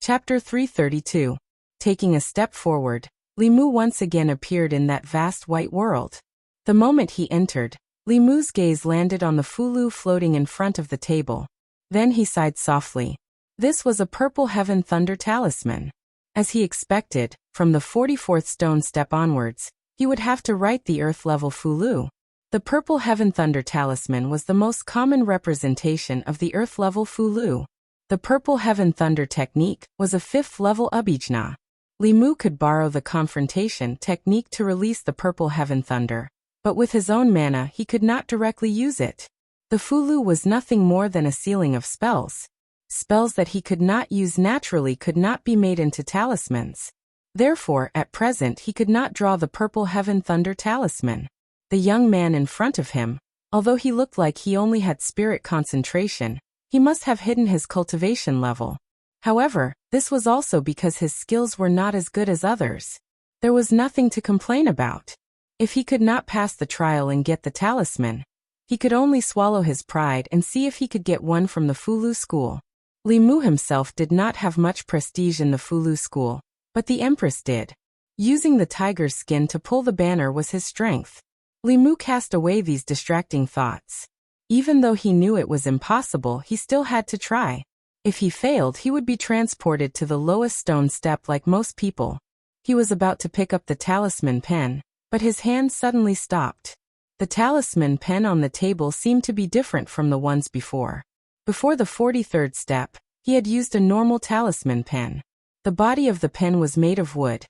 Chapter 332. Taking a step forward, Li Mu once again appeared in that vast white world. The moment he entered, Li Mu's gaze landed on the fulu floating in front of the table. Then he sighed softly. This was a purple heaven thunder talisman. As he expected, from the 44th stone step onwards, he would have to write the earth-level fulu. The purple heaven thunder talisman was the most common representation of the earth-level fulu. The purple heaven thunder technique was a 5th-level abhijna. Li Mu could borrow the confrontation technique to release the purple heaven thunder, but with his own mana he could not directly use it. The fulu was nothing more than a ceiling of spells. Spells that he could not use naturally could not be made into talismans. Therefore, at present he could not draw the purple heaven thunder talisman. The young man in front of him, although he looked like he only had spirit concentration, he must have hidden his cultivation level. However, this was also because his skills were not as good as others. There was nothing to complain about. If he could not pass the trial and get the talisman, he could only swallow his pride and see if he could get one from the Fulu school. Li Mu himself did not have much prestige in the Fulu school, but the Empress did. Using the tiger's skin to pull the banner was his strength. Li Mu cast away these distracting thoughts. Even though he knew it was impossible, he still had to try. If he failed, he would be transported to the lowest stone step like most people. He was about to pick up the talisman pen, but his hand suddenly stopped. The talisman pen on the table seemed to be different from the ones before. Before the 43rd step, he had used a normal talisman pen. The body of the pen was made of wood,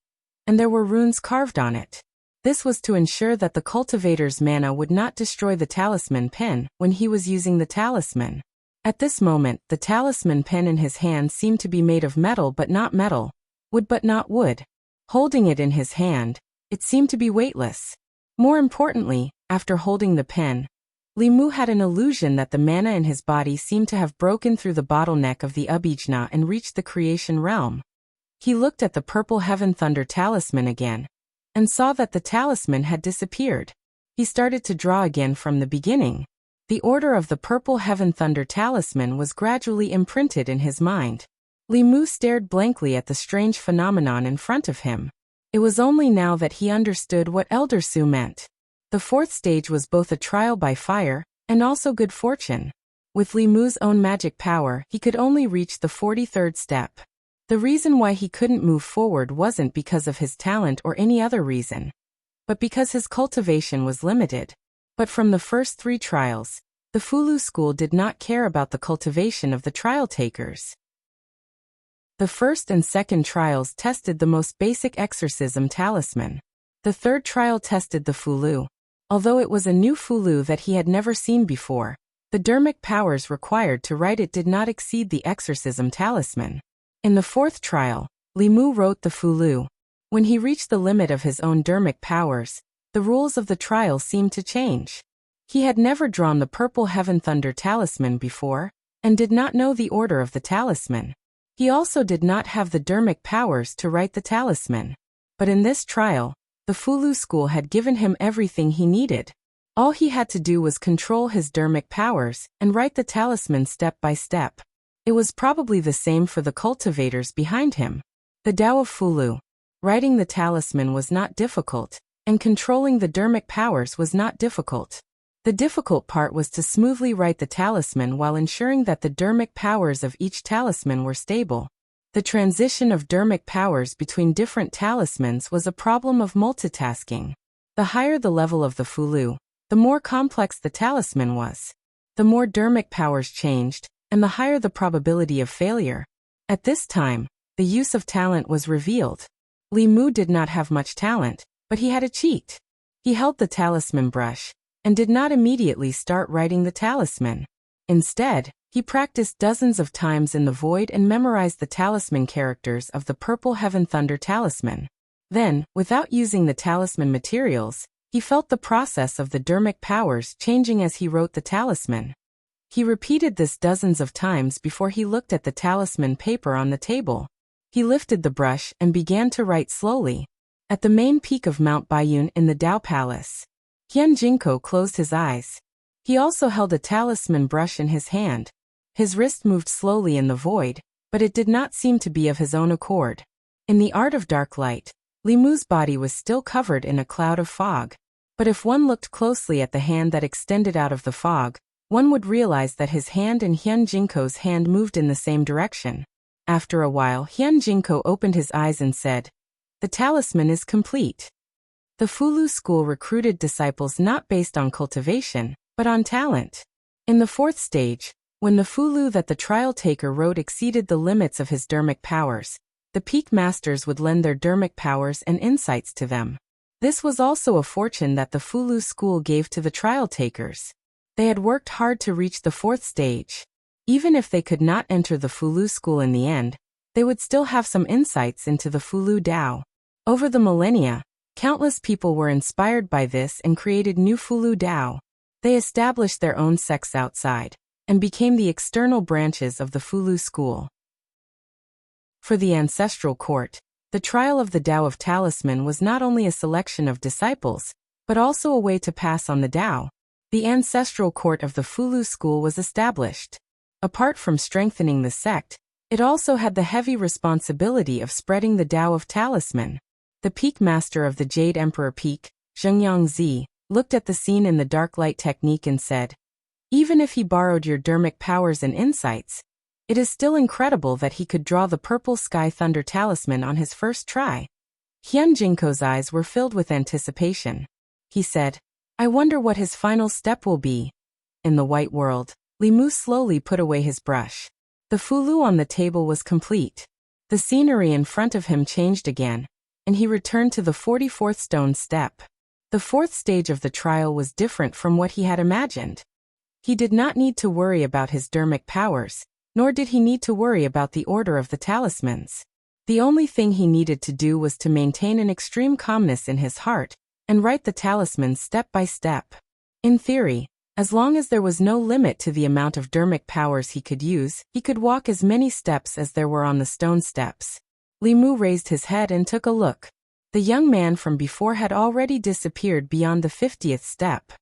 and there were runes carved on it. This was to ensure that the cultivator's mana would not destroy the talisman pen when he was using the talisman. At this moment, the talisman pen in his hand seemed to be made of metal but not metal, wood but not wood. Holding it in his hand, it seemed to be weightless. More importantly, after holding the pen, Li Mu had an illusion that the mana in his body seemed to have broken through the bottleneck of the abhijna and reached the creation realm. He looked at the purple heaven thunder talisman again, and saw that the talisman had disappeared. He started to draw again from the beginning. The order of the purple heaven thunder talisman was gradually imprinted in his mind. Li Mu stared blankly at the strange phenomenon in front of him. It was only now that he understood what Elder Su meant. The 4th stage was both a trial by fire and also good fortune. With Li Mu's own magic power, he could only reach the 43rd step. The reason why he couldn't move forward wasn't because of his talent or any other reason, but because his cultivation was limited. But from the first 3 trials, the Fulu school did not care about the cultivation of the trial takers. The 1st and 2nd trials tested the most basic exorcism talisman. The 3rd trial tested the Fulu. Although it was a new Fulu that he had never seen before, the dermic powers required to write it did not exceed the exorcism talisman. In the 4th trial, Li Mu wrote the Fulu. When he reached the limit of his own dermic powers, the rules of the trial seemed to change. He had never drawn the purple heaven thunder talisman before, and did not know the order of the talisman. He also did not have the dermic powers to write the talisman. But in this trial, the Fulu school had given him everything he needed. All he had to do was control his dermic powers and write the talisman step by step. It was probably the same for the cultivators behind him. The Tao of Fulu. Writing the talisman was not difficult, and controlling the dermic powers was not difficult. The difficult part was to smoothly write the talisman while ensuring that the dermic powers of each talisman were stable. The transition of dermic powers between different talismans was a problem of multitasking. The higher the level of the Fulu, the more complex the talisman was. The more dermic powers changed, and the higher the probability of failure. At this time, the use of talent was revealed. Li Mu did not have much talent, but he had a cheat. He held the talisman brush, and did not immediately start writing the talisman. Instead, he practiced dozens of times in the void and memorized the talisman characters of the purple heaven thunder talisman. Then, without using the talisman materials, he felt the process of the dermic powers changing as he wrote the talisman. He repeated this dozens of times before he looked at the talisman paper on the table. He lifted the brush and began to write slowly. At the main peak of Mount Baiyun in the Dao Palace, Qian Jinko closed his eyes. He also held a talisman brush in his hand. His wrist moved slowly in the void, but it did not seem to be of his own accord. In the art of dark light, Li Mu's body was still covered in a cloud of fog. But if one looked closely at the hand that extended out of the fog, one would realize that his hand and Hyun Jinko's hand moved in the same direction. After a while, Hyun Jinko opened his eyes and said, "The talisman is complete." The Fulu school recruited disciples not based on cultivation, but on talent. In the fourth stage, when the Fulu that the trial taker wrote exceeded the limits of his dermic powers, the peak masters would lend their dermic powers and insights to them. This was also a fortune that the Fulu school gave to the trial takers. They had worked hard to reach the fourth stage. Even if they could not enter the Fulu school in the end, they would still have some insights into the Fulu Dao. Over the millennia, countless people were inspired by this and created new Fulu Dao. They established their own sects outside, and became the external branches of the Fulu school. For the ancestral court, the trial of the Tao of Talisman was not only a selection of disciples, but also a way to pass on the Tao. The ancestral court of the Fulu school was established. Apart from strengthening the sect, it also had the heavy responsibility of spreading the Tao of Talisman. The peak master of the Jade Emperor Peak, Zhengyangzi, looked at the scene in the dark light technique and said, "Even if he borrowed your dermic powers and insights, it is still incredible that he could draw the purple sky thunder talisman on his first try." Hyun Jinko's eyes were filled with anticipation. He said, "I wonder what his final step will be." In the white world, Li Mu slowly put away his brush. The Fulu on the table was complete. The scenery in front of him changed again, and he returned to the 44th stone step. The fourth stage of the trial was different from what he had imagined. He did not need to worry about his dermic powers, nor did he need to worry about the order of the talismans. The only thing he needed to do was to maintain an extreme calmness in his heart, and write the talismans step by step. In theory, as long as there was no limit to the amount of dermic powers he could use, he could walk as many steps as there were on the stone steps. Li Mu raised his head and took a look. The young man from before had already disappeared beyond the 50th step.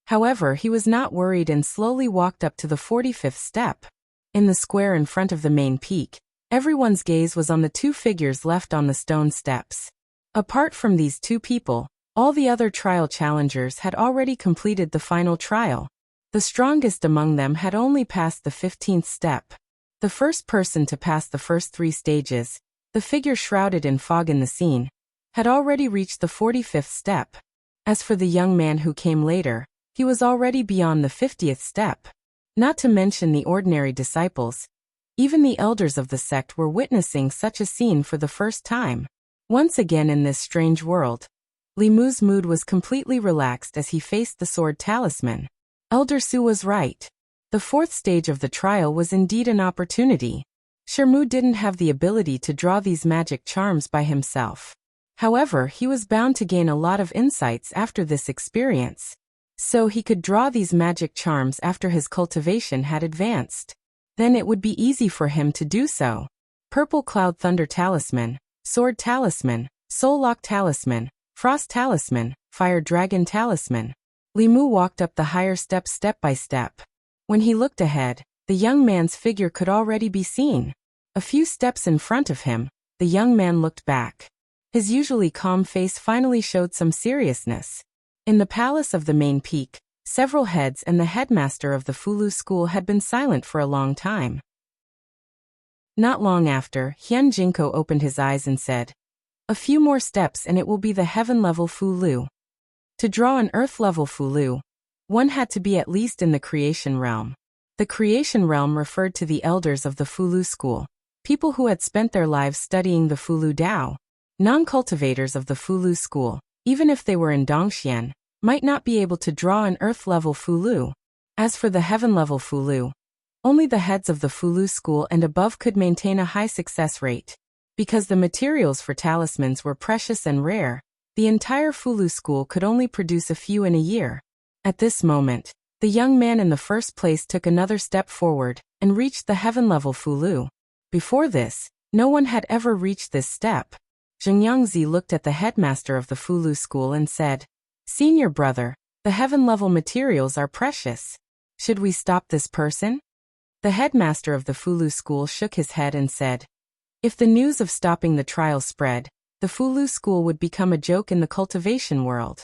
However, he was not worried and slowly walked up to the 45th step. In the square in front of the main peak, everyone's gaze was on the two figures left on the stone steps. Apart from these two people, all the other trial challengers had already completed the final trial. The strongest among them had only passed the 15th step. The first person to pass the first three stages, the figure shrouded in fog in the scene, had already reached the 45th step. As for the young man who came later, he was already beyond the 50th step. Not to mention the ordinary disciples. Even the elders of the sect were witnessing such a scene for the first time. Once again in this strange world, Li Mu's mood was completely relaxed as he faced the sword talisman. Elder Su was right. The fourth stage of the trial was indeed an opportunity. Shermu didn't have the ability to draw these magic charms by himself. However, he was bound to gain a lot of insights after this experience. So he could draw these magic charms after his cultivation had advanced. Then it would be easy for him to do so. Purple Cloud Thunder Talisman, Sword Talisman, Soul Lock Talisman, Frost Talisman, Fire Dragon Talisman. Li Mu walked up the higher steps step by step. When he looked ahead, the young man's figure could already be seen. A few steps in front of him, the young man looked back. His usually calm face finally showed some seriousness. In the palace of the main peak, several heads and the headmaster of the Fulu school had been silent for a long time. Not long after, Hyun Jinko opened his eyes and said, "A few more steps and it will be the heaven-level Fulu." To draw an earth-level Fulu, one had to be at least in the creation realm. The creation realm referred to the elders of the Fulu school, people who had spent their lives studying the Fulu Dao. Non-cultivators of the Fulu school, even if they were in Dongxian, might not be able to draw an earth-level Fulu. As for the heaven-level Fulu, only the heads of the Fulu school and above could maintain a high success rate. Because the materials for talismans were precious and rare, the entire Fulu school could only produce a few in a year. At this moment, the young man in the first place took another step forward and reached the heaven-level Fulu. Before this, no one had ever reached this step. Zhengyangzi looked at the headmaster of the Fulu school and said, "Senior brother, the heaven-level materials are precious. Should we stop this person?" The headmaster of the Fulu school shook his head and said, "If the news of stopping the trial spread, the Fulu school would become a joke in the cultivation world."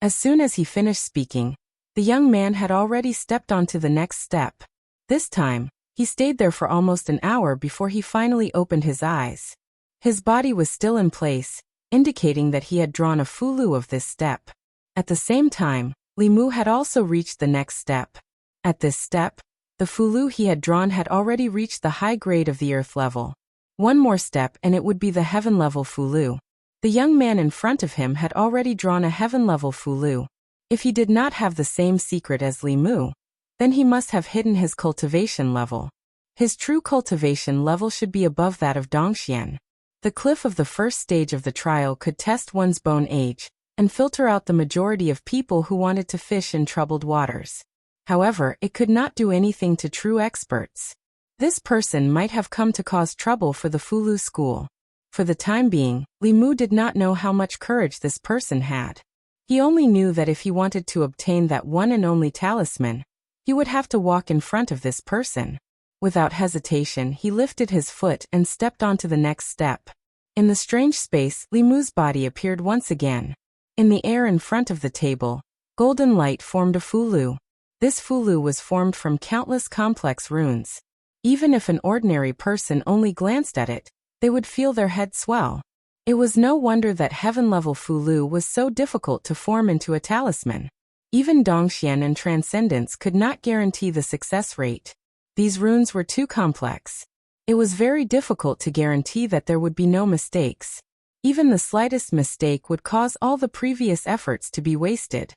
As soon as he finished speaking, the young man had already stepped onto the next step. This time, he stayed there for almost an hour before he finally opened his eyes. His body was still in place, indicating that he had drawn a Fulu of this step. At the same time, Limu had also reached the next step. At this step, the Fulu he had drawn had already reached the high grade of the earth level. One more step and it would be the heaven level Fulu. The young man in front of him had already drawn a heaven level Fulu. If he did not have the same secret as Limu, then he must have hidden his cultivation level. His true cultivation level should be above that of Dongxian. The cliff of the first stage of the trial could test one's bone age and filter out the majority of people who wanted to fish in troubled waters. However, it could not do anything to true experts. This person might have come to cause trouble for the Fulu school. For the time being, Limu did not know how much courage this person had. He only knew that if he wanted to obtain that one and only talisman, he would have to walk in front of this person. Without hesitation, he lifted his foot and stepped onto the next step. In the strange space, Limu's body appeared once again. In the air in front of the table, golden light formed a Fulu. This Fulu was formed from countless complex runes. Even if an ordinary person only glanced at it, they would feel their head swell. It was no wonder that heaven-level Fulu was so difficult to form into a talisman. Even Dongxian and Transcendence could not guarantee the success rate. These runes were too complex. It was very difficult to guarantee that there would be no mistakes. Even the slightest mistake would cause all the previous efforts to be wasted.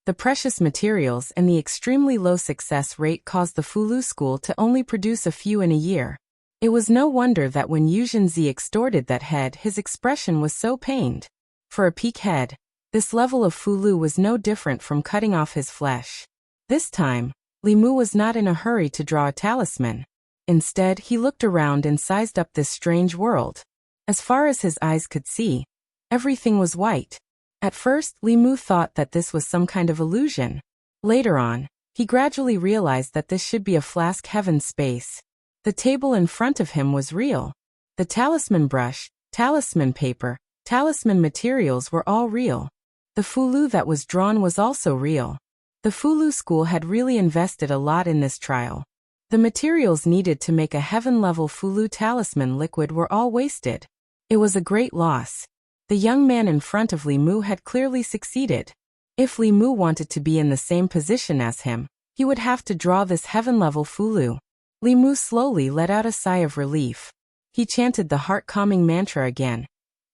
The precious materials and the extremely low success rate caused the Fulu school to only produce a few in a year. It was no wonder that when Yuzhenzi extorted that head, his expression was so pained. For a peak head, this level of Fulu was no different from cutting off his flesh. This time, Limu was not in a hurry to draw a talisman. Instead, he looked around and sized up this strange world. As far as his eyes could see, everything was white. At first, Limu thought that this was some kind of illusion. Later on, he gradually realized that this should be a flask heaven space. The table in front of him was real. The talisman brush, talisman paper, talisman materials were all real. The Fulu that was drawn was also real. The Fulu school had really invested a lot in this trial. The materials needed to make a heaven-level Fulu talisman liquid were all wasted. It was a great loss. The young man in front of Limu had clearly succeeded. If Limu wanted to be in the same position as him, he would have to draw this heaven-level Fulu. Limu slowly let out a sigh of relief. He chanted the heart-calming mantra again,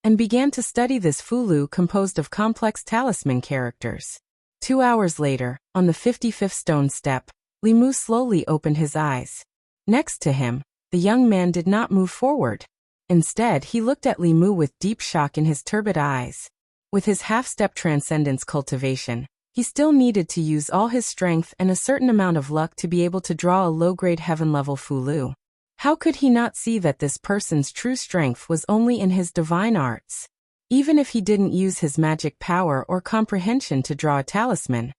and began to study this Fulu composed of complex talisman characters. 2 hours later, on the 55th stone step, Limu slowly opened his eyes. Next to him, the young man did not move forward. Instead, he looked at Limu with deep shock in his turbid eyes. With his half-step transcendence cultivation, he still needed to use all his strength and a certain amount of luck to be able to draw a low-grade heaven-level Fulu. How could he not see that this person's true strength was only in his divine arts? Even if he didn't use his magic power or comprehension to draw a talisman,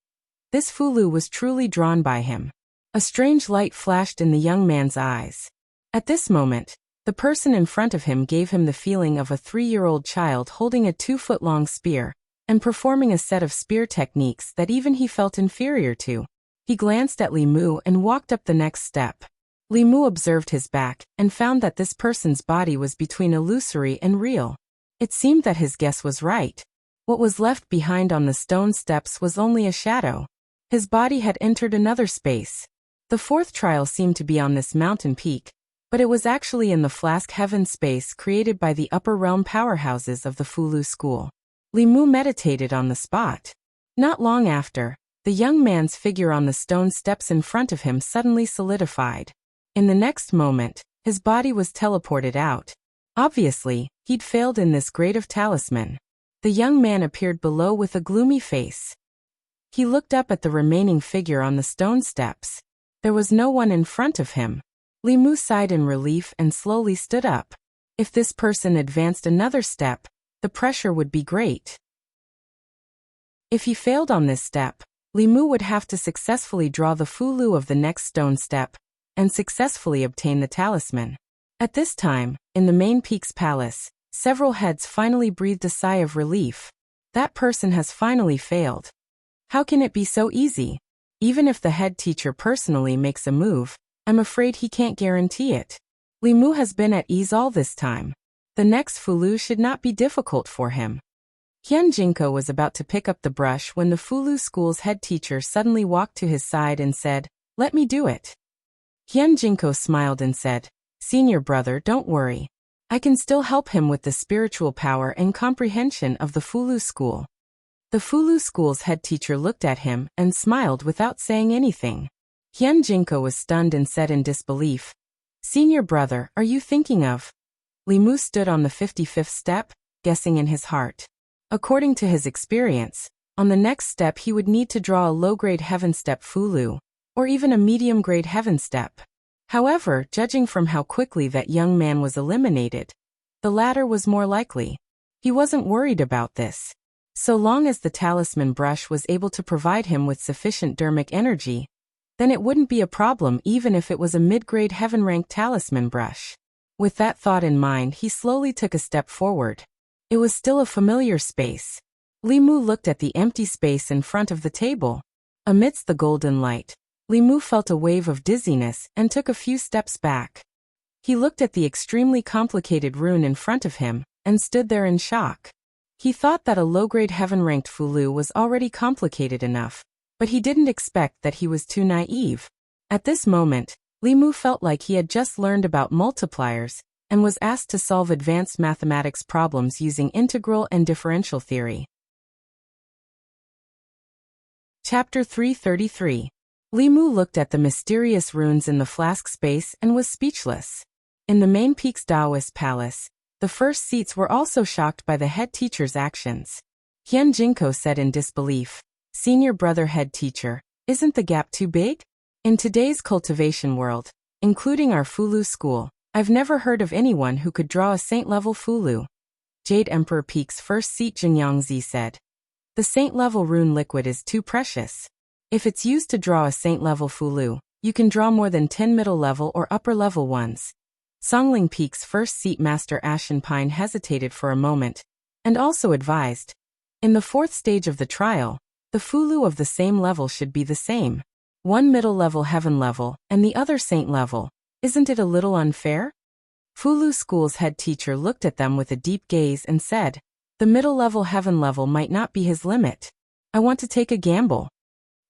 this Fulu was truly drawn by him. A strange light flashed in the young man's eyes. At this moment, the person in front of him gave him the feeling of a 3-year-old child holding a 2-foot-long spear and performing a set of spear techniques that even he felt inferior to. He glanced at Limu and walked up the next step. Limu observed his back and found that this person's body was between illusory and real. It seemed that his guess was right. What was left behind on the stone steps was only a shadow. His body had entered another space. The fourth trial seemed to be on this mountain peak, but it was actually in the flask heaven space created by the upper realm powerhouses of the Fulu school. Limu meditated on the spot. Not long after, the young man's figure on the stone steps in front of him suddenly solidified. In the next moment, his body was teleported out. Obviously, he'd failed in this grade of talisman. The young man appeared below with a gloomy face. He looked up at the remaining figure on the stone steps. There was no one in front of him. Limu sighed in relief and slowly stood up. If this person advanced another step, the pressure would be great. If he failed on this step, Li Mu would have to successfully draw the Fulu of the next stone step, and successfully obtain the talisman. At this time, in the main peak's palace, several heads finally breathed a sigh of relief. That person has finally failed. How can it be so easy? Even if the head teacher personally makes a move, I'm afraid he can't guarantee it. Li Mu has been at ease all this time. The next Fulu should not be difficult for him. Hyun Jinko was about to pick up the brush when the Fulu school's head teacher suddenly walked to his side and said, "Let me do it." Hyun Jinko smiled and said, "Senior brother, don't worry. I can still help him with the spiritual power and comprehension of the Fulu school." The Fulu school's head teacher looked at him and smiled without saying anything. Hyun Jinko was stunned and said in disbelief, "Senior brother, are you thinking of?" Li Mu stood on the 55th step, guessing in his heart. According to his experience, on the next step he would need to draw a low-grade heaven step Fulu, or even a medium-grade heaven step. However, judging from how quickly that young man was eliminated, the latter was more likely. He wasn't worried about this. So long as the talisman brush was able to provide him with sufficient dermic energy, then it wouldn't be a problem even if it was a mid-grade heaven-ranked talisman brush. With that thought in mind, he slowly took a step forward. It was still a familiar space. Li Mu looked at the empty space in front of the table. Amidst the golden light, Li Mu felt a wave of dizziness and took a few steps back. He looked at the extremely complicated rune in front of him and stood there in shock. He thought that a low-grade heaven-ranked Fulu was already complicated enough, but he didn't expect that he was too naive. At this moment, Li Mu felt like he had just learned about multipliers and was asked to solve advanced mathematics problems using integral and differential theory. Chapter 333. Li Mu looked at the mysterious runes in the flask space and was speechless. In the main peak's Taoist palace, the first seats were also shocked by the head teacher's actions. Hyun Jinko said in disbelief, "Senior brother head teacher, isn't the gap too big? In today's cultivation world, including our Fulu school, I've never heard of anyone who could draw a saint-level Fulu." Jade Emperor Peak's first seat Jinyangzi said, "The saint-level rune liquid is too precious. If it's used to draw a saint-level Fulu, you can draw more than 10 middle-level or upper-level ones." Songling Peak's first seat Master Ashen Pine hesitated for a moment, and also advised, "In the fourth stage of the trial, the Fulu of the same level should be the same. One middle-level heaven level, and the other saint level. Isn't it a little unfair?" Fulu School's head teacher looked at them with a deep gaze and said, "The middle-level heaven level might not be his limit. I want to take a gamble."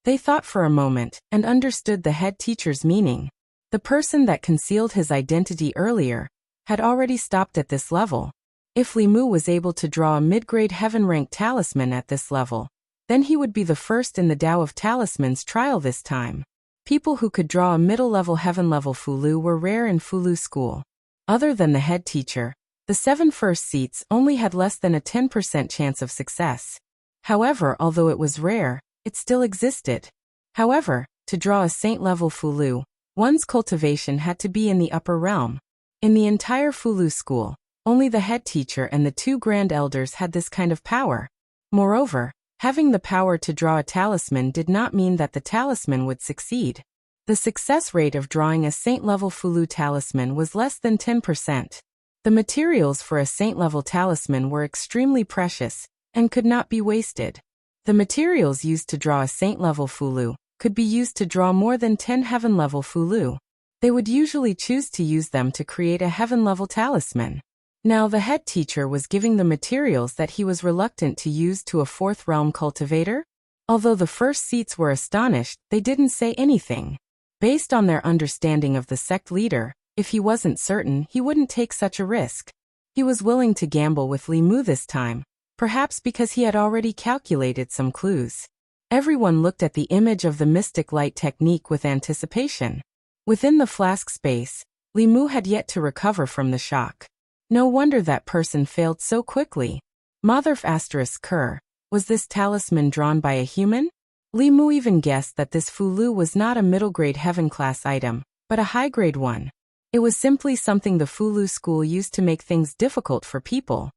They thought for a moment and understood the head teacher's meaning. The person that concealed his identity earlier had already stopped at this level. If Li Mu was able to draw a mid-grade heaven-ranked talisman at this level, then he would be the first in the Tao of Talismans trial this time. People who could draw a middle-level heaven-level Fulu were rare in Fulu School. Other than the head teacher, the 7 first seats only had less than a 10% chance of success. However, although it was rare, it still existed. However, to draw a saint-level Fulu, one's cultivation had to be in the upper realm. In the entire Fulu School, only the head teacher and the 2 grand elders had this kind of power. Moreover, having the power to draw a talisman did not mean that the talisman would succeed. The success rate of drawing a saint-level Fulu talisman was less than 10%. The materials for a saint-level talisman were extremely precious and could not be wasted. The materials used to draw a saint-level Fulu could be used to draw more than 10 heaven-level Fulu. They would usually choose to use them to create a heaven-level talisman. Now the head teacher was giving the materials that he was reluctant to use to a 4th realm cultivator. Although the first seats were astonished, they didn't say anything. Based on their understanding of the sect leader, if he wasn't certain, he wouldn't take such a risk. He was willing to gamble with Li Mu this time, perhaps because he had already calculated some clues. Everyone looked at the image of the mystic light technique with anticipation. Within the flask space, Li Mu had yet to recover from the shock. No wonder that person failed so quickly. Motherf ****, was this talisman drawn by a human? Li Mu even guessed that this Fulu was not a middle-grade heaven-class item, but a high-grade one. It was simply something the Fulu school used to make things difficult for people.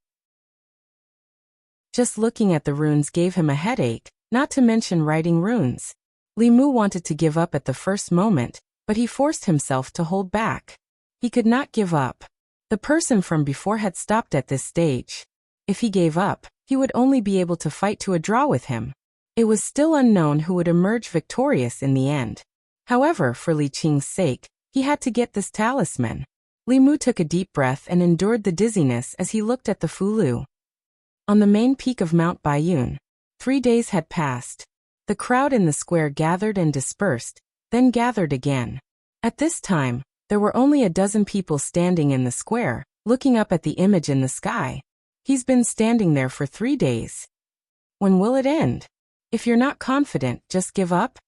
Just looking at the runes gave him a headache, not to mention writing runes. Li Mu wanted to give up at the first moment, but he forced himself to hold back. He could not give up. The person from before had stopped at this stage. If he gave up, he would only be able to fight to a draw with him. It was still unknown who would emerge victorious in the end. However, for Li Qing's sake, he had to get this talisman. Li Mu took a deep breath and endured the dizziness as he looked at the Fulu. On the main peak of Mount Baiyun, 3 days had passed. The crowd in the square gathered and dispersed, then gathered again. At this time, there were only a dozen people standing in the square, looking up at the image in the sky. He's been standing there for 3 days. When will it end? If you're not confident, just give up?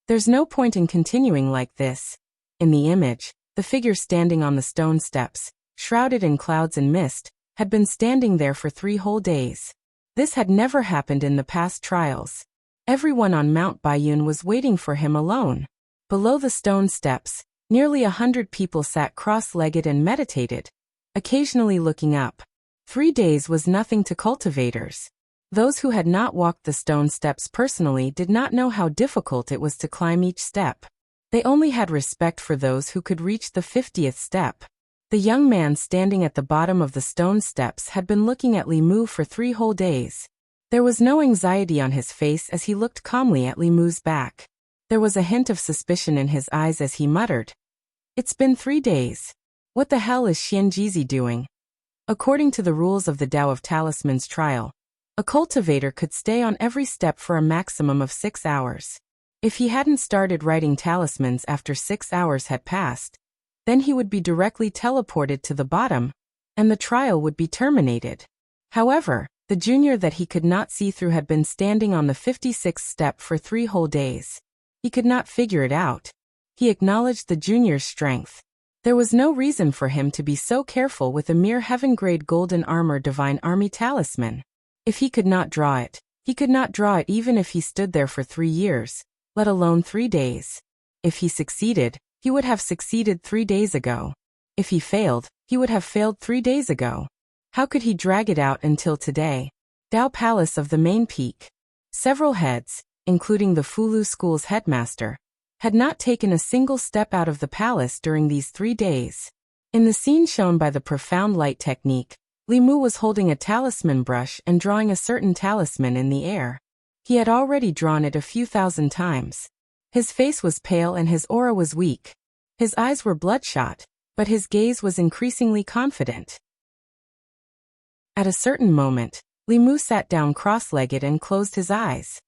There's no point in continuing like this. In the image, the figure standing on the stone steps, shrouded in clouds and mist, had been standing there for 3 whole days. This had never happened in the past trials. Everyone on Mount Baiyun was waiting for him alone. Below the stone steps, nearly 100 people sat cross-legged and meditated, occasionally looking up. 3 days was nothing to cultivators. Those who had not walked the stone steps personally did not know how difficult it was to climb each step. They only had respect for those who could reach the 50th step. The young man standing at the bottom of the stone steps had been looking at Li Mu for 3 whole days. There was no anxiety on his face as he looked calmly at Li Mu's back. There was a hint of suspicion in his eyes as he muttered, "It's been 3 days. What the hell is Xianjizi doing?" According to the rules of the Tao of Talismans trial, a cultivator could stay on every step for a maximum of 6 hours. If he hadn't started writing talismans after 6 hours had passed, then he would be directly teleported to the bottom, and the trial would be terminated. However, the junior that he could not see through had been standing on the 56th step for 3 whole days. He could not figure it out. He acknowledged the junior's strength. There was no reason for him to be so careful with a mere heaven-grade golden armor divine army talisman. If he could not draw it, he could not draw it even if he stood there for 3 years, let alone 3 days. If he succeeded, he would have succeeded 3 days ago. If he failed, he would have failed 3 days ago. How could he drag it out until today? Tao Palace of the main peak. Several heads, including the Fulu School's headmaster, had not taken a single step out of the palace during these 3 days. In the scene shown by the profound light technique, Li Mu was holding a talisman brush and drawing a certain talisman in the air. He had already drawn it a few thousand times. His face was pale and his aura was weak. His eyes were bloodshot, but his gaze was increasingly confident. At a certain moment, Li Mu sat down cross-legged and closed his eyes.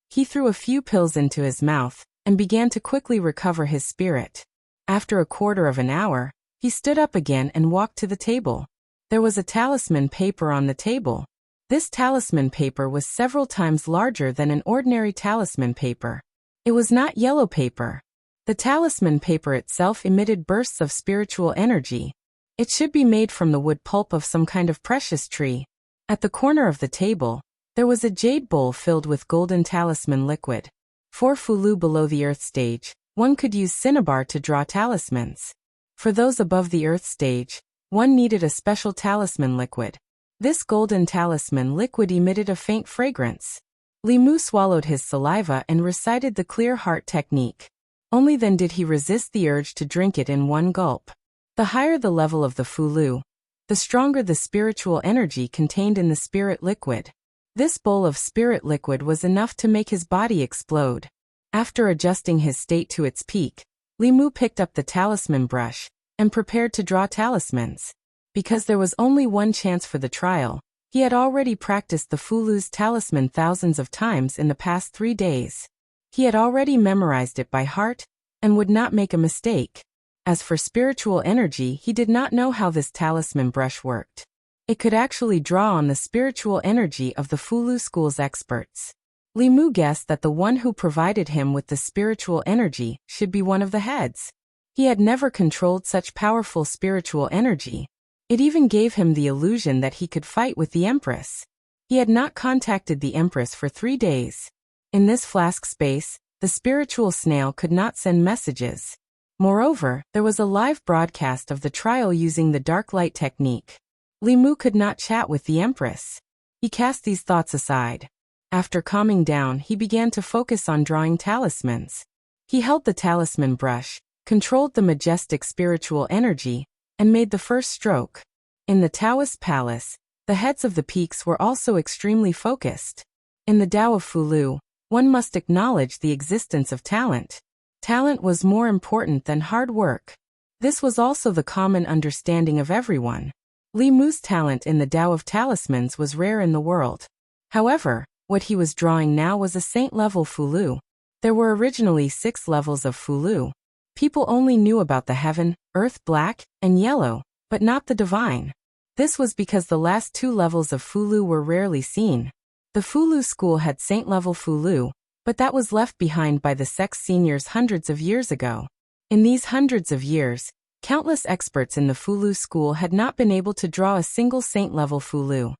He threw a few pills into his mouth and began to quickly recover his spirit. After a quarter of an hour, he stood up again and walked to the table. There was a talisman paper on the table. This talisman paper was several times larger than an ordinary talisman paper. It was not yellow paper. The talisman paper itself emitted bursts of spiritual energy. It should be made from the wood pulp of some kind of precious tree. At the corner of the table, there was a jade bowl filled with golden talisman liquid. For Fulu below the earth stage, one could use cinnabar to draw talismans. For those above the earth stage, one needed a special talisman liquid. This golden talisman liquid emitted a faint fragrance. Li Mu swallowed his saliva and recited the clear heart technique. Only then did he resist the urge to drink it in one gulp. The higher the level of the Fulu, the stronger the spiritual energy contained in the spirit liquid. This bowl of spirit liquid was enough to make his body explode. After adjusting his state to its peak, Li Mu picked up the talisman brush and prepared to draw talismans. Because there was only one chance for the trial, he had already practiced the Fulu's talisman thousands of times in the past 3 days. He had already memorized it by heart and would not make a mistake. As for spiritual energy, he did not know how this talisman brush worked. It could actually draw on the spiritual energy of the Fulu School's experts. Li Mu guessed that the one who provided him with the spiritual energy should be one of the heads. He had never controlled such powerful spiritual energy. It even gave him the illusion that he could fight with the Empress. He had not contacted the Empress for 3 days. In this flask space, the spiritual snail could not send messages. Moreover, there was a live broadcast of the trial using the dark light technique. Li Mu could not chat with the Empress. He cast these thoughts aside. After calming down, he began to focus on drawing talismans. He held the talisman brush, controlled the majestic spiritual energy, and made the first stroke. In the Taoist palace, the heads of the peaks were also extremely focused. In the Tao of Fulu, one must acknowledge the existence of talent. Talent was more important than hard work. This was also the common understanding of everyone. Li Mu's talent in the Tao of Talismans was rare in the world. However, what he was drawing now was a saint-level Fulu. There were originally 6 levels of Fulu. People only knew about the heaven, earth, black, and yellow, but not the divine. This was because the last 2 levels of Fulu were rarely seen. The Fulu school had saint-level Fulu, but that was left behind by the sect's seniors hundreds of years ago. In these hundreds of years, countless experts in the Fulu school had not been able to draw a single saint-level Fulu.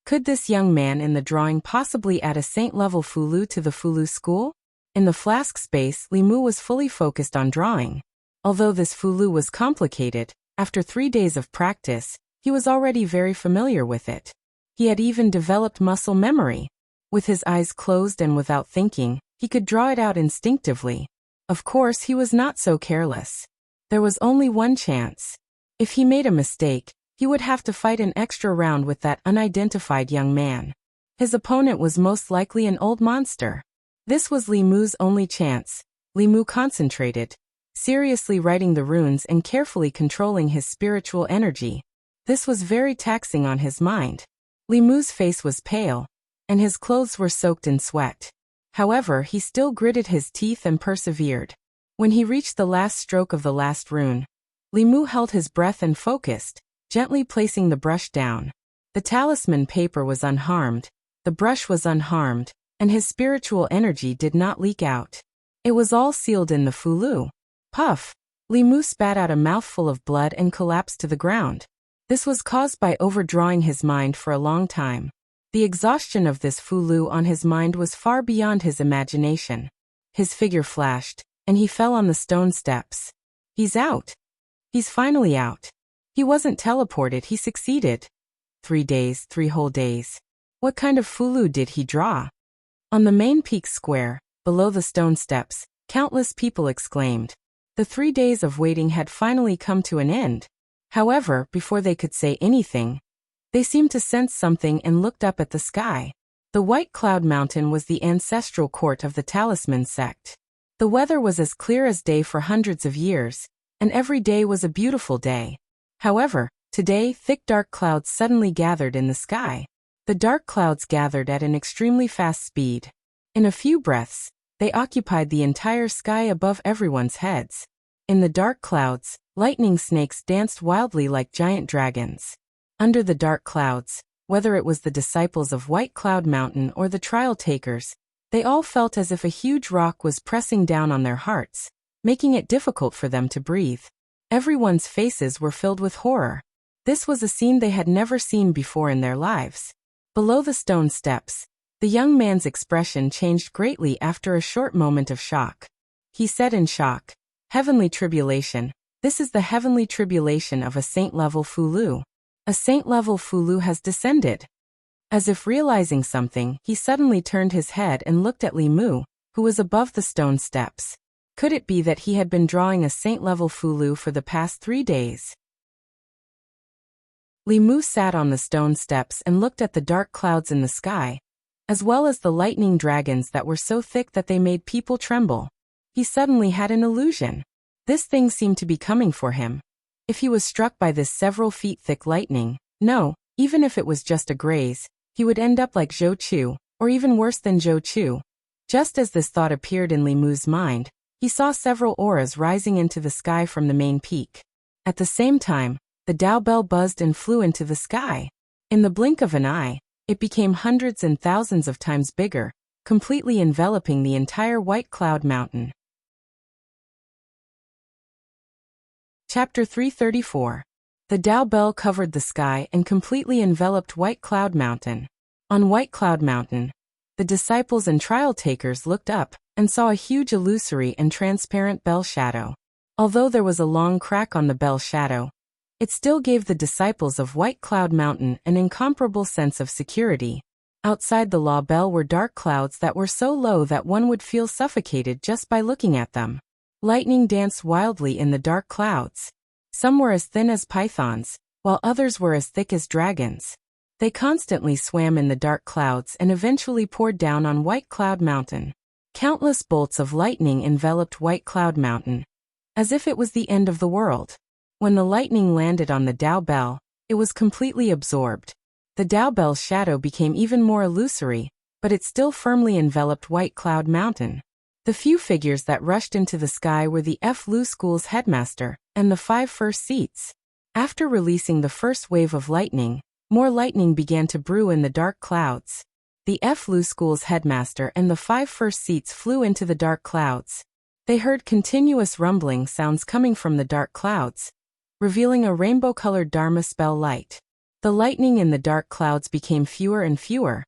Could this young man in the drawing possibly add a saint-level Fulu to the Fulu school? In the flask space, Li Mu was fully focused on drawing. Although this Fulu was complicated, after 3 days of practice, he was already very familiar with it. He had even developed muscle memory. With his eyes closed and without thinking, he could draw it out instinctively. Of course, he was not so careless. There was only one chance. If he made a mistake, he would have to fight an extra round with that unidentified young man. His opponent was most likely an old monster. This was Li Mu's only chance. Li Mu concentrated, seriously writing the runes and carefully controlling his spiritual energy. This was very taxing on his mind. Li Mu's face was pale, and his clothes were soaked in sweat. However, he still gritted his teeth and persevered. When he reached the last stroke of the last rune, Li Mu held his breath and focused, gently placing the brush down. The talisman paper was unharmed, the brush was unharmed, and his spiritual energy did not leak out. It was all sealed in the Fulu. Puff! Li Mu spat out a mouthful of blood and collapsed to the ground. This was caused by overdrawing his mind for a long time. The exhaustion of this Fulu on his mind was far beyond his imagination. His figure flashed, and he fell on the stone steps. He's out. He's finally out. He wasn't teleported, he succeeded. 3 days, 3 whole days. What kind of Fulu did he draw? On the main peak square, below the stone steps, countless people exclaimed. The 3 days of waiting had finally come to an end. However, before they could say anything, they seemed to sense something and looked up at the sky. The White Cloud Mountain was the ancestral court of the Talisman sect. The weather was as clear as day for hundreds of years, and every day was a beautiful day. However, today thick dark clouds suddenly gathered in the sky. The dark clouds gathered at an extremely fast speed. In a few breaths, they occupied the entire sky above everyone's heads. In the dark clouds, lightning snakes danced wildly like giant dragons. Under the dark clouds, whether it was the disciples of White Cloud Mountain or the trial takers, they all felt as if a huge rock was pressing down on their hearts, making it difficult for them to breathe. Everyone's faces were filled with horror. This was a scene they had never seen before in their lives. Below the stone steps, the young man's expression changed greatly after a short moment of shock. He said in shock, "Heavenly tribulation, this is the heavenly tribulation of a saint-level Fulu. A saint-level Fulu has descended." As if realizing something, he suddenly turned his head and looked at Li Mu, who was above the stone steps. Could it be that he had been drawing a saint-level Fulu for the past 3 days? Li Mu sat on the stone steps and looked at the dark clouds in the sky, as well as the lightning dragons that were so thick that they made people tremble. He suddenly had an illusion. This thing seemed to be coming for him. If he was struck by this several feet thick lightning, no, even if it was just a graze, he would end up like Zhou Chu, or even worse than Zhou Chu. Just as this thought appeared in Li Mu's mind, he saw several auras rising into the sky from the main peak. At the same time, the Tao bell buzzed and flew into the sky. In the blink of an eye, it became hundreds and thousands of times bigger, completely enveloping the entire White Cloud Mountain. Chapter 334. The Tao bell covered the sky and completely enveloped White Cloud Mountain. On White Cloud Mountain, the disciples and trial takers looked up and saw a huge illusory and transparent bell shadow. Although there was a long crack on the bell shadow, it still gave the disciples of White Cloud Mountain an incomparable sense of security. Outside the law bell were dark clouds that were so low that one would feel suffocated just by looking at them. Lightning danced wildly in the dark clouds. Some were as thin as pythons, while others were as thick as dragons. They constantly swam in the dark clouds and eventually poured down on White Cloud Mountain. Countless bolts of lightning enveloped White Cloud Mountain, as if it was the end of the world. When the lightning landed on the Dao Bell, it was completely absorbed. The Dao Bell's shadow became even more illusory, but it still firmly enveloped White Cloud Mountain. The few figures that rushed into the sky were the Fu School's headmaster and the 5 first seats. After releasing the first wave of lightning, more lightning began to brew in the dark clouds. The Fu School's headmaster and the 5 first seats flew into the dark clouds. They heard continuous rumbling sounds coming from the dark clouds, revealing a rainbow-colored Dharma spell light. The lightning in the dark clouds became fewer and fewer.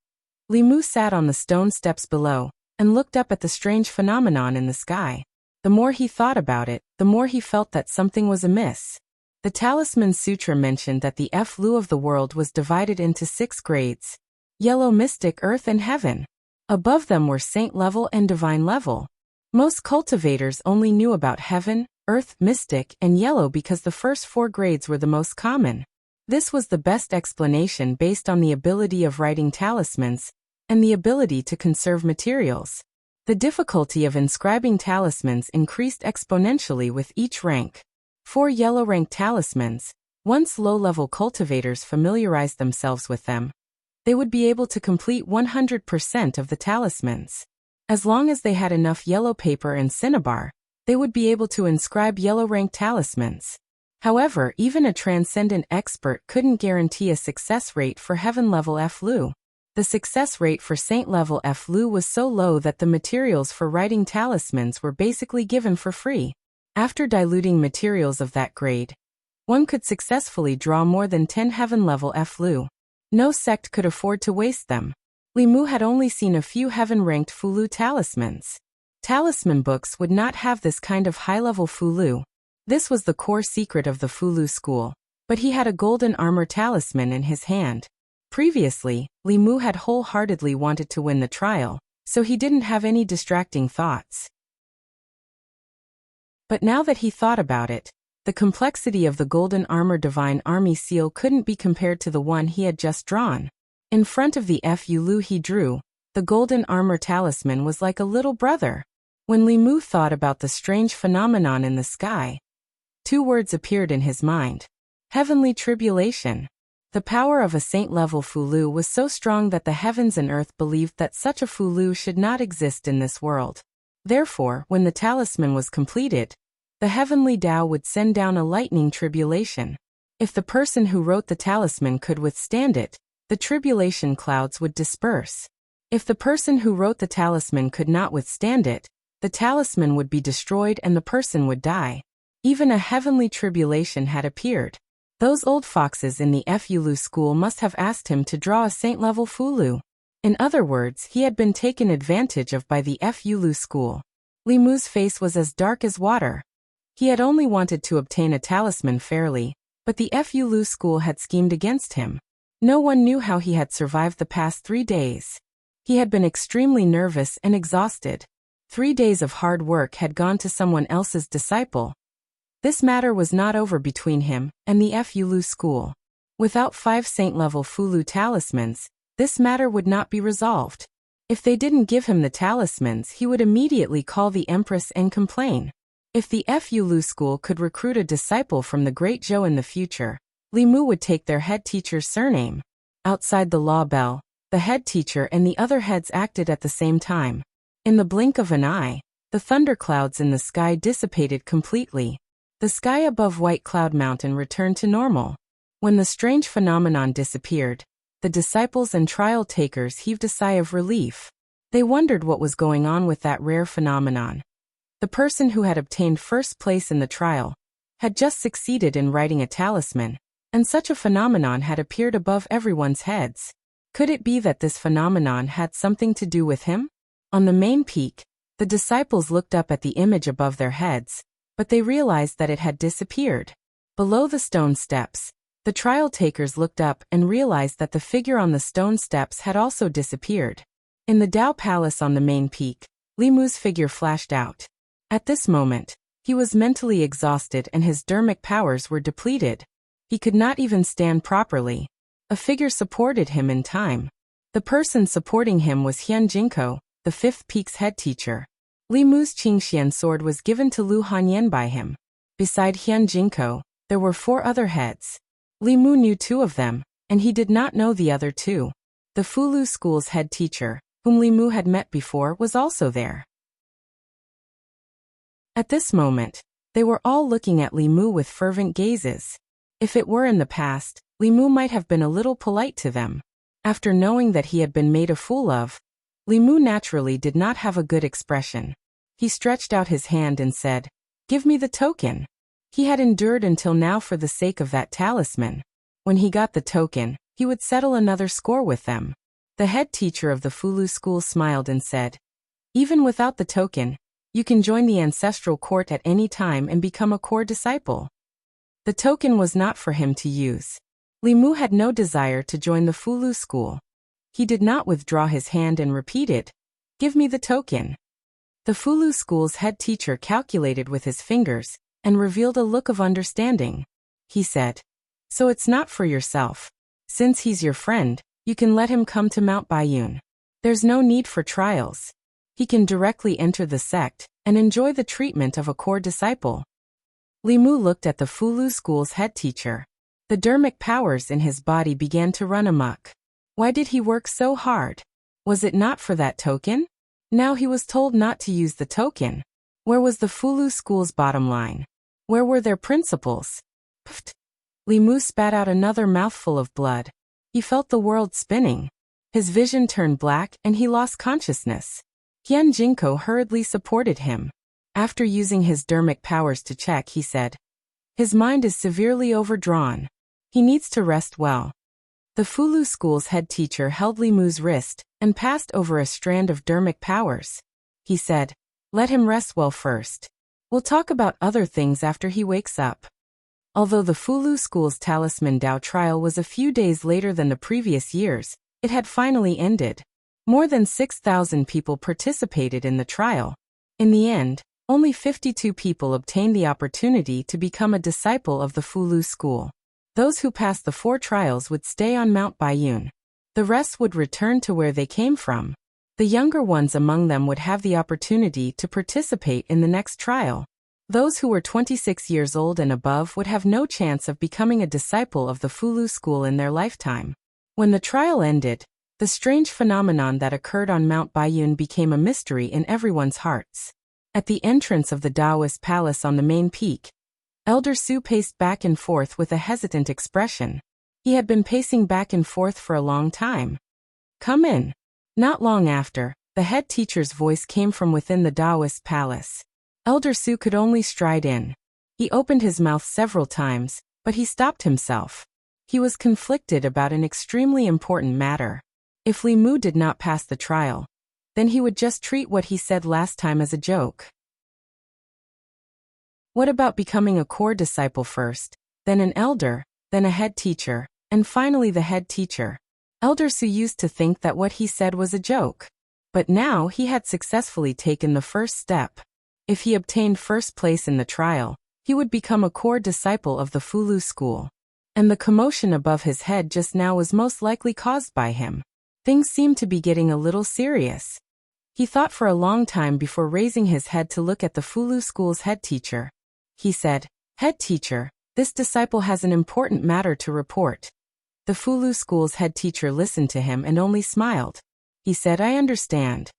Li Mu sat on the stone steps below and looked up at the strange phenomenon in the sky. The more he thought about it, the more he felt that something was amiss. The Talisman Sutra mentioned that the Fu of the world was divided into 6 grades: Yellow, Mystic, Earth, and Heaven. Above them were Saint level and Divine level. Most cultivators only knew about Heaven, Earth, Mystic, and Yellow because the first 4 grades were the most common. This was the best explanation based on the ability of writing talismans and the ability to conserve materials. The difficulty of inscribing talismans increased exponentially with each rank. 4 yellow rank talismans, once low-level cultivators familiarized themselves with them, they would be able to complete 100% of the talismans. As long as they had enough yellow paper and cinnabar, they would be able to inscribe yellow rank talismans. However, even a transcendent expert couldn't guarantee a success rate for Heaven-level Fu. The success rate for Saint-level Fu was so low that the materials for writing talismans were basically given for free. After diluting materials of that grade, one could successfully draw more than 10 Heaven-level Fu. No sect could afford to waste them. Li Mu had only seen a few Heaven-ranked Fulu talismans. Talisman books would not have this kind of high-level Fulu. This was the core secret of the Fulu school, but he had a golden armor talisman in his hand. Previously, Li Mu had wholeheartedly wanted to win the trial, so he didn't have any distracting thoughts. But now that he thought about it, the complexity of the golden armor divine army seal couldn't be compared to the one he had just drawn. In front of the Fu he drew, the golden armor talisman was like a little brother. When Li Mu thought about the strange phenomenon in the sky, 2 words appeared in his mind: heavenly tribulation. The power of a saint-level Fulu was so strong that the heavens and earth believed that such a Fulu should not exist in this world. Therefore, when the talisman was completed, the heavenly Tao would send down a lightning tribulation. If the person who wrote the talisman could withstand it, the tribulation clouds would disperse. If the person who wrote the talisman could not withstand it, the talisman would be destroyed and the person would die. Even a heavenly tribulation had appeared. Those old foxes in the Fulu school must have asked him to draw a saint-level Fulu. In other words, he had been taken advantage of by the Fulu school. Li Mu's face was as dark as water. He had only wanted to obtain a talisman fairly, but the Fulu school had schemed against him. No one knew how he had survived the past 3 days. He had been extremely nervous and exhausted. 3 days of hard work had gone to someone else's disciple. This matter was not over between him and the Fulu school. Without 5 saint-level Fulu talismans, this matter would not be resolved. If they didn't give him the talismans, he would immediately call the Empress and complain. If the Fulu school could recruit a disciple from the Great Zhou in the future, Li Mu would take their head teacher's surname. Outside the law bell, the head teacher and the other heads acted at the same time. In the blink of an eye, the thunderclouds in the sky dissipated completely. The sky above White Cloud Mountain returned to normal. When the strange phenomenon disappeared, the disciples and trial takers heaved a sigh of relief. They wondered what was going on with that rare phenomenon. The person who had obtained first place in the trial had just succeeded in writing a talisman, and such a phenomenon had appeared above everyone's heads. Could it be that this phenomenon had something to do with him? On the main peak, the disciples looked up at the image above their heads, but they realized that it had disappeared. Below the stone steps, The trial takers looked up and realized that the figure on the stone steps had also disappeared. In the Dao Palace on the main peak, Li Mu's figure flashed out. At this moment, he was mentally exhausted and his dermic powers were depleted. He could not even stand properly. A figure supported him in time. The person supporting him was Hyun Jinko, the fifth peak's head teacher. Li Mu's Qingxian sword was given to Lu Hanyan by him. Beside Hyun Jinko, there were 4 other heads. Li Mu knew 2 of them, and he did not know the other 2. The Fulu school's head teacher, whom Li Mu had met before, was also there. At this moment, they were all looking at Li Mu with fervent gazes. If it were in the past, Li Mu might have been a little polite to them. After knowing that he had been made a fool of, Li Mu naturally did not have a good expression. He stretched out his hand and said, "Give me the token." He had endured until now for the sake of that talisman. When he got the token, he would settle another score with them. The head teacher of the Fulu school smiled and said, "Even without the token, you can join the ancestral court at any time and become a core disciple." The token was not for him to use. Li Mu had no desire to join the Fulu school. He did not withdraw his hand and repeated, "Give me the token." The Fulu school's head teacher calculated with his fingers and revealed a look of understanding. He said, "So it's not for yourself. Since he's your friend, you can let him come to Mount Baiyun. There's no need for trials. He can directly enter the sect and enjoy the treatment of a core disciple." Li Mu looked at the Fulu school's head teacher. The dermic powers in his body began to run amok. Why did he work so hard? Was it not for that token? Now he was told not to use the token. Where was the Fulu school's bottom line? Where were their principles? Pfft. Li Mu spat out another mouthful of blood. He felt the world spinning. His vision turned black and he lost consciousness. Hyun Jinko hurriedly supported him. After using his dermic powers to check, he said, "His mind is severely overdrawn. He needs to rest well." The Fulu school's head teacher held Li Mu's wrist and passed over a strand of dermic powers. He said, "Let him rest well first. We'll talk about other things after he wakes up." Although the Fulu school's talisman Dao trial was a few days later than the previous years, it had finally ended. More than 6,000 people participated in the trial. In the end, only 52 people obtained the opportunity to become a disciple of the Fulu school. Those who passed the 4 trials would stay on Mount Baiyun. The rest would return to where they came from. The younger ones among them would have the opportunity to participate in the next trial. Those who were 26 years old and above would have no chance of becoming a disciple of the Fulu school in their lifetime. When the trial ended, the strange phenomenon that occurred on Mount Baiyun became a mystery in everyone's hearts. At the entrance of the Taoist palace on the main peak, Elder Su paced back and forth with a hesitant expression. He had been pacing back and forth for a long time. "Come in." Not long after, the head teacher's voice came from within the Taoist palace. Elder Su could only stride in. He opened his mouth several times, but he stopped himself. He was conflicted about an extremely important matter. If Li Mu did not pass the trial, then he would just treat what he said last time as a joke. What about becoming a core disciple first, then an elder, then a head teacher, and finally the head teacher? Elder Su used to think that what he said was a joke. But now he had successfully taken the first step. If he obtained first place in the trial, he would become a core disciple of the Fulu school. And the commotion above his head just now was most likely caused by him. Things seemed to be getting a little serious. He thought for a long time before raising his head to look at the Fulu school's head teacher. He said, "Head teacher, this disciple has an important matter to report." The Fulu school's head teacher listened to him and only smiled. He said, "I understand."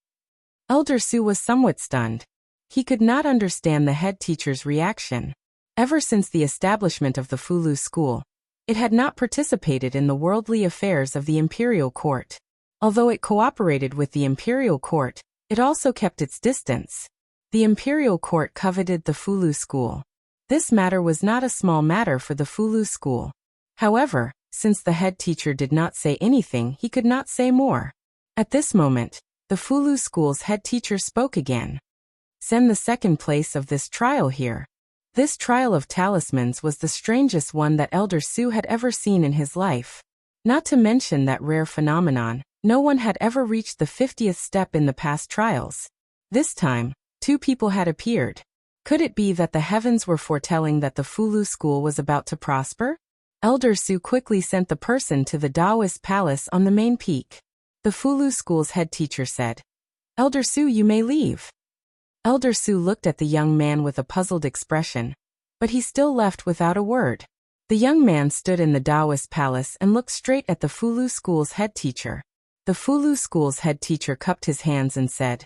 Elder Su was somewhat stunned. He could not understand the head teacher's reaction. Ever since the establishment of the Fulu school, it had not participated in the worldly affairs of the imperial court. Although it cooperated with the imperial court, it also kept its distance. The imperial court coveted the Fulu school. This matter was not a small matter for the Fulu school. However, since the head teacher did not say anything, he could not say more. At this moment, the Fulu school's head teacher spoke again. "Send the second place of this trial here." This trial of talismans was the strangest one that Elder Su had ever seen in his life. Not to mention that rare phenomenon, no one had ever reached the 50th step in the past trials. This time, 2 people had appeared. Could it be that the heavens were foretelling that the Fulu school was about to prosper? Elder Su quickly sent the person to the Taoist palace on the main peak. The Fulu school's head teacher said, "Elder Su, you may leave." Elder Su looked at the young man with a puzzled expression, but he still left without a word. The young man stood in the Taoist palace and looked straight at the Fulu school's head teacher. The Fulu school's head teacher cupped his hands and said,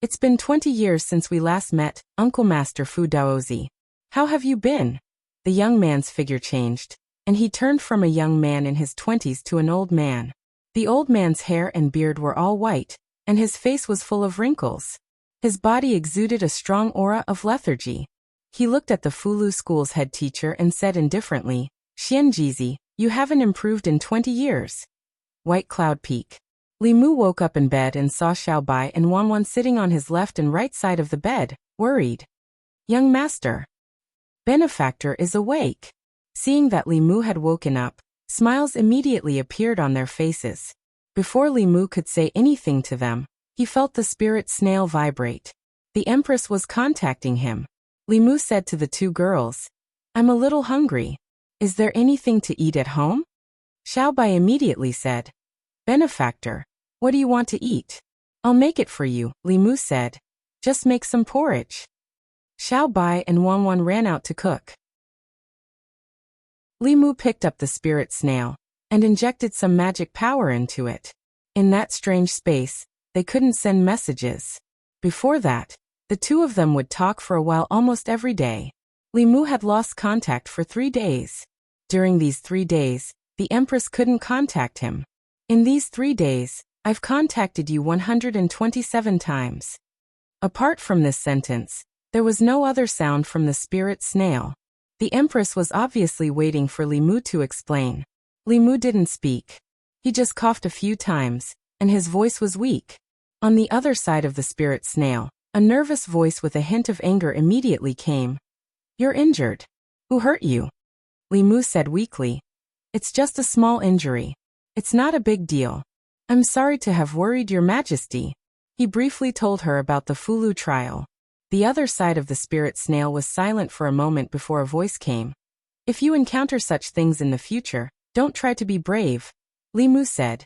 "It's been 20 years since we last met, Uncle Master Fu Daozi. How have you been?" The young man's figure changed, and he turned from a young man in his 20s to an old man. The old man's hair and beard were all white, and his face was full of wrinkles. His body exuded a strong aura of lethargy. He looked at the Fulu school's head teacher and said indifferently, "Xianjizi, you haven't improved in 20 years. White Cloud Peak. Li Mu woke up in bed and saw Xiao Bai and Wanwan sitting on his left and right side of the bed, worried. "Young master. Benefactor is awake." Seeing that Li Mu had woken up, smiles immediately appeared on their faces. Before Li Mu could say anything to them, he felt the spirit snail vibrate. The Empress was contacting him. Li Mu said to the 2 girls, "I'm a little hungry. Is there anything to eat at home?" Xiao Bai immediately said, "Benefactor, what do you want to eat?" "I'll make it for you," Li Mu said. "Just make some porridge." Xiao Bai and Wanwan ran out to cook. Li Mu picked up the spirit snail and injected some magic power into it. In that strange space, they couldn't send messages. Before that, the 2 of them would talk for a while almost every day. Li Mu had lost contact for 3 days. During these 3 days, the Empress couldn't contact him. "In these 3 days, I've contacted you 127 times." Apart from this sentence, there was no other sound from the spirit snail. The Empress was obviously waiting for Li Mu to explain. Li Mu didn't speak. He just coughed a few times, and his voice was weak. On the other side of the spirit snail, a nervous voice with a hint of anger immediately came. "You're injured. Who hurt you?" Li Mu said weakly, "It's just a small injury. It's not a big deal. I'm sorry to have worried your majesty." He briefly told her about the Fulu trial. The other side of the spirit snail was silent for a moment before a voice came. "If you encounter such things in the future, don't try to be brave," Li Mu said.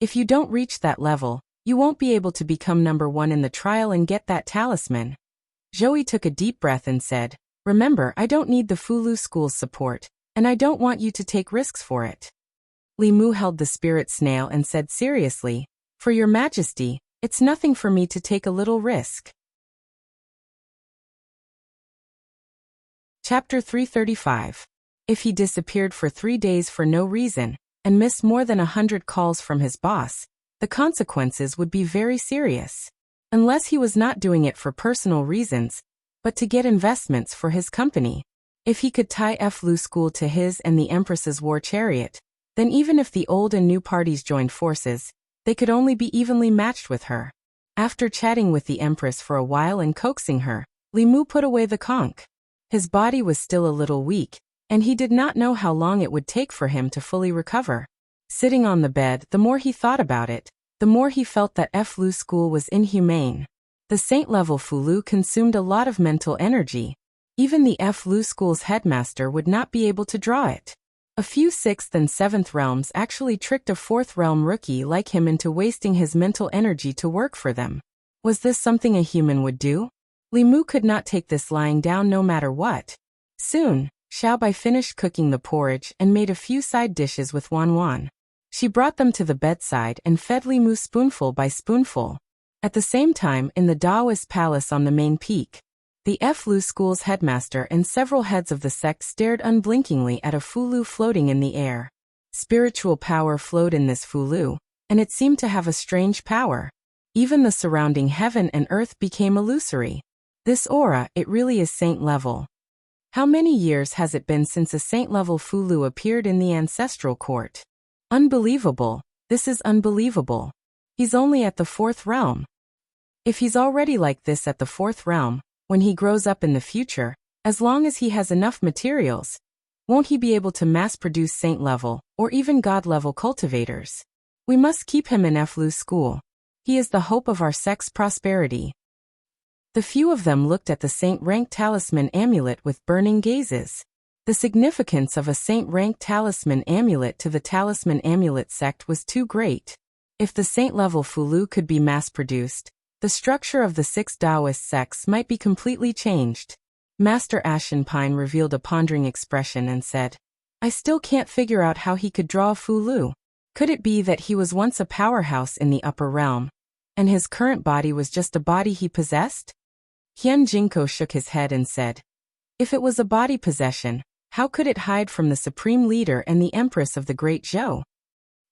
"If you don't reach that level, you won't be able to become number 1 in the trial and get that talisman." Joey took a deep breath and said, "Remember, I don't need the Fulu school's support, and I don't want you to take risks for it." Li Mu held the spirit snail and said seriously, "For your majesty, it's nothing for me to take a little risk." Chapter 335. If he disappeared for 3 days for no reason, and missed more than 100 calls from his boss, the consequences would be very serious. Unless he was not doing it for personal reasons, but to get investments for his company. If he could tie Flu school to his and the Empress's war chariot, then even if the old and new parties joined forces, they could only be evenly matched with her. After chatting with the Empress for a while and coaxing her, Li Mu put away the conch. His body was still a little weak, and he did not know how long it would take for him to fully recover. Sitting on the bed, the more he thought about it, the more he felt that Flu school was inhumane. The saint-level Fulu consumed a lot of mental energy. Even the Flu school's headmaster would not be able to draw it. A few 6th and 7th realms actually tricked a 4th realm rookie like him into wasting his mental energy to work for them. Was this something a human would do? Li Mu could not take this lying down no matter what. Soon, Xiao Bai finished cooking the porridge and made a few side dishes with Wanwan. She brought them to the bedside and fed Li Mu spoonful by spoonful. At the same time, in the Taoist palace on the main peak, the Flu school's headmaster and several heads of the sect stared unblinkingly at a Fulu floating in the air. Spiritual power flowed in this Fulu, and it seemed to have a strange power. Even the surrounding heaven and earth became illusory. This aura, it really is saint-level. How many years has it been since a saint-level Fulu appeared in the ancestral court? Unbelievable, this is unbelievable. He's only at the 4th realm. If he's already like this at the 4th realm, when he grows up in the future, As long as he has enough materials, won't he be able to mass-produce saint-level, or even god-level cultivators? We must keep him in Flu's school. He is the hope of our sect's prosperity. The few of them looked at the saint-rank talisman amulet with burning gazes. The significance of a saint-rank talisman amulet to the talisman amulet sect was too great. If the saint-level Fulu could be mass-produced, the structure of the 6 Taoist sects might be completely changed. Master Ashenpine revealed a pondering expression and said, I still can't figure out how he could draw a Fulu. Could it be that he was once a powerhouse in the upper realm, and his current body was just a body he possessed? Hyun Jinko shook his head and said, if it was a body possession, how could it hide from the supreme leader and the empress of the great Zhou?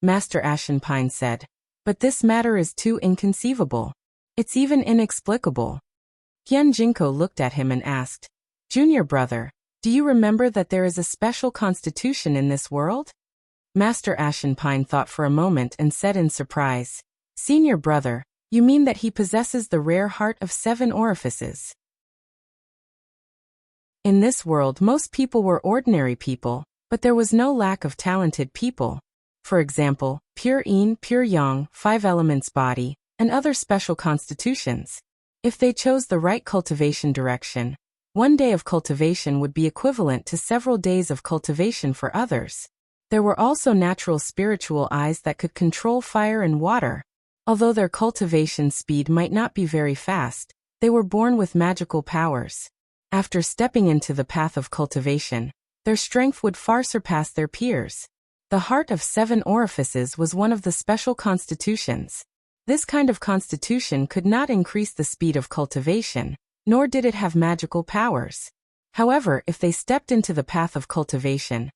Master Ashenpine said, but this matter is too inconceivable. It's even inexplicable. Hyun Jinko looked at him and asked, Junior brother, do you remember that there is a special constitution in this world? Master Ashenpine thought for a moment and said in surprise, Senior brother, you mean that he possesses the rare heart of 7 orifices? In this world most people were ordinary people, but there was no lack of talented people. For example, pure yin, pure yang, 5 elements body, and other special constitutions. If they chose the right cultivation direction, one day of cultivation would be equivalent to several days of cultivation for others. There were also natural spiritual eyes that could control fire and water. Although their cultivation speed might not be very fast, they were born with magical powers. After stepping into the path of cultivation, their strength would far surpass their peers. The heart of 7 orifices was one of the special constitutions. This kind of constitution could not increase the speed of cultivation, nor did it have magical powers. However, if they stepped into the path of cultivation,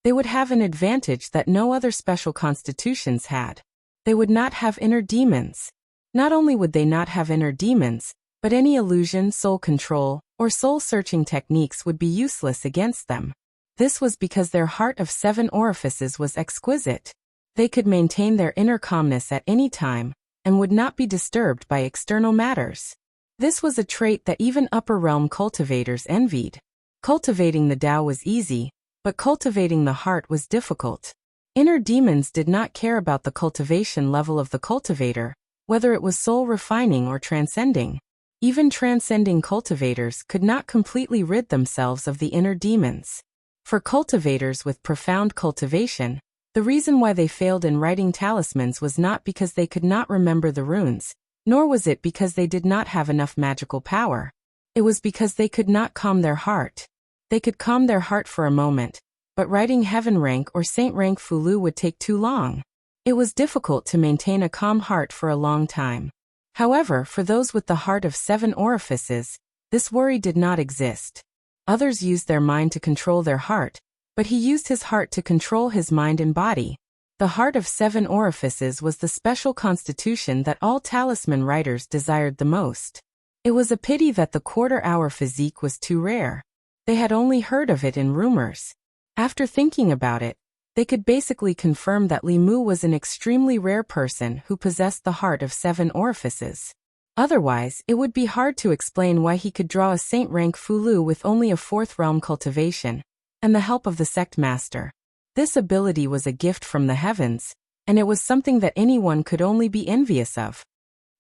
they would have an advantage that no other special constitutions had. They would not have inner demons. Not only would they not have inner demons, but any illusion, soul control, or soul-searching techniques would be useless against them. This was because their heart of 7 orifices was exquisite. They could maintain their inner calmness at any time, and would not be disturbed by external matters. This was a trait that even upper realm cultivators envied. Cultivating the Tao was easy, but cultivating the heart was difficult. Inner demons did not care about the cultivation level of the cultivator, whether it was soul refining or transcending. Even transcending cultivators could not completely rid themselves of the inner demons. For cultivators with profound cultivation, the reason why they failed in writing talismans was not because they could not remember the runes, nor was it because they did not have enough magical power. It was because they could not calm their heart. They could calm their heart for a moment, but writing heaven rank or saint rank Fulu would take too long. It was difficult to maintain a calm heart for a long time. However, for those with the heart of 7 orifices, this worry did not exist. Others used their mind to control their heart, but he used his heart to control his mind and body. The heart of 7 orifices was the special constitution that all talisman writers desired the most. It was a pity that the quarter-hour physique was too rare. They had only heard of it in rumors. After thinking about it, they could basically confirm that Li Mu was an extremely rare person who possessed the heart of 7 orifices. Otherwise, it would be hard to explain why he could draw a saint-rank Fulu with only a 4th realm cultivation, and the help of the sect master. This ability was a gift from the heavens, and it was something that anyone could only be envious of.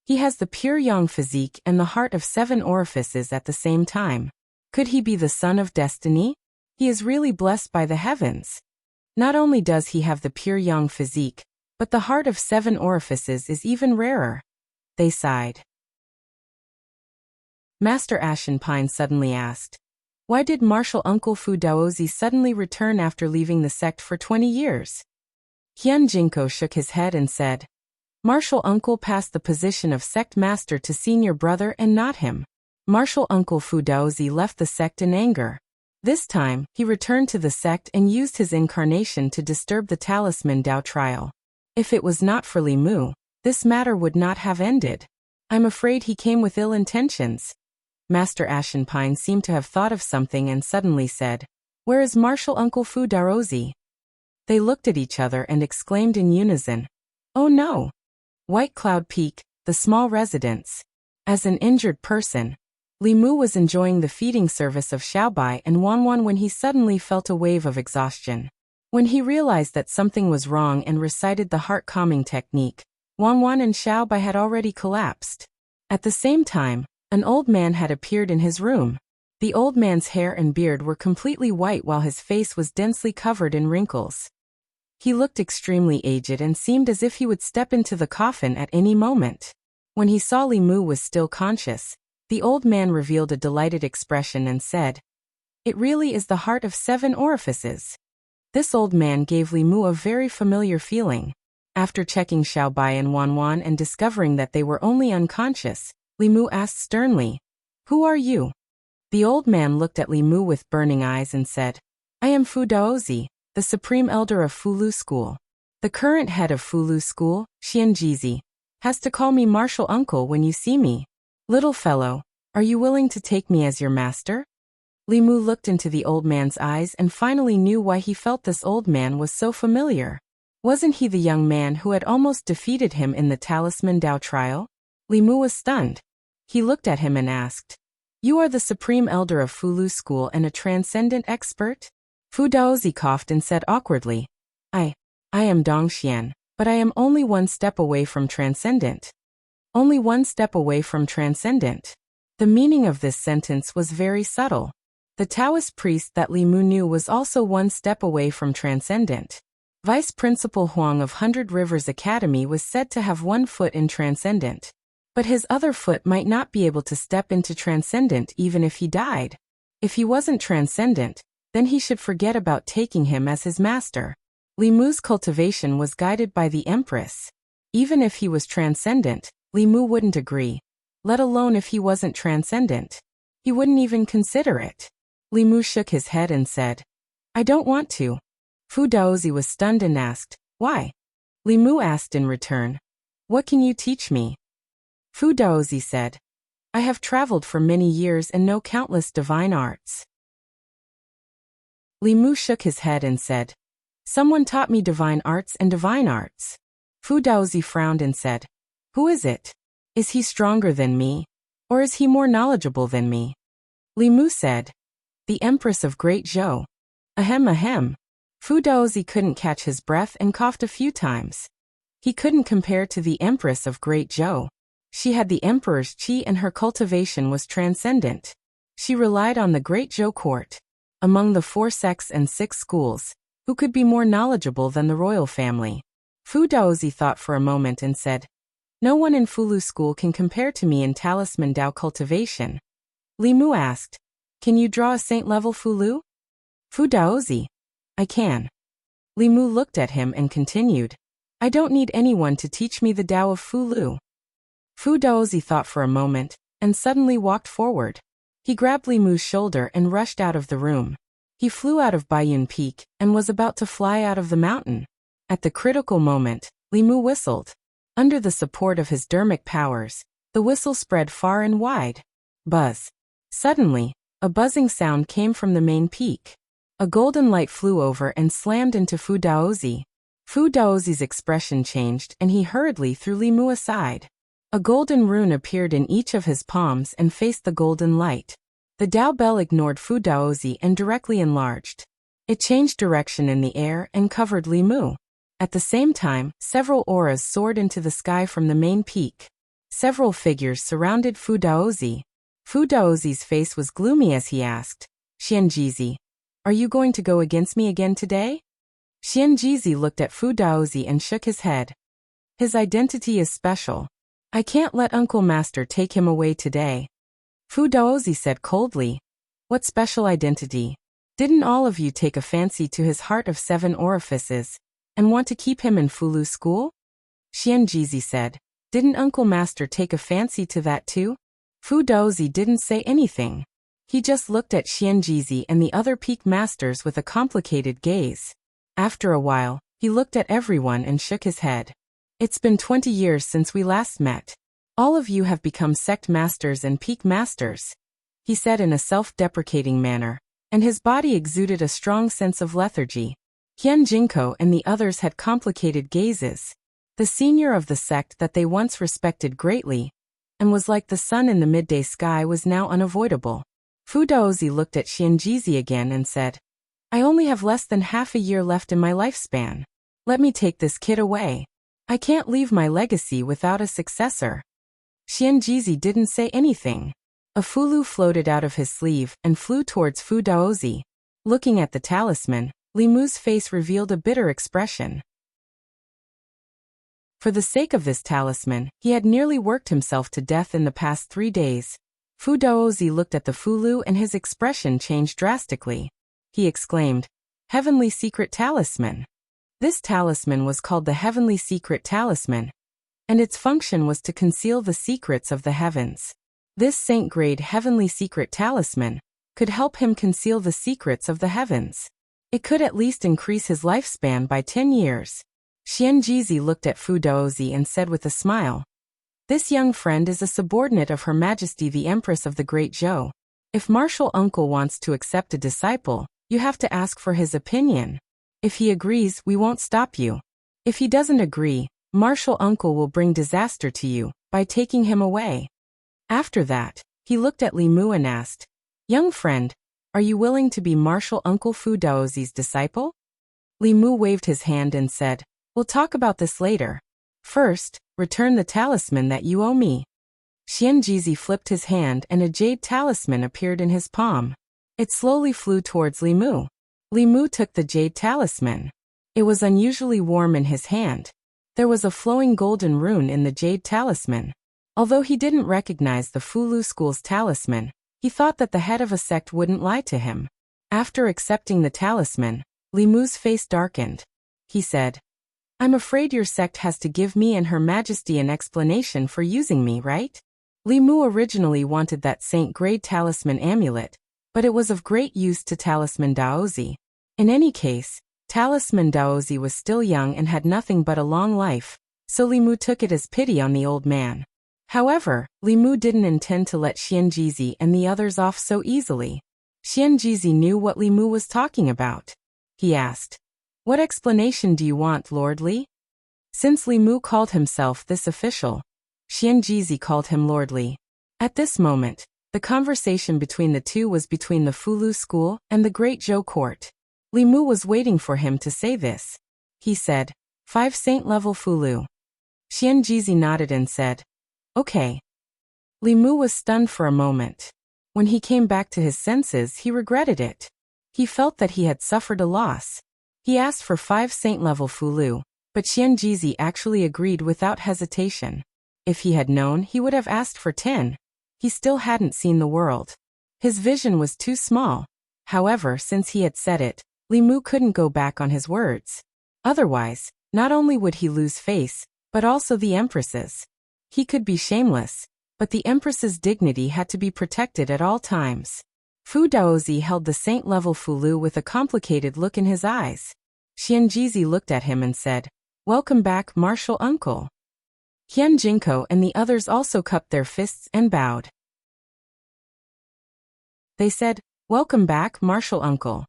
He has the pure yang physique and the heart of 7 orifices at the same time. Could he be the son of destiny? He is really blessed by the heavens. Not only does he have the pure yang physique, but the heart of 7 orifices is even rarer. They sighed. Master Ashenpine suddenly asked, why did Martial Uncle Fu Daozi suddenly return after leaving the sect for 20 years? Hyun Jinko shook his head and said, Martial Uncle passed the position of sect master to senior brother and not him. Martial Uncle Fu Daozi left the sect in anger. This time, he returned to the sect and used his incarnation to disturb the Talisman Dao trial. If it was not for Li Mu, this matter would not have ended. I'm afraid he came with ill intentions. Master Ashenpine seemed to have thought of something and suddenly said, where is Martial Uncle Fu Daozi? They looked at each other and exclaimed in unison, oh no! White Cloud Peak, the small residence. As an injured person, Li Mu was enjoying the feeding service of Xiaobai and Wanwan when he suddenly felt a wave of exhaustion. When he realized that something was wrong and recited the heart-calming technique, Wanwan and Xiaobai had already collapsed. At the same time, an old man had appeared in his room. The old man's hair and beard were completely white while his face was densely covered in wrinkles. He looked extremely aged and seemed as if he would step into the coffin at any moment. When he saw Li Mu was still conscious, the old man revealed a delighted expression and said, "It really is the heart of 7 orifices." This old man gave Li Mu a very familiar feeling. After checking Xiaobai and Wanwan and discovering that they were only unconscious, Li Mu asked sternly, "Who are you?" The old man looked at Li Mu with burning eyes and said, "I am Fu Daozi, the supreme elder of Fulu School. The current head of Fulu School, Xianjizi, has to call me martial uncle when you see me. Little fellow, are you willing to take me as your master?" Li Mu looked into the old man's eyes and finally knew why he felt this old man was so familiar. Wasn't he the young man who had almost defeated him in the Talisman Dao trial? Li Mu was stunned. He looked at him and asked, "You are the supreme elder of Fulu School and a transcendent expert?" Fu Daozi coughed and said awkwardly, I am Dongxian, but I am only one step away from transcendent." Only one step away from transcendent. The meaning of this sentence was very subtle. The Taoist priest that Li Mu knew was also one step away from transcendent. Vice Principal Huang of 100 Rivers Academy was said to have one foot in transcendent. But his other foot might not be able to step into transcendent even if he died. If he wasn't transcendent, then he should forget about taking him as his master. Li Mu's cultivation was guided by the Empress. Even if he was transcendent, Li Mu wouldn't agree. Let alone if he wasn't transcendent. He wouldn't even consider it. Li Mu shook his head and said, "I don't want to." Fu Daozi was stunned and asked, "Why?" Li Mu asked in return, "What can you teach me?" Fu Daozi said, "I have traveled for many years and know countless divine arts." Li Mu shook his head and said, "Someone taught me divine arts and divine arts." Fu Daozi frowned and said, "Who is it? Is he stronger than me? Or is he more knowledgeable than me?" Li Mu said, "The Empress of Great Zhou." Ahem ahem. Fu Daozi couldn't catch his breath and coughed a few times. He couldn't compare to the Empress of Great Zhou. She had the Emperor's qi and her cultivation was transcendent. She relied on the Great Zhou court. Among the 4 sects and 6 schools, who could be more knowledgeable than the royal family? Fu Daozi thought for a moment and said, "No one in Fulu School can compare to me in Talisman Dao cultivation." Li Mu asked, "Can you draw a saint-level Fulu?" Fu Daozi, "I can." Li Mu looked at him and continued, "I don't need anyone to teach me the Dao of Fulu." Fu Daozi thought for a moment, and suddenly walked forward. He grabbed Li Mu's shoulder and rushed out of the room. He flew out of Baiyun Peak, and was about to fly out of the mountain. At the critical moment, Li Mu whistled. Under the support of his dermic powers, the whistle spread far and wide. Buzz. Suddenly, a buzzing sound came from the main peak. A golden light flew over and slammed into Fu Daozi. Fu Daozi's expression changed and he hurriedly threw Li Mu aside. A golden rune appeared in each of his palms and faced the golden light. The Dao Bell ignored Fu Daozi and directly enlarged. It changed direction in the air and covered Li Mu. At the same time, several auras soared into the sky from the main peak. Several figures surrounded Fu Daozi. Fu Daozi's face was gloomy as he asked, "Xianjizi, are you going to go against me again today?" Xianjizi looked at Fu Daozi and shook his head. "His identity is special. I can't let Uncle Master take him away today." Fu Daozi said coldly, "What special identity? Didn't all of you take a fancy to his heart of 7 orifices, and want to keep him in Fulu School?" Xianjizi said, "Didn't Uncle Master take a fancy to that too?" Fu Daozi didn't say anything. He just looked at Xianjizi and the other peak masters with a complicated gaze. After a while, he looked at everyone and shook his head. "It's been 20 years since we last met. All of you have become sect masters and peak masters," he said in a self-deprecating manner, and his body exuded a strong sense of lethargy. Qian Jinko and the others had complicated gazes. The senior of the sect that they once respected greatly, and was like the sun in the midday sky was now unavoidable. Fu Daozi looked at Xianjizi again and said, I only have less than half a year left in my lifespan. Let me take this kid away. I can't leave my legacy without a successor. Xianjizi didn't say anything. A fulu floated out of his sleeve and flew towards Fu Daozi. Looking at the talisman, Li Mu's face revealed a bitter expression. For the sake of this talisman, he had nearly worked himself to death in the past 3 days. Fu Daozi looked at the fulu and his expression changed drastically. He exclaimed, Heavenly Secret Talisman. This talisman was called the Heavenly Secret Talisman, and its function was to conceal the secrets of the heavens. This saint-grade Heavenly Secret Talisman could help him conceal the secrets of the heavens. It could at least increase his lifespan by 10 years. Xianjizi looked at Fu Daozi and said with a smile, This young friend is a subordinate of Her Majesty the Empress of the Great Zhou. If martial uncle wants to accept a disciple, you have to ask for his opinion. If he agrees, we won't stop you. If he doesn't agree, martial uncle will bring disaster to you by taking him away. After that, he looked at Li Mu and asked, Young friend, are you willing to be martial uncle Fu Daozi's disciple? Li Mu waved his hand and said, We'll talk about this later. First, return the talisman that you owe me. Xianjizi flipped his hand and a jade talisman appeared in his palm. It slowly flew towards Li Mu. Li Mu took the jade talisman. It was unusually warm in his hand. There was a flowing golden rune in the jade talisman. Although he didn't recognize the Fulu school's talisman, he thought that the head of a sect wouldn't lie to him. After accepting the talisman, Li Mu's face darkened. He said, I'm afraid your sect has to give me and Her Majesty an explanation for using me, right? Li Mu originally wanted that saint-grade talisman amulet, but it was of great use to Talisman Daozi. In any case, Talisman Daozi was still young and had nothing but a long life, so Li Mu took it as pity on the old man. However, Li Mu didn't intend to let Xianjizi and the others off so easily. Xianjizi knew what Li Mu was talking about. He asked, What explanation do you want, Lord Li? Since Li Mu called himself this official, Xianjizi called him Lord Li. At this moment, the conversation between the two was between the Fulu school and the Great Zhou court. Li Mu was waiting for him to say this. He said, 5 saint-level Fulu. Xianjizi nodded and said, Okay. Li Mu was stunned for a moment. When he came back to his senses, he regretted it. He felt that he had suffered a loss. He asked for 5 saint-level Fulu, but Xianjizi actually agreed without hesitation. If he had known, he would have asked for 10. He still hadn't seen the world. His vision was too small. However, since he had said it, Li Mu couldn't go back on his words. Otherwise, not only would he lose face, but also the Empress's. He could be shameless, but the Empress's dignity had to be protected at all times. Fu Daozi held the saint-level Fulu with a complicated look in his eyes. Xianjizi looked at him and said, Welcome back, martial uncle. Qian Jinko and the others also cupped their fists and bowed. They said, Welcome back, martial uncle.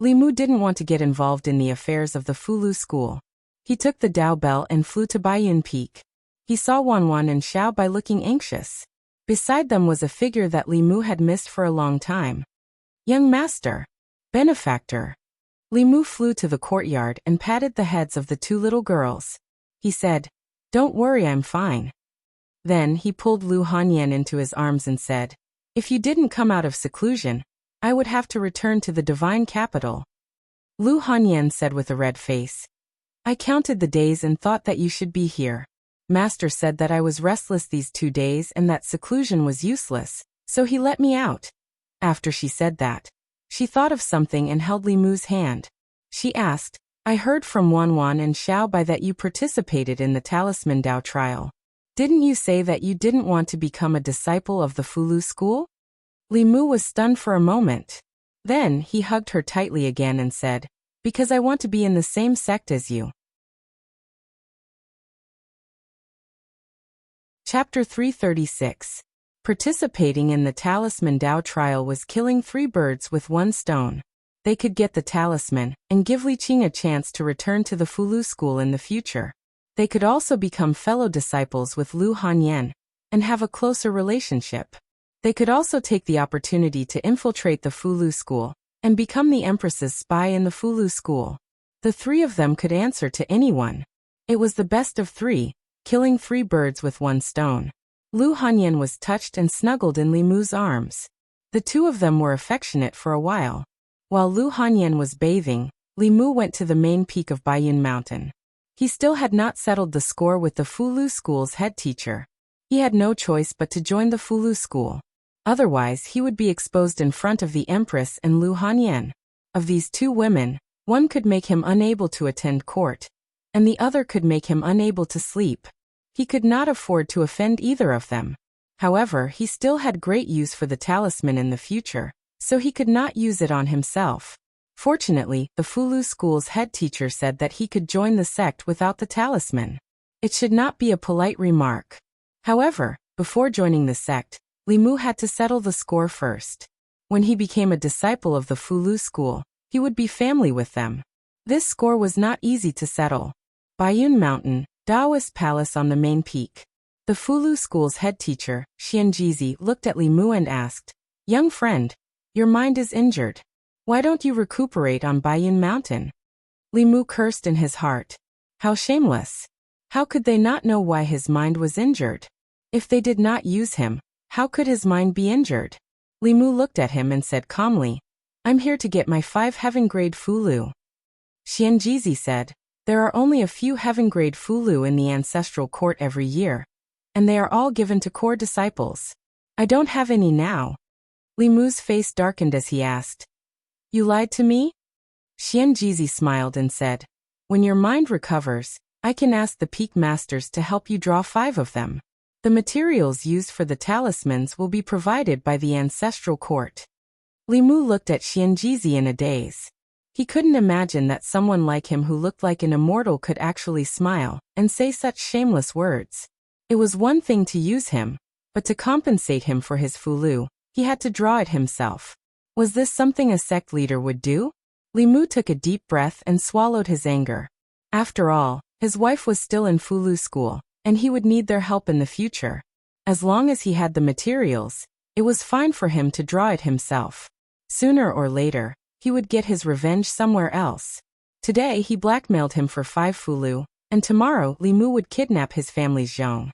Li Mu didn't want to get involved in the affairs of the Fulu school. He took the Dao Bell and flew to Baiyun Peak. He saw Wanwan and Xiao Bai looking anxious. Beside them was a figure that Li Mu had missed for a long time. Young master. Benefactor. Li Mu flew to the courtyard and patted the heads of the 2 little girls. He said, Don't worry, I'm fine. Then he pulled Lu Hanyan into his arms and said, If you didn't come out of seclusion, I would have to return to the divine capital. Lu Hanyan said with a red face, I counted the days and thought that you should be here. Master said that I was restless these 2 days and that seclusion was useless, so he let me out. After she said that, she thought of something and held Li Mu's hand. She asked, I heard from Wanwan and Xiao Bai that you participated in the Talisman Dao trial. Didn't you say that you didn't want to become a disciple of the Fulu school? Li Mu was stunned for a moment. Then he hugged her tightly again and said, Because I want to be in the same sect as you. Chapter 336. Participating in the Talisman Dao trial was killing 3 birds with 1 stone. They could get the talisman and give Li Qing a chance to return to the Fulu school in the future. They could also become fellow disciples with Lu Hanyan and have a closer relationship. They could also take the opportunity to infiltrate the Fulu school and become the Empress's spy in the Fulu school. The three of them could answer to anyone. It was the best of three, killing three birds with one stone. Lu Hanyan was touched and snuggled in Li Mu's arms. The two of them were affectionate for a while. While Lu Hanyan was bathing, Li Mu went to the main peak of Baiyun Mountain. He still had not settled the score with the Fulu school's head teacher. He had no choice but to join the Fulu school. Otherwise, he would be exposed in front of the Empress and Lu Hanyan. Of these two women, one could make him unable to attend court, and the other could make him unable to sleep. He could not afford to offend either of them. However, he still had great use for the talisman in the future, so he could not use it on himself. Fortunately, the Fulu school's head teacher said that he could join the sect without the talisman. It should not be a polite remark. However, before joining the sect, Li Mu had to settle the score first. When he became a disciple of the Fulu school, he would be family with them. This score was not easy to settle. Baiyun Mountain, Taoist Palace on the main peak. The Fulu school's head teacher, Xianjizi, looked at Li Mu and asked, "Young friend, your mind is injured. Why don't you recuperate on Baiyun Mountain?" Li Mu cursed in his heart. How shameless! How could they not know why his mind was injured? If they did not use him, how could his mind be injured? Li Mu looked at him and said calmly, "I'm here to get my 5 heaven-grade Fulu." Xianjizi said, "There are only a few heaven-grade Fulu in the ancestral court every year, and they are all given to core disciples. I don't have any now." Li Mu's face darkened as he asked, "You lied to me?" Xianjizi smiled and said, "When your mind recovers, I can ask the peak masters to help you draw 5 of them. The materials used for the talismans will be provided by the ancestral court." Li Mu looked at Xianjizi in a daze. He couldn't imagine that someone like him who looked like an immortal could actually smile and say such shameless words. It was one thing to use him, but to compensate him for his Fulu, he had to draw it himself. Was this something a sect leader would do? Li Mu took a deep breath and swallowed his anger. After all, his wife was still in Fulu school, and he would need their help in the future. As long as he had the materials, it was fine for him to draw it himself. Sooner or later, he would get his revenge somewhere else. Today he blackmailed him for 5 Fulu, and tomorrow Li Mu would kidnap his family's Zhong.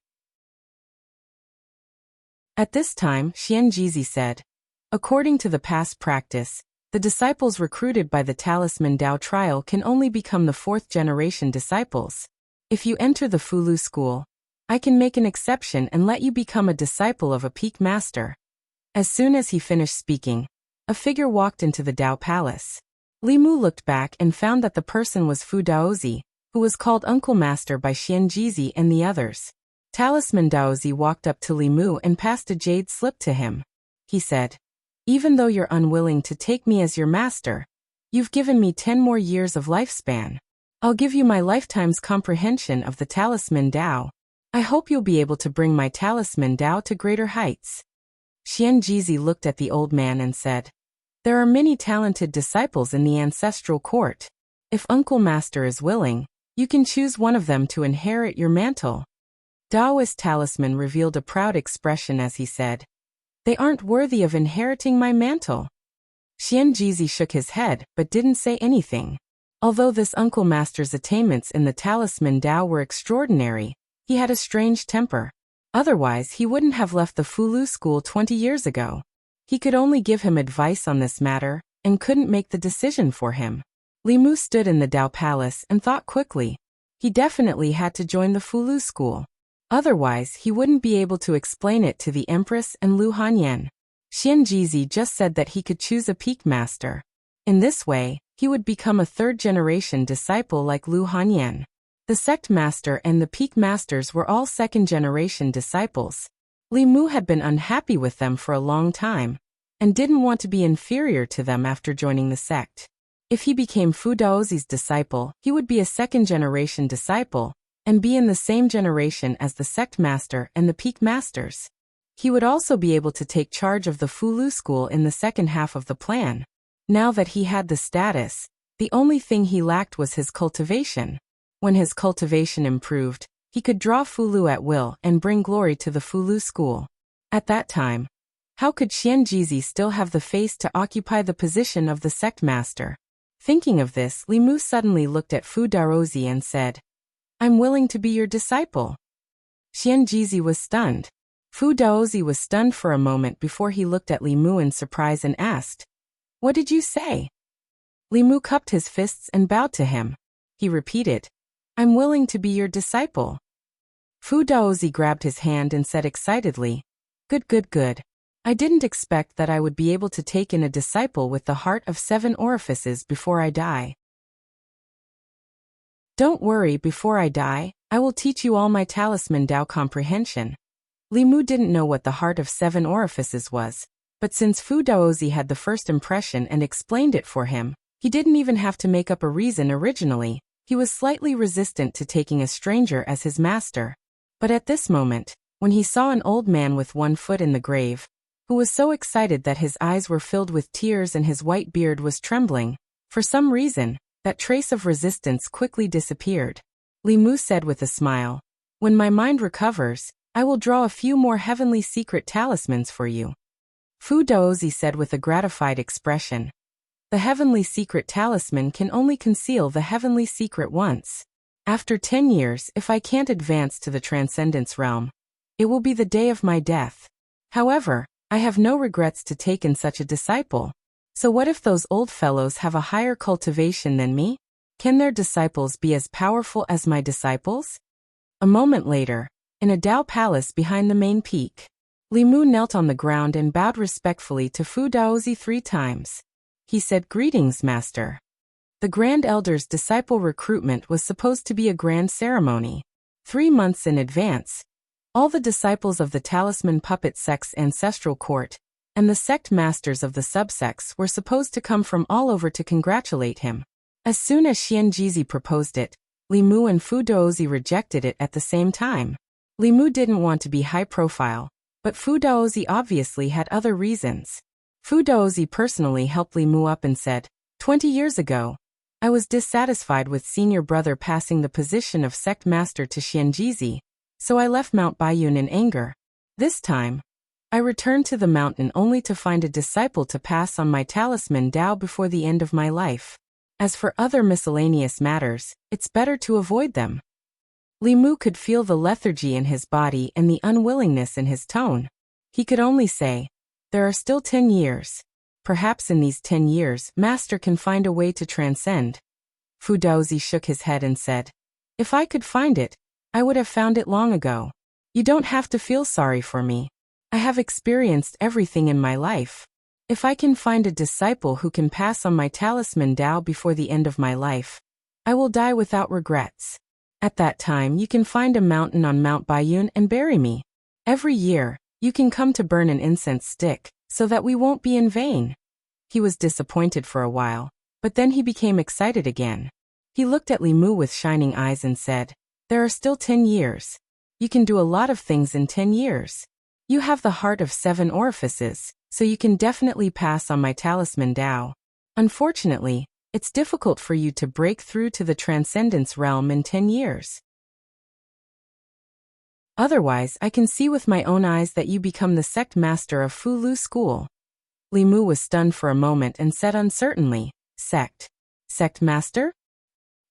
At this time, Xianjizi said, "According to the past practice, the disciples recruited by the Talisman Dao trial can only become the 4th-generation disciples. If you enter the Fulu school, I can make an exception and let you become a disciple of a peak master." As soon as he finished speaking, a figure walked into the Dao Palace. Li Mu looked back and found that the person was Fu Daozi, who was called Uncle Master by Xianjizi and the others. Talisman Daozi walked up to Li Mu and passed a jade slip to him. He said, "Even though you're unwilling to take me as your master, you've given me 10 more years of lifespan. I'll give you my lifetime's comprehension of the Talisman Dao. I hope you'll be able to bring my Talisman Dao to greater heights." Xianjizi looked at the old man and said, "There are many talented disciples in the ancestral court. If Uncle Master is willing, you can choose one of them to inherit your mantle." Daoist Talisman revealed a proud expression as he said, "They aren't worthy of inheriting my mantle." Xianjizi shook his head but didn't say anything. Although this Uncle Master's attainments in the Talisman Dao were extraordinary, he had a strange temper. Otherwise, he wouldn't have left the Fulu school 20 years ago. He could only give him advice on this matter, and couldn't make the decision for him. Li Mu stood in the Dao Palace and thought quickly. He definitely had to join the Fulu school. Otherwise, he wouldn't be able to explain it to the Empress and Lu Hanyan. Xianjizi just said that he could choose a peak master. In this way, he would become a 3rd-generation disciple like Lu Hanyan. The sect master and the peak masters were all 2nd-generation disciples. Li Mu had been unhappy with them for a long time, and didn't want to be inferior to them after joining the sect. If he became Fu Daozi's disciple, he would be a 2nd-generation disciple, and be in the same generation as the sect master and the peak masters. He would also be able to take charge of the Fulu school in the second half of the plan. Now that he had the status, the only thing he lacked was his cultivation. When his cultivation improved, He could draw Fulu at will and bring glory to the Fulu school. At that time, how could Xianjizi still have the face to occupy the position of the sect master? Thinking of this, Li Mu suddenly looked at Fu Daozi and said, "I'm willing to be your disciple." Xianjizi was stunned. Fu Daozi was stunned for a moment before he looked at Li Mu in surprise and asked, "What did you say?" Li Mu cupped his fists and bowed to him. He repeated, "I'm willing to be your disciple." Fu Daozi grabbed his hand and said excitedly, "Good, good, good. I didn't expect that I would be able to take in a disciple with the heart of 7 orifices before I die. Don't worry, before I die, I will teach you all my talisman Dao comprehension." Li Mu didn't know what the heart of 7 orifices was, but since Fu Daozi had the first impression and explained it for him, he didn't even have to make up a reason originally. He was slightly resistant to taking a stranger as his master. But at this moment, when he saw an old man with 1 foot in the grave, who was so excited that his eyes were filled with tears and his white beard was trembling, for some reason, that trace of resistance quickly disappeared. Li Mu said with a smile, "When my mind recovers, I will draw a few more heavenly secret talismans for you." Fu Daozi said with a gratified expression, "The heavenly secret talisman can only conceal the heavenly secret once. After 10 years, if I can't advance to the transcendence realm, it will be the day of my death. However, I have no regrets to take in such a disciple. So what if those old fellows have a higher cultivation than me? Can their disciples be as powerful as my disciples?" A moment later, in a Dao palace behind the main peak, Li Mu knelt on the ground and bowed respectfully to Fu Daozi 3 times. He said, "Greetings, master." The Grand Elder's disciple recruitment was supposed to be a grand ceremony. 3 months in advance, all the disciples of the Talisman Puppet Sect's ancestral court, and the sect masters of the subsects were supposed to come from all over to congratulate him. As soon as Xianjizi proposed it, Li Mu and Fu Daozi rejected it at the same time. Li Mu didn't want to be high profile, but Fu Daozi obviously had other reasons. Fu Daozi personally helped Li Mu up and said, 20 years ago, I was dissatisfied with senior brother passing the position of sect master to Xianjizi, so I left Mount Baiyun in anger. This time, I returned to the mountain only to find a disciple to pass on my talisman Dao before the end of my life. As for other miscellaneous matters, it's better to avoid them." Li Mu could feel the lethargy in his body and the unwillingness in his tone. He could only say, "There are still 10 years. Perhaps in these 10 years, Master can find a way to transcend." Fu Daozi shook his head and said, "If I could find it, I would have found it long ago. You don't have to feel sorry for me. I have experienced everything in my life. If I can find a disciple who can pass on my talisman Dao before the end of my life, I will die without regrets. At that time you can find a mountain on Mount Baiyun and bury me. Every year, you can come to burn an incense stick, so that we won't be in vain." He was disappointed for a while, but then he became excited again. He looked at Li Mu with shining eyes and said, "There are still 10 years. You can do a lot of things in 10 years. You have the heart of 7 orifices, so you can definitely pass on my talisman Dao. Unfortunately, it's difficult for you to break through to the transcendence realm in 10 years. Otherwise, I can see with my own eyes that you become the sect master of Fu Lu School." Li Mu was stunned for a moment and said uncertainly, "Sect? Sect master?"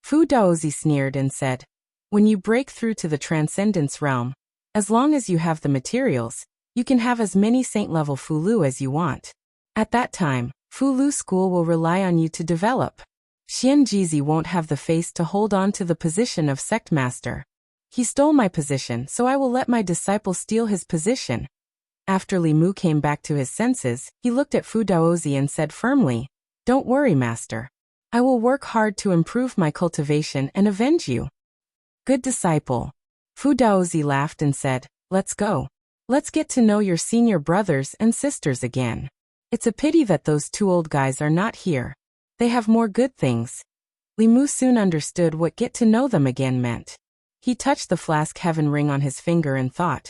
Fu Daozi sneered and said, "When you break through to the transcendence realm, as long as you have the materials, you can have as many saint-level Fu Lu as you want. At that time, Fu Lu School will rely on you to develop. Xianjizi won't have the face to hold on to the position of sect master. He stole my position, so I will let my disciple steal his position." After Li Mu came back to his senses, he looked at Fu Daozi and said firmly, "Don't worry, master. I will work hard to improve my cultivation and avenge you." "Good disciple." Fu Daozi laughed and said, "Let's go. Let's get to know your senior brothers and sisters again. It's a pity that those 2 old guys are not here. They have more good things." Li Mu soon understood what "get to know them again" meant. He touched the flask heaven ring on his finger and thought,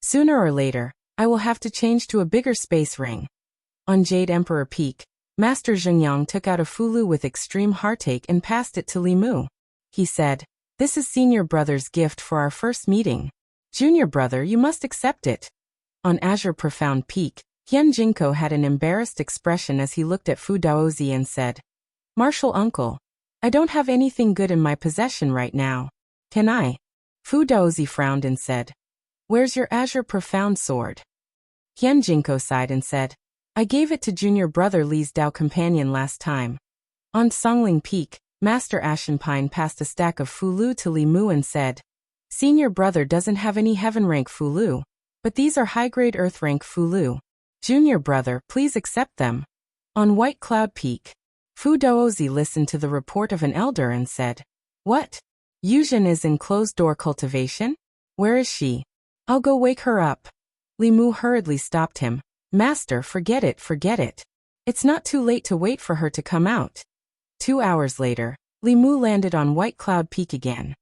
"Sooner or later, I will have to change to a bigger space ring." On Jade Emperor Peak, Master Zhengyang took out a Fulu with extreme heartache and passed it to Li Mu. He said, This is senior brother's gift for our first meeting. Junior brother, you must accept it. On Azure Profound Peak, Hyun Jinko had an embarrassed expression as he looked at Fu Daozi and said, Martial uncle, I don't have anything good in my possession right now. Can I? Fu Daozi frowned and said, Where's your Azure Profound sword? Hyun Jinko sighed and said, I gave it to junior brother Lee's Dao companion last time. On Songling Peak, Master Ashenpine passed a stack of Fulu to Li Mu and said, Senior brother doesn't have any heaven rank Fulu, but these are high-grade earth rank Fulu. Junior brother, please accept them. On White Cloud Peak, Fu Daozi listened to the report of an elder and said, What? Yuzhen is in closed-door cultivation? Where is she? I'll go wake her up. Li Mu hurriedly stopped him. Master, forget it, forget it. It's not too late to wait for her to come out. 2 hours later, Li Mu landed on White Cloud Peak again.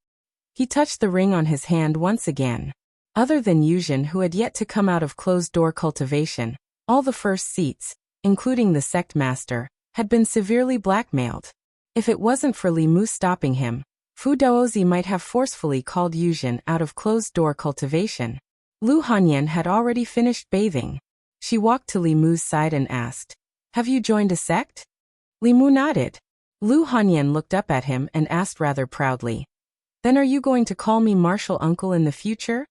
He touched the ring on his hand once again. Other than Yuzhen, who had yet to come out of closed-door cultivation, all the first seats, including the sect master, had been severely blackmailed. If it wasn't for Li Mu stopping him, Fu Daozi might have forcefully called Yuzhen out of closed-door cultivation. Lu Hanyan had already finished bathing. She walked to Li Mu's side and asked, Have you joined a sect? Li Mu nodded. Lu Hanyan looked up at him and asked rather proudly, Then are you going to call me martial uncle in the future?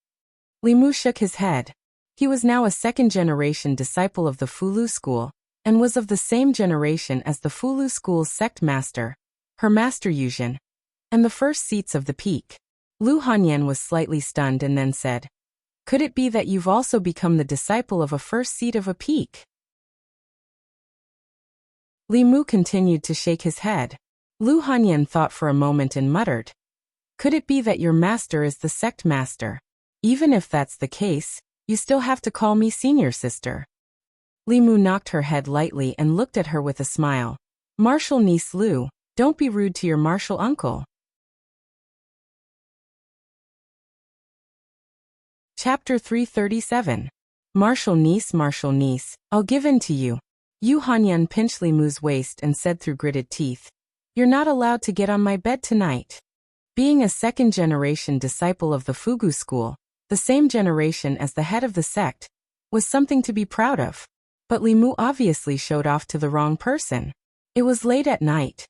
Li Mu shook his head. He was now a second-generation disciple of the Fulu school, and was of the same generation as the Fulu school's sect master, her master Yuzhen, and the first seats of the peak. Lu Hanyan was slightly stunned and then said, Could it be that you've also become the disciple of a first seat of a peak? Li Mu continued to shake his head. Lu Hanyan thought for a moment and muttered, Could it be that your master is the sect master? Even if that's the case, you still have to call me senior sister. Li Mu knocked her head lightly and looked at her with a smile. Martial niece Lu, don't be rude to your martial uncle. Chapter 337. Martial niece, I'll give in to you. Yu Hanyan pinched Li Mu's waist and said through gritted teeth, You're not allowed to get on my bed tonight. Being a second-generation disciple of the Fugu school, the same generation as the head of the sect, was something to be proud of. But Li Mu obviously showed off to the wrong person. It was late at night.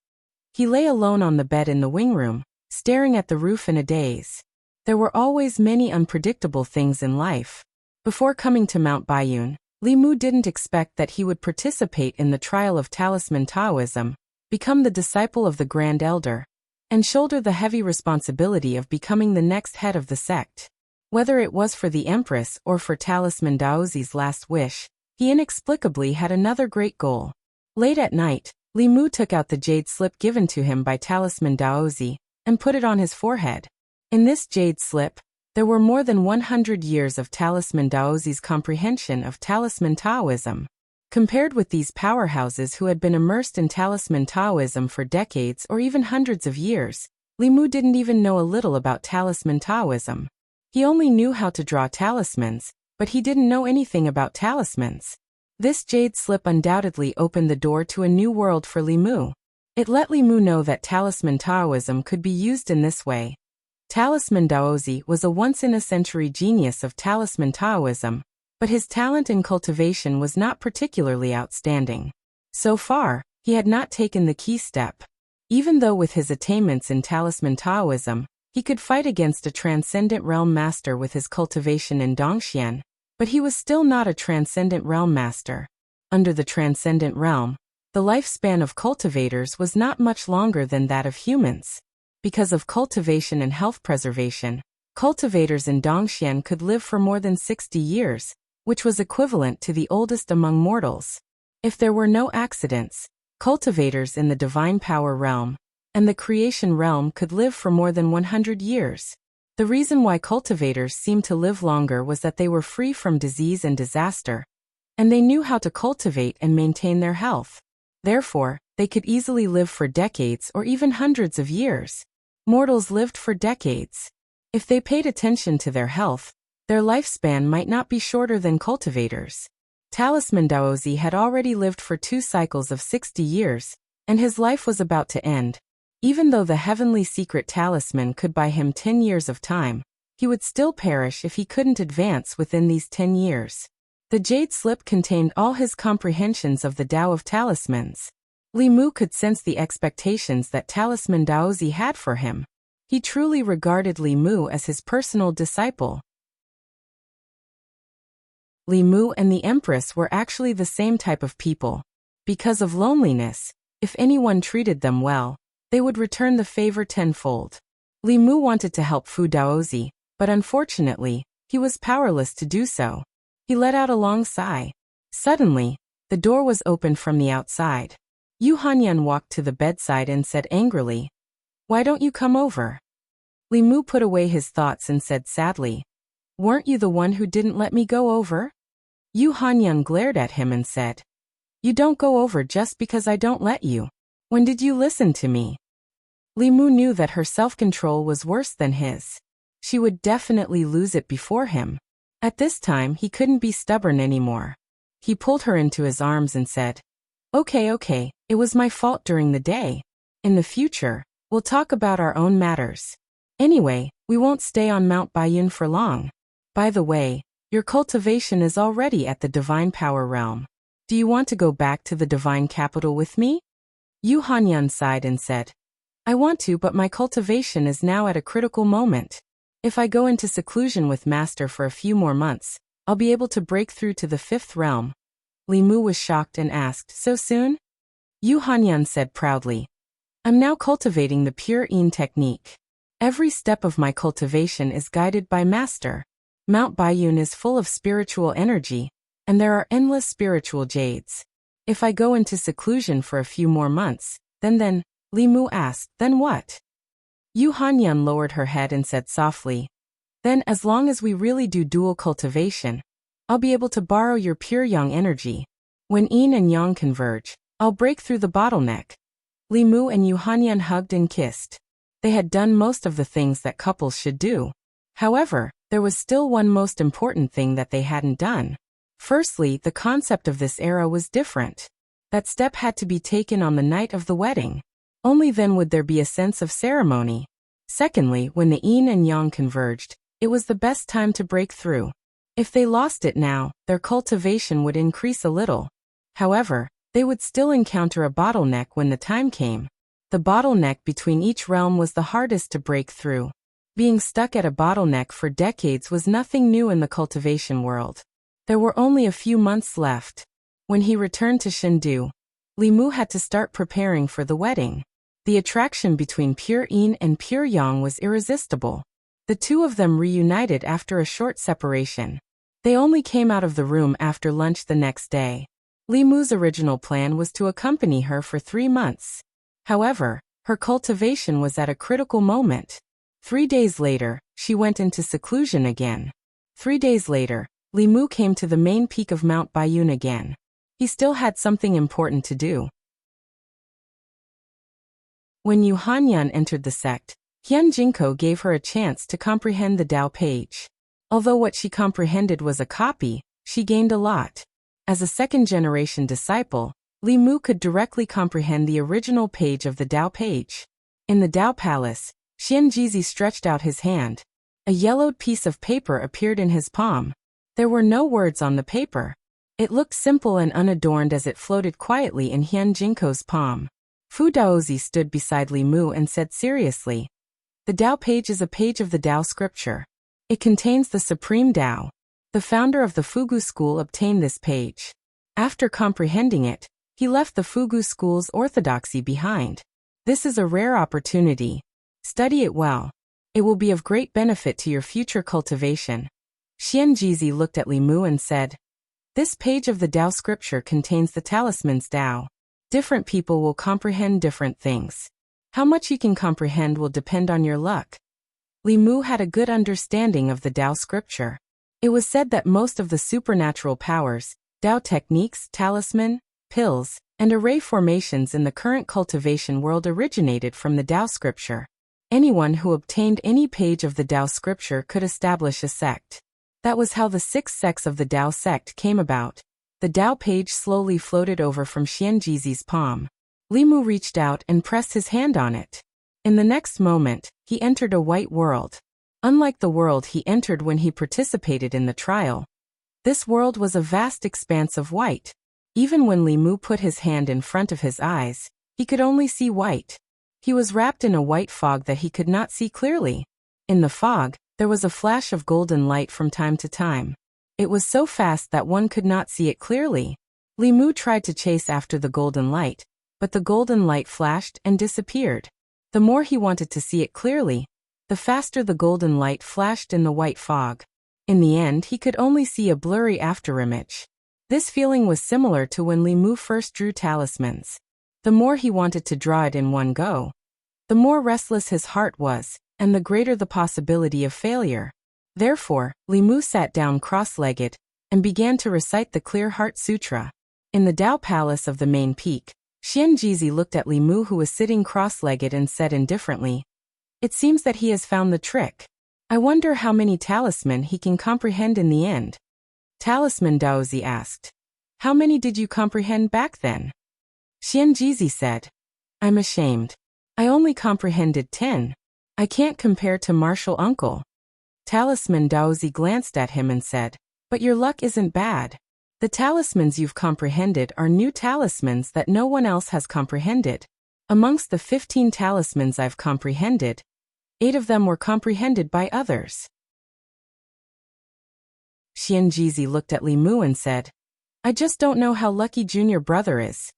He lay alone on the bed in the wing room, staring at the roof in a daze. There were always many unpredictable things in life. Before coming to Mount Baiyun, Li Mu didn't expect that he would participate in the trial of Talisman Taoism, become the disciple of the Grand Elder, and shoulder the heavy responsibility of becoming the next head of the sect. Whether it was for the Empress or for Talisman Daozi's last wish, he inexplicably had another great goal. Late at night, Li Mu took out the jade slip given to him by Talisman Daozi, and put it on his forehead. In this jade slip, there were more than 100 years of Talisman Daozi's comprehension of Talisman Taoism. Compared with these powerhouses who had been immersed in Talisman Taoism for decades or even hundreds of years, Li Mu didn't even know a little about Talisman Taoism. He only knew how to draw talismans, but he didn't know anything about talismans. This jade slip undoubtedly opened the door to a new world for Li Mu. It let Li Mu know that Talisman Taoism could be used in this way. Talisman Daozi was a once-in-a-century genius of Talisman Taoism, but his talent in cultivation was not particularly outstanding. So far, he had not taken the key step. Even though with his attainments in Talisman Taoism, he could fight against a transcendent realm master with his cultivation in Dongxian, but he was still not a transcendent realm master. Under the transcendent realm, the lifespan of cultivators was not much longer than that of humans. Because of cultivation and health preservation, cultivators in Dongxian could live for more than 60 years, which was equivalent to the oldest among mortals. If there were no accidents, cultivators in the divine power realm and the creation realm could live for more than 100 years. The reason why cultivators seemed to live longer was that they were free from disease and disaster, and they knew how to cultivate and maintain their health. Therefore, they could easily live for decades or even hundreds of years. Mortals lived for decades. If they paid attention to their health, their lifespan might not be shorter than cultivators. Talisman Daozi had already lived for 2 cycles of 60 years, and his life was about to end. Even though the heavenly secret talisman could buy him 10 years of time, he would still perish if he couldn't advance within these 10 years. The jade slip contained all his comprehensions of the Tao of talismans. Li Mu could sense the expectations that Talisman Daozi had for him. He truly regarded Li Mu as his personal disciple. Li Mu and the Empress were actually the same type of people. Because of loneliness, if anyone treated them well, they would return the favor tenfold. Li Mu wanted to help Fu Daozi, but unfortunately, he was powerless to do so. He let out a long sigh. Suddenly, the door was opened from the outside. Yu Hanyan walked to the bedside and said angrily, "Why don't you come over?" Li Mu put away his thoughts and said sadly, "Weren't you the one who didn't let me go over?" Yu Hanyan glared at him and said, "You don't go over just because I don't let you. When did you listen to me?" Li Mu knew that her self-control was worse than his. She would definitely lose it before him. At this time, he couldn't be stubborn anymore. He pulled her into his arms and said, Okay, it was my fault during the day. In the future, we'll talk about our own matters. Anyway, we won't stay on Mount Baiyun for long. By the way, your cultivation is already at the Divine Power Realm. Do you want to go back to the Divine Capital with me?" Yu Hanyan sighed and said, "I want to, but my cultivation is now at a critical moment. If I go into seclusion with Master for a few more months, I'll be able to break through to the 5th realm." Li Mu was shocked and asked, "So soon?" Yu Hanyan said proudly, "I'm now cultivating the pure Yin technique. Every step of my cultivation is guided by Master. Mount Baiyun is full of spiritual energy, and there are endless spiritual jades. If I go into seclusion for a few more months, then, Li Mu asked, "Then what?" Yu Hanyan lowered her head and said softly, "Then as long as we really do dual cultivation, I'll be able to borrow your pure yang energy. When yin and yang converge, I'll break through the bottleneck." Li Mu and Yu Hanyan hugged and kissed. They had done most of the things that couples should do. However, there was still one most important thing that they hadn't done. Firstly, the concept of this era was different. That step had to be taken on the night of the wedding. Only then would there be a sense of ceremony. Secondly, when the yin and yang converged, it was the best time to break through. If they lost it now, their cultivation would increase a little. However, they would still encounter a bottleneck when the time came. The bottleneck between each realm was the hardest to break through. Being stuck at a bottleneck for decades was nothing new in the cultivation world. There were only a few months left. When he returned to Chengdu, Li Mu had to start preparing for the wedding. The attraction between pure yin and pure yang was irresistible. The two of them reunited after a short separation. They only came out of the room after lunch the next day. Li Mu's original plan was to accompany her for 3 months. However, her cultivation was at a critical moment. 3 days later, she went into seclusion again. 3 days later, Li Mu came to the main peak of Mount Baiyun again. He still had something important to do. When Yu Hanyan entered the sect, Hian Jinko gave her a chance to comprehend the Tao page. Although what she comprehended was a copy, she gained a lot. As a second-generation disciple, Li Mu could directly comprehend the original page of the Tao page. In the Tao Palace, Xianjizi stretched out his hand. A yellowed piece of paper appeared in his palm. There were no words on the paper. It looked simple and unadorned as it floated quietly in Hian Jinko's palm. Fu Daozi stood beside Li Mu and said seriously, "The Tao page is a page of the Tao scripture. It contains the supreme Tao. The founder of the Fugu school obtained this page. After comprehending it, he left the Fugu school's orthodoxy behind. This is a rare opportunity. Study it well. It will be of great benefit to your future cultivation." Xianjizi looked at Li Mu and said, "This page of the Tao scripture contains the talisman's Tao. Different people will comprehend different things. How much you can comprehend will depend on your luck." Li Mu had a good understanding of the Tao scripture. It was said that most of the supernatural powers, Tao techniques, talisman, pills, and array formations in the current cultivation world originated from the Tao scripture. Anyone who obtained any page of the Tao scripture could establish a sect. That was how the 6 sects of the Tao sect came about. The Tao page slowly floated over from Xianjizi's palm. Li Mu reached out and pressed his hand on it. In the next moment, he entered a white world. Unlike the world he entered when he participated in the trial, this world was a vast expanse of white. Even when Li Mu put his hand in front of his eyes, he could only see white. He was wrapped in a white fog that he could not see clearly. In the fog, there was a flash of golden light from time to time. It was so fast that one could not see it clearly. Li Mu tried to chase after the golden light, but the golden light flashed and disappeared. The more he wanted to see it clearly, the faster the golden light flashed in the white fog. In the end, he could only see a blurry afterimage. This feeling was similar to when Li Mu first drew talismans. The more he wanted to draw it in one go, the more restless his heart was, and the greater the possibility of failure. Therefore, Li Mu sat down cross-legged and began to recite the Clear Heart Sutra. In the Tao Palace of the main peak, Xianjizi looked at Li Mu, who was sitting cross-legged, and said indifferently, "It seems that he has found the trick. I wonder how many talisman he can comprehend in the end." Talisman, Daozi asked. "How many did you comprehend back then?" Xianjizi said, "I'm ashamed. I only comprehended 10. I can't compare to martial uncle." Talisman Daozi glanced at him and said, "But your luck isn't bad. The talismans you've comprehended are new talismans that no one else has comprehended. Amongst the 15 talismans I've comprehended, 8 of them were comprehended by others." Xianjizi looked at Li Mu and said, "I just don't know how lucky junior brother is."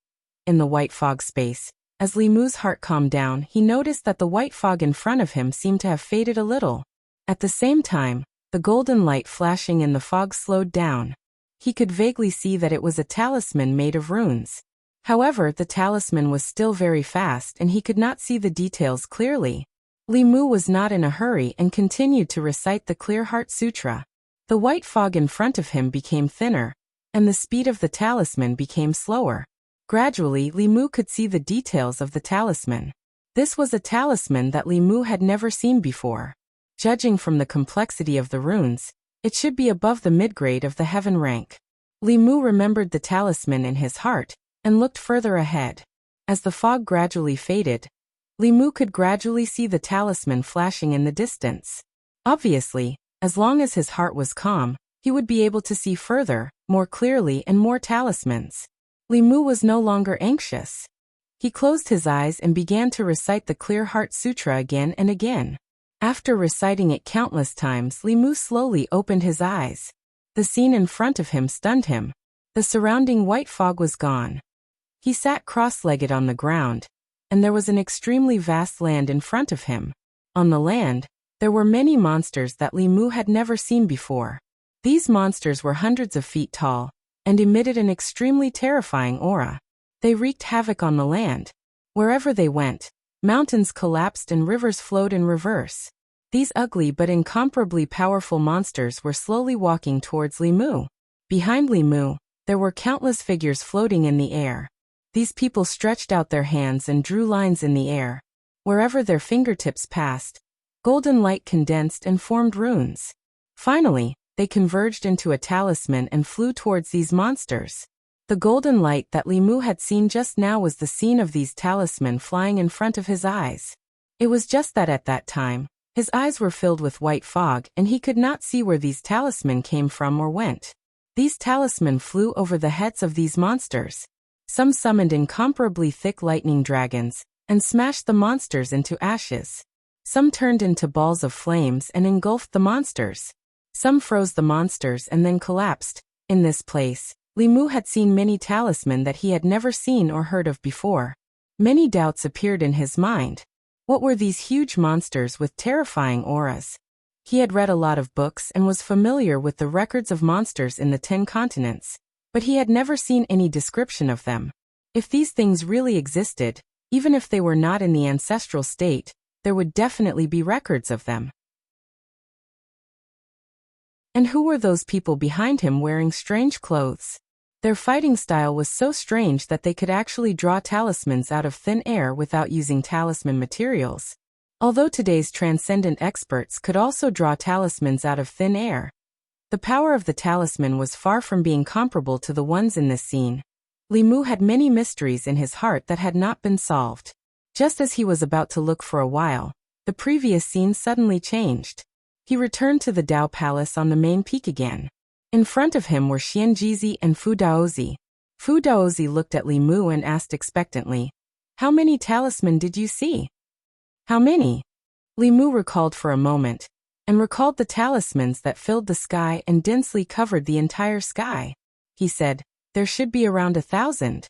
In the white fog space, as Li Mu's heart calmed down, he noticed that the white fog in front of him seemed to have faded a little. At the same time, the golden light flashing in the fog slowed down. He could vaguely see that it was a talisman made of runes. However, the talisman was still very fast and he could not see the details clearly. Li Mu was not in a hurry and continued to recite the Clear Heart Sutra. The white fog in front of him became thinner, and the speed of the talisman became slower. Gradually, Li Mu could see the details of the talisman. This was a talisman that Li Mu had never seen before. Judging from the complexity of the runes, it should be above the mid-grade of the heaven rank. Li Mu remembered the talisman in his heart and looked further ahead. As the fog gradually faded, Li Mu could gradually see the talisman flashing in the distance. Obviously, as long as his heart was calm, he would be able to see further, more clearly, and more talismans. Li Mu was no longer anxious. He closed his eyes and began to recite the Clear Heart Sutra again and again. After reciting it countless times, Li Mu slowly opened his eyes. The scene in front of him stunned him. The surrounding white fog was gone. He sat cross-legged on the ground, and there was an extremely vast land in front of him. On the land, there were many monsters that Li Mu had never seen before. These monsters were hundreds of feet tall and emitted an extremely terrifying aura. They wreaked havoc on the land. Wherever they went, mountains collapsed and rivers flowed in reverse. These ugly but incomparably powerful monsters were slowly walking towards Li Mu. Behind Li Mu, there were countless figures floating in the air. These people stretched out their hands and drew lines in the air. Wherever their fingertips passed, golden light condensed and formed runes. Finally, they converged into a talisman and flew towards these monsters. The golden light that Li Mu had seen just now was the scene of these talisman flying in front of his eyes. It was just that at that time, his eyes were filled with white fog and he could not see where these talisman came from or went. These talisman flew over the heads of these monsters. Some summoned incomparably thick lightning dragons and smashed the monsters into ashes. Some turned into balls of flames and engulfed the monsters. Some froze the monsters and then collapsed. In this place, Li Mu had seen many talisman that he had never seen or heard of before. Many doubts appeared in his mind. What were these huge monsters with terrifying auras? He had read a lot of books and was familiar with the records of monsters in the 10 continents, but he had never seen any description of them. If these things really existed, even if they were not in the ancestral state, there would definitely be records of them. And who were those people behind him wearing strange clothes? Their fighting style was so strange that they could actually draw talismans out of thin air without using talisman materials. Although today's transcendent experts could also draw talismans out of thin air, the power of the talisman was far from being comparable to the ones in this scene. Li Mu had many mysteries in his heart that had not been solved. Just as he was about to look for a while, the previous scene suddenly changed. He returned to the Dao Palace on the main peak again. In front of him were Xianjizi and Fu Daozi. Fu Daozi looked at Li Mu and asked expectantly, "How many talisman did you see?" "How many?" Li Mu recalled for a moment, and recalled the talismans that filled the sky and densely covered the entire sky. He said, "There should be around 1,000.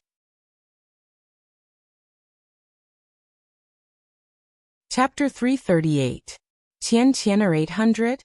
Chapter 338. Qian are 800?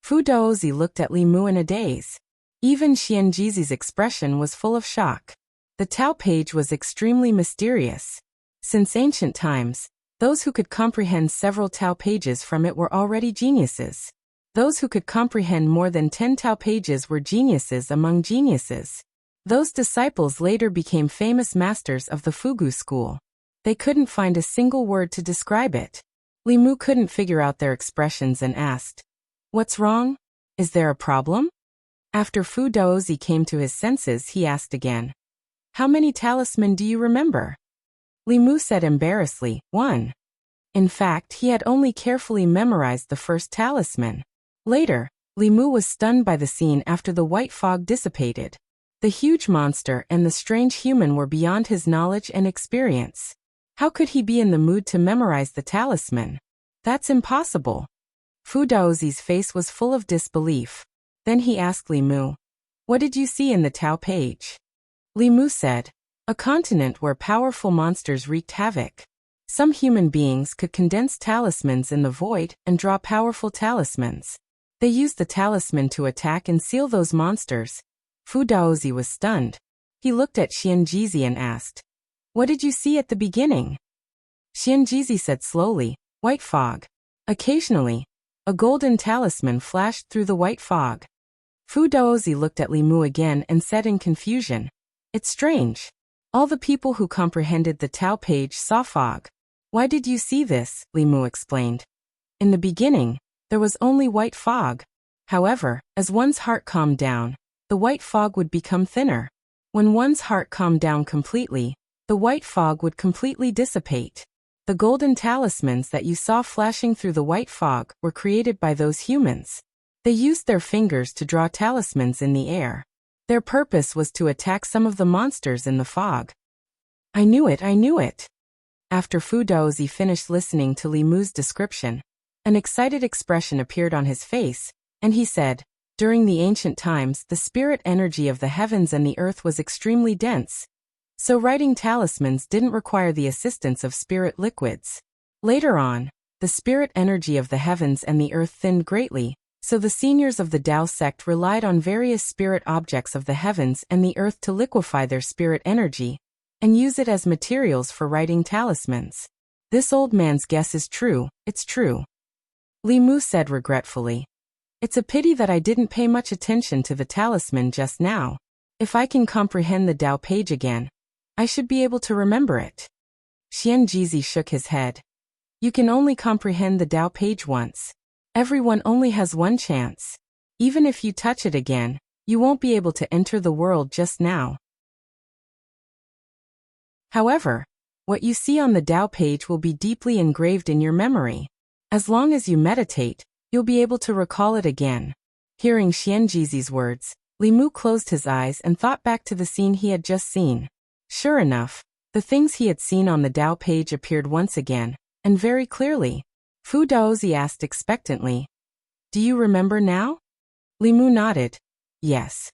Fu Daozi looked at Li Mu in a daze. Even Xianjizi's expression was full of shock. The Tao page was extremely mysterious. Since ancient times, those who could comprehend several Tao pages from it were already geniuses. Those who could comprehend more than 10 Tao pages were geniuses among geniuses. Those disciples later became famous masters of the Fugu school. They couldn't find a single word to describe it. Li Mu couldn't figure out their expressions and asked, "What's wrong? Is there a problem?" After Fu Daozi came to his senses, he asked again, "How many talisman do you remember?" Li Mu said embarrassedly, "1." In fact, he had only carefully memorized the first talisman. Later, Li Mu was stunned by the scene after the white fog dissipated. The huge monster and the strange human were beyond his knowledge and experience. How could he be in the mood to memorize the talisman? That's impossible. Fu Daozi's face was full of disbelief. Then he asked Li Mu, "What did you see in the Tao page?" Li Mu said, "A continent where powerful monsters wreaked havoc. Some human beings could condense talismans in the void and draw powerful talismans. They used the talisman to attack and seal those monsters." Fu Daozi was stunned. He looked at Xianjizi and asked, "What did you see at the beginning?" Xianjizi said slowly, "White fog. Occasionally, a golden talisman flashed through the white fog." Fu Daozi looked at Li Mu again and said in confusion, "It's strange. All the people who comprehended the Tao page saw fog. Why did you see this?" Li Mu explained. "In the beginning, there was only white fog. However, as one's heart calmed down, the white fog would become thinner. When one's heart calmed down completely, the white fog would completely dissipate. The golden talismans that you saw flashing through the white fog were created by those humans. They used their fingers to draw talismans in the air. Their purpose was to attack some of the monsters in the fog." I knew it. After Fu Daozi finished listening to Li Mu's description, an excited expression appeared on his face, and he said, "During the ancient times, the spirit energy of the heavens and the earth was extremely dense. So writing talismans didn't require the assistance of spirit liquids. Later on, the spirit energy of the heavens and the earth thinned greatly, so the seniors of the Dao sect relied on various spirit objects of the heavens and the earth to liquefy their spirit energy and use it as materials for writing talismans. This old man's guess is true, it's true." Li Mu said regretfully, "It's a pity that I didn't pay much attention to the talisman just now. If I can comprehend the Dao page again, I should be able to remember it." Xianjizi shook his head. "You can only comprehend the Dao page once. Everyone only has one chance. Even if you touch it again, you won't be able to enter the world just now. However, what you see on the Dao page will be deeply engraved in your memory. As long as you meditate, you'll be able to recall it again." Hearing Xianjizi's words, Li Mu closed his eyes and thought back to the scene he had just seen. Sure enough, the things he had seen on the Dao page appeared once again, and very clearly. Fu Daozi asked expectantly, "Do you remember now?" Li Mu nodded. "Yes."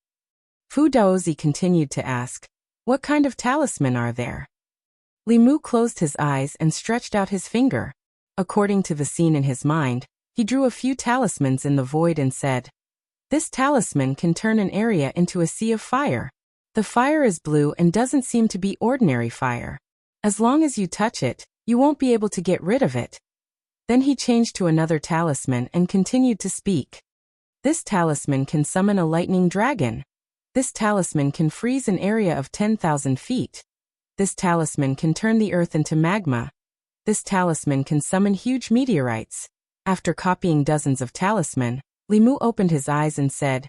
Fu Daozi continued to ask, "What kind of talisman are there?" Li Mu closed his eyes and stretched out his finger. According to the scene in his mind, he drew a few talismans in the void and said, "This talisman can turn an area into a sea of fire. The fire is blue and doesn't seem to be ordinary fire. As long as you touch it, you won't be able to get rid of it." Then he changed to another talisman and continued to speak. "This talisman can summon a lightning dragon. This talisman can freeze an area of 10,000 feet. This talisman can turn the earth into magma. This talisman can summon huge meteorites." After copying dozens of talisman, Li Mu opened his eyes and said,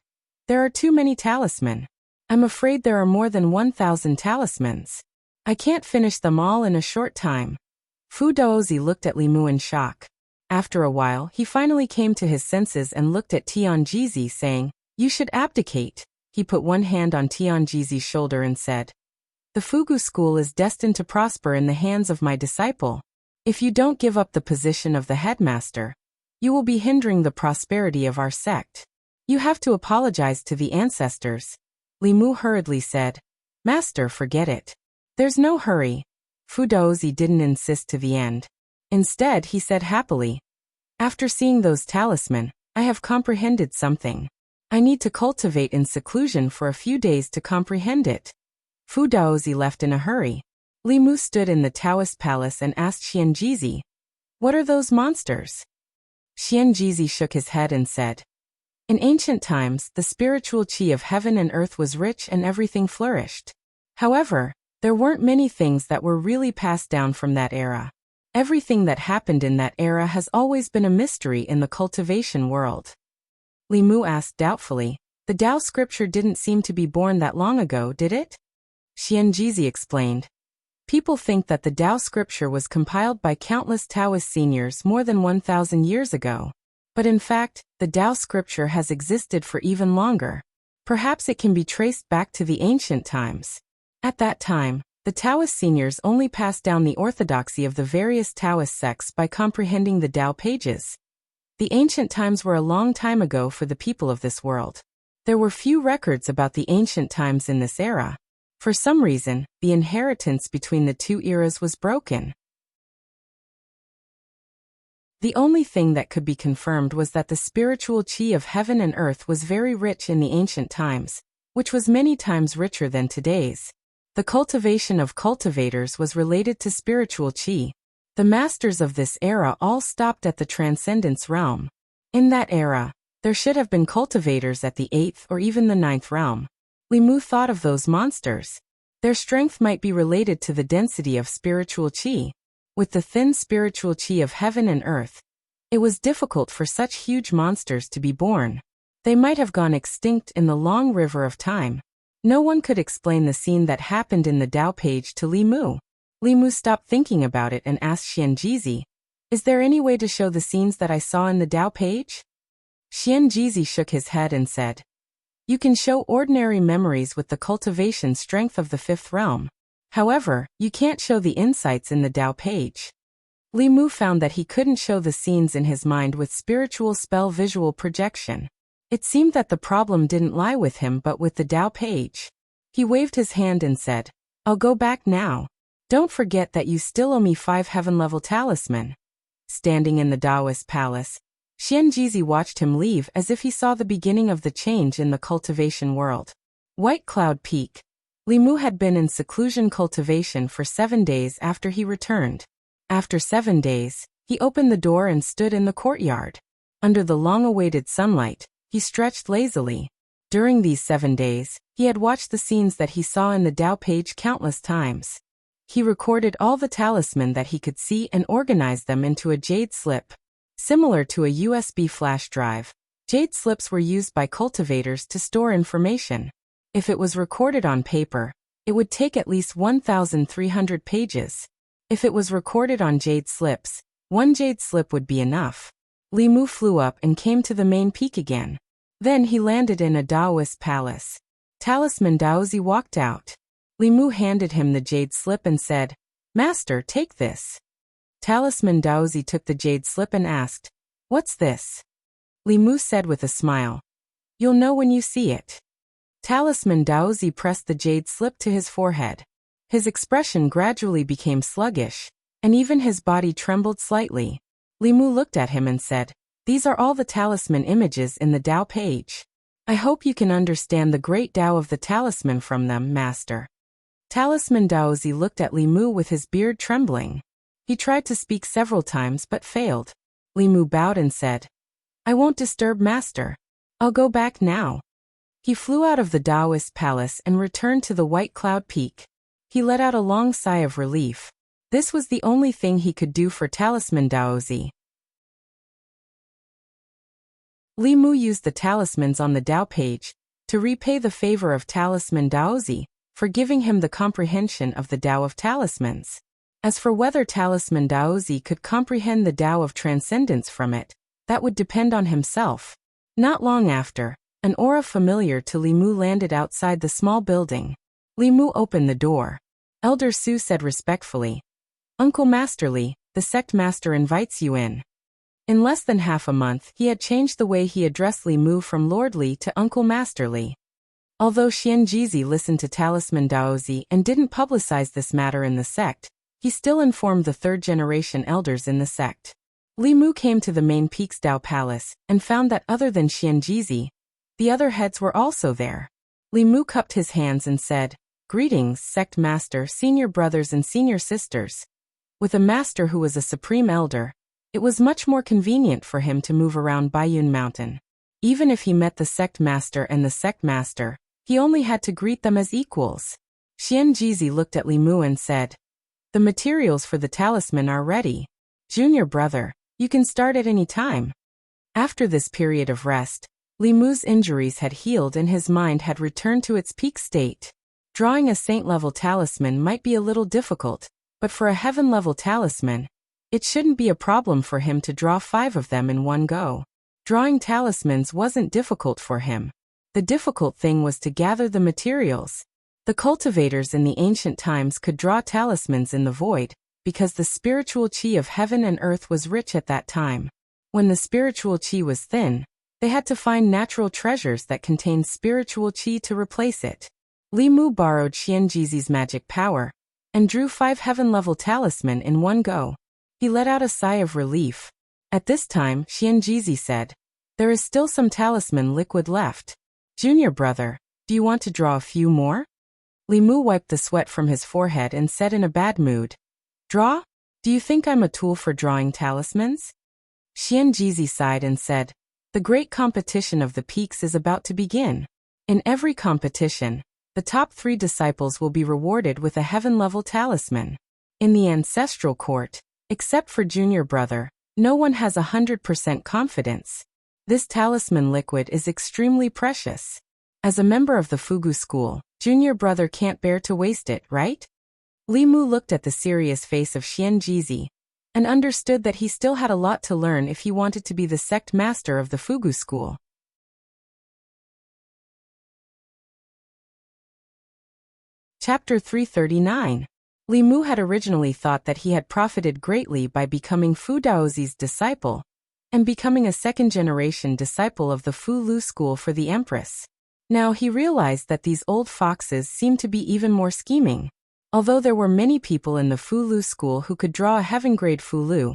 "There are too many talisman. I'm afraid there are more than 1,000 talismans. I can't finish them all in a short time." Fu Daozi looked at Li Mu in shock. After a while, he finally came to his senses and looked at Tianjizi, saying, "You should abdicate." He put one hand on Tianjizi's shoulder and said, "The Fugu school is destined to prosper in the hands of my disciple. If you don't give up the position of the headmaster, you will be hindering the prosperity of our sect. You have to apologize to the ancestors." Li Mu hurriedly said, "Master, forget it. There's no hurry." Fu Daozi didn't insist to the end. Instead, he said happily, "After seeing those talisman, I have comprehended something. I need to cultivate in seclusion for a few days to comprehend it." Fu Daozi left in a hurry. Li Mu stood in the Taoist palace and asked Xianjizi, "What are those monsters?" Xianjizi shook his head and said, "In ancient times, the spiritual qi of heaven and earth was rich and everything flourished. However, there weren't many things that were really passed down from that era. Everything that happened in that era has always been a mystery in the cultivation world." Li Mu asked doubtfully, "The Tao scripture didn't seem to be born that long ago, did it?" Xianjizi explained, "People think that the Tao scripture was compiled by countless Taoist seniors more than 1,000 years ago. But in fact, the Tao scripture has existed for even longer. Perhaps it can be traced back to the ancient times. At that time, the Taoist seniors only passed down the orthodoxy of the various Taoist sects by comprehending the Tao pages. The ancient times were a long time ago for the people of this world. There were few records about the ancient times in this era. For some reason, the inheritance between the two eras was broken. The only thing that could be confirmed was that the spiritual qi of heaven and earth was very rich in the ancient times, which was many times richer than today's. The cultivation of cultivators was related to spiritual qi. The masters of this era all stopped at the transcendence realm. In that era, there should have been cultivators at the 8th or even the 9th realm. Li Mu thought of those monsters. Their strength might be related to the density of spiritual qi. With the thin spiritual qi of heaven and earth, it was difficult for such huge monsters to be born. They might have gone extinct in the long river of time. No one could explain the scene that happened in the Tao page to Li Mu. Li Mu stopped thinking about it and asked Xianjizi, "Is there any way to show the scenes that I saw in the Tao page?" Xianjizi shook his head and said, "You can show ordinary memories with the cultivation strength of the 5th realm. However, you can't show the insights in the Tao page." Li Mu found that he couldn't show the scenes in his mind with spiritual spell visual projection. It seemed that the problem didn't lie with him but with the Tao page. He waved his hand and said, "I'll go back now. Don't forget that you still owe me 5 heaven-level talisman." Standing in the Taoist palace, Xianjizi watched him leave as if he saw the beginning of the change in the cultivation world. White Cloud Peak. Li Mu had been in seclusion cultivation for 7 days after he returned. After 7 days, he opened the door and stood in the courtyard. Under the long-awaited sunlight, he stretched lazily. During these 7 days, he had watched the scenes that he saw in the Tao page countless times. He recorded all the talisman that he could see and organized them into a jade slip. Similar to a USB flash drive, jade slips were used by cultivators to store information. If it was recorded on paper, it would take at least 1,300 pages. If it was recorded on jade slips, 1 jade slip would be enough. Li Mu flew up and came to the main peak again. Then he landed in a Taoist palace. Talisman Daozi walked out. Li Mu handed him the jade slip and said, "Master, take this." Talisman Daozi took the jade slip and asked, "What's this?" Li Mu said with a smile, "You'll know when you see it." Talisman Daozi pressed the jade slip to his forehead. His expression gradually became sluggish, and even his body trembled slightly. Li Mu looked at him and said, "These are all the talisman images in the Tao page. I hope you can understand the great Tao of the talisman from them, Master." Talisman Daozi looked at Li Mu with his beard trembling. He tried to speak several times but failed. Li Mu bowed and said, "I won't disturb Master. I'll go back now." He flew out of the Taoist palace and returned to the White Cloud Peak. He let out a long sigh of relief. This was the only thing he could do for Talisman Daozi. Li Mu used the talismans on the Tao page to repay the favor of Talisman Daozi for giving him the comprehension of the Tao of talismans. As for whether Talisman Daozi could comprehend the Tao of transcendence from it, that would depend on himself. Not long after, an aura familiar to Li Mu landed outside the small building. Li Mu opened the door. Elder Su said respectfully, "Uncle Masterly, the sect master invites you in." In less than half a month, he had changed the way he addressed Li Mu from Lord Li to Uncle Masterly. Although Xianjizi listened to Talisman Daozi and didn't publicize this matter in the sect, he still informed the third-generation elders in the sect. Li Mu came to the main Peaks Dao Palace and found that other than Xianjizi, the other heads were also there. Li Mu cupped his hands and said, "Greetings, sect master, senior brothers and senior sisters." With a master who was a supreme elder, it was much more convenient for him to move around Baiyun Mountain. Even if he met the sect master and the sect master, he only had to greet them as equals. Xianjizi looked at Li Mu and said, "The materials for the talisman are ready. Junior brother, you can start at any time." After this period of rest, Li Mu's injuries had healed and his mind had returned to its peak state. Drawing a saint-level talisman might be a little difficult, but for a heaven-level talisman, it shouldn't be a problem for him to draw 5 of them in one go. Drawing talismans wasn't difficult for him. The difficult thing was to gather the materials. The cultivators in the ancient times could draw talismans in the void, because the spiritual qi of heaven and earth was rich at that time. When the spiritual qi was thin, they had to find natural treasures that contained spiritual qi to replace it. Li Mu borrowed Xianjizi's magic power and drew 5 heaven-level talisman in one go. He let out a sigh of relief. At this time, Xianjizi said, "There is still some talisman liquid left. Junior brother, do you want to draw a few more?" Li Mu wiped the sweat from his forehead and said in a bad mood, "Draw? Do you think I'm a tool for drawing talismans?" Xianjizi sighed and said, "The great competition of the peaks is about to begin. In every competition, the top 3 disciples will be rewarded with a heaven-level talisman. In the ancestral court, except for junior brother, no one has 100% confidence. This talisman liquid is extremely precious. As a member of the Fugu school, junior brother can't bear to waste it, right?" Li Mu looked at the serious face of Xianjizi and understood that he still had a lot to learn if he wanted to be the sect master of the Fugu school. Chapter 339. Li Mu had originally thought that he had profited greatly by becoming Fu Daozi's disciple and becoming a second-generation disciple of the Fu Lu school for the Empress. Now he realized that these old foxes seemed to be even more scheming. Although there were many people in the Fu Lu school who could draw a heaven-grade Fu Lu,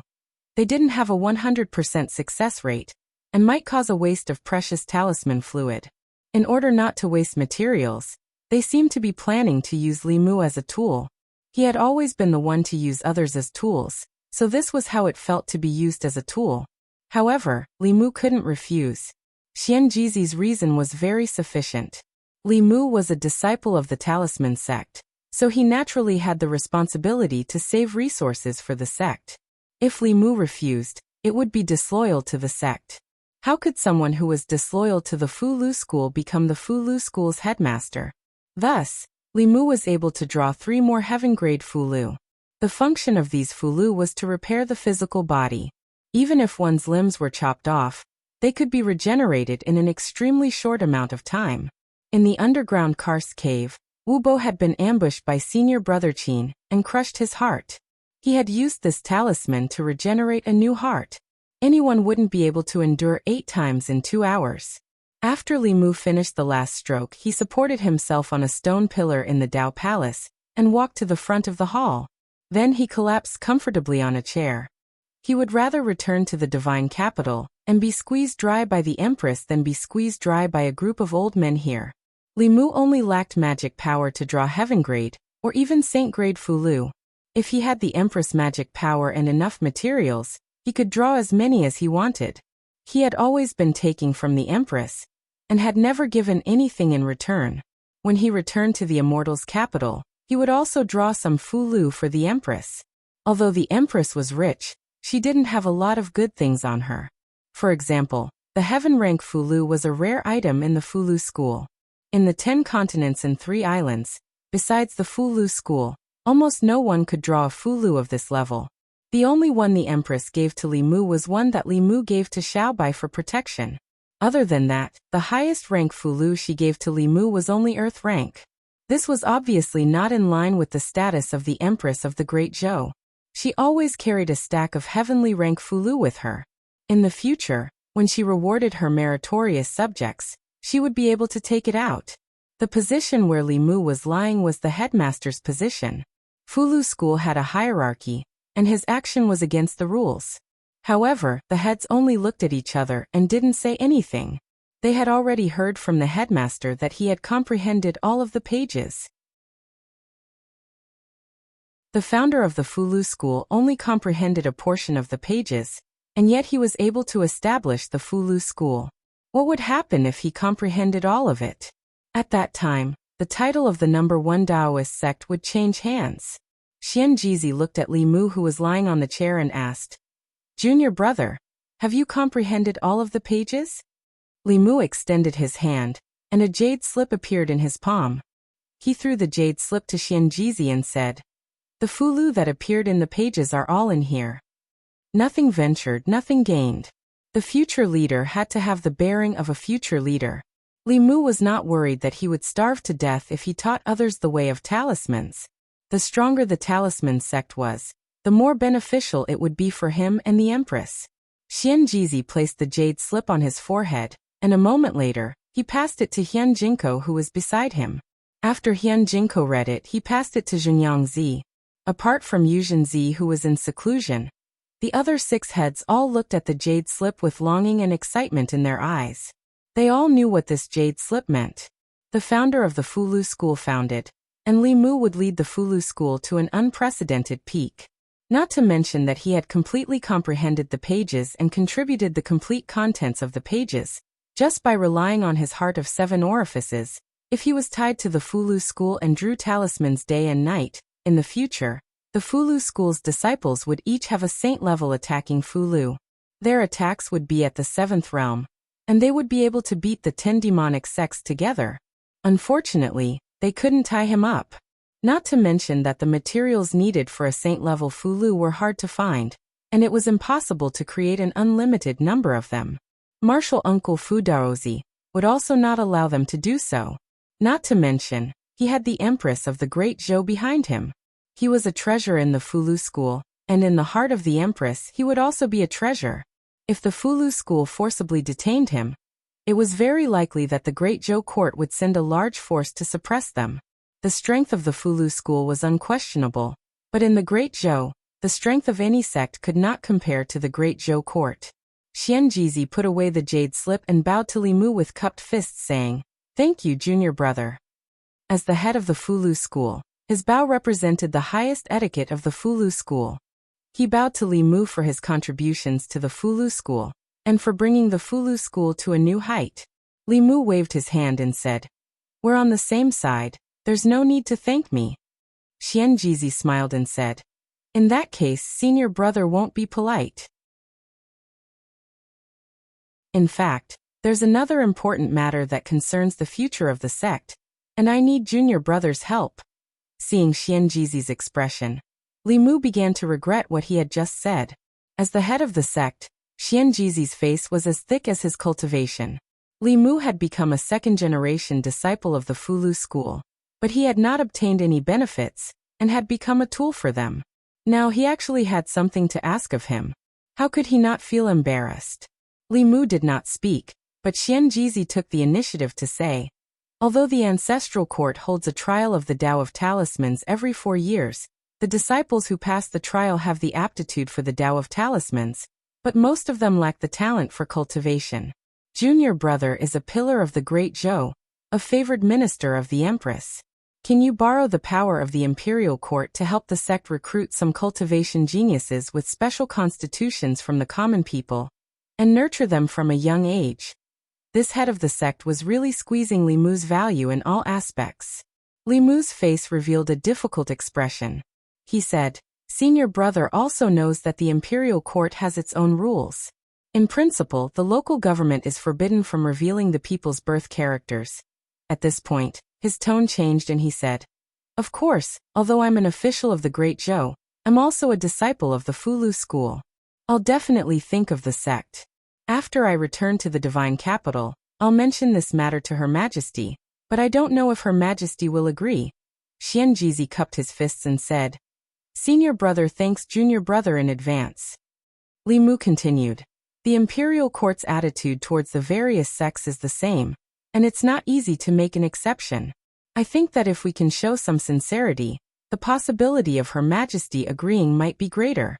they didn't have a 100% success rate and might cause a waste of precious talisman fluid. In order not to waste materials, they seemed to be planning to use Li Mu as a tool. He had always been the one to use others as tools, so this was how it felt to be used as a tool. However, Li Mu couldn't refuse. Xianjizi's reason was very sufficient. Li Mu was a disciple of the Talisman sect, so he naturally had the responsibility to save resources for the sect. If Li Mu refused, it would be disloyal to the sect. How could someone who was disloyal to the Fu Lu school become the Fu Lu school's headmaster? Thus, Li Mu was able to draw 3 more heaven-grade Fu Lu. The function of these Fu Lu was to repair the physical body. Even if one's limbs were chopped off, they could be regenerated in an extremely short amount of time. In the underground karst cave, Wu Bo had been ambushed by senior brother Qin and crushed his heart. He had used this talisman to regenerate a new heart. Anyone wouldn't be able to endure 8 times in 2 hours. After Li Mu finished the last stroke, he supported himself on a stone pillar in the Dao Palace and walked to the front of the hall. Then he collapsed comfortably on a chair. He would rather return to the divine capital and be squeezed dry by the Empress than be squeezed dry by a group of old men here. Li Mu only lacked magic power to draw heaven-grade or even saint-grade Fu Lu. If he had the Empress magic power and enough materials, he could draw as many as he wanted. He had always been taking from the Empress and had never given anything in return. When he returned to the Immortal's capital, he would also draw some Fu Lu for the Empress. Although the Empress was rich, she didn't have a lot of good things on her. For example, the heaven rank Fu Lu was a rare item in the Fu Lu school. In the 10 continents and 3 islands, besides the Fu Lu school, Almost no one could draw a Fulu of this level. The only one the Empress gave to Li Mu was one that Li Mu gave to Xiaobai for protection. Other than that, the highest rank Fulu she gave to Li Mu was only Earth rank. This was obviously not in line with the status of the Empress of the Great Zhou. She always carried a stack of heavenly rank Fulu with her. In the future, when she rewarded her meritorious subjects, she would be able to take it out. The position where Li Mu was lying was the headmaster's position. Fulu school had a hierarchy, and his action was against the rules. However, the heads only looked at each other and didn't say anything. They had already heard from the headmaster that he had comprehended all of the pages. The founder of the Fulu school only comprehended a portion of the pages, and yet he was able to establish the Fulu school. What would happen if he comprehended all of it? At that time, the title of the #1 Taoist sect would change hands. Xianjizi looked at Li Mu, who was lying on the chair, and asked, "Junior brother, have you comprehended all of the pages?" Li Mu extended his hand, and a jade slip appeared in his palm. He threw the jade slip to Xianjizi and said, "The Fulu that appeared in the pages are all in here." Nothing ventured, nothing gained. The future leader had to have the bearing of a future leader. Li Mu was not worried that he would starve to death if he taught others the way of talismans. The stronger the talisman sect was, the more beneficial it would be for him and the Empress. Xianjizi placed the jade slip on his forehead, and a moment later, he passed it to Hian Jinko, who was beside him. After Hian Jinko read it, he passed it to Zhenyang Zi. Apart from Yuzhen Zi, who was in seclusion, the other 6 heads all looked at the jade slip with longing and excitement in their eyes. They all knew what this jade slip meant. The founder of the Fulu school found it, and Li Mu would lead the Fulu school to an unprecedented peak. Not to mention that he had completely comprehended the pages and contributed the complete contents of the pages, just by relying on his heart of 7 orifices. If he was tied to the Fulu school and drew talismans day and night, in the future, the Fulu school's disciples would each have a saint-level attacking Fulu. Their attacks would be at the 7th realm, and they would be able to beat the 10 demonic sects together. Unfortunately, they couldn't tie him up. Not to mention that the materials needed for a saint-level Fulu were hard to find, and it was impossible to create an unlimited number of them. Martial uncle Fu Daozi would also not allow them to do so. Not to mention, he had the Empress of the Great Zhou behind him. He was a treasure in the Fulu school, and in the heart of the Empress he would also be a treasure. If the Fulu school forcibly detained him, it was very likely that the Great Zhou court would send a large force to suppress them. The strength of the Fulu school was unquestionable, but in the Great Zhou, the strength of any sect could not compare to the Great Zhou court. Xianjizi put away the jade slip and bowed to Li Mu with cupped fists, saying, "Thank you, junior brother." As the head of the Fulu school, his bow represented the highest etiquette of the Fulu school. He bowed to Li Mu for his contributions to the Fulu school, and for bringing the Fulu school to a new height. Li Mu waved his hand and said, "We're on the same side, there's no need to thank me." Xianjizi smiled and said, "In that case, senior brother won't be polite." In fact, there's another important matter that concerns the future of the sect, and I need junior brother's help. Seeing Xianjizi's expression, Li Mu began to regret what he had just said. As the head of the sect, Xianjizi's face was as thick as his cultivation. Li Mu had become a second-generation disciple of the Fulu school, but he had not obtained any benefits, and had become a tool for them. Now he actually had something to ask of him. How could he not feel embarrassed? Li Mu did not speak, but Xianjizi took the initiative to say, "Although the ancestral court holds a trial of the Tao of Talismans every 4 years, the disciples who pass the trial have the aptitude for the Tao of Talismans, but most of them lack the talent for cultivation. Junior brother is a pillar of the Great Zhou, a favored minister of the Empress. Can you borrow the power of the imperial court to help the sect recruit some cultivation geniuses with special constitutions from the common people, and nurture them from a young age?" This head of the sect was really squeezing Li Mu's value in all aspects. Li Mu's face revealed a difficult expression. He said, "Senior brother also knows that the imperial court has its own rules. In principle, the local government is forbidden from revealing the people's birth characters." At this point, his tone changed and he said, Of course, although I'm an official of the Great Zhou, I'm also a disciple of the Fulu school. I'll definitely think of the sect. After I return to the divine capital, I'll mention this matter to Her Majesty, but I don't know if Her Majesty will agree. Xianjizi cupped his fists and said, Senior brother thanks junior brother in advance. Li Mu continued, the imperial court's attitude towards the various sects is the same, and it's not easy to make an exception. I think that if we can show some sincerity, the possibility of Her Majesty agreeing might be greater.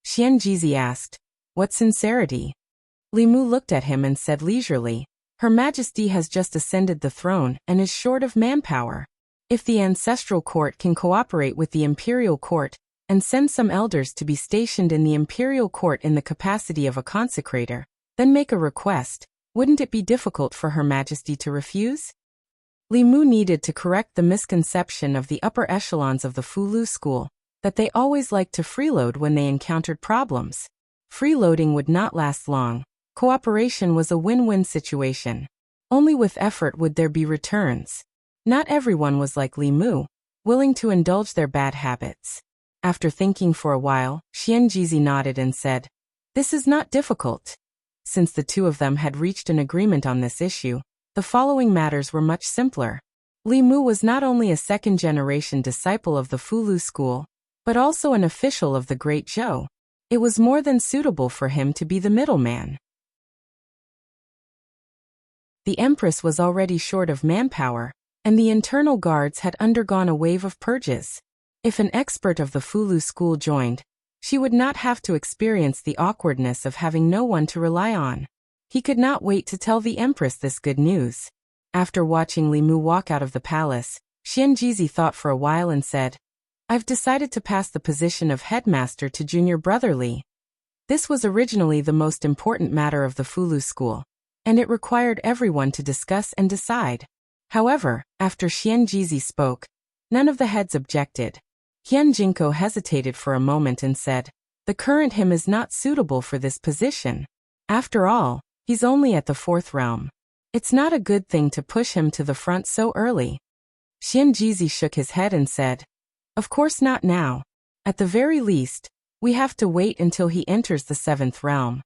Xianjizi asked, what sincerity? Li Mu looked at him and said leisurely, Her Majesty has just ascended the throne and is short of manpower. If the ancestral court can cooperate with the imperial court and send some elders to be stationed in the imperial court in the capacity of a consecrator, then make a request, wouldn't it be difficult for Her Majesty to refuse? Li Mu needed to correct the misconception of the upper echelons of the Fulu school, that they always liked to freeload when they encountered problems. Freeloading would not last long. Cooperation was a win-win situation. Only with effort would there be returns. Not everyone was like Li Mu, willing to indulge their bad habits. After thinking for a while, Xianjizi nodded and said, this is not difficult. Since the two of them had reached an agreement on this issue, the following matters were much simpler. Li Mu was not only a second-generation disciple of the Fulu school, but also an official of the Great Zhou. It was more than suitable for him to be the middleman. The Empress was already short of manpower, and the internal guards had undergone a wave of purges. If an expert of the Fulu school joined, she would not have to experience the awkwardness of having no one to rely on. He could not wait to tell the Empress this good news. After watching Li Mu walk out of the palace, Xianjizi thought for a while and said, I've decided to pass the position of headmaster to junior brother Li. This was originally the most important matter of the Fulu school, and it required everyone to discuss and decide. However, after Xianjizi spoke, none of the heads objected. Qian Jinko hesitated for a moment and said, the current him is not suitable for this position. After all, he's only at the 4th realm. It's not a good thing to push him to the front so early. Xianjizi shook his head and said, of course not now. At the very least, we have to wait until he enters the 7th realm.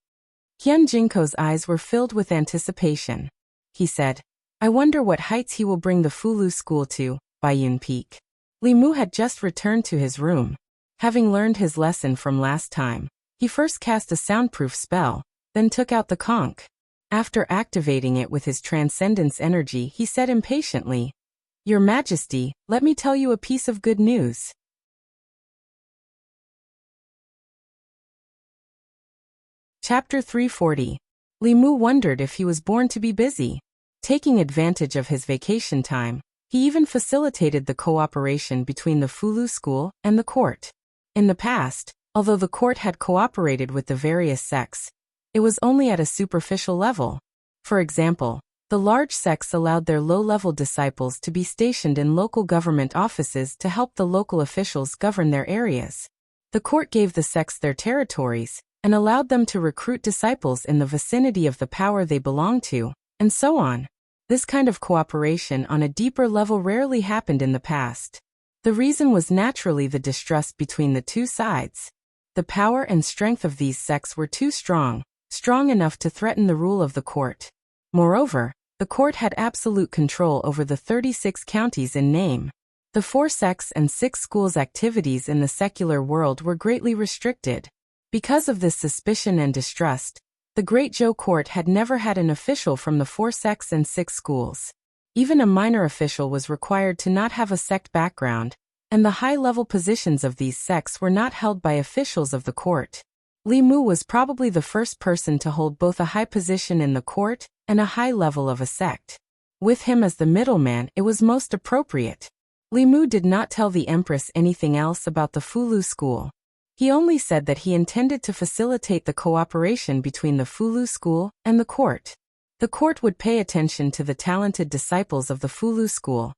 Qian Jinko's eyes were filled with anticipation. He said, I wonder what heights he will bring the Fulu school to, Baiyun Peak. Li Mu had just returned to his room. Having learned his lesson from last time, he first cast a soundproof spell, then took out the conch. After activating it with his transcendence energy, he said impatiently, Your Majesty, let me tell you a piece of good news. Chapter 340. Li Mu wondered if he was born to be busy. Taking advantage of his vacation time, he even facilitated the cooperation between the Fulu school and the court. In the past, although the court had cooperated with the various sects, it was only at a superficial level. For example, the large sects allowed their low-level disciples to be stationed in local government offices to help the local officials govern their areas. The court gave the sects their territories and allowed them to recruit disciples in the vicinity of the power they belonged to, and so on. This kind of cooperation on a deeper level rarely happened in the past. The reason was naturally the distrust between the two sides. The power and strength of these sects were too strong enough to threaten the rule of the court. Moreover, the court had absolute control over the 36 counties in name. The 4 sects and 6 schools' activities in the secular world were greatly restricted. Because of this suspicion and distrust, the Great Zhou court had never had an official from the 4 sects and 6 schools. Even a minor official was required to not have a sect background, and the high-level positions of these sects were not held by officials of the court. Li Mu was probably the first person to hold both a high position in the court and a high level of a sect. With him as the middleman, it was most appropriate. Li Mu did not tell the Empress anything else about the Fulu school. He only said that he intended to facilitate the cooperation between the Fulu school and the court. The court would pay attention to the talented disciples of the Fulu school,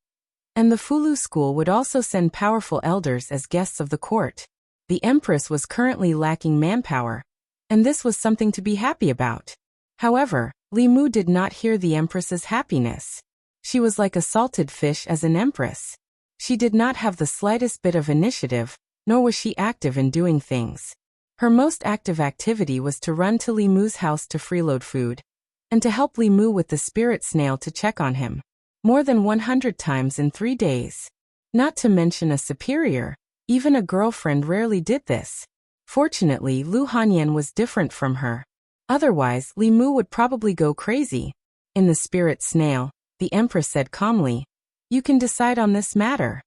and the Fulu school would also send powerful elders as guests of the court. The Empress was currently lacking manpower, and this was something to be happy about. However, Li Mu did not hear the Empress's happiness. She was like a salted fish as an empress. She did not have the slightest bit of initiative, nor was she active in doing things. Her most active activity was to run to Li Mu's house to freeload food, and to help Li Mu with the spirit snail to check on him. More than 100 times in 3 days. Not to mention a superior, even a girlfriend rarely did this. Fortunately, Lu Hanyan was different from her. Otherwise, Li Mu would probably go crazy. In the spirit snail, the Empress said calmly, "You can decide on this matter."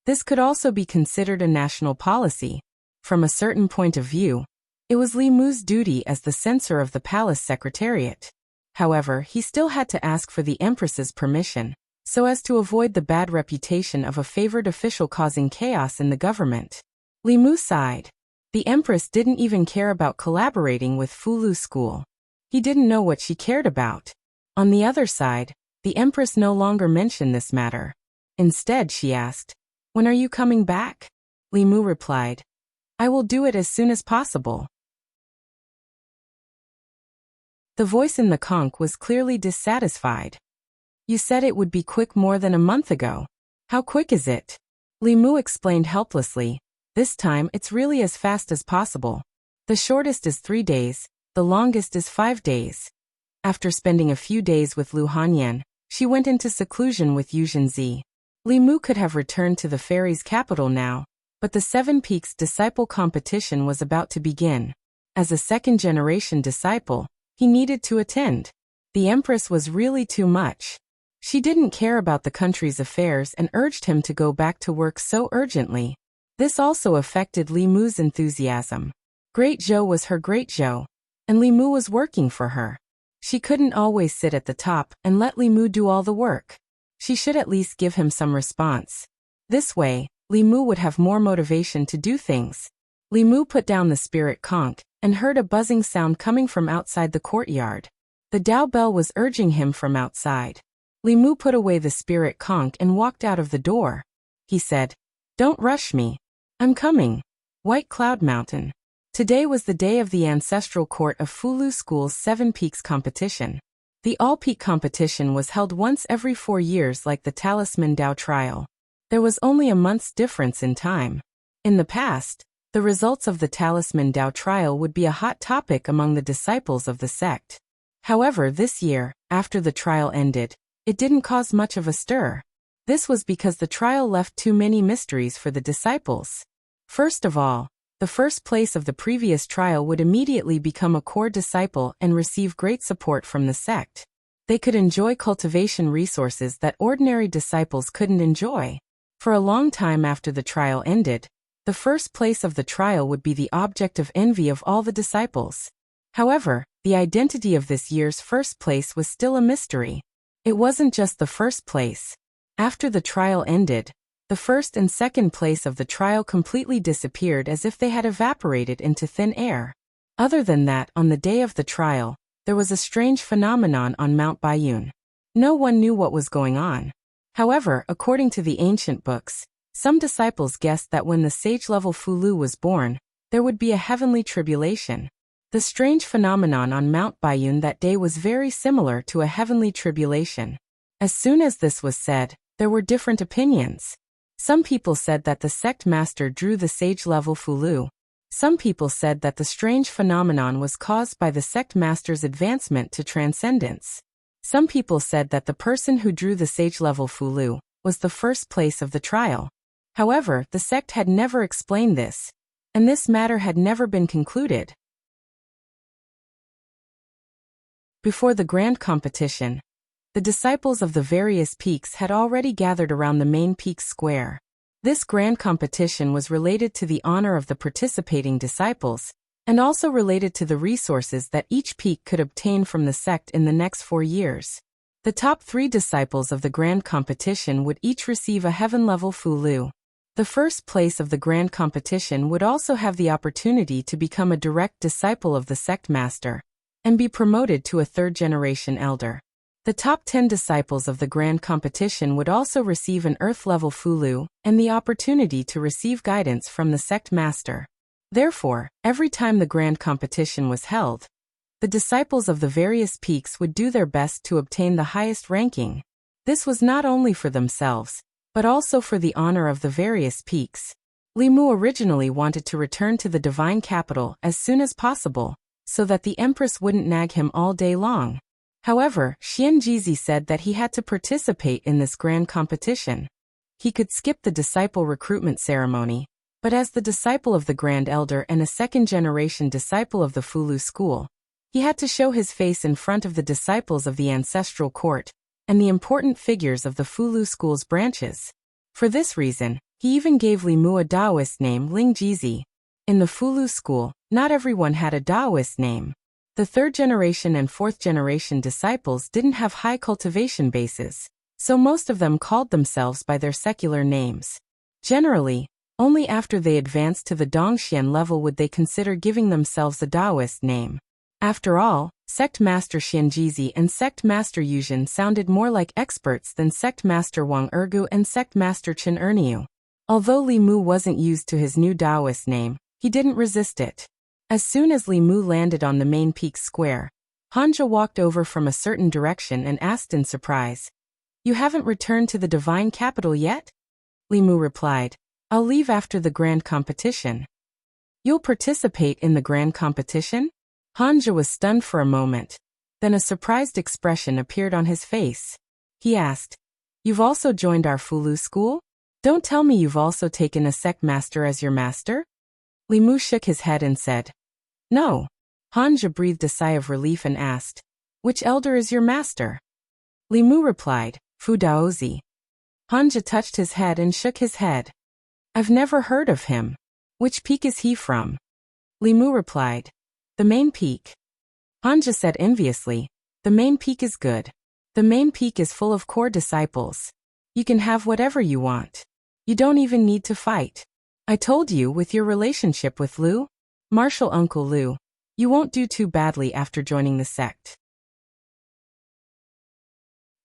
This could also be considered a national policy. From a certain point of view, it was Li Mu's duty as the censor of the palace secretariat. However, he still had to ask for the Empress's permission, so as to avoid the bad reputation of a favored official causing chaos in the government. Li Mu sighed. The Empress didn't even care about collaborating with Fulu School. He didn't know what she cared about. On the other side, the Empress no longer mentioned this matter. Instead, she asked, "When are you coming back?" Li Mu replied, "I will do it as soon as possible." The voice in the conch was clearly dissatisfied. "You said it would be quick more than a month ago. How quick is it?" Li Mu explained helplessly, "This time it's really as fast as possible. The shortest is 3 days, the longest is 5 days. After spending a few days with Lu Hanyan, she went into seclusion with Yu Zhenzi. Li Mu could have returned to the fairy's capital now, but the 7 Peaks disciple competition was about to begin. As a second-generation disciple, he needed to attend. The Empress was really too much. She didn't care about the country's affairs and urged him to go back to work so urgently. This also affected Li Mu's enthusiasm. Great Zhou was her Great Zhou, and Li Mu was working for her. She couldn't always sit at the top and let Li Mu do all the work. She should at least give him some response. This way, Li Mu would have more motivation to do things. Li Mu put down the spirit conch and heard a buzzing sound coming from outside the courtyard. The Dao bell was urging him from outside. Li Mu put away the spirit conch and walked out of the door. He said, "Don't rush me. I'm coming." White Cloud Mountain. Today was the day of the ancestral court of Fulu School's 7 Peaks competition. The all-peak competition was held once every 4 years like the Talisman Dao trial. There was only a month's difference in time. In the past, the results of the Talisman Dao trial would be a hot topic among the disciples of the sect. However, this year, after the trial ended, it didn't cause much of a stir. This was because the trial left too many mysteries for the disciples. First of all, the first place of the previous trial would immediately become a core disciple and receive great support from the sect. They could enjoy cultivation resources that ordinary disciples couldn't enjoy. For a long time after the trial ended, the first place of the trial would be the object of envy of all the disciples. However, the identity of this year's first place was still a mystery. It wasn't just the first place. After the trial ended, the first and second place of the trial completely disappeared as if they had evaporated into thin air. Other than that, on the day of the trial, there was a strange phenomenon on Mount Baiyun. No one knew what was going on. However, according to the ancient books, some disciples guessed that when the sage-level Fulu was born, there would be a heavenly tribulation. The strange phenomenon on Mount Baiyun that day was very similar to a heavenly tribulation. As soon as this was said, there were different opinions. Some people said that the sect master drew the sage-level Fulu. Some people said that the strange phenomenon was caused by the sect master's advancement to transcendence. Some people said that the person who drew the sage-level Fulu was the first place of the trial. However, the sect had never explained this, and this matter had never been concluded. Before the grand competition, the disciples of the various peaks had already gathered around the main peak square. This grand competition was related to the honor of the participating disciples, and also related to the resources that each peak could obtain from the sect in the next 4 years. The top 3 disciples of the grand competition would each receive a heaven-level Fulu. The first place of the grand competition would also have the opportunity to become a direct disciple of the sect master, and be promoted to a 3rd-generation elder. The top 10 disciples of the grand competition would also receive an earth-level Fulu and the opportunity to receive guidance from the sect master. Therefore, every time the grand competition was held, the disciples of the various peaks would do their best to obtain the highest ranking. This was not only for themselves, but also for the honor of the various peaks. Li Mu originally wanted to return to the divine capital as soon as possible, so that the empress wouldn't nag him all day long. However, Xianjizi said that he had to participate in this grand competition. He could skip the disciple recruitment ceremony, but as the disciple of the Grand Elder and a second-generation disciple of the Fulu school, he had to show his face in front of the disciples of the ancestral court and the important figures of the Fulu school's branches. For this reason, he even gave Li Mu a Taoist name, Ling Jizi. In the Fulu school, not everyone had a Taoist name. The third-generation and fourth-generation disciples didn't have high cultivation bases, so most of them called themselves by their secular names. Generally, only after they advanced to the Dongxian level would they consider giving themselves a Taoist name. After all, Sect Master Xianjizi and Sect Master Yuzhen sounded more like experts than Sect Master Wang Ergu and Sect Master Qin Erniu. Although Li Mu wasn't used to his new Taoist name, he didn't resist it. As soon as Li Mu landed on the main peak square, Hanja walked over from a certain direction and asked in surprise, "You haven't returned to the divine capital yet?" Li Mu replied, "I'll leave after the grand competition." "You'll participate in the grand competition?" Hanja was stunned for a moment. Then a surprised expression appeared on his face. He asked, "You've also joined our Fulu school? Don't tell me you've also taken a sect master as your master?" Li Mu shook his head and said, "No." Hanja breathed a sigh of relief and asked, "Which elder is your master?" Li Mu replied, "Fu Daozi." Hanja touched his head and shook his head. "I've never heard of him. Which peak is he from?" Li Mu replied, "The main peak." Hanja said enviously, "The main peak is good. The main peak is full of core disciples. You can have whatever you want. You don't even need to fight. I told you with your relationship with Lu, Martial Uncle Lu, you won't do too badly after joining the sect."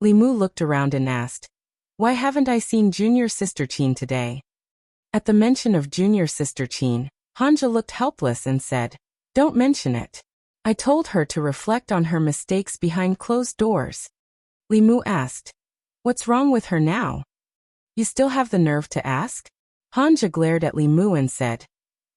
Li Mu looked around and asked, "Why haven't I seen Junior Sister Qin today?" At the mention of Junior Sister Qin, Hanja looked helpless and said, "Don't mention it. I told her to reflect on her mistakes behind closed doors." Li Mu asked, "What's wrong with her now? You still have the nerve to ask?" Hanja glared at Li Mu and said,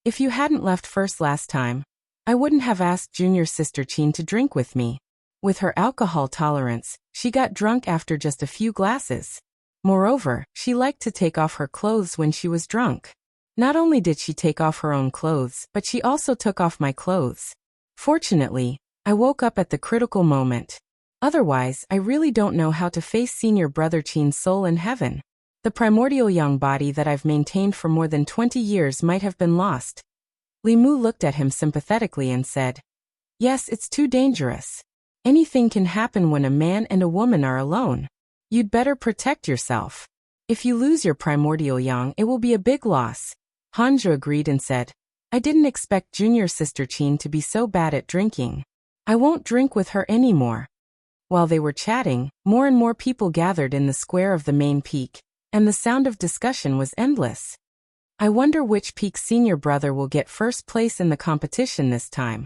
"If you hadn't left first last time, I wouldn't have asked Junior Sister Qin to drink with me. With her alcohol tolerance, she got drunk after just a few glasses. Moreover, she liked to take off her clothes when she was drunk. Not only did she take off her own clothes, but she also took off my clothes. Fortunately, I woke up at the critical moment. Otherwise, I really don't know how to face Senior Brother Qin's soul in heaven. The primordial young body that I've maintained for more than 20 years might have been lost." Li Mu looked at him sympathetically and said, "Yes, it's too dangerous. Anything can happen when a man and a woman are alone. You'd better protect yourself. If you lose your primordial yang, it will be a big loss." Hanja agreed and said, "I didn't expect Junior Sister Qin to be so bad at drinking. I won't drink with her anymore." While they were chatting, more and more people gathered in the square of the main peak, and the sound of discussion was endless. "I wonder which peak senior brother will get first place in the competition this time.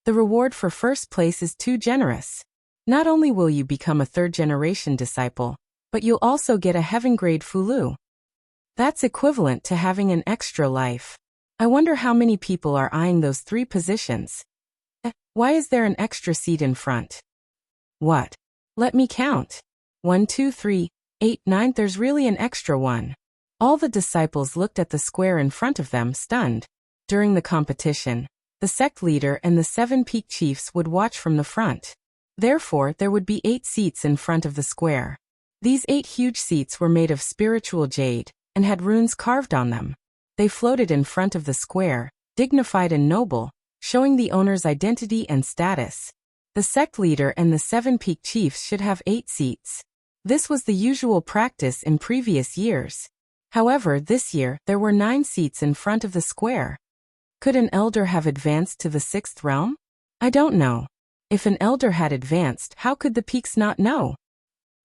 The reward for first place is too generous. Not only will you become a third-generation disciple, but you'll also get a heaven-grade Fulu. That's equivalent to having an extra life. I wonder how many people are eyeing those 3 positions. Why is there an extra seat in front? What? Let me count. 1, 2, 3, 8, 9. There's really an extra one." All the disciples looked at the square in front of them, stunned. During the competition, the sect leader and the 7 peak chiefs would watch from the front. Therefore, there would be 8 seats in front of the square. These 8 huge seats were made of spiritual jade and had runes carved on them. They floated in front of the square, dignified and noble, showing the owner's identity and status. The sect leader and the 7 peak chiefs should have 8 seats. This was the usual practice in previous years. However, this year, there were 9 seats in front of the square. Could an elder have advanced to the 6th realm? I don't know. If an elder had advanced, how could the peaks not know?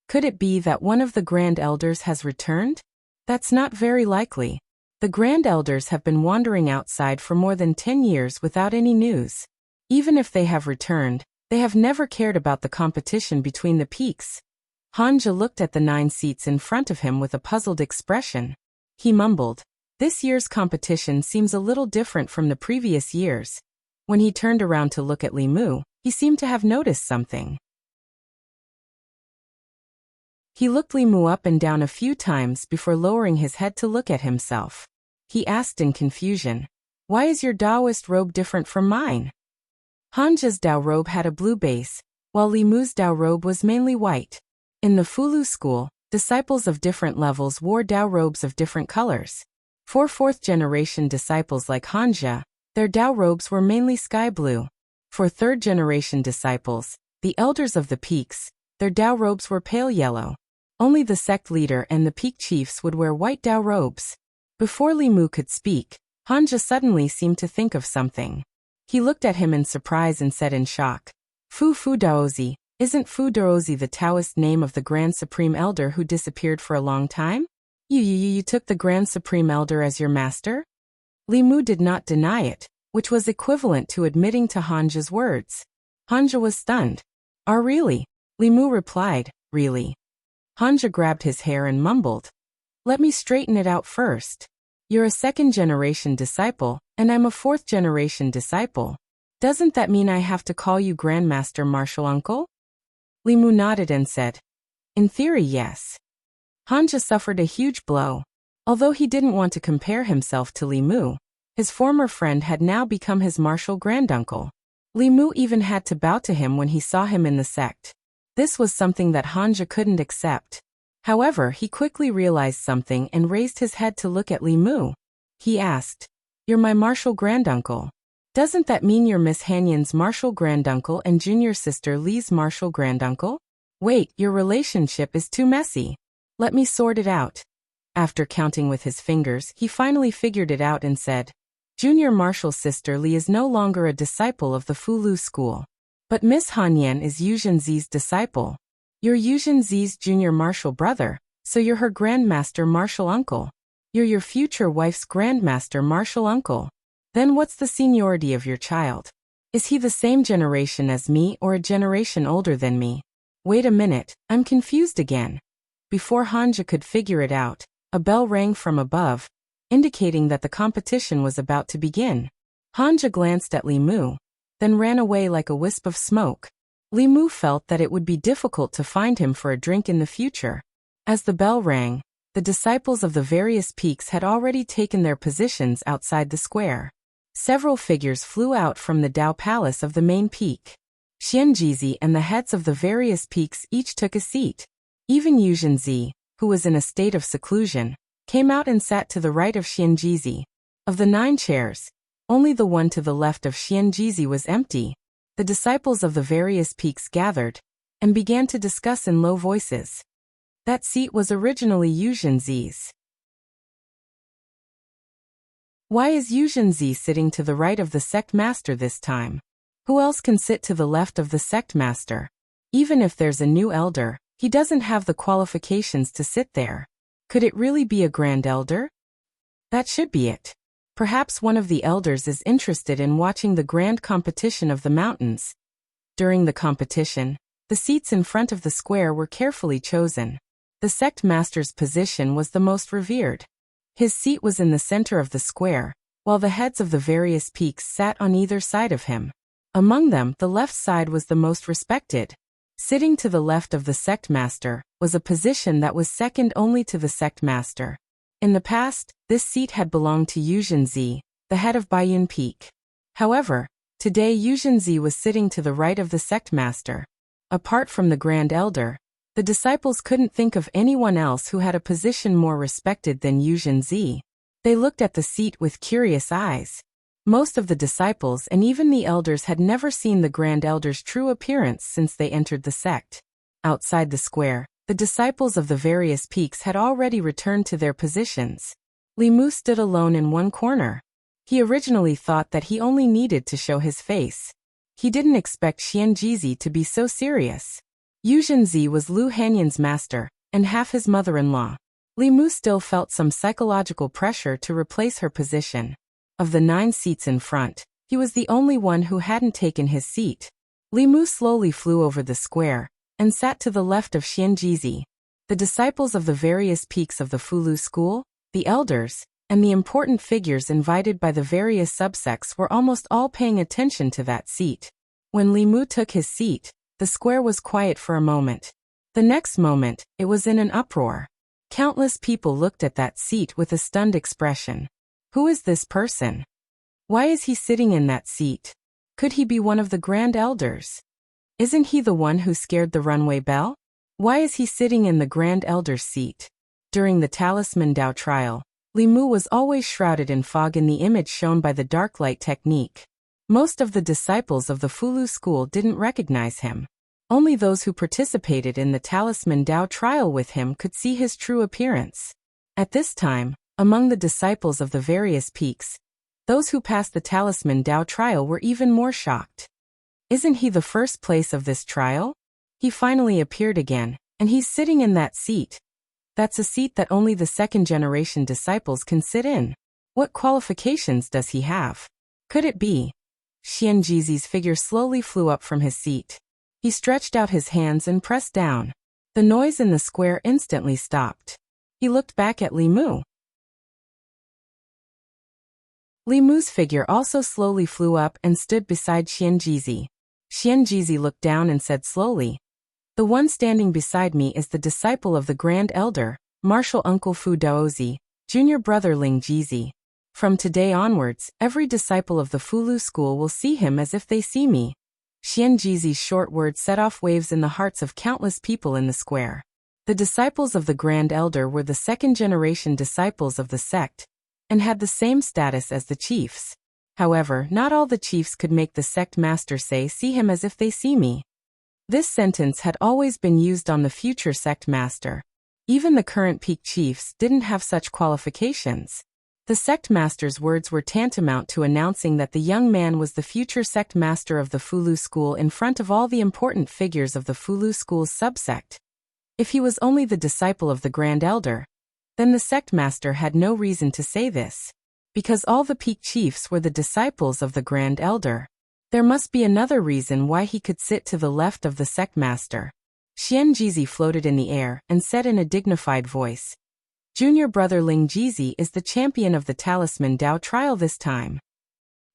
Could it be that one of the Grand Elders has returned? That's not very likely. The Grand Elders have been wandering outside for more than 10 years without any news. Even if they have returned, they have never cared about the competition between the peaks. Hanja looked at the 9 seats in front of him with a puzzled expression. He mumbled, "This year's competition seems a little different from the previous years." When he turned around to look at Li Mu, he seemed to have noticed something. He looked Li Mu up and down a few times before lowering his head to look at himself. He asked in confusion, "Why is your Taoist robe different from mine?" Hanja's Dao robe had a blue base, while Li Mu's Dao robe was mainly white. In the Fulu school, disciples of different levels wore Dao robes of different colors. For 4th-generation disciples like Hanja, their Dao robes were mainly sky blue. For 3rd-generation disciples, the elders of the peaks, their Dao robes were pale yellow. Only the sect leader and the peak chiefs would wear white Dao robes. Before Li Mu could speak, Hanja suddenly seemed to think of something. He looked at him in surprise and said in shock, Fu Daozi, isn't Fu Daozi the Taoist name of the Grand Supreme Elder who disappeared for a long time? You took the Grand Supreme Elder as your master? Li Mu did not deny it, which was equivalent to admitting to Hanja's words. Hanja was stunned. "Ah, really?" Li Mu replied, "Really?" Hanja grabbed his hair and mumbled, "Let me straighten it out first. You're a 2nd-generation disciple, and I'm a 4th-generation disciple. Doesn't that mean I have to call you Grandmaster Martial Uncle?" Li Mu nodded and said, "In theory, yes." Hanja suffered a huge blow. Although he didn't want to compare himself to Li Mu, his former friend had now become his martial granduncle. Li Mu even had to bow to him when he saw him in the sect. This was something that Hanja couldn't accept. However, he quickly realized something and raised his head to look at Li Mu. He asked, "You're my martial granduncle. Doesn't that mean you're Miss Hanyan's martial granduncle and junior sister Li's martial granduncle? Wait, your relationship is too messy. Let me sort it out." After counting with his fingers, he finally figured it out and said, "Junior martial sister Li is no longer a disciple of the Fulu school. But Miss Hanyan is Yu Zhenzi's disciple. You're Yu Zhenzi's junior martial brother, so you're her grandmaster martial uncle. You're your future wife's grandmaster martial uncle. Then what's the seniority of your child? Is he the same generation as me or a generation older than me? Wait a minute, I'm confused again." Before Hanja could figure it out, a bell rang from above, indicating that the competition was about to begin. Hanja glanced at Li Mu, then ran away like a wisp of smoke. Li Mu felt that it would be difficult to find him for a drink in the future. As the bell rang, the disciples of the various peaks had already taken their positions outside the square. Several figures flew out from the Dao Palace of the main peak. Xianjizi and the heads of the various peaks each took a seat. Even Yu Zhenzi, who was in a state of seclusion, came out and sat to the right of Xianjizi. Of the 9 chairs, only the one to the left of Xianjizi was empty. The disciples of the various peaks gathered and began to discuss in low voices. That seat was originally Yu Zhenzi's. Why is Yu Zhenzi sitting to the right of the sect master this time? Who else can sit to the left of the sect master? Even if there's a new elder, he doesn't have the qualifications to sit there. Could it really be a grand elder? That should be it. Perhaps one of the elders is interested in watching the grand competition of the mountains. During the competition, the seats in front of the square were carefully chosen. The sect master's position was the most revered. His seat was in the center of the square, while the heads of the various peaks sat on either side of him. Among them, the left side was the most respected. Sitting to the left of the sect master was a position that was second only to the sect master. In the past, this seat had belonged to Yu Zhenzi, the head of Baiyun Peak. However, today Yu Zhenzi was sitting to the right of the sect master. Apart from the Grand Elder, the disciples couldn't think of anyone else who had a position more respected than Yu Zhenzi. They looked at the seat with curious eyes. Most of the disciples and even the elders had never seen the Grand Elder's true appearance since they entered the sect. Outside the square, the disciples of the various peaks had already returned to their positions. Li Mu stood alone in one corner. He originally thought that he only needed to show his face. He didn't expect Xianjizi to be so serious. Yu Zhenzi was Lu Hanyan's master, and half his mother-in-law. Li Mu still felt some psychological pressure to replace her position. Of the 9 seats in front, he was the only one who hadn't taken his seat. Li Mu slowly flew over the square, and sat to the left of Xianjizi. The disciples of the various peaks of the Fulu school, the elders, and the important figures invited by the various subsects were almost all paying attention to that seat. When Li Mu took his seat, the square was quiet for a moment. The next moment, it was in an uproar. Countless people looked at that seat with a stunned expression. Who is this person? Why is he sitting in that seat? Could he be one of the Grand Elders? Isn't he the one who scared the runway bell? Why is he sitting in the Grand Elder's seat? During the Talisman Dao trial, Li Mu was always shrouded in fog in the image shown by the dark light technique. Most of the disciples of the Fulu school didn't recognize him. Only those who participated in the Talisman Dao trial with him could see his true appearance. At this time, among the disciples of the various peaks, those who passed the Talisman Dao trial were even more shocked. Isn't he the first place of this trial? He finally appeared again, and he's sitting in that seat. That's a seat that only the second-generation disciples can sit in. What qualifications does he have? Could it be? Xianjizi's figure slowly flew up from his seat. He stretched out his hands and pressed down. The noise in the square instantly stopped. He looked back at Li Mu. Li Mu's figure also slowly flew up and stood beside Xianjizi. Xianjizi looked down and said slowly, "The one standing beside me is the disciple of the Grand Elder, Martial Uncle Fu Daozi, Junior Brother Ling Jizi. From today onwards, every disciple of the Fulu school will see him as if they see me." Xianjizi's short words set off waves in the hearts of countless people in the square. The disciples of the Grand Elder were the second-generation disciples of the sect, and had the same status as the chiefs. However, not all the chiefs could make the sect master say, "See him as if they see me." This sentence had always been used on the future sect master. Even the current peak chiefs didn't have such qualifications. The sect master's words were tantamount to announcing that the young man was the future sect master of the Fulu school in front of all the important figures of the Fulu school's subsect. If he was only the disciple of the Grand Elder, then the sect master had no reason to say this. Because all the peak chiefs were the disciples of the Grand Elder, there must be another reason why he could sit to the left of the sect master. Xianjizi floated in the air and said in a dignified voice, "Junior Brother Ling Jizi is the champion of the Talisman Dao trial this time."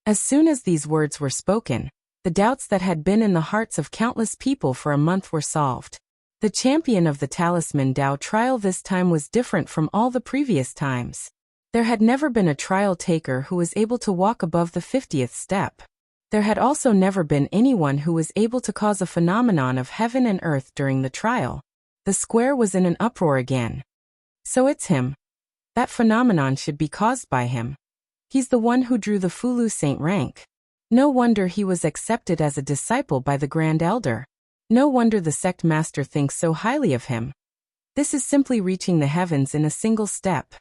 As soon as these words were spoken, the doubts that had been in the hearts of countless people for a month were solved. The champion of the Talisman Dao trial this time was different from all the previous times. There had never been a trial taker who was able to walk above the 50th step. There had also never been anyone who was able to cause a phenomenon of heaven and earth during the trial. The square was in an uproar again. So it's him. That phenomenon should be caused by him. He's the one who drew the Fulu Saint rank. No wonder he was accepted as a disciple by the Grand Elder. No wonder the sect master thinks so highly of him. This is simply reaching the heavens in a single step.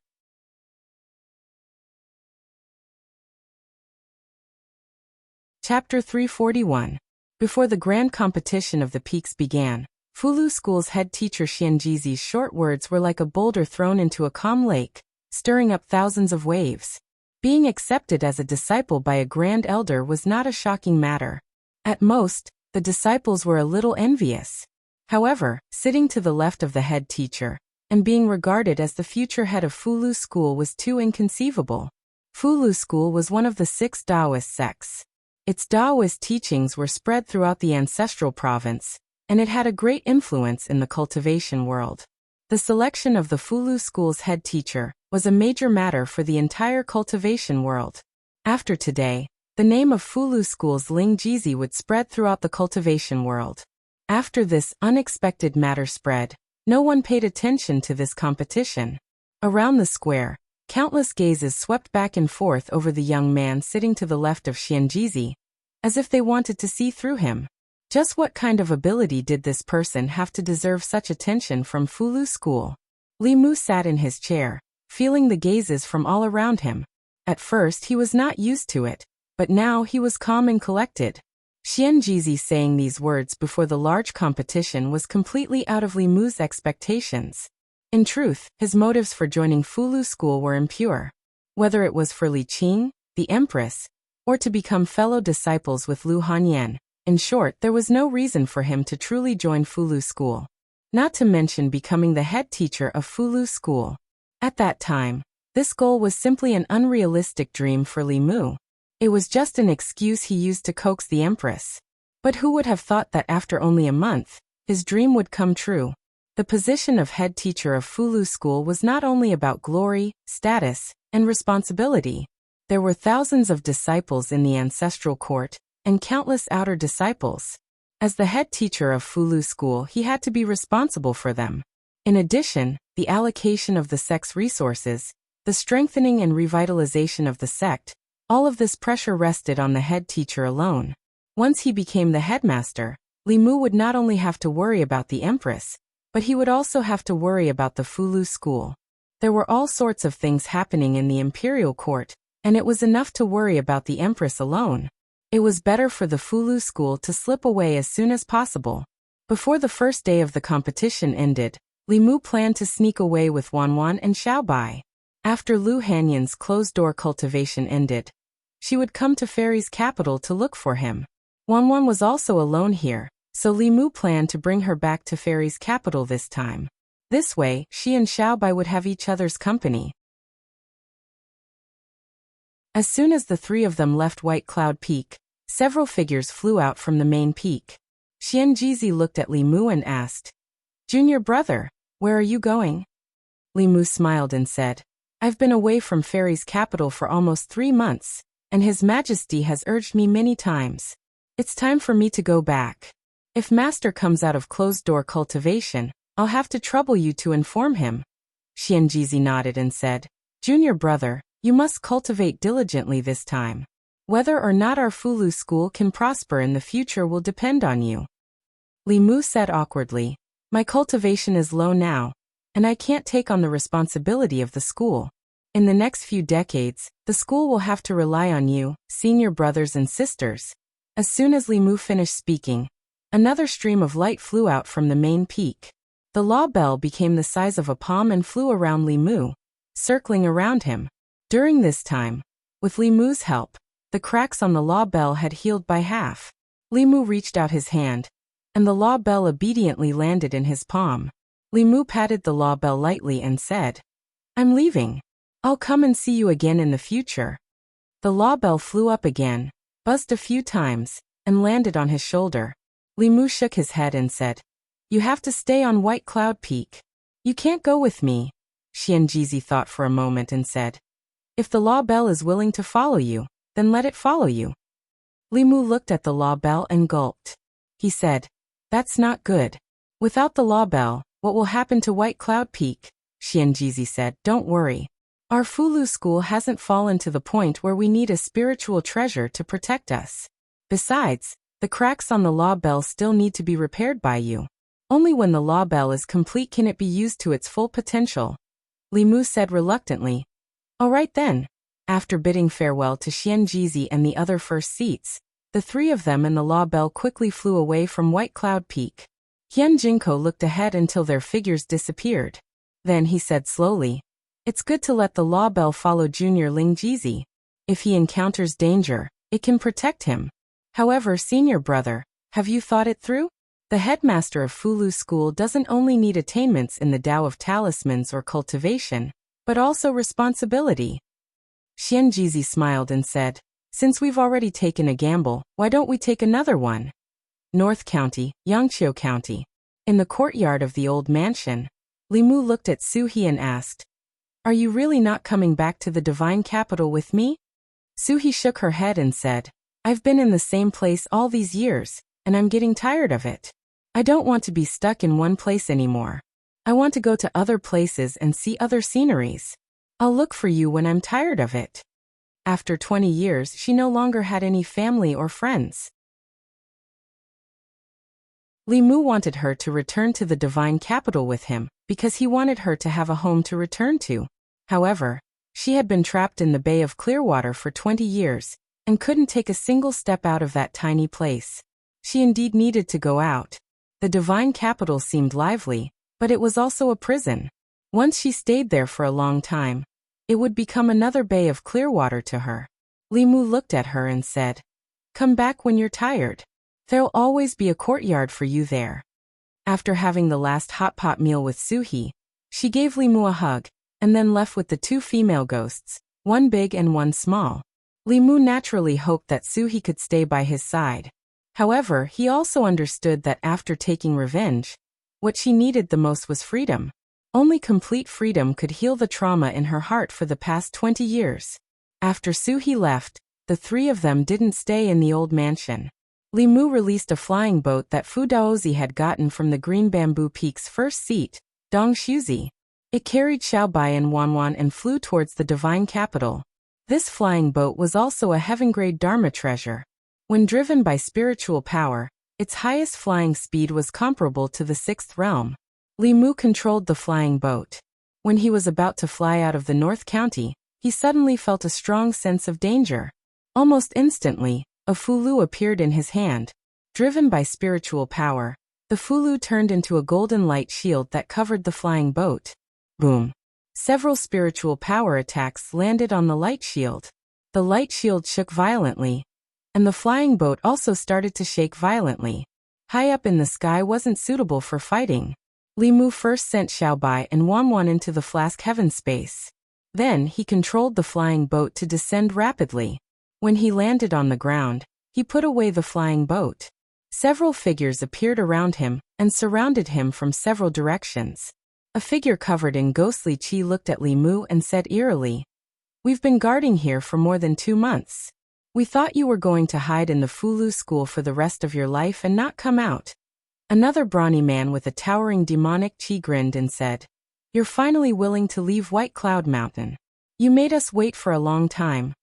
Chapter 341. Before the grand competition of the peaks began, Fulu School's head teacher Xianjizi's short words were like a boulder thrown into a calm lake, stirring up thousands of waves. Being accepted as a disciple by a Grand Elder was not a shocking matter. At most, the disciples were a little envious. However, sitting to the left of the head teacher, and being regarded as the future head of Fulu School was too inconceivable. Fulu School was one of the 6 Taoist sects. Its Taoist teachings were spread throughout the ancestral province, and it had a great influence in the cultivation world. The selection of the Fulu School's head teacher was a major matter for the entire cultivation world. After today, the name of Fulu School's Ling Jizi would spread throughout the cultivation world. After this unexpected matter spread, no one paid attention to this competition. Around the square, countless gazes swept back and forth over the young man sitting to the left of Xianjizi, as if they wanted to see through him. Just what kind of ability did this person have to deserve such attention from Fulu School? Li Mu sat in his chair, feeling the gazes from all around him. At first he was not used to it, but now he was calm and collected. Xianjizi saying these words before the large competition was completely out of Li Mu's expectations. In truth, his motives for joining Fulu School were impure. Whether it was for Li Qing, the Empress, or to become fellow disciples with Lu Hanyan, In short, there was no reason for him to truly join Fulu School. Not to mention becoming the head teacher of Fulu School. At that time, this goal was simply an unrealistic dream for Li Mu. It was just an excuse he used to coax the empress. But who would have thought that after only a month, his dream would come true? The position of head teacher of Fulu School was not only about glory, status, and responsibility. There were thousands of disciples in the ancestral court, and countless outer disciples. As the head teacher of Fulu School, he had to be responsible for them. In addition, the allocation of the sect's resources, the strengthening and revitalization of the sect, all of this pressure rested on the head teacher alone. Once he became the headmaster, Li Mu would not only have to worry about the empress, but he would also have to worry about the Fulu School. There were all sorts of things happening in the imperial court, and it was enough to worry about the empress alone. It was better for the Fulu School to slip away as soon as possible. Before the first day of the competition ended, Li Mu planned to sneak away with Wanwan and Xiaobai. After Lu Hanyan's closed-door cultivation ended, she would come to Fairy's capital to look for him. Wanwan was also alone here, so Li Mu planned to bring her back to Fairy's capital this time. This way, she and Xiaobai would have each other's company. As soon as the three of them left White Cloud Peak, several figures flew out from the main peak. Xianjizi looked at Li Mu and asked, "Junior brother, where are you going?" Li Mu smiled and said, "I've been away from Fairy's capital for almost 3 months, and His Majesty has urged me many times. It's time for me to go back. If Master comes out of closed-door cultivation, I'll have to trouble you to inform him." Xianjizi nodded and said, "Junior brother, you must cultivate diligently this time. Whether or not our Fulu School can prosper in the future will depend on you." Li Mu said awkwardly, "My cultivation is low now, and I can't take on the responsibility of the school. In the next few decades, the school will have to rely on you, senior brothers and sisters." As soon as Li Mu finished speaking, another stream of light flew out from the main peak. The law bell became the size of a palm and flew around Li Mu, circling around him. During this time, with Li Mu's help, the cracks on the law bell had healed by half. Li Mu reached out his hand, and the law bell obediently landed in his palm. Li Mu patted the law bell lightly and said, "I'm leaving. I'll come and see you again in the future." The law bell flew up again, buzzed a few times, and landed on his shoulder. Li Mu shook his head and said, "You have to stay on White Cloud Peak. You can't go with me." Xianjizi thought for a moment and said, "If the law bell is willing to follow you, then let it follow you." Li Mu looked at the law bell and gulped. He said, "That's not good. Without the law bell, what will happen to White Cloud Peak?" Xianjizi said, "Don't worry. Our Fulu School hasn't fallen to the point where we need a spiritual treasure to protect us. Besides, the cracks on the law bell still need to be repaired by you. Only when the law bell is complete can it be used to its full potential." Li Mu said reluctantly, "All right then." After bidding farewell to Xianjizi and the other first seats, the three of them and the law bell quickly flew away from White Cloud Peak. Hian Jinko looked ahead until their figures disappeared. Then he said slowly, "It's good to let the law bell follow Junior Lingjizi. If he encounters danger, it can protect him. However, senior brother, have you thought it through? The headmaster of Fulu School doesn't only need attainments in the Tao of Talismans or cultivation, but also responsibility." Xianjizi smiled and said, "Since we've already taken a gamble, why don't we take another one?" North County, Yangqiu County. In the courtyard of the old mansion, Li Mu looked at Su He and asked, "Are you really not coming back to the divine capital with me?" Su He shook her head and said, "I've been in the same place all these years, and I'm getting tired of it. I don't want to be stuck in one place anymore. I want to go to other places and see other sceneries. I'll look for you when I'm tired of it." After 20 years, she no longer had any family or friends. Li Mu wanted her to return to the divine capital with him, because he wanted her to have a home to return to. However, she had been trapped in the Bay of Clearwater for 20 years, and couldn't take a single step out of that tiny place. She indeed needed to go out. The divine capital seemed lively, but it was also a prison. Once she stayed there for a long time, it would become another Bay of Clearwater to her. Li Mu looked at her and said, "Come back when you're tired." There'll always be a courtyard for you there. After having the last hot pot meal with Suhi, she gave Li Mu a hug, and then left with the two female ghosts, one big and one small. Li Mu naturally hoped that Suhi could stay by his side. However, he also understood that after taking revenge, what she needed the most was freedom. Only complete freedom could heal the trauma in her heart for the past 20 years. After Suhi left, the three of them didn't stay in the old mansion. Li Mu released a flying boat that Fu Daozi had gotten from the Green Bamboo Peak's first seat, Dong Shuzi. It carried Xiaobai and Wanwan and flew towards the divine capital. This flying boat was also a heaven-grade Dharma treasure. When driven by spiritual power, its highest flying speed was comparable to the sixth realm. Li Mu controlled the flying boat. When he was about to fly out of the North County, he suddenly felt a strong sense of danger. Almost instantly, a fulu appeared in his hand. Driven by spiritual power, the fulu turned into a golden light shield that covered the flying boat. Boom! Several spiritual power attacks landed on the light shield. The light shield shook violently, and the flying boat also started to shake violently. High up in the sky wasn't suitable for fighting. Li Mu first sent Xiaobai and Wanwan into the flask heaven space. Then he controlled the flying boat to descend rapidly. When he landed on the ground, he put away the flying boat. Several figures appeared around him and surrounded him from several directions. A figure covered in ghostly qi looked at Li Mu and said eerily, "We've been guarding here for more than 2 months. We thought you were going to hide in the Fulu school for the rest of your life and not come out." Another brawny man with a towering demonic qi grinned and said, "You're finally willing to leave White Cloud Mountain. You made us wait for a long time."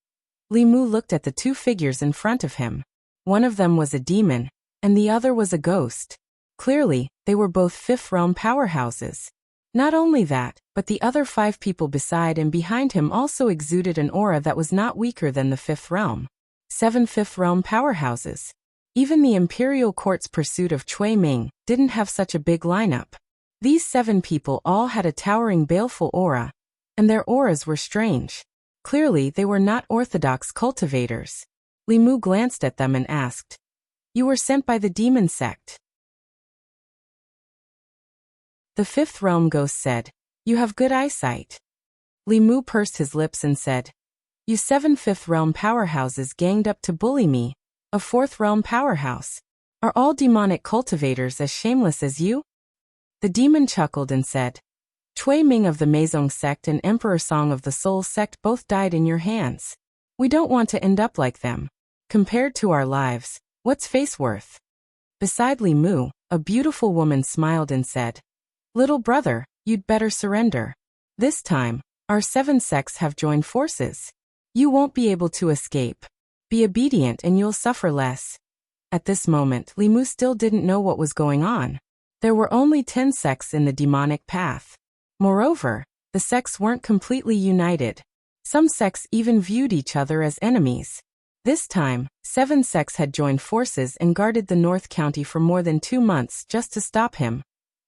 Li Mu looked at the two figures in front of him. One of them was a demon, and the other was a ghost. Clearly, they were both fifth realm powerhouses. Not only that, but the other 5 people beside and behind him also exuded an aura that was not weaker than the fifth realm. 7 fifth realm powerhouses. Even the Imperial Court's pursuit of Cui Ming didn't have such a big lineup. These 7 people all had a towering baleful aura, and their auras were strange. Clearly, they were not orthodox cultivators. Li Mu glanced at them and asked, "You were sent by the demon sect?" The fifth realm ghost said, "You have good eyesight." Li Mu pursed his lips and said, "You 7 fifth realm powerhouses ganged up to bully me, a 4th realm powerhouse. Are all demonic cultivators as shameless as you?" The demon chuckled and said, "Cui Ming of the Meizong sect and Emperor Song of the Soul sect both died in your hands. We don't want to end up like them. Compared to our lives, what's face worth?" Beside Li Mu, a beautiful woman smiled and said, "Little brother, you'd better surrender. This time, our 7 sects have joined forces. You won't be able to escape. Be obedient and you'll suffer less." At this moment, Li Mu still didn't know what was going on. There were only 10 sects in the demonic path. Moreover, the sects weren't completely united. Some sects even viewed each other as enemies. This time, 7 sects had joined forces and guarded the North County for more than 2 months just to stop him.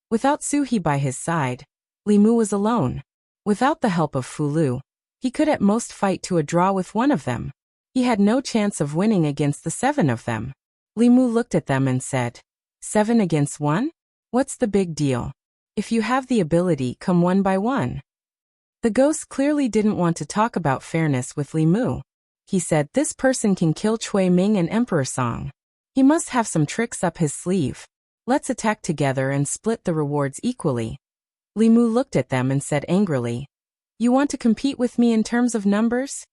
Without Suhi by his side, Li Mu was alone. Without the help of Fulu, he could at most fight to a draw with one of them. He had no chance of winning against the 7 of them. Li Mu looked at them and said, "7 against 1? What's the big deal? If you have the ability, come one by one." The ghost clearly didn't want to talk about fairness with Li Mu. He said, "This person can kill Cui Ming and Emperor Song. He must have some tricks up his sleeve. Let's attack together and split the rewards equally." Li Mu looked at them and said angrily, "You want to compete with me in terms of numbers?"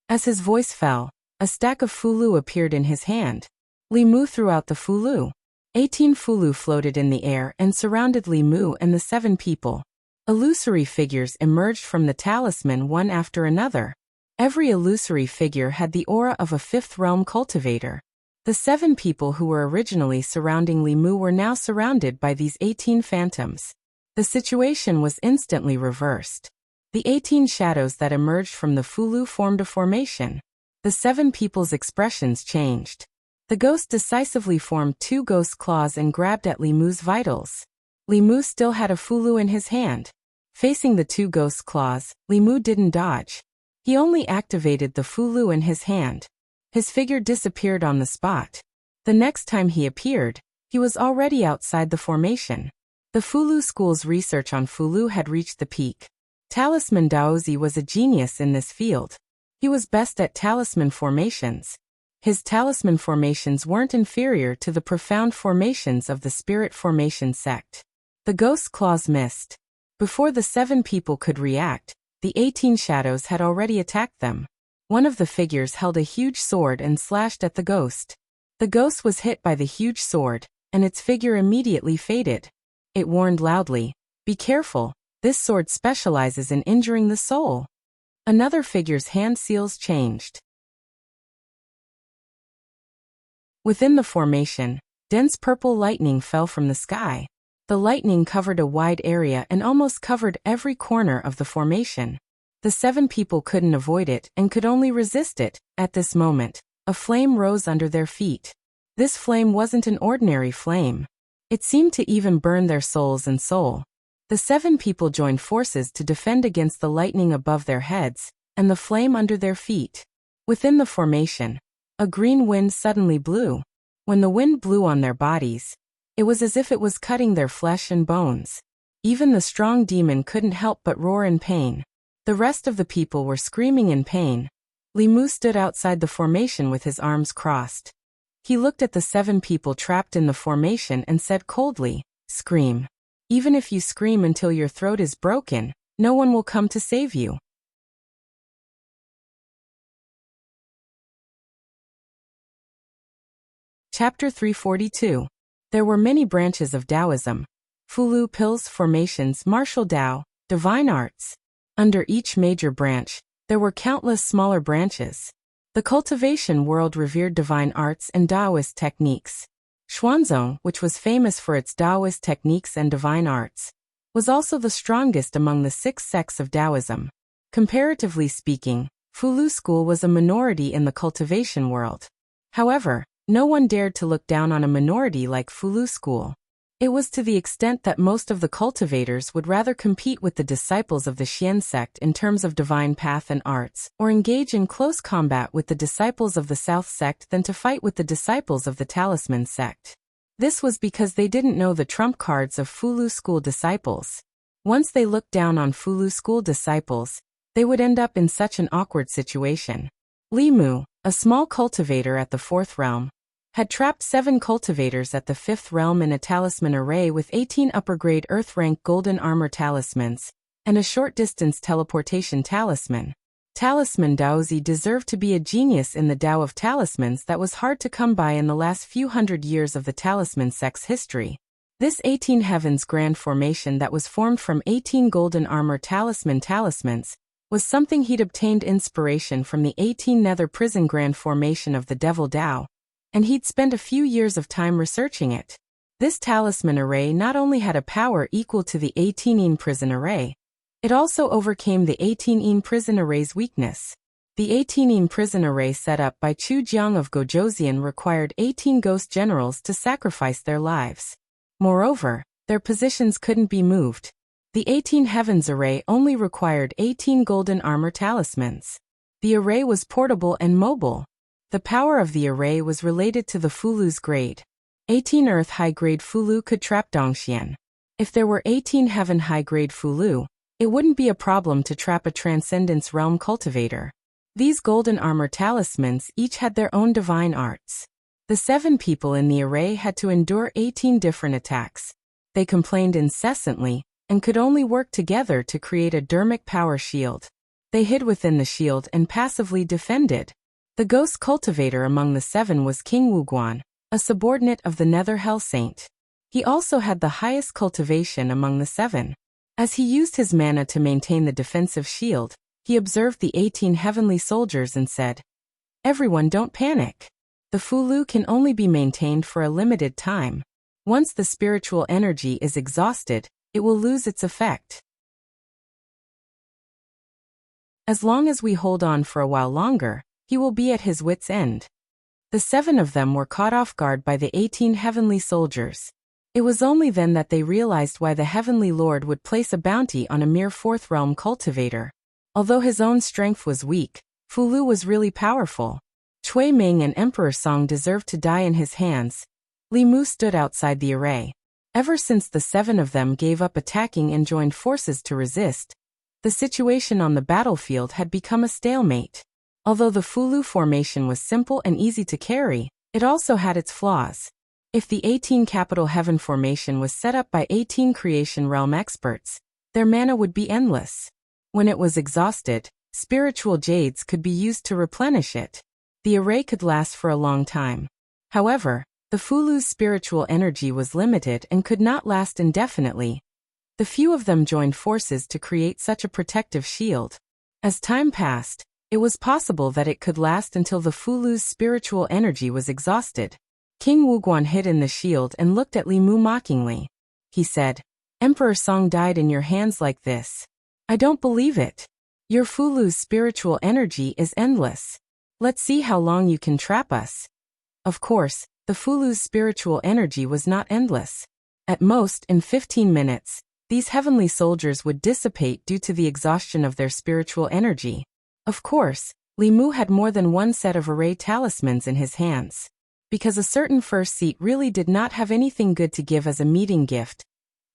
As his voice fell, a stack of fulu appeared in his hand. Li Mu threw out the fulu. 18 fulu floated in the air and surrounded Li Mu and the 7 people. Illusory figures emerged from the talisman one after another. Every illusory figure had the aura of a 5th realm cultivator. The 7 people who were originally surrounding Li Mu were now surrounded by these 18 phantoms. The situation was instantly reversed. The 18 shadows that emerged from the fulu formed a formation. The 7 people's expressions changed. The ghost decisively formed 2 ghost claws and grabbed at Li Mu's vitals. Li Mu still had a fulu in his hand. Facing the 2 ghost claws, Li Mu didn't dodge. He only activated the fulu in his hand. His figure disappeared on the spot. The next time he appeared, he was already outside the formation. The Fulu school's research on Fulu had reached the peak. Talisman Daozi was a genius in this field. He was best at talisman formations. His talisman formations weren't inferior to the profound formations of the spirit formation sect. The ghost claws missed. Before the 7 people could react, the 18 shadows had already attacked them. One of the figures held a huge sword and slashed at the ghost. The ghost was hit by the huge sword, and its figure immediately faded. It warned loudly, "Be careful, this sword specializes in injuring the soul." Another figure's hand seals changed. Within the formation, dense purple lightning fell from the sky. The lightning covered a wide area and almost covered every corner of the formation. The 7 people couldn't avoid it and could only resist it. At this moment, a flame rose under their feet. This flame wasn't an ordinary flame. It seemed to even burn their souls and soul. The 7 people joined forces to defend against the lightning above their heads and the flame under their feet. Within the formation, a green wind suddenly blew. When the wind blew on their bodies, it was as if it was cutting their flesh and bones. Even the strong demon couldn't help but roar in pain. The rest of the people were screaming in pain. Li Mu stood outside the formation with his arms crossed. He looked at the 7 people trapped in the formation and said coldly, "Scream. Even if you scream until your throat is broken, no one will come to save you." Chapter 342. There were many branches of Taoism. Fulu pills, formations, martial Tao, divine arts. Under each major branch, there were countless smaller branches. The cultivation world revered divine arts and Taoist techniques. Xuanzong, which was famous for its Taoist techniques and divine arts, was also the strongest among the 6 sects of Taoism. Comparatively speaking, Fulu school was a minority in the cultivation world. However, no one dared to look down on a minority like Fulu school. It was to the extent that most of the cultivators would rather compete with the disciples of the Xian sect in terms of divine path and arts, or engage in close combat with the disciples of the South sect than to fight with the disciples of the Talisman sect. This was because they didn't know the trump cards of Fulu school disciples. Once they looked down on Fulu school disciples, they would end up in such an awkward situation. Li Mu, a small cultivator at the 4th realm, had trapped 7 cultivators at the 5th realm in a talisman array with 18 upper-grade Earth-rank golden armor talismans, and a short-distance teleportation talisman. Talisman Daozi deserved to be a genius in the Tao of talismans that was hard to come by in the last few hundred years of the talisman sect's history. This 18 heavens grand formation that was formed from 18 golden armor talismans was something he'd obtained inspiration from the 18 nether prison grand formation of the devil Tao, and he'd spent a few years of time researching it. This talisman array not only had a power equal to the 18 prison array, it also overcame the 18 prison array's weakness. The 18 prison array set up by Chu Jiang of Gojoseon required 18 ghost generals to sacrifice their lives. Moreover, their positions couldn't be moved. The 18 heavens array only required 18 golden armor talismans. The array was portable and mobile. The power of the array was related to the Fulu's grade. 18 earth high-grade Fulu could trap Dongxian. If there were 18 heaven high-grade Fulu, it wouldn't be a problem to trap a Transcendence Realm cultivator. These golden armor talismans each had their own divine arts. The 7 people in the array had to endure 18 different attacks. They complained incessantly, and could only work together to create a dermic power shield. They hid within the shield and passively defended. The ghost cultivator among the 7 was King Wuguan, a subordinate of the Nether Hell Saint. He also had the highest cultivation among the 7. As he used his mana to maintain the defensive shield, he observed the 18 heavenly soldiers and said, "Everyone, don't panic. The Fulu can only be maintained for a limited time. Once the spiritual energy is exhausted, it will lose its effect. As long as we hold on for a while longer, he will be at his wit's end." The 7 of them were caught off guard by the 18 heavenly soldiers. It was only then that they realized why the Heavenly Lord would place a bounty on a mere 4th realm cultivator. Although his own strength was weak, Fulu was really powerful. Cui Ming and Emperor Song deserved to die in his hands. Li Mu stood outside the array. Ever since the 7 of them gave up attacking and joined forces to resist, the situation on the battlefield had become a stalemate. Although the Fulu formation was simple and easy to carry, it also had its flaws. If the 18 Capital Heaven formation was set up by 18 Creation Realm experts, their mana would be endless. When it was exhausted, spiritual jades could be used to replenish it. The array could last for a long time. However, the Fulu's spiritual energy was limited and could not last indefinitely. The few of them joined forces to create such a protective shield. As time passed, it was possible that it could last until the Fulu's spiritual energy was exhausted. King Wuguan hid in the shield and looked at Li Mu mockingly. He said, "Emperor Song died in your hands like this. I don't believe it. Your Fulu's spiritual energy is endless. Let's see how long you can trap us." Of course, the Fulu's spiritual energy was not endless. At most, in 15 minutes, these heavenly soldiers would dissipate due to the exhaustion of their spiritual energy. Of course, Li Mu had more than one set of array talismans in his hands. Because a certain first seat really did not have anything good to give as a meeting gift,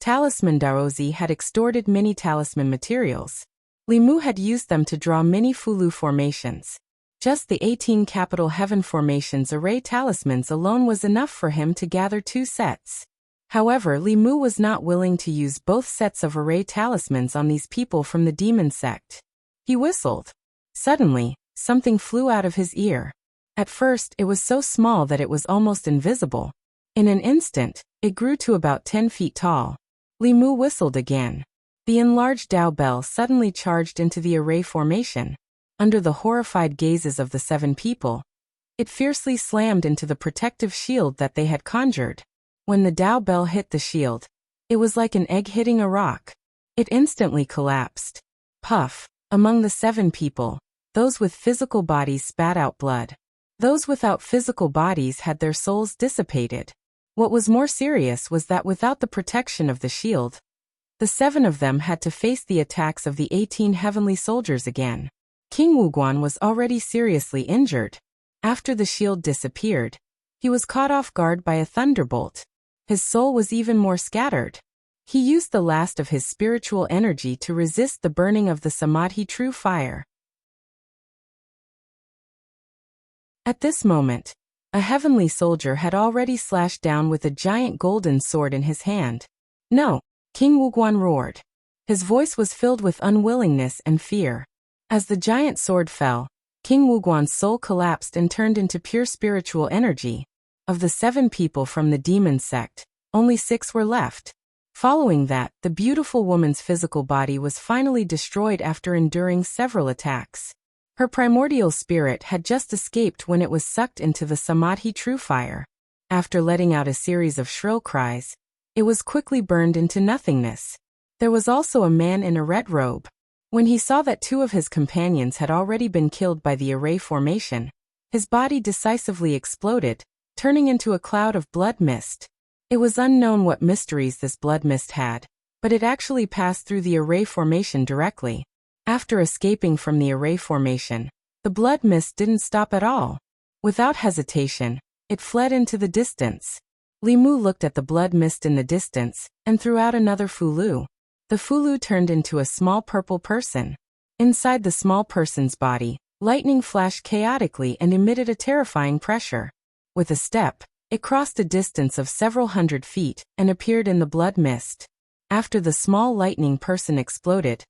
Talisman Daozi had extorted many talisman materials. Li Mu had used them to draw many Fulu formations. Just the 18 Capital Heaven formations array talismans alone was enough for him to gather 2 sets. However, Li Mu was not willing to use both sets of array talismans on these people from the demon sect. He whistled. Suddenly, something flew out of his ear. At first, it was so small that it was almost invisible. In an instant, it grew to about 10 feet tall. Li Mu whistled again. The enlarged Dao Bell suddenly charged into the array formation. Under the horrified gazes of the 7 people, it fiercely slammed into the protective shield that they had conjured. When the Dao Bell hit the shield, it was like an egg hitting a rock. It instantly collapsed. Puff. Among the 7 people, those with physical bodies spat out blood. Those without physical bodies had their souls dissipated. What was more serious was that without the protection of the shield, the 7 of them had to face the attacks of the 18 heavenly soldiers again. King Wuguan was already seriously injured. After the shield disappeared, he was caught off guard by a thunderbolt. His soul was even more scattered. He used the last of his spiritual energy to resist the burning of the Samadhi true fire. At this moment, a heavenly soldier had already slashed down with a giant golden sword in his hand. "No!" King Wuguan roared. His voice was filled with unwillingness and fear. As the giant sword fell, King Wuguan's soul collapsed and turned into pure spiritual energy. Of the 7 people from the demon sect, only 6 were left. Following that, the beautiful woman's physical body was finally destroyed after enduring several attacks. Her primordial spirit had just escaped when it was sucked into the Samadhi true fire. After letting out a series of shrill cries, it was quickly burned into nothingness. There was also a man in a red robe. When he saw that 2 of his companions had already been killed by the array formation, his body decisively exploded, turning into a cloud of blood mist. It was unknown what mysteries this blood mist had, but it actually passed through the array formation directly. After escaping from the array formation, the blood mist didn't stop at all. Without hesitation, it fled into the distance. Li Mu looked at the blood mist in the distance, and threw out another Fulu. The Fulu turned into a small purple person. Inside the small person's body, lightning flashed chaotically and emitted a terrifying pressure. With a step, it crossed a distance of several hundred feet and appeared in the blood mist. After the small lightning person exploded,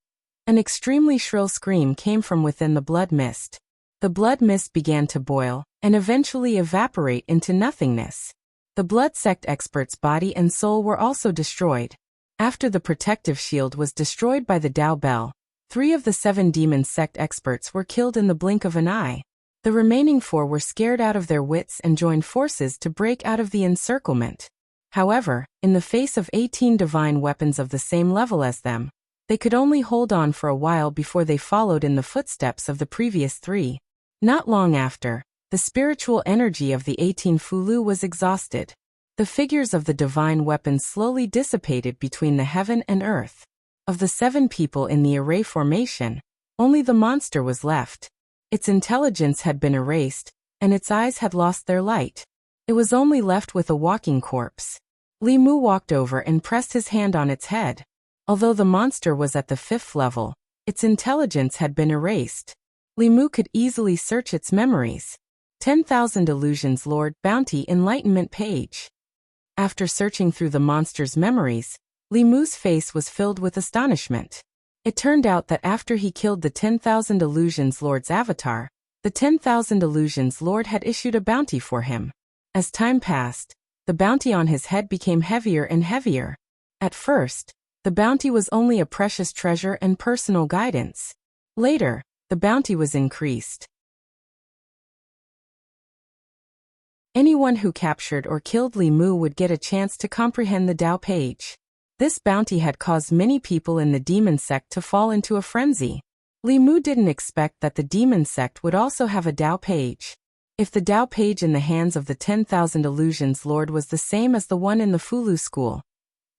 an extremely shrill scream came from within the blood mist. The blood mist began to boil and eventually evaporate into nothingness. The blood sect expert's body and soul were also destroyed. After the protective shield was destroyed by the Dao Bell, 3 of the 7 demon sect experts were killed in the blink of an eye. The remaining 4 were scared out of their wits and joined forces to break out of the encirclement. However, in the face of 18 divine weapons of the same level as them, they could only hold on for a while before they followed in the footsteps of the previous 3. Not long after, the spiritual energy of the 18 Fulu was exhausted. The figures of the divine weapons slowly dissipated between the heaven and earth. Of the 7 people in the array formation, only the monster was left. Its intelligence had been erased, and its eyes had lost their light. It was only left with a walking corpse. Li Mu walked over and pressed his hand on its head. Although the monster was at the 5th level, its intelligence had been erased. Li Mu could easily search its memories. 10,000 Illusions Lord Bounty Enlightenment page. After searching through the monster's memories, Li Mu's face was filled with astonishment. It turned out that after he killed the 10,000 Illusions Lord's avatar, the 10,000 Illusions Lord had issued a bounty for him. As time passed, the bounty on his head became heavier and heavier. At first, the bounty was only a precious treasure and personal guidance. Later, the bounty was increased. Anyone who captured or killed Li Mu would get a chance to comprehend the Tao page. This bounty had caused many people in the demon sect to fall into a frenzy. Li Mu didn't expect that the demon sect would also have a Tao page. If the Tao page in the hands of the 10,000 Illusions Lord was the same as the one in the Fulu school,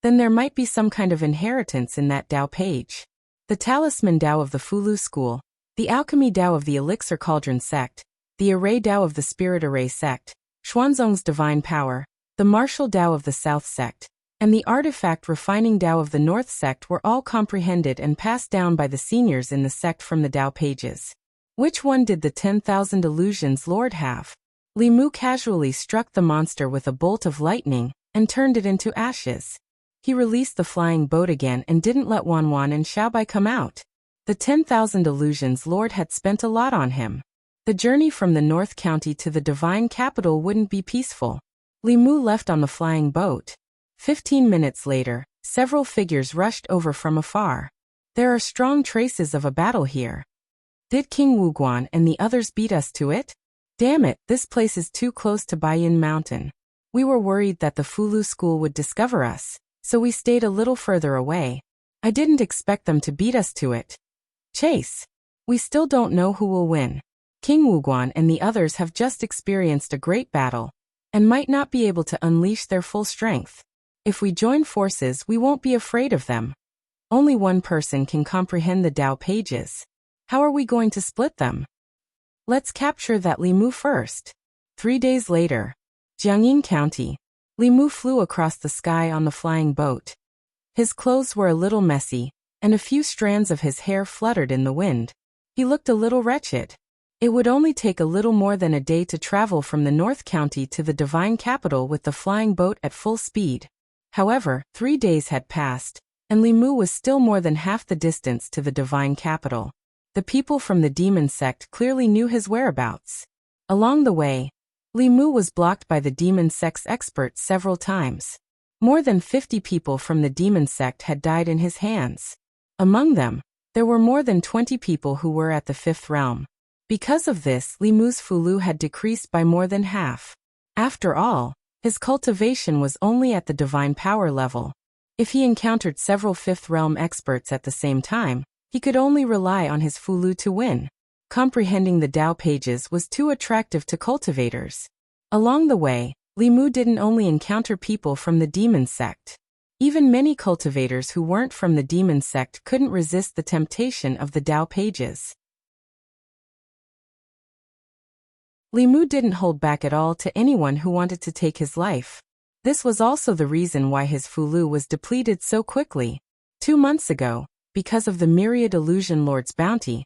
then there might be some kind of inheritance in that Tao page. The Talisman Tao of the Fulu school, the Alchemy Tao of the Elixir Cauldron sect, the Array Tao of the Spirit Array sect, Xuanzong's Divine Power, the Martial Tao of the South sect, and the Artifact Refining Tao of the North sect were all comprehended and passed down by the seniors in the sect from the Tao pages. Which one did the 10,000 Illusions Lord have? Li Mu casually struck the monster with a bolt of lightning and turned it into ashes. He released the flying boat again and didn't let Wanwan and Xiaobai come out. The 10,000 Illusions Lord had spent a lot on him. The journey from the North County to the Divine Capital wouldn't be peaceful. Li Mu left on the flying boat. 15 minutes later, several figures rushed over from afar. There are strong traces of a battle here. Did King Wuguan and the others beat us to it? Damn it, this place is too close to Baiyin Mountain. We were worried that the Fulu school would discover us, so we stayed a little further away. I didn't expect them to beat us to it. Chase. We still don't know who will win. King Wuguan and the others have just experienced a great battle, and might not be able to unleash their full strength. If we join forces, we won't be afraid of them. Only one person can comprehend the Tao pages. How are we going to split them? Let's capture that Li Mu first. 3 days later, Jiangyin County. Li Mu flew across the sky on the flying boat. His clothes were a little messy, and a few strands of his hair fluttered in the wind. He looked a little wretched. It would only take a little more than a day to travel from the North County to the Divine Capital with the flying boat at full speed. However, 3 days had passed, and Li Mu was still more than half the distance to the Divine Capital. The people from the demon sect clearly knew his whereabouts. Along the way, Li Mu was blocked by the demon sect's experts several times. More than 50 people from the demon sect had died in his hands. Among them, there were more than 20 people who were at the 5th realm. Because of this, Li Mu's Fulu had decreased by more than half. After all, his cultivation was only at the divine power level. If he encountered several 5th realm experts at the same time, he could only rely on his Fulu to win. Comprehending the Tao pages was too attractive to cultivators. Along the way, Li Mu didn't only encounter people from the demon sect. Even many cultivators who weren't from the demon sect couldn't resist the temptation of the Tao pages. Li Mu didn't hold back at all to anyone who wanted to take his life. This was also the reason why his Fulu was depleted so quickly. 2 months ago, because of the Myriad Illusion Lord's bounty,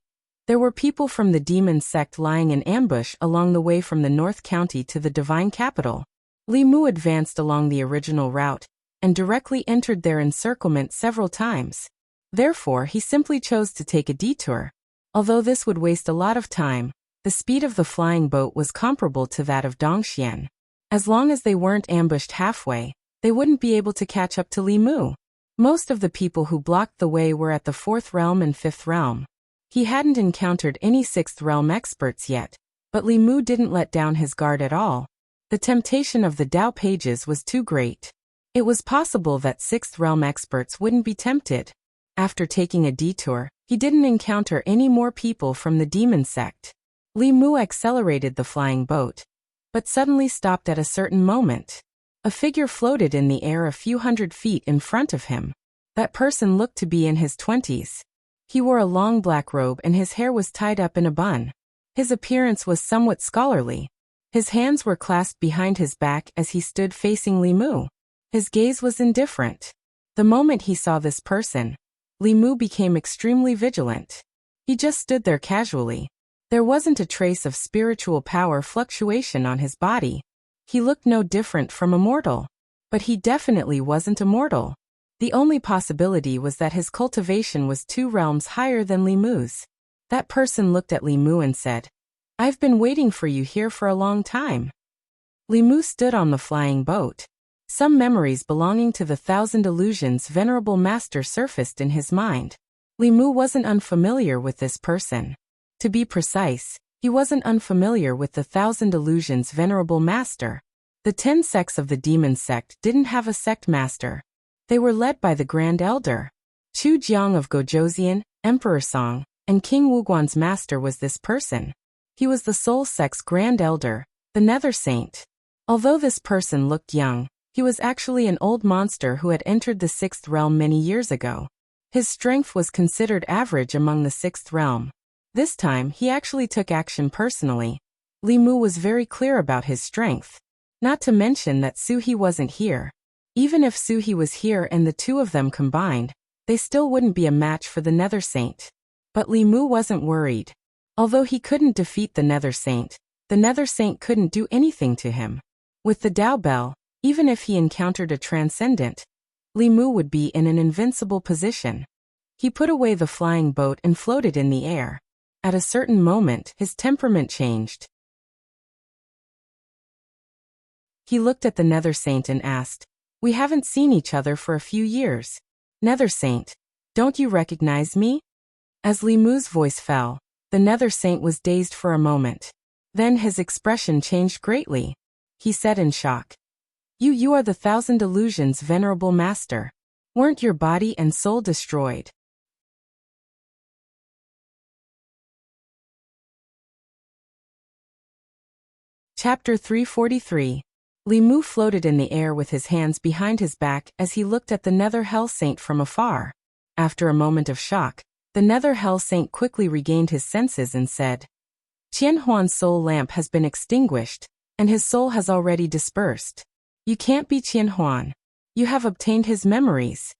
there were people from the demon sect lying in ambush along the way from the North County to the Divine Capital. Li Mu advanced along the original route, and directly entered their encirclement several times. Therefore, he simply chose to take a detour. Although this would waste a lot of time, the speed of the flying boat was comparable to that of Dongxian. As long as they weren't ambushed halfway, they wouldn't be able to catch up to Li Mu. Most of the people who blocked the way were at the 4th realm and 5th realm. He hadn't encountered any 6th realm experts yet, but Li Mu didn't let down his guard at all. The temptation of the Tao pages was too great. It was possible that 6th realm experts wouldn't be tempted. After taking a detour, he didn't encounter any more people from the demon sect. Li Mu accelerated the flying boat, but suddenly stopped at a certain moment. A figure floated in the air a few hundred feet in front of him. That person looked to be in his 20s. He wore a long black robe and his hair was tied up in a bun. His appearance was somewhat scholarly, His hands were clasped behind his back as he stood facing Li Mu. His gaze was indifferent. The moment he saw this person, Li Mu became extremely vigilant. He just stood there casually. There wasn't a trace of spiritual power fluctuation on his body. He looked no different from a mortal. But he definitely wasn't immortal. The only possibility was that his cultivation was 2 realms higher than Li Mu's. That person looked at Li Mu and said, "I've been waiting for you here for a long time." Li Mu stood on the flying boat. Some memories belonging to the 1,000 Illusions Venerable Master surfaced in his mind. Li Mu wasn't unfamiliar with this person. To be precise, he wasn't unfamiliar with the 1,000 Illusions Venerable Master. The 10 sects of the demon sect didn't have a sect master. They were led by the Grand Elder. Chu Jiang of Gojoseon, Emperor Song, and King Wuguan's master was this person. He was the Soul Sect's Grand Elder, the Nether Saint. Although this person looked young, he was actually an old monster who had entered the 6th realm many years ago. His strength was considered average among the 6th realm. This time, he actually took action personally. Li Mu was very clear about his strength. Not to mention that Suhi wasn't here. Even if Suhi was here and the 2 of them combined, they still wouldn't be a match for the Nether Saint. But Li Mu wasn't worried. Although he couldn't defeat the Nether Saint couldn't do anything to him. With the Dao Bell, even if he encountered a transcendent, Li Mu would be in an invincible position. He put away the flying boat and floated in the air. At a certain moment, his temperament changed. He looked at the Nether Saint and asked, "We haven't seen each other for a few years. Nether Saint, don't you recognize me?" As Li Mu's voice fell, the Nether Saint was dazed for a moment. Then his expression changed greatly. He said in shock, You are the 1,000 Illusions Venerable Master. Weren't your body and soul destroyed?" Chapter 343. Li Mu floated in the air with his hands behind his back as he looked at the Nether Hell Saint from afar. After a moment of shock, the Nether Hell Saint quickly regained his senses and said, "Qian Huan's soul lamp has been extinguished, and his soul has already dispersed. You can't be Qian Huan. You have obtained his memories."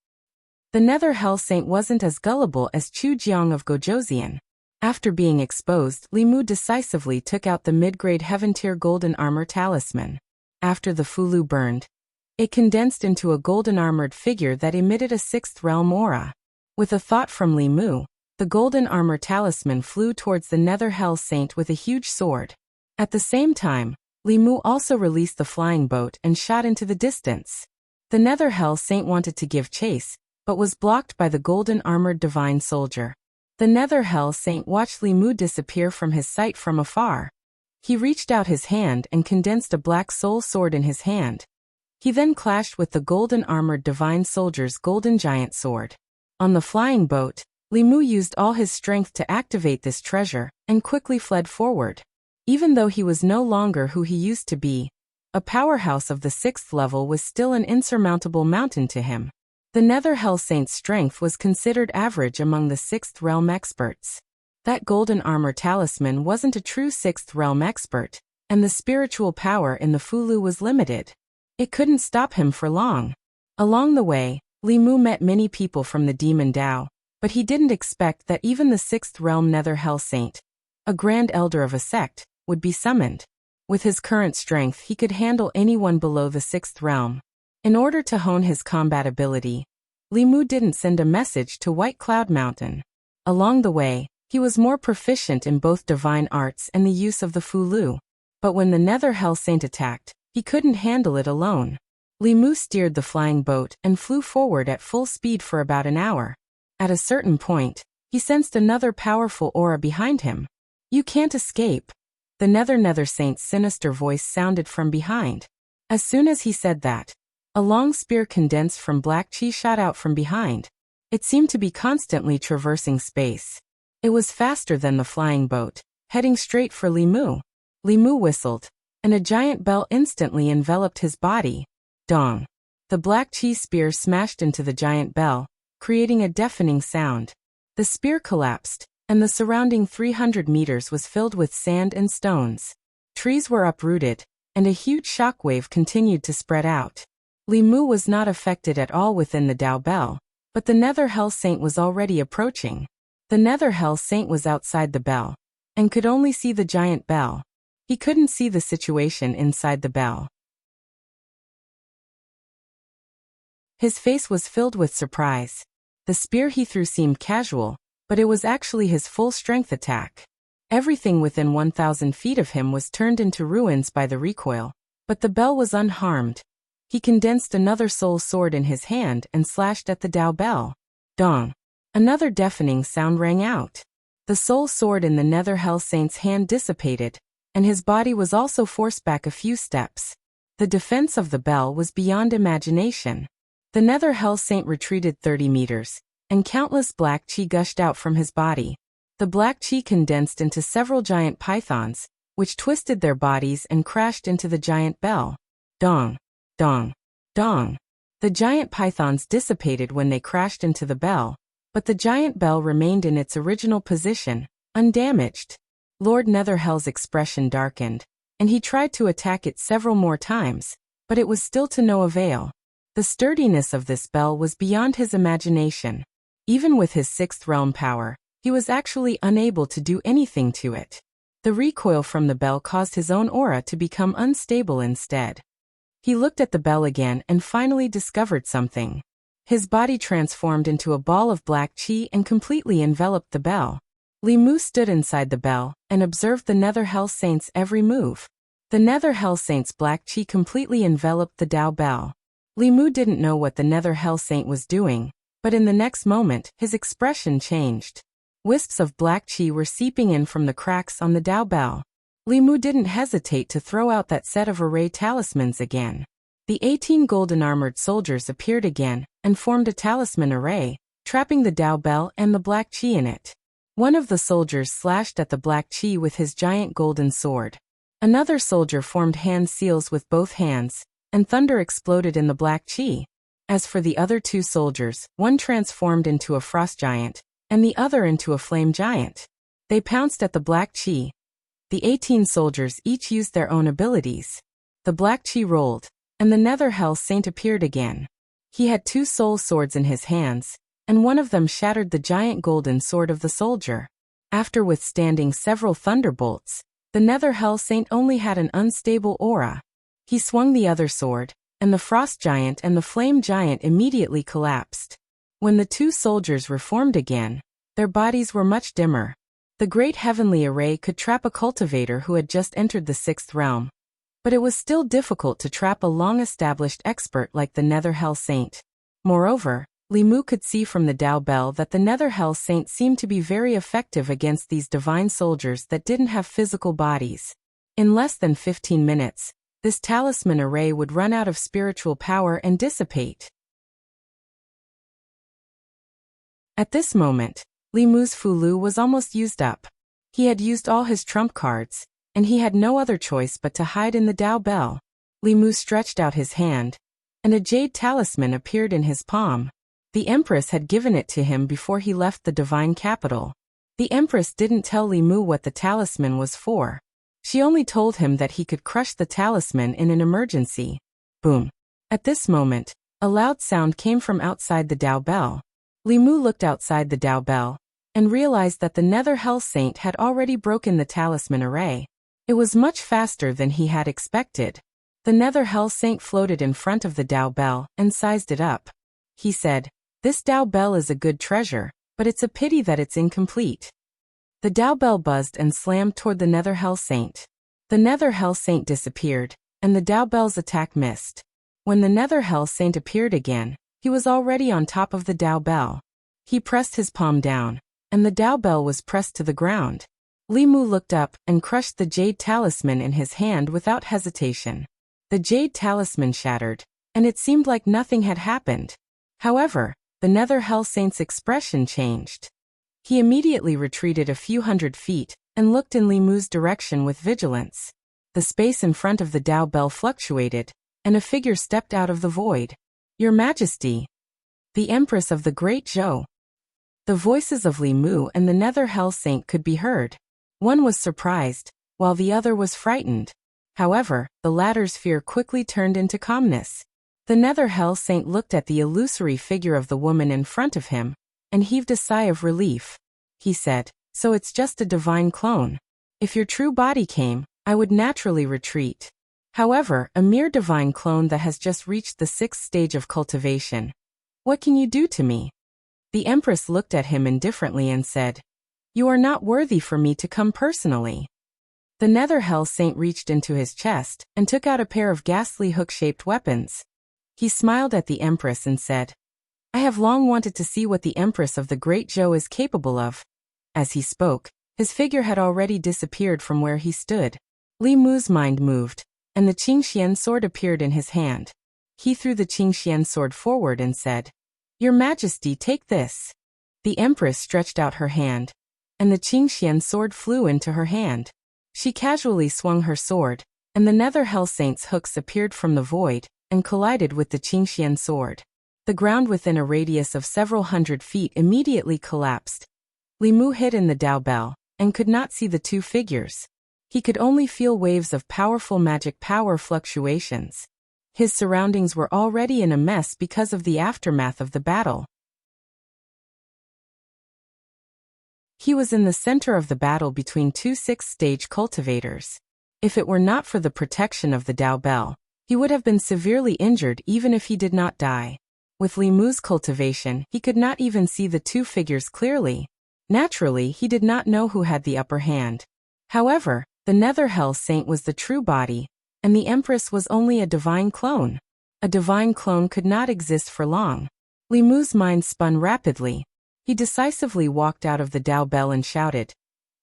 The Nether Hell Saint wasn't as gullible as Chu Jiang of Gojoseon. After being exposed, Li Mu decisively took out the mid-grade Heaven-tier golden armor talisman. After the Fulu burned, it condensed into a golden-armored figure that emitted a 6th realm aura. With a thought from Li Mu, the golden armor talisman flew towards the Nether Hell Saint with a huge sword. At the same time, Li Mu also released the flying boat and shot into the distance. The Nether Hell Saint wanted to give chase, but was blocked by the golden-armored divine soldier. The Nether Hell Saint watched Li Mu disappear from his sight from afar. He reached out his hand and condensed a black soul sword in his hand. He then clashed with the golden-armored divine soldier's golden giant sword. On the flying boat, Li Mu used all his strength to activate this treasure, and quickly fled forward. Even though he was no longer who he used to be, a powerhouse of the 6th level was still an insurmountable mountain to him. The Nether Hell Saint's strength was considered average among the 6th realm experts. That golden armor talisman wasn't a true 6th realm expert, and the spiritual power in the Fulu was limited. It couldn't stop him for long. Along the way, Li Mu met many people from the Demon Dao, but he didn't expect that even the 6th realm Nether Hell Saint, a grand elder of a sect, would be summoned. With his current strength, he could handle anyone below the 6th realm. In order to hone his combat ability, Li Mu didn't send a message to White Cloud Mountain. Along the way, he was more proficient in both divine arts and the use of the Fulu. But when the Nether Hell Saint attacked, he couldn't handle it alone. Li Mu steered the flying boat and flew forward at full speed for about an hour. At a certain point, he sensed another powerful aura behind him. "You can't escape." The Nether Saint's sinister voice sounded from behind. As soon as he said that, a long spear condensed from black chi shot out from behind. It seemed to be constantly traversing space. It was faster than the flying boat, heading straight for Li Mu. Li Mu whistled, and a giant bell instantly enveloped his body. Dong! The black chi spear smashed into the giant bell, creating a deafening sound. The spear collapsed, and the surrounding 300 meters was filled with sand and stones. Trees were uprooted, and a huge shockwave continued to spread out. Li Mu was not affected at all within the Dao Bell, but the Nether Hell Saint was already approaching. The Nether Hell Saint was outside the bell, and could only see the giant bell. He couldn't see the situation inside the bell. His face was filled with surprise. The spear he threw seemed casual, but it was actually his full-strength attack. Everything within 1,000 feet of him was turned into ruins by the recoil, but the bell was unharmed. He condensed another soul sword in his hand and slashed at the Dao Bell. Dong! Another deafening sound rang out. The soul sword in the Nether Hell Saint's hand dissipated, and his body was also forced back a few steps. The defense of the bell was beyond imagination. The Nether Hell Saint retreated 30 meters, and countless black chi gushed out from his body. The black chi condensed into several giant pythons, which twisted their bodies and crashed into the giant bell. Dong! Dong! Dong! The giant pythons dissipated when they crashed into the bell, but the giant bell remained in its original position, undamaged. Lord Netherhell's expression darkened, and he tried to attack it several more times, but it was still to no avail. The sturdiness of this bell was beyond his imagination. Even with his sixth realm power, he was actually unable to do anything to it. The recoil from the bell caused his own aura to become unstable instead. He looked at the bell again and finally discovered something. His body transformed into a ball of black chi and completely enveloped the bell. Li Mu stood inside the bell and observed the Nether Hell Saint's every move. The Nether Hell Saint's black chi completely enveloped the Dao Bell. Li Mu didn't know what the Nether Hell Saint was doing, but in the next moment, his expression changed. Wisps of black chi were seeping in from the cracks on the Dao Bell. Li Mu didn't hesitate to throw out that set of array talismans again. The 18 golden armored soldiers appeared again and formed a talisman array, trapping the Dao Bell and the black chi in it. One of the soldiers slashed at the black chi with his giant golden sword. Another soldier formed hand seals with both hands, and thunder exploded in the black chi. As for the other two soldiers, one transformed into a frost giant, and the other into a flame giant. They pounced at the black chi. The 18 soldiers each used their own abilities. The black chi rolled, and the Nether Hell Saint appeared again. He had two soul swords in his hands, and one of them shattered the giant golden sword of the soldier. After withstanding several thunderbolts, the Nether Hell Saint only had an unstable aura. He swung the other sword, and the frost giant and the flame giant immediately collapsed. When the two soldiers reformed again, their bodies were much dimmer. The great heavenly array could trap a cultivator who had just entered the sixth realm. But it was still difficult to trap a long-established expert like the Nether Hell Saint. Moreover, Li Mu could see from the Dao Bell that the Nether Hell Saint seemed to be very effective against these divine soldiers that didn't have physical bodies. In less than 15 minutes, this talisman array would run out of spiritual power and dissipate. At this moment, Li Mu's Fulu was almost used up. He had used all his trump cards, and he had no other choice but to hide in the Dao Bell. Li Mu stretched out his hand, and a jade talisman appeared in his palm. The Empress had given it to him before he left the divine capital. The Empress didn't tell Li Mu what the talisman was for. She only told him that he could crush the talisman in an emergency. Boom. At this moment, a loud sound came from outside the Dao Bell. Li Mu looked outside the Dao Bell and realized that the Nether Hell Saint had already broken the talisman array. It was much faster than he had expected. The Nether Hell Saint floated in front of the Dao Bell and sized it up. He said, "This Dao Bell is a good treasure, but it's a pity that it's incomplete." The Dao Bell buzzed and slammed toward the Nether Hell Saint. The Nether Hell Saint disappeared, and the Dao Bell's attack missed. When the Nether Hell Saint appeared again, he was already on top of the Dao Bell. He pressed his palm down, and the Dao Bell was pressed to the ground. Li Mu looked up and crushed the jade talisman in his hand without hesitation. The jade talisman shattered, and it seemed like nothing had happened. However, the Nether Hell Saint's expression changed. He immediately retreated a few hundred feet and looked in Li Mu's direction with vigilance. The space in front of the Dao Bell fluctuated, and a figure stepped out of the void. "Your Majesty, the Empress of the Great Zhou." The voices of Li Mu and the Nether Hell Saint could be heard. One was surprised, while the other was frightened. However, the latter's fear quickly turned into calmness. The Nether Hell Saint looked at the illusory figure of the woman in front of him, and heaved a sigh of relief. He said, "So it's just a divine clone. If your true body came, I would naturally retreat. However, a mere divine clone that has just reached the 6th stage of cultivation. What can you do to me?" The Empress looked at him indifferently and said, "You are not worthy for me to come personally." The Nether Hell Saint reached into his chest and took out a pair of ghastly hook-shaped weapons. He smiled at the Empress and said, "I have long wanted to see what the Empress of the Great Zhou is capable of." As he spoke, his figure had already disappeared from where he stood. Li Mu's mind moved, and the Qingxian sword appeared in his hand. He threw the Qingxian sword forward and said, "Your Majesty, take this." The Empress stretched out her hand, and the Qingxian sword flew into her hand. She casually swung her sword, and the Nether Hell Saint's hooks appeared from the void and collided with the Qingxian sword. The ground within a radius of several hundred feet immediately collapsed. Li Mu hid in the Dao Bell and could not see the two figures. He could only feel waves of powerful magic power fluctuations. His surroundings were already in a mess because of the aftermath of the battle. He was in the center of the battle between two 6th-stage cultivators. If it were not for the protection of the Dao Bell, he would have been severely injured even if he did not die. With Li Mu's cultivation, he could not even see the two figures clearly. Naturally, he did not know who had the upper hand. However, the Nether Hell Saint was the true body, and the Empress was only a divine clone. A divine clone could not exist for long. Li Mu's mind spun rapidly. He decisively walked out of the Dao Bell and shouted,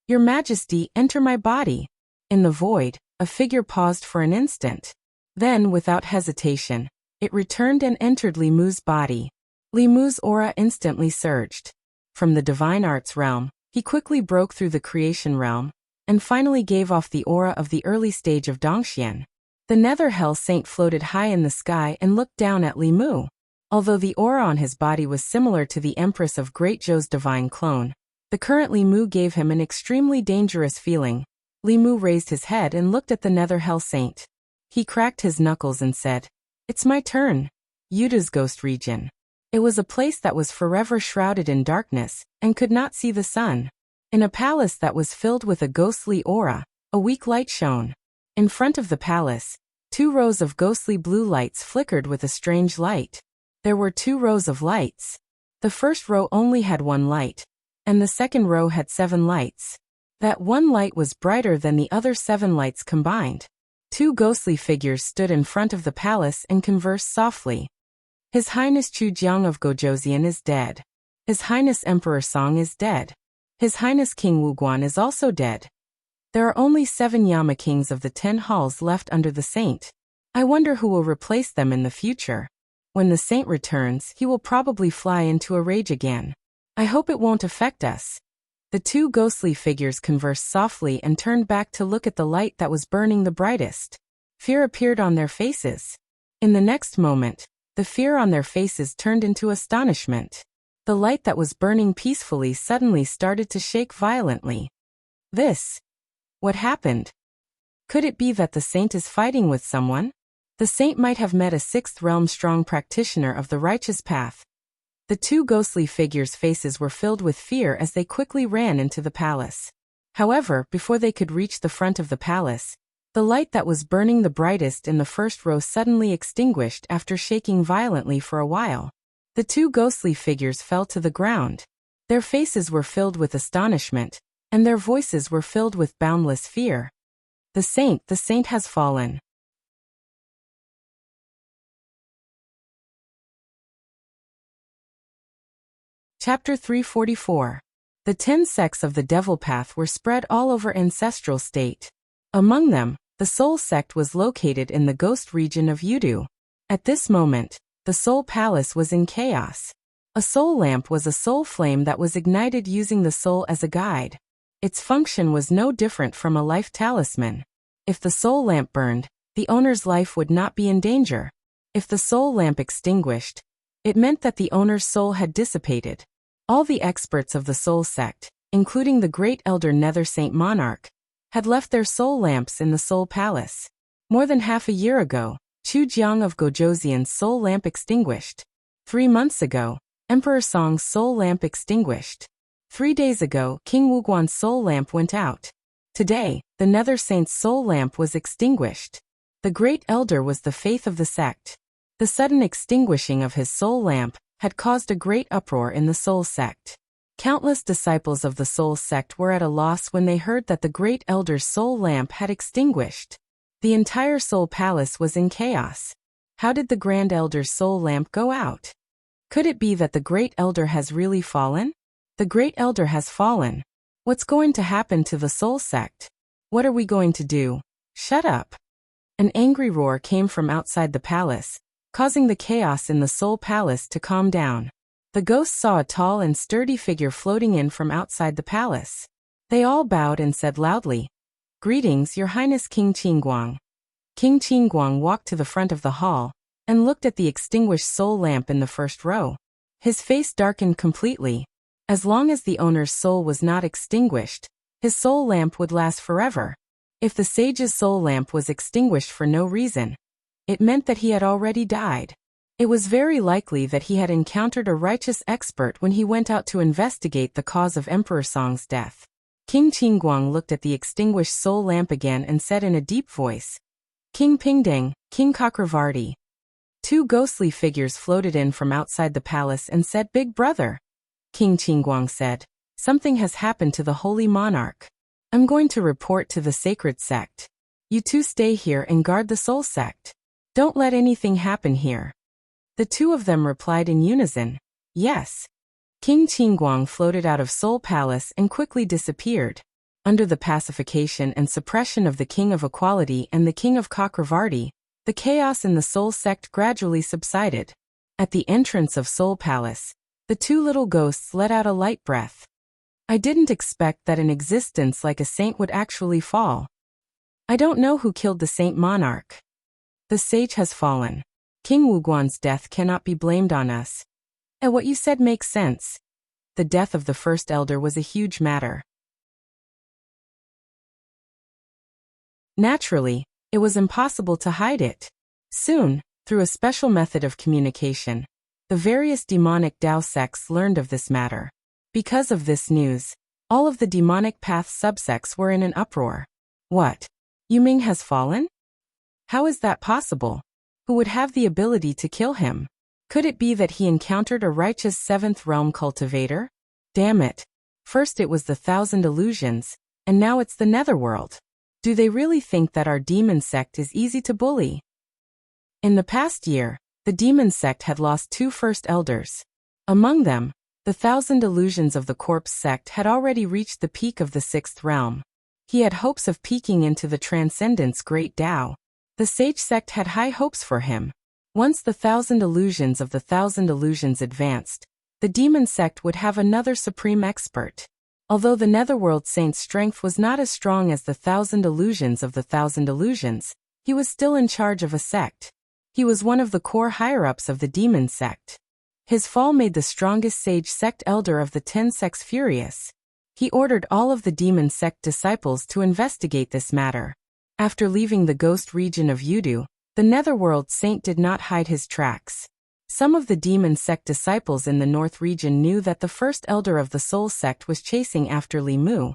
"Your Majesty, enter my body." In the void, a figure paused for an instant. Then, without hesitation, it returned and entered Li Mu's body. Li Mu's aura instantly surged. From the divine arts realm, he quickly broke through the creation realm, and finally gave off the aura of the early stage of Dongxian. The Nether Hell Saint floated high in the sky and looked down at Li Mu. Although the aura on his body was similar to the Empress of Great Zhou's divine clone, the current Li Mu gave him an extremely dangerous feeling. Li Mu raised his head and looked at the Nether Hell Saint. He cracked his knuckles and said, "It's my turn." Yuda's ghost region. It was a place that was forever shrouded in darkness and could not see the sun. In a palace that was filled with a ghostly aura, a weak light shone. In front of the palace, 2 rows of ghostly blue lights flickered with a strange light. There were 2 rows of lights. The first row only had 1 light, and the second row had 7 lights. That 1 light was brighter than the other 7 lights combined. 2 ghostly figures stood in front of the palace and conversed softly. His Highness Chu Jiang of Gojoseon is dead. His Highness Emperor Song is dead. His Highness King Wuguan is also dead. There are only 7 Yama Kings of the 10 halls left under the saint. I wonder who will replace them in the future. When the saint returns, he will probably fly into a rage again. I hope it won't affect us. The 2 ghostly figures conversed softly and turned back to look at the light that was burning the brightest. Fear appeared on their faces. In the next moment, the fear on their faces turned into astonishment. The light that was burning peacefully suddenly started to shake violently. What happened? Could it be that the saint is fighting with someone? The saint might have met a 6th realm strong practitioner of the righteous path. The 2 ghostly figures' faces were filled with fear as they quickly ran into the palace. However, before they could reach the front of the palace, the light that was burning the brightest in the first row suddenly extinguished after shaking violently for a while. The 2 ghostly figures fell to the ground. Their faces were filled with astonishment, and their voices were filled with boundless fear. The saint has fallen. Chapter 344. The 10 sects of the Devil Path were spread all over Ancestral State. Among them, the Soul Sect was located in the ghost region of Yudu. At this moment, the Soul Palace was in chaos. A soul lamp was a soul flame that was ignited using the soul as a guide. Its function was no different from a life talisman. If the soul lamp burned, the owner's life would not be in danger. If the soul lamp extinguished, it meant that the owner's soul had dissipated. All the experts of the Soul Sect, including the Great Elder Nether Saint Monarch, had left their soul lamps in the Soul Palace. More than half a year ago, Chu Jiang of Gojoseon's soul lamp extinguished. 3 months ago, Emperor Song's soul lamp extinguished. 3 days ago, King Wuguan's soul lamp went out. Today, the Nether Saint's soul lamp was extinguished. The Great Elder was the faith of the sect. The sudden extinguishing of his soul lamp had caused a great uproar in the Soul sect. Countless disciples of the Soul sect were at a loss when they heard that the Great Elder's soul lamp had extinguished. The entire Soul Palace was in chaos. How did the Grand Elder's soul lamp go out? Could it be that the Great Elder has really fallen? The Great Elder has fallen. What's going to happen to the Soul sect? What are we going to do? Shut up. An angry roar came from outside the palace, causing the chaos in the Soul Palace to calm down. The ghosts saw a tall and sturdy figure floating in from outside the palace. They all bowed and said loudly, "Greetings, Your Highness King Qingguang." King Qingguang walked to the front of the hall and looked at the extinguished soul lamp in the first row. His face darkened completely. As long as the owner's soul was not extinguished, his soul lamp would last forever. If the sage's soul lamp was extinguished for no reason, it meant that he had already died. It was very likely that he had encountered a righteous expert when he went out to investigate the cause of Emperor Song's death. King Qingguang looked at the extinguished soul lamp again and said in a deep voice, "King Pingdeng, King Chakravarti." 2 ghostly figures floated in from outside the palace and said, "Big brother." King Qingguang said, "Something has happened to the holy monarch. I'm going to report to the sacred sect. You 2 stay here and guard the soul sect. Don't let anything happen here." The 2 of them replied in unison, "Yes." King Qingguang floated out of Soul Palace and quickly disappeared. Under the pacification and suppression of the King of Equality and the King of Chakravarti, the chaos in the Soul sect gradually subsided. At the entrance of Soul Palace, the 2 little ghosts let out a light breath. "I didn't expect that an existence like a saint would actually fall. I don't know who killed the saint monarch. The sage has fallen. King Wuguan's death cannot be blamed on us. And what you said makes sense. The death of the first elder was a huge matter. Naturally, it was impossible to hide it. Soon, through a special method of communication, the various demonic Dao sects learned of this matter. Because of this news, all of the demonic path subsects were in an uproar. What? Yuming has fallen? How is that possible? Who would have the ability to kill him? Could it be that he encountered a righteous 7th realm cultivator? Damn it. First it was the 1,000 illusions, and now it's the netherworld. Do they really think that our demon sect is easy to bully? In the past year, the demon sect had lost 2 first elders. Among them, the 1,000 illusions of the corpse sect had already reached the peak of the 6th realm. He had hopes of peeking into the transcendence great Tao. The sage sect had high hopes for him. Once the 1,000 illusions of the 1,000 illusions advanced, the demon sect would have another supreme expert. Although the netherworld saint's strength was not as strong as the 1,000 illusions of the 1,000 illusions, he was still in charge of a sect. He was one of the core higher-ups of the demon sect. His fall made the strongest sage sect elder of the 10 sects furious. He ordered all of the demon sect disciples to investigate this matter. After leaving the ghost region of Yudu, the netherworld saint did not hide his tracks. Some of the demon sect disciples in the north region knew that the first elder of the soul sect was chasing after Li Mu,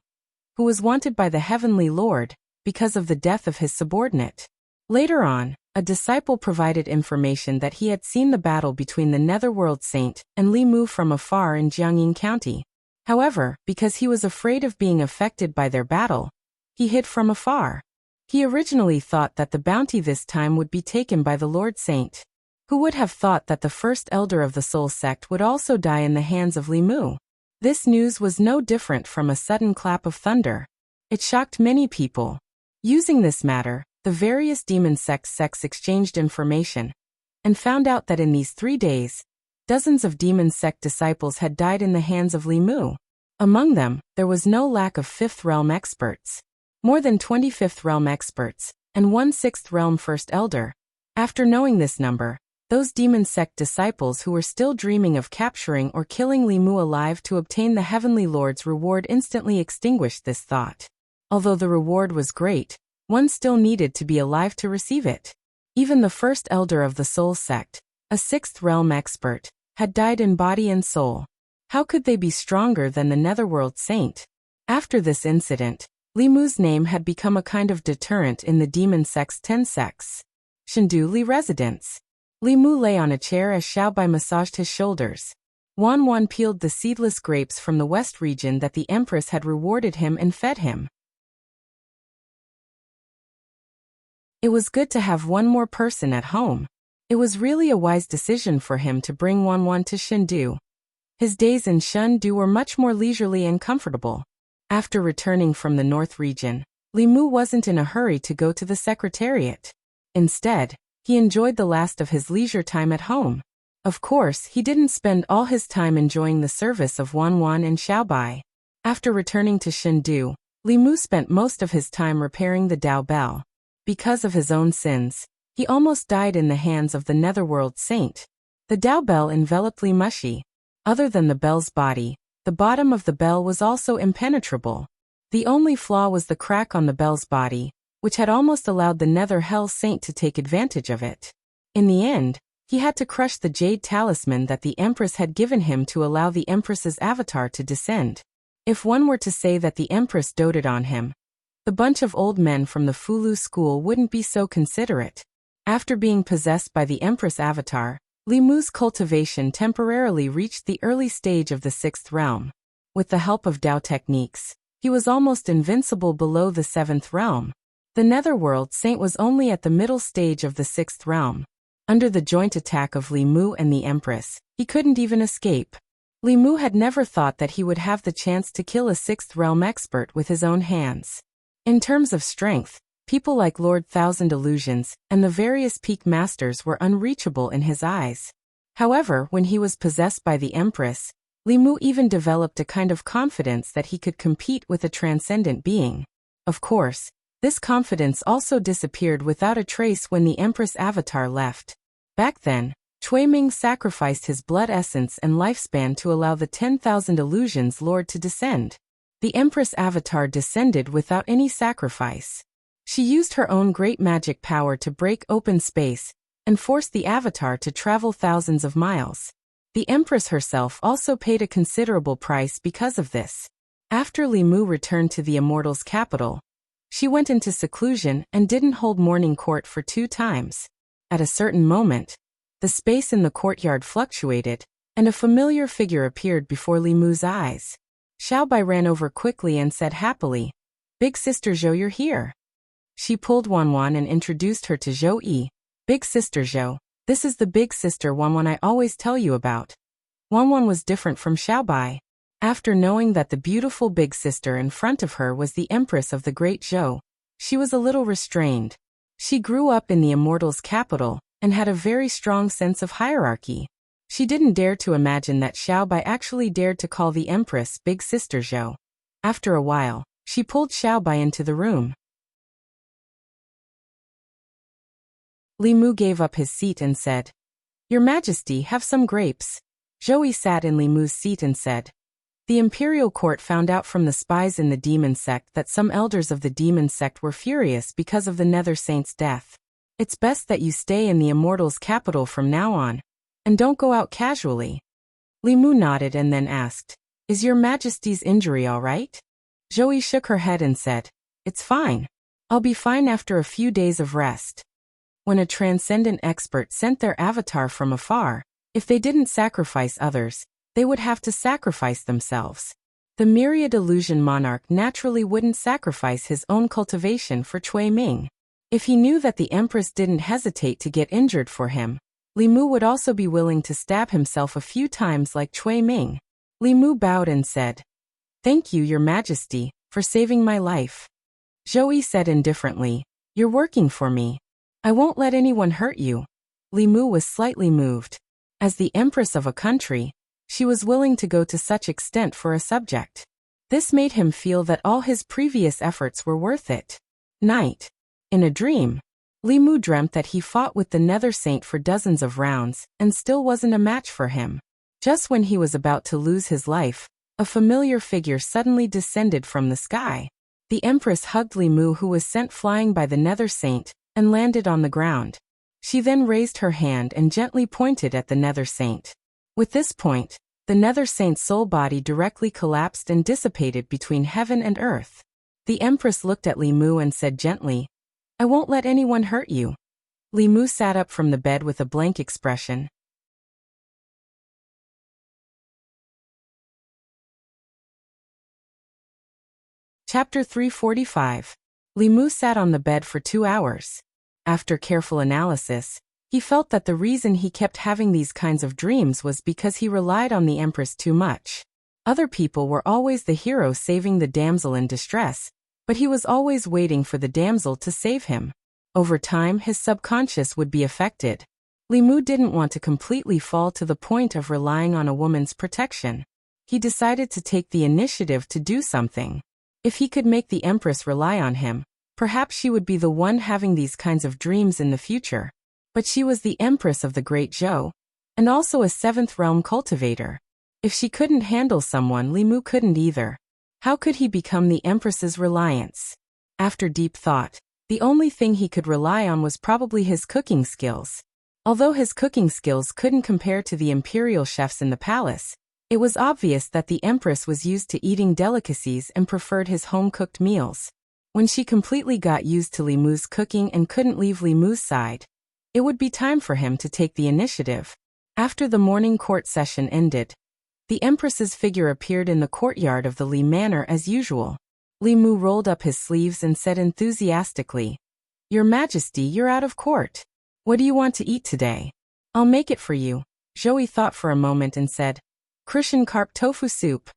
who was wanted by the heavenly lord because of the death of his subordinate. Later on, a disciple provided information that he had seen the battle between the netherworld saint and Li Mu from afar in Jiangyin County. However, because he was afraid of being affected by their battle, he hid from afar. He originally thought that the bounty this time would be taken by the Lord Saint. Who would have thought that the first elder of the soul sect would also die in the hands of Li Mu? This news was no different from a sudden clap of thunder. It shocked many people. Using this matter, the various demon sects exchanged information and found out that in these 3 days, dozens of demon sect disciples had died in the hands of Li Mu. Among them, there was no lack of 5th realm experts. More than 20 5th realm experts, and 1 6th realm first elder. After knowing this number, those demon sect disciples who were still dreaming of capturing or killing Li Mu alive to obtain the heavenly lord's reward instantly extinguished this thought. Although the reward was great, one still needed to be alive to receive it. Even the first elder of the Soul sect, a sixth realm expert, had died in body and soul. How could they be stronger than the Netherworld Saint? After this incident, Li Mu's name had become a kind of deterrent in the demon sect's 10 sects. Shendu Li residence. Li Mu lay on a chair as Xiaobai massaged his shoulders. Wan peeled the seedless grapes from the west region that the Empress had rewarded him and fed him. It was good to have one more person at home. It was really a wise decision for him to bring Wan to Shendu. His days in Shendu were much more leisurely and comfortable. After returning from the north region, Li Mu wasn't in a hurry to go to the secretariat. Instead, he enjoyed the last of his leisure time at home. Of course, he didn't spend all his time enjoying the service of Wan and Xiaobai. After returning to Shendu, Li Mu spent most of his time repairing the Dao Bell. Because of his own sins, he almost died in the hands of the Netherworld Saint. The Dao Bell enveloped Li Mushi. Other than the bell's body, the bottom of the bell was also impenetrable. The only flaw was the crack on the bell's body, which had almost allowed the Nether Hell Saint to take advantage of it. In the end, he had to crush the jade talisman that the Empress had given him to allow the Empress's avatar to descend. If one were to say that the Empress doted on him, the bunch of old men from the Fulu school wouldn't be so considerate. After being possessed by the Empress avatar, Li Mu's cultivation temporarily reached the early stage of the 6th realm. With the help of Dao techniques, he was almost invincible below the 7th realm. The Netherworld Saint was only at the middle stage of the 6th realm. Under the joint attack of Li Mu and the Empress, he couldn't even escape. Li Mu had never thought that he would have the chance to kill a 6th realm expert with his own hands. In terms of strength, people like Lord Thousand Illusions and the various peak masters were unreachable in his eyes. However, when he was possessed by the Empress, Li Mu even developed a kind of confidence that he could compete with a transcendent being. Of course, this confidence also disappeared without a trace when the Empress avatar left. Back then, Cui Ming sacrificed his blood essence and lifespan to allow the 10,000 Illusions Lord to descend. The Empress avatar descended without any sacrifice. She used her own great magic power to break open space and force the avatar to travel thousands of miles. The Empress herself also paid a considerable price because of this. After Li Mu returned to the Immortal's capital, she went into seclusion and didn't hold morning court for 2 times. At a certain moment, the space in the courtyard fluctuated, and a familiar figure appeared before Li Mu's eyes. Xiaobai ran over quickly and said happily, "Big Sister Zhou, you're here." She pulled Wan and introduced her to Zhou Yi. "Big Sister Zhou, this is the big sister Wan I always tell you about." Wan was different from Xiaobai. After knowing that the beautiful big sister in front of her was the Empress of the Great Zhou, she was a little restrained. She grew up in the Immortal's capital and had a very strong sense of hierarchy. She didn't dare to imagine that Xiaobai actually dared to call the Empress Big Sister Zhou. After a while, she pulled Xiaobai into the room. Li Mu gave up his seat and said, "Your Majesty, have some grapes." Zhou Yi sat in Li Mu's seat and said, "The Imperial Court found out from the spies in the Demon Sect that some elders of the Demon Sect were furious because of the Nether Saint's death. It's best that you stay in the Immortal's capital from now on, and don't go out casually." Li Mu nodded and then asked, "Is Your Majesty's injury all right?" Zhou Yi shook her head and said, "It's fine. I'll be fine after a few days of rest." When a transcendent expert sent their avatar from afar, if they didn't sacrifice others, they would have to sacrifice themselves. The myriad illusion monarch naturally wouldn't sacrifice his own cultivation for Cui Ming. If he knew that the Empress didn't hesitate to get injured for him, Li Mu would also be willing to stab himself a few times like Cui Ming. Li Mu bowed and said, "Thank you, Your Majesty, for saving my life." Zhou Yi said indifferently, "You're working for me. I won't let anyone hurt you." Li Mu was slightly moved. As the Empress of a country, she was willing to go to such extent for a subject. This made him feel that all his previous efforts were worth it. Night. In a dream, Li Mu dreamt that he fought with the Nether Saint for dozens of rounds and still wasn't a match for him. Just when he was about to lose his life, a familiar figure suddenly descended from the sky. The Empress hugged Li Mu, who was sent flying by the Nether Saint, and landed on the ground. She then raised her hand and gently pointed at the Nether Saint. With this point, the Nether Saint's soul body directly collapsed and dissipated between heaven and earth. The Empress looked at Li Mu and said gently, "I won't let anyone hurt you." Li Mu sat up from the bed with a blank expression. Chapter 345. Li Mu sat on the bed for 2 hours. After careful analysis, he felt that the reason he kept having these kinds of dreams was because he relied on the Empress too much. Other people were always the hero saving the damsel in distress, but he was always waiting for the damsel to save him. Over time, his subconscious would be affected. Li Mu didn't want to completely fall to the point of relying on a woman's protection. He decided to take the initiative to do something. If he could make the Empress rely on him, perhaps she would be the one having these kinds of dreams in the future. But she was the Empress of the Great Zhou, and also a 7th realm cultivator. If she couldn't handle someone, Li Mu couldn't either. How could he become the Empress's reliance? After deep thought, the only thing he could rely on was probably his cooking skills. Although his cooking skills couldn't compare to the imperial chefs in the palace, it was obvious that the Empress was used to eating delicacies and preferred his home-cooked meals. When she completely got used to Li Mu's cooking and couldn't leave Li Mu's side, it would be time for him to take the initiative. After the morning court session ended, the Empress's figure appeared in the courtyard of the Li Manor as usual. Li Mu rolled up his sleeves and said enthusiastically, "Your Majesty, you're out of court. What do you want to eat today? I'll make it for you." Zhou thought for a moment and said, "Crucian carp tofu soup."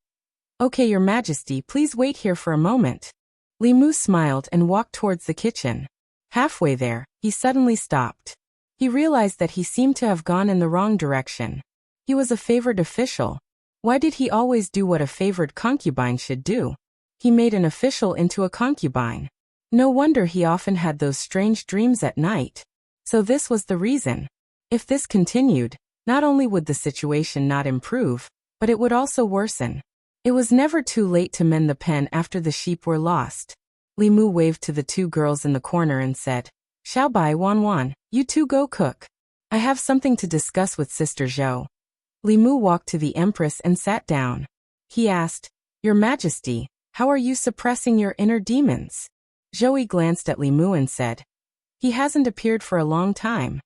"Okay, Your Majesty, please wait here for a moment." Li Mu smiled and walked towards the kitchen. Halfway there, he suddenly stopped. He realized that he seemed to have gone in the wrong direction. He was a favored official. Why did he always do what a favored concubine should do? He made an official into a concubine. No wonder he often had those strange dreams at night. So this was the reason. If this continued, not only would the situation not improve, but it would also worsen. It was never too late to mend the pen after the sheep were lost. Li Mu waved to the 2 girls in the corner and said, "Xiaobai, Wan, you 2 go cook. I have something to discuss with Sister Zhou." Li Mu walked to the Empress and sat down. He asked, "Your Majesty, how are you suppressing your inner demons?" Zhou glanced at Li Mu and said, "He hasn't appeared for a long time."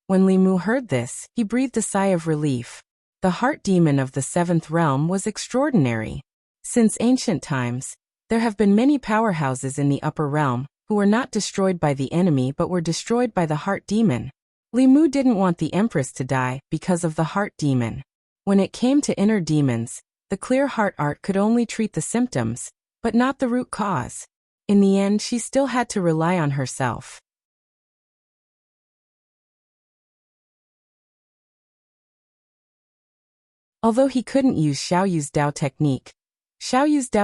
When Li Mu heard this, he breathed a sigh of relief. The heart demon of the 7th realm was extraordinary. Since ancient times, there have been many powerhouses in the upper realm who were not destroyed by the enemy but were destroyed by the heart demon. Li Mu didn't want the Empress to die because of the heart demon. When it came to inner demons, the clear heart art could only treat the symptoms, but not the root cause. In the end, she still had to rely on herself. Although he couldn't use Xiaoyu's Dao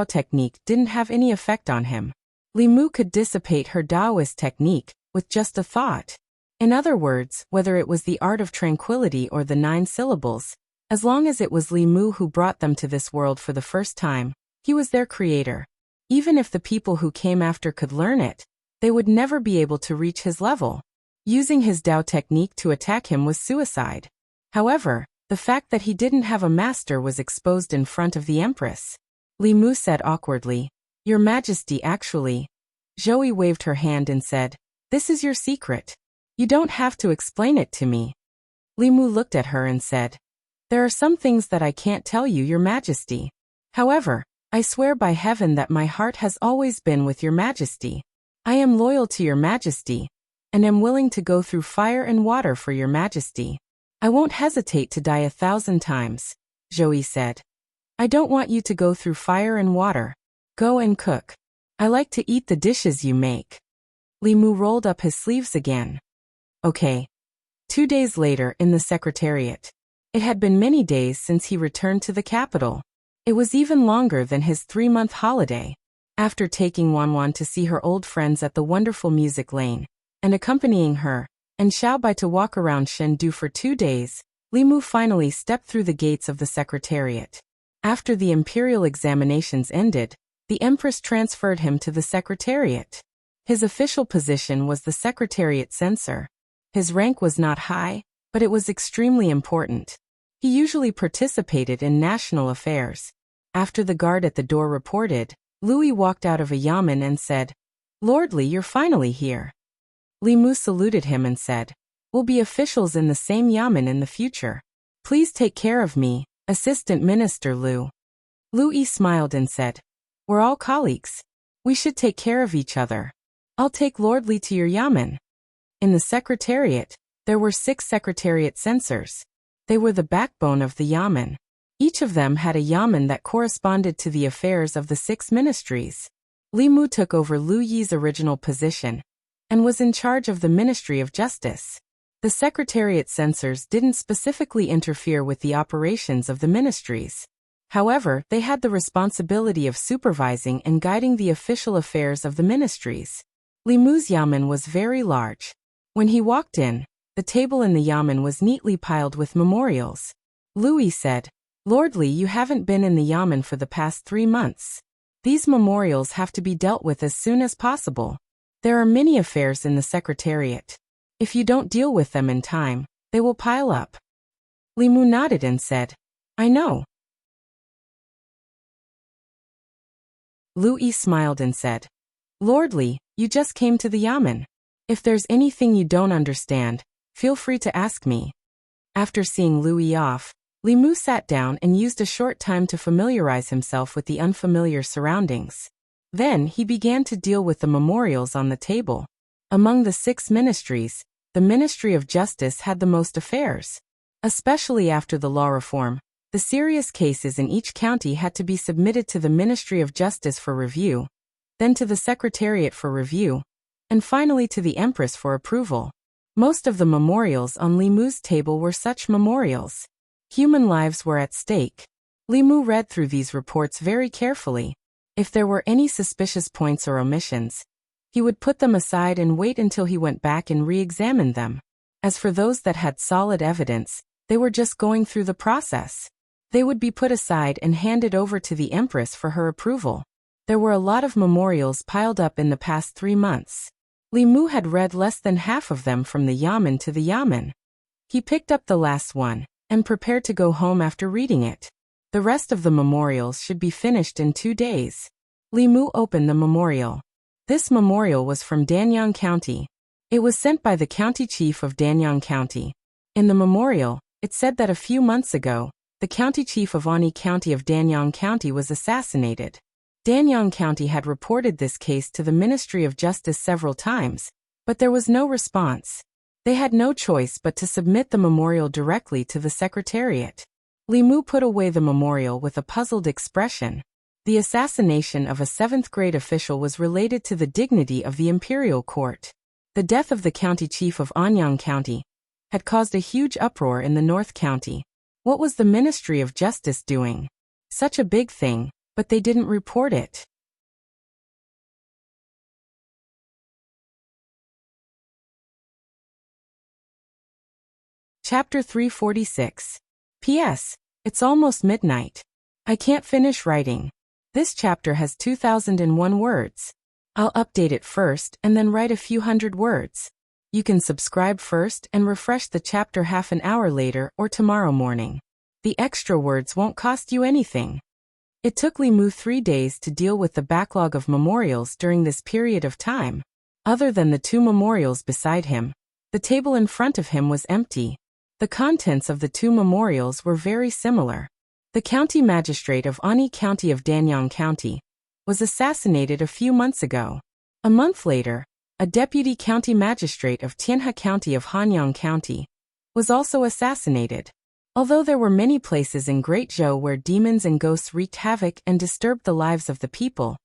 technique didn't have any effect on him. Li Mu could dissipate her Daoist technique with just a thought. In other words, whether it was the art of tranquility or the 9 syllables, as long as it was Li Mu who brought them to this world for the first time, he was their creator. Even if the people who came after could learn it, they would never be able to reach his level. Using his Dao technique to attack him was suicide. However, the fact that he didn't have a master was exposed in front of the Empress. Li Mu said awkwardly, "Your Majesty, actually." Zhou waved her hand and said, "This is your secret. You don't have to explain it to me." Li Mu looked at her and said, "There are some things that I can't tell you, Your Majesty. However, I swear by heaven that my heart has always been with Your Majesty. I am loyal to Your Majesty, and am willing to go through fire and water for Your Majesty. I won't hesitate to die 1,000 times, Zhou said. I don't want you to go through fire and water. Go and cook. I like to eat the dishes you make." Li Mu rolled up his sleeves again. Okay. 2 days later in the secretariat. It had been many days since he returned to the capital. It was even longer than his 3-month holiday. After taking Wan to see her old friends at the wonderful music lane, and accompanying her, and Xiaobai to walk around Chengdu for 2 days, Li Mu finally stepped through the gates of the secretariat. After the imperial examinations ended, the Empress transferred him to the Secretariat. His official position was the Secretariat Censor. His rank was not high, but it was extremely important. He usually participated in national affairs. After the guard at the door reported, Louis walked out of a yamen and said, "Lordly, you're finally here." Li Mu saluted him and said, "We'll be officials in the same yamen in the future. Please take care of me, Assistant Minister Liu." Louis smiled and said, "We're all colleagues. We should take care of each other. I'll take Lordly to your yamen." In the Secretariat, there were 6 Secretariat censors. They were the backbone of the yamen. Each of them had a yamen that corresponded to the affairs of the 6 ministries. Li Mu took over Lu Yi's original position and was in charge of the Ministry of Justice. The Secretariat censors didn't specifically interfere with the operations of the ministries. However, they had the responsibility of supervising and guiding the official affairs of the ministries. Li Mu's yamen was very large. When he walked in, the table in the yamen was neatly piled with memorials. Louis said, "Lordly, you haven't been in the yamen for the past 3 months. These memorials have to be dealt with as soon as possible. There are many affairs in the Secretariat. If you don't deal with them in time, they will pile up." Li Mu nodded and said, "I know." Louis smiled and said, "Lordly, you just came to the yamen. If there's anything you don't understand, feel free to ask me." After seeing Louis off, Li Mu sat down and used a short time to familiarize himself with the unfamiliar surroundings. Then he began to deal with the memorials on the table. Among the 6 ministries, the Ministry of Justice had the most affairs. Especially after the law reform, the serious cases in each county had to be submitted to the Ministry of Justice for review, then to the Secretariat for review, and finally to the Empress for approval. Most of the memorials on Li Mu's table were such memorials. Human lives were at stake. Li Mu read through these reports very carefully. If there were any suspicious points or omissions, he would put them aside and wait until he went back and re-examined them. As for those that had solid evidence, they were just going through the process. They would be put aside and handed over to the Empress for her approval. There were a lot of memorials piled up in the past 3 months. Li Mu had read less than half of them from the yamen to the yamen. He picked up the last one and prepared to go home after reading it. The rest of the memorials should be finished in 2 days. Li Mu opened the memorial. This memorial was from Danyang County. It was sent by the county chief of Danyang County. In the memorial, it said that a few months ago, the county chief of Ani County of Danyang County was assassinated. Danyang County had reported this case to the Ministry of Justice several times, but there was no response. They had no choice but to submit the memorial directly to the Secretariat. Li Mu put away the memorial with a puzzled expression. The assassination of a 7th-grade official was related to the dignity of the imperial court. The death of the county chief of Anyang County had caused a huge uproar in the North County. What was the Ministry of Justice doing? Such a big thing, but they didn't report it. Chapter 346. P.S. It's almost midnight. I can't finish writing. This chapter has 2001 words. I'll update it first and then write a few hundred words. You can subscribe first and refresh the chapter half an hour later or tomorrow morning. The extra words won't cost you anything. It took Li Mu 3 days to deal with the backlog of memorials during this period of time. Other than the 2 memorials beside him, the table in front of him was empty. The contents of the 2 memorials were very similar. The county magistrate of Ani County of Danyang County was assassinated a few months ago. A month later, a deputy county magistrate of Tianhe County of Hanyang County was also assassinated. Although there were many places in Great Zhou where demons and ghosts wreaked havoc and disturbed the lives of the people,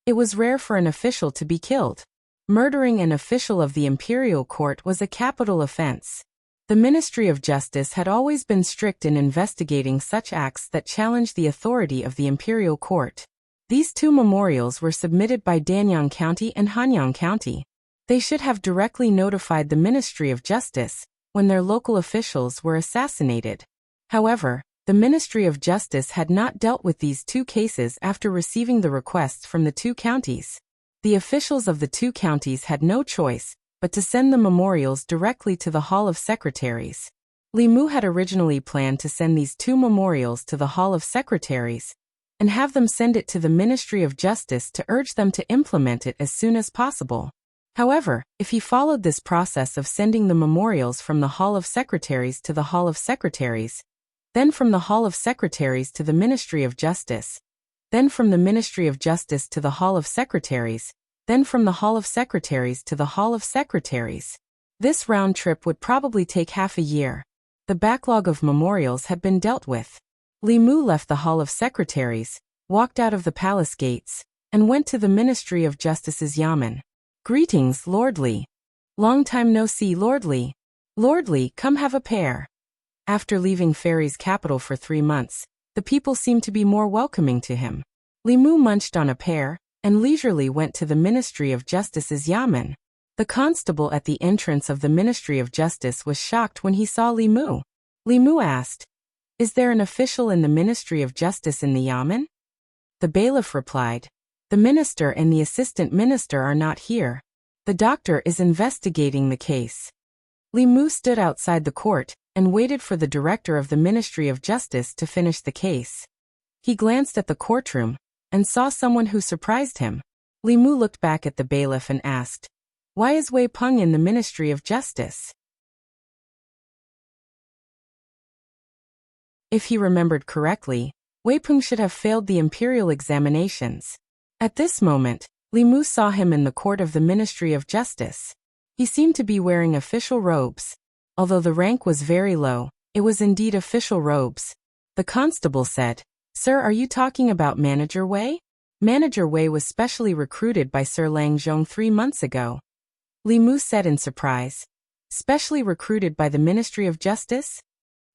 it was rare for an official to be killed. Murdering an official of the imperial court was a capital offense. The Ministry of Justice had always been strict in investigating such acts that challenged the authority of the imperial court. These 2 memorials were submitted by Danyang County and Hanyang County. They should have directly notified the Ministry of Justice when their local officials were assassinated. However, The Ministry of Justice had not dealt with these two cases after receiving the requests from the two counties. The officials of the two counties had no choice but to send the memorials directly to the Hall of Secretaries. Li Mu had originally planned to send these two memorials to the Hall of Secretaries and have them send it to the Ministry of Justice to urge them to implement it as soon as possible. However, if he followed this process of sending the memorials from the Hall of Secretaries to the Hall of Secretaries, then from the Hall of Secretaries to the Ministry of Justice, then from the Ministry of Justice to the Hall of Secretaries, then from the Hall of Secretaries to the Hall of Secretaries, this round trip would probably take half a year. The backlog of memorials had been dealt with. Li Mu left the Hall of Secretaries, walked out of the palace gates, and went to the Ministry of Justice's yamen. "Greetings, Lord Li. Long time no see, Lord Li. Lord Li, come have a pear." After leaving Fairy's capital for 3 months, the people seemed to be more welcoming to him. Li Mu munched on a pear and leisurely went to the Ministry of Justice's yamen. The constable at the entrance of the Ministry of Justice was shocked when he saw Li Mu. Li Mu asked, "Is there an official in the Ministry of Justice in the yamen?" The bailiff replied, "The minister and the assistant minister are not here. The doctor is investigating the case." Li Mu stood outside the court and waited for the director of the Ministry of Justice to finish the case. He glanced at the courtroom and saw someone who surprised him. Li Mu looked back at the bailiff and asked, "Why is Wei Peng in the Ministry of Justice?" If he remembered correctly, Wei Peng should have failed the imperial examinations. At this moment, Li Mu saw him in the court of the Ministry of Justice. He seemed to be wearing official robes. Although the rank was very low, it was indeed official robes. The constable said, "Sir, are you talking about Manager Wei?" Manager Wei was specially recruited by Sir Lang Zhong 3 months ago. Li Mu said in surprise, "Specially recruited by the Ministry of Justice?"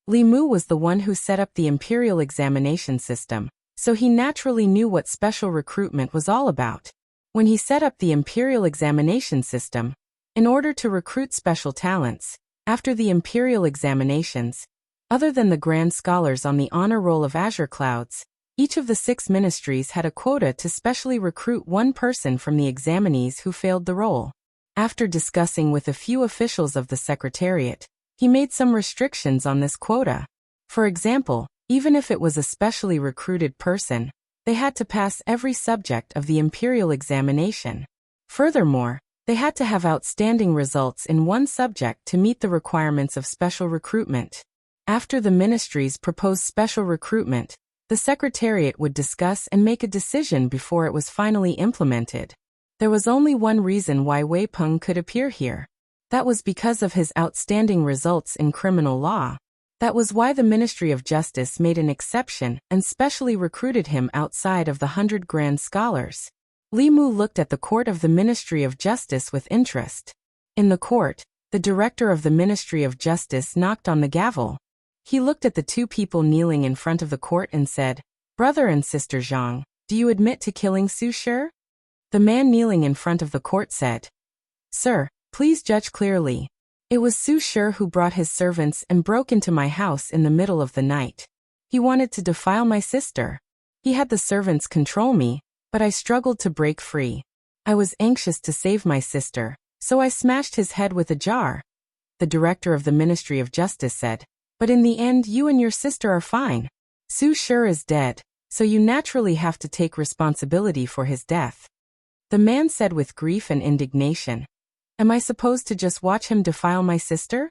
Li Mu was the one who set up the imperial examination system, so he naturally knew what special recruitment was all about. When he set up the imperial examination system, in order to recruit special talents, after the imperial examinations, other than the grand scholars on the honor roll of Azure Clouds, each of the 6 ministries had a quota to specially recruit one person from the examinees who failed the roll. After discussing with a few officials of the Secretariat, he made some restrictions on this quota. For example, even if it was a specially recruited person, they had to pass every subject of the imperial examination. Furthermore, they had to have outstanding results in one subject to meet the requirements of special recruitment. After the ministries proposed special recruitment, the Secretariat would discuss and make a decision before it was finally implemented. There was only one reason why Wei Peng could appear here. That was because of his outstanding results in criminal law. That was why the Ministry of Justice made an exception and specially recruited him outside of the 100 Grand Scholars. Li Mu looked at the court of the Ministry of Justice with interest. In the court, the director of the Ministry of Justice knocked on the gavel. He looked at the 2 people kneeling in front of the court and said, "Brother and Sister Zhang, do you admit to killing Su Shi?" The man kneeling in front of the court said, "Sir, please judge clearly. It was Su Shi who brought his servants and broke into my house in the middle of the night. He wanted to defile my sister. He had the servants control me, but I struggled to break free. I was anxious to save my sister, so I smashed his head with a jar." The director of the Ministry of Justice said, "But in the end you and your sister are fine. Su Shi is dead, so you naturally have to take responsibility for his death." The man said with grief and indignation, "Am I supposed to just watch him defile my sister?"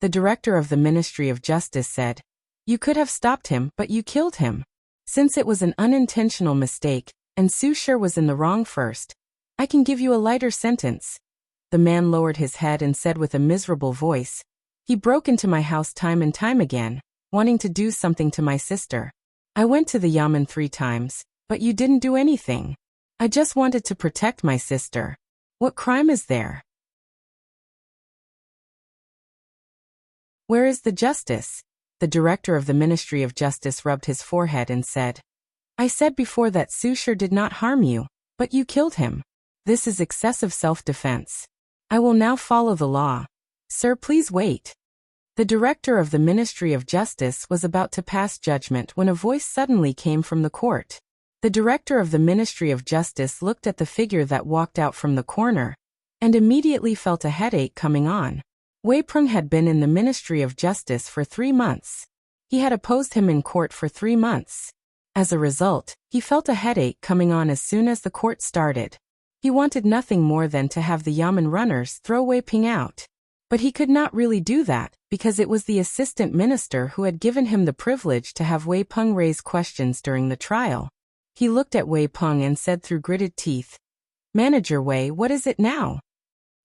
The director of the Ministry of Justice said, "You could have stopped him, but you killed him. Since it was an unintentional mistake, and Su Shi was in the wrong first, I can give you a lighter sentence." The man lowered his head and said with a miserable voice, "He broke into my house time and time again, wanting to do something to my sister. I went to the yamen 3 times, but you didn't do anything. I just wanted to protect my sister. What crime is there? Where is the justice?" The director of the Ministry of Justice rubbed his forehead and said, "I said before that Su Shi did not harm you, but you killed him. This is excessive self-defense. I will now follow the law. Sir, please wait." The director of the Ministry of Justice was about to pass judgment when a voice suddenly came from the court. The director of the Ministry of Justice looked at the figure that walked out from the corner and immediately felt a headache coming on. Wei Peng had been in the Ministry of Justice for 3 months. He had opposed him in court for 3 months. As a result, he felt a headache coming on as soon as the court started. He wanted nothing more than to have the Yamen runners throw Wei Peng out. But he could not really do that, because it was the assistant minister who had given him the privilege to have Wei Peng raise questions during the trial. He looked at Wei Peng and said through gritted teeth, "Manager Wei, what is it now?"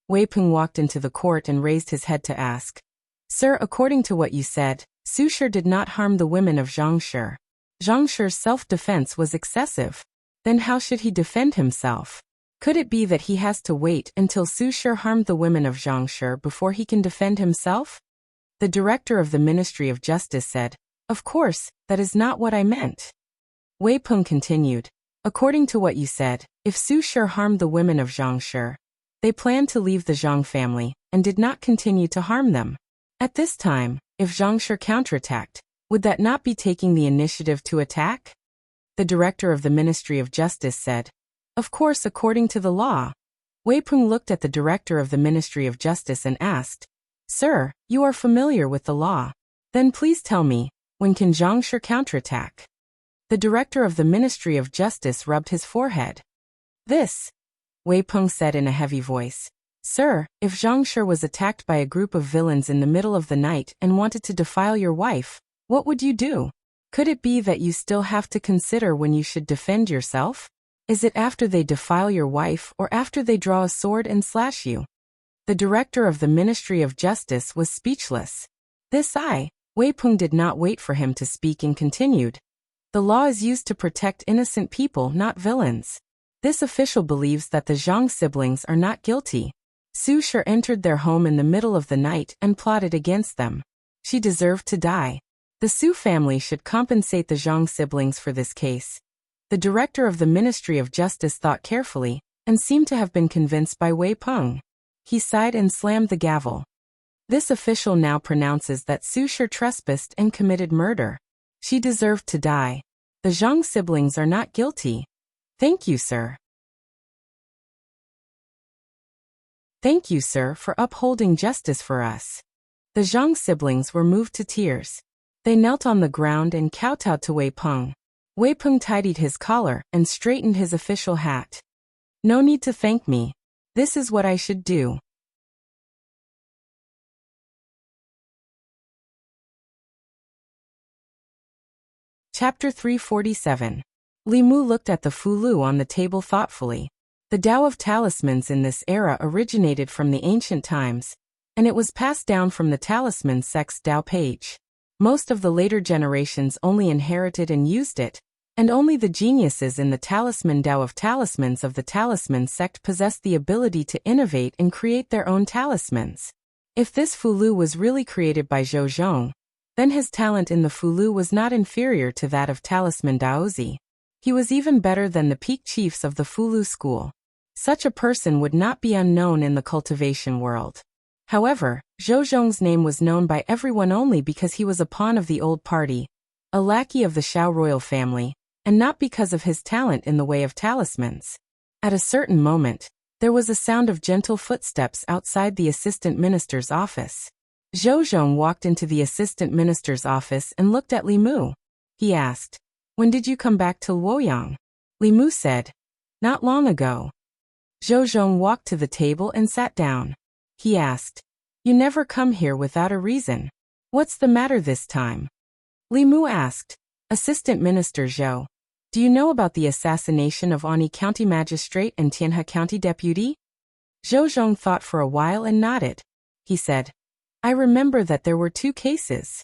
Wei Peng walked into the court and raised his head to ask, "Sir, according to what you said, Su Shi did not harm the women of Zhangshi. Zhangxi's self-defense was excessive. Then how should he defend himself? Could it be that he has to wait until Su Shi harmed the women of Zhangshi before he can defend himself?" The director of the Ministry of Justice said, "Of course, that is not what I meant." Wei Peng continued, "According to what you said, if Su Shi harmed the women of Zhangshi, they planned to leave the Zhang family and did not continue to harm them. At this time, if Zhangshi counterattacked, would that not be taking the initiative to attack?" The director of the Ministry of Justice said, "Of course, according to the law." Wei Peng looked at the director of the Ministry of Justice and asked, "Sir, you are familiar with the law. Then please tell me, when can Zhangshi counterattack?" The director of the Ministry of Justice rubbed his forehead. Wei Peng said in a heavy voice, "Sir, if Zhangshi was attacked by a group of villains in the middle of the night and wanted to defile your wife, what would you do? Could it be that you still have to consider when you should defend yourself? Is it after they defile your wife or after they draw a sword and slash you?" The director of the Ministry of Justice was speechless. Wei Peng did not wait for him to speak and continued, "The law is used to protect innocent people, not villains. This official believes that the Zhang siblings are not guilty. Su Shi entered their home in the middle of the night and plotted against them. She deserved to die. The Su family should compensate the Zhang siblings for this case." The director of the Ministry of Justice thought carefully and seemed to have been convinced by Wei Peng. He sighed and slammed the gavel. "This official now pronounces that Su Shi trespassed and committed murder. She deserved to die. The Zhang siblings are not guilty. Thank you, sir. Thank you, sir, for upholding justice for us." The Zhang siblings were moved to tears. They knelt on the ground and kowtowed to Wei Peng. Wei Peng tidied his collar and straightened his official hat. "No need to thank me. This is what I should do." Chapter 347. Li Mu looked at the fulu on the table thoughtfully. The Tao of talismans in this era originated from the ancient times, and it was passed down from the talisman sect's Tao page. Most of the later generations only inherited and used it, and only the geniuses in the talisman Tao of talismans of the talisman sect possessed the ability to innovate and create their own talismans. If this fulu was really created by Zhou Zhong, then his talent in the fulu was not inferior to that of talisman Daozi. He was even better than the peak chiefs of the fulu school. Such a person would not be unknown in the cultivation world. However, Zhou Zhong's name was known by everyone only because he was a pawn of the old party, a lackey of the Shao royal family, and not because of his talent in the way of talismans. At a certain moment, there was a sound of gentle footsteps outside the assistant minister's office. Zhou Zhong walked into the assistant minister's office and looked at Li Mu. He asked, "When did you come back to Luoyang?" Li Mu said, "Not long ago." Zhou Zhong walked to the table and sat down. He asked, "You never come here without a reason. What's the matter this time?" Li Mu asked, "Assistant Minister Zhou, do you know about the assassination of Ani County Magistrate and Tianhe County Deputy?" Zhou Zhong thought for a while and nodded. He said, "I remember that there were 2 cases."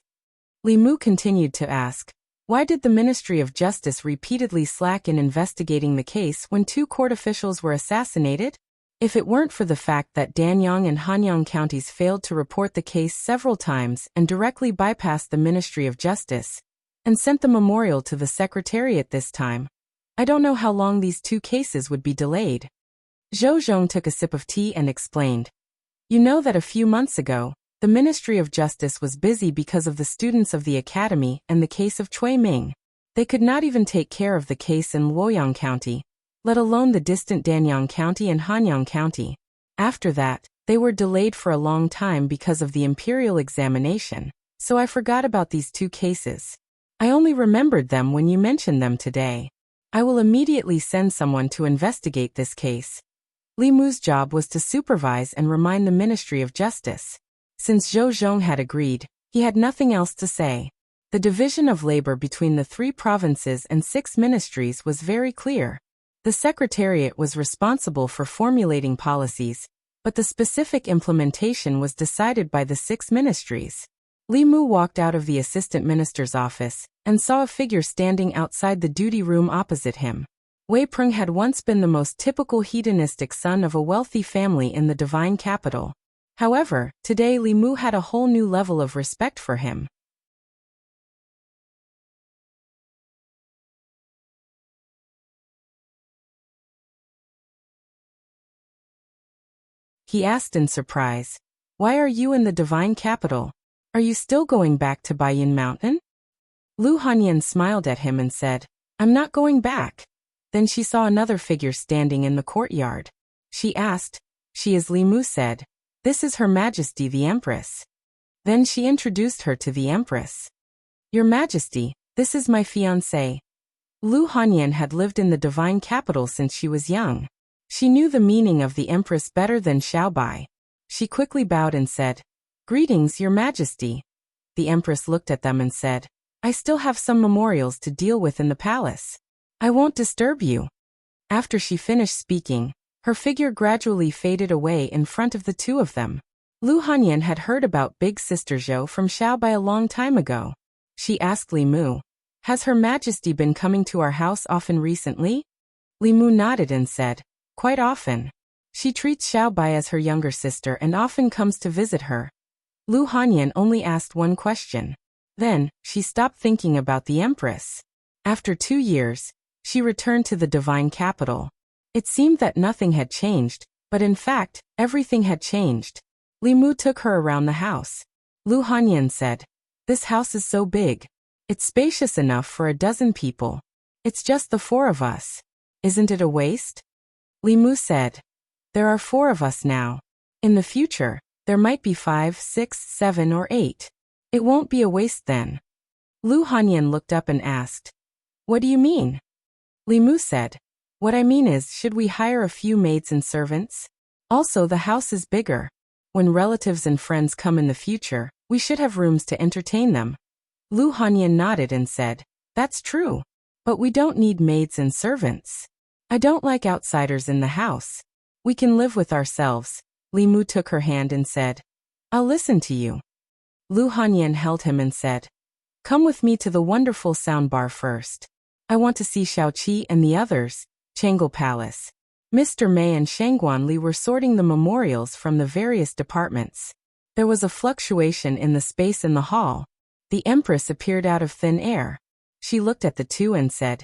Li Mu continued to ask, "Why did the Ministry of Justice repeatedly slack in investigating the case when 2 court officials were assassinated? If it weren't for the fact that Danyang and Hanyang counties failed to report the case several times and directly bypassed the Ministry of Justice, and sent the memorial to the Secretariat this time, I don't know how long these 2 cases would be delayed." Zhou Zhong took a sip of tea and explained, "You know that a few months ago, The Ministry of Justice was busy because of the students of the academy and the case of Cui Ming. They could not even take care of the case in Luoyang County, let alone the distant Danyang County and Hanyang County. After that, they were delayed for a long time because of the imperial examination, so I forgot about these two cases. I only remembered them when you mentioned them today. I will immediately send someone to investigate this case. Li Mu's job was to supervise and remind the Ministry of Justice. Since Zhou Zhong had agreed, he had nothing else to say. The division of labor between the 3 provinces and 6 ministries was very clear. The Secretariat was responsible for formulating policies, but the specific implementation was decided by the 6 ministries. Li Mu walked out of the assistant minister's office and saw a figure standing outside the duty room opposite him. Wei Preng had once been the most typical hedonistic son of a wealthy family in the divine capital. However, today Li Mu had a whole new level of respect for him. He asked in surprise, "Why are you in the divine capital? Are you still going back to Baiyin Mountain?" Lu Hanyan smiled at him and said, "I'm not going back." Then she saw another figure standing in the courtyard. She asked, "She is?" Li Mu said, "This is Her Majesty the Empress." Then she introduced her to the Empress. "Your Majesty, this is my fiancé." Lu Hanyan had lived in the divine capital since she was young. She knew the meaning of the Empress better than Xiaobai. She quickly bowed and said, "Greetings, Your Majesty." The Empress looked at them and said, "I still have some memorials to deal with in the palace. I won't disturb you." After she finished speaking, her figure gradually faded away in front of the two of them. Lu Hanyan had heard about Big Sister Zhou from Xiaobai a long time ago. She asked Li Mu, "Has Her Majesty been coming to our house often recently?" Li Mu nodded and said, "Quite often. She treats Xiaobai as her younger sister and often comes to visit her." Lu Hanyan only asked one question. Then, she stopped thinking about the Empress. After 2 years, she returned to the divine capital. It seemed that nothing had changed, but in fact, everything had changed. Li Mu took her around the house. Lu Hanyan said, "This house is so big. It's spacious enough for 12 people. It's just the 4 of us. Isn't it a waste?" Li Mu said, "There are 4 of us now. In the future, there might be 5, 6, 7, or 8. It won't be a waste then." Lu Hanyan looked up and asked, "What do you mean?" Li Mu said, "What I mean is, should we hire a few maids and servants? Also, the house is bigger. When relatives and friends come in the future, we should have rooms to entertain them." Lu Hanyan nodded and said, "That's true. But we don't need maids and servants. I don't like outsiders in the house. We can live with ourselves." Li Mu took her hand and said, "I'll listen to you." Lu Hanyan held him and said, "Come with me to the wonderful sound bar first. I want to see Xiaoqi and the others." Changel Palace. Mr. Mei and Shangguan Li were sorting the memorials from the various departments. There was a fluctuation in the space in the hall. The Empress appeared out of thin air. She looked at the two and said,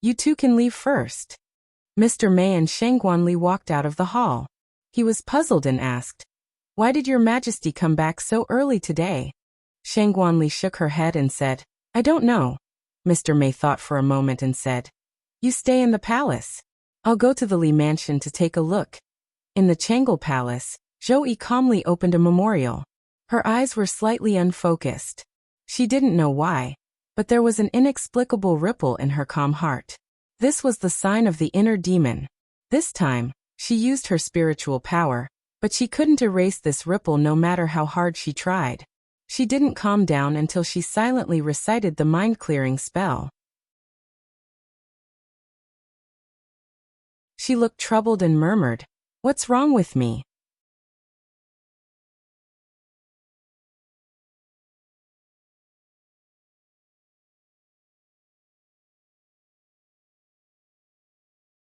"You two can leave first." Mr. Mei and Shangguan Li walked out of the hall. He was puzzled and asked, "Why did Your Majesty come back so early today?" Shangguan Li shook her head and said, "I don't know." Mr. Mei thought for a moment and said, "You stay in the palace. I'll go to the Li mansion to take a look." In the Changel Palace, Zhou Yi calmly opened a memorial. Her eyes were slightly unfocused. She didn't know why, but there was an inexplicable ripple in her calm heart. This was the sign of the inner demon. This time, she used her spiritual power, but she couldn't erase this ripple no matter how hard she tried. She didn't calm down until she silently recited the mind-clearing spell. She looked troubled and murmured, "What's wrong with me?"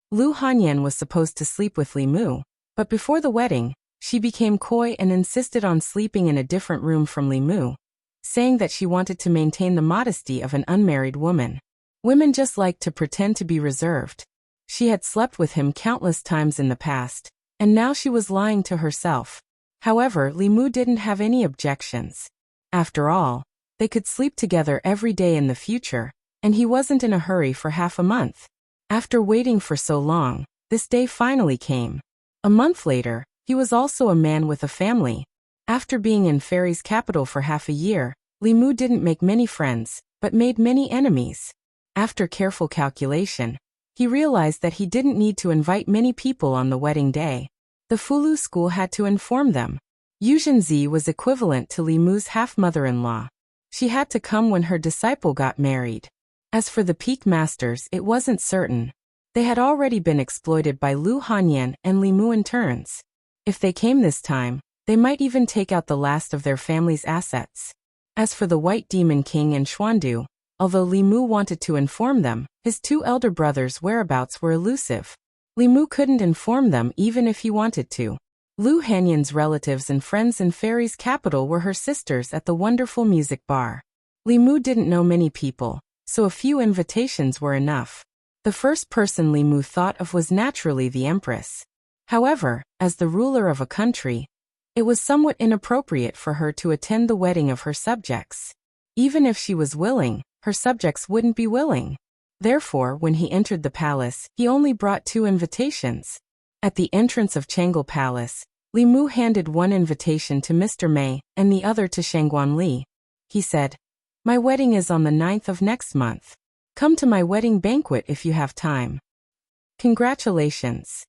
Lu Hanyan was supposed to sleep with Li Mu, but before the wedding, she became coy and insisted on sleeping in a different room from Li Mu, saying that she wanted to maintain the modesty of an unmarried woman. Women just like to pretend to be reserved. She had slept with him countless times in the past, and now she was lying to herself. However, Li Mu didn't have any objections. After all, they could sleep together every day in the future, and he wasn't in a hurry for half a month. After waiting for so long, this day finally came. A month later, he was also a man with a family. After being in Fairy's capital for half a year, Li Mu didn't make many friends, but made many enemies. After careful calculation, he realized that he didn't need to invite many people on the wedding day. The Fulu school had to inform them. Yu Zhenzi was equivalent to Li Mu's half-mother-in-law. She had to come when her disciple got married. As for the peak masters, it wasn't certain. They had already been exploited by Lu Hanyan and Li Mu in turns. If they came this time, they might even take out the last of their family's assets. As for the White Demon King and Xuandu, although Li Mu wanted to inform them, his two elder brothers' whereabouts were elusive. Li Mu couldn't inform them even if he wanted to. Lu Hanyan's relatives and friends in Fairy's capital were her sisters at the wonderful music bar. Li Mu didn't know many people, so a few invitations were enough. The first person Li Mu thought of was naturally the Empress. However, as the ruler of a country, it was somewhat inappropriate for her to attend the wedding of her subjects. Even if she was willing, her subjects wouldn't be willing. Therefore, when he entered the palace, he only brought 2 invitations. At the entrance of Changle Palace, Li Mu handed one invitation to Mr. Mei and the other to Shangguan Li. He said, "My wedding is on the 9th of next month. Come to my wedding banquet if you have time." Congratulations.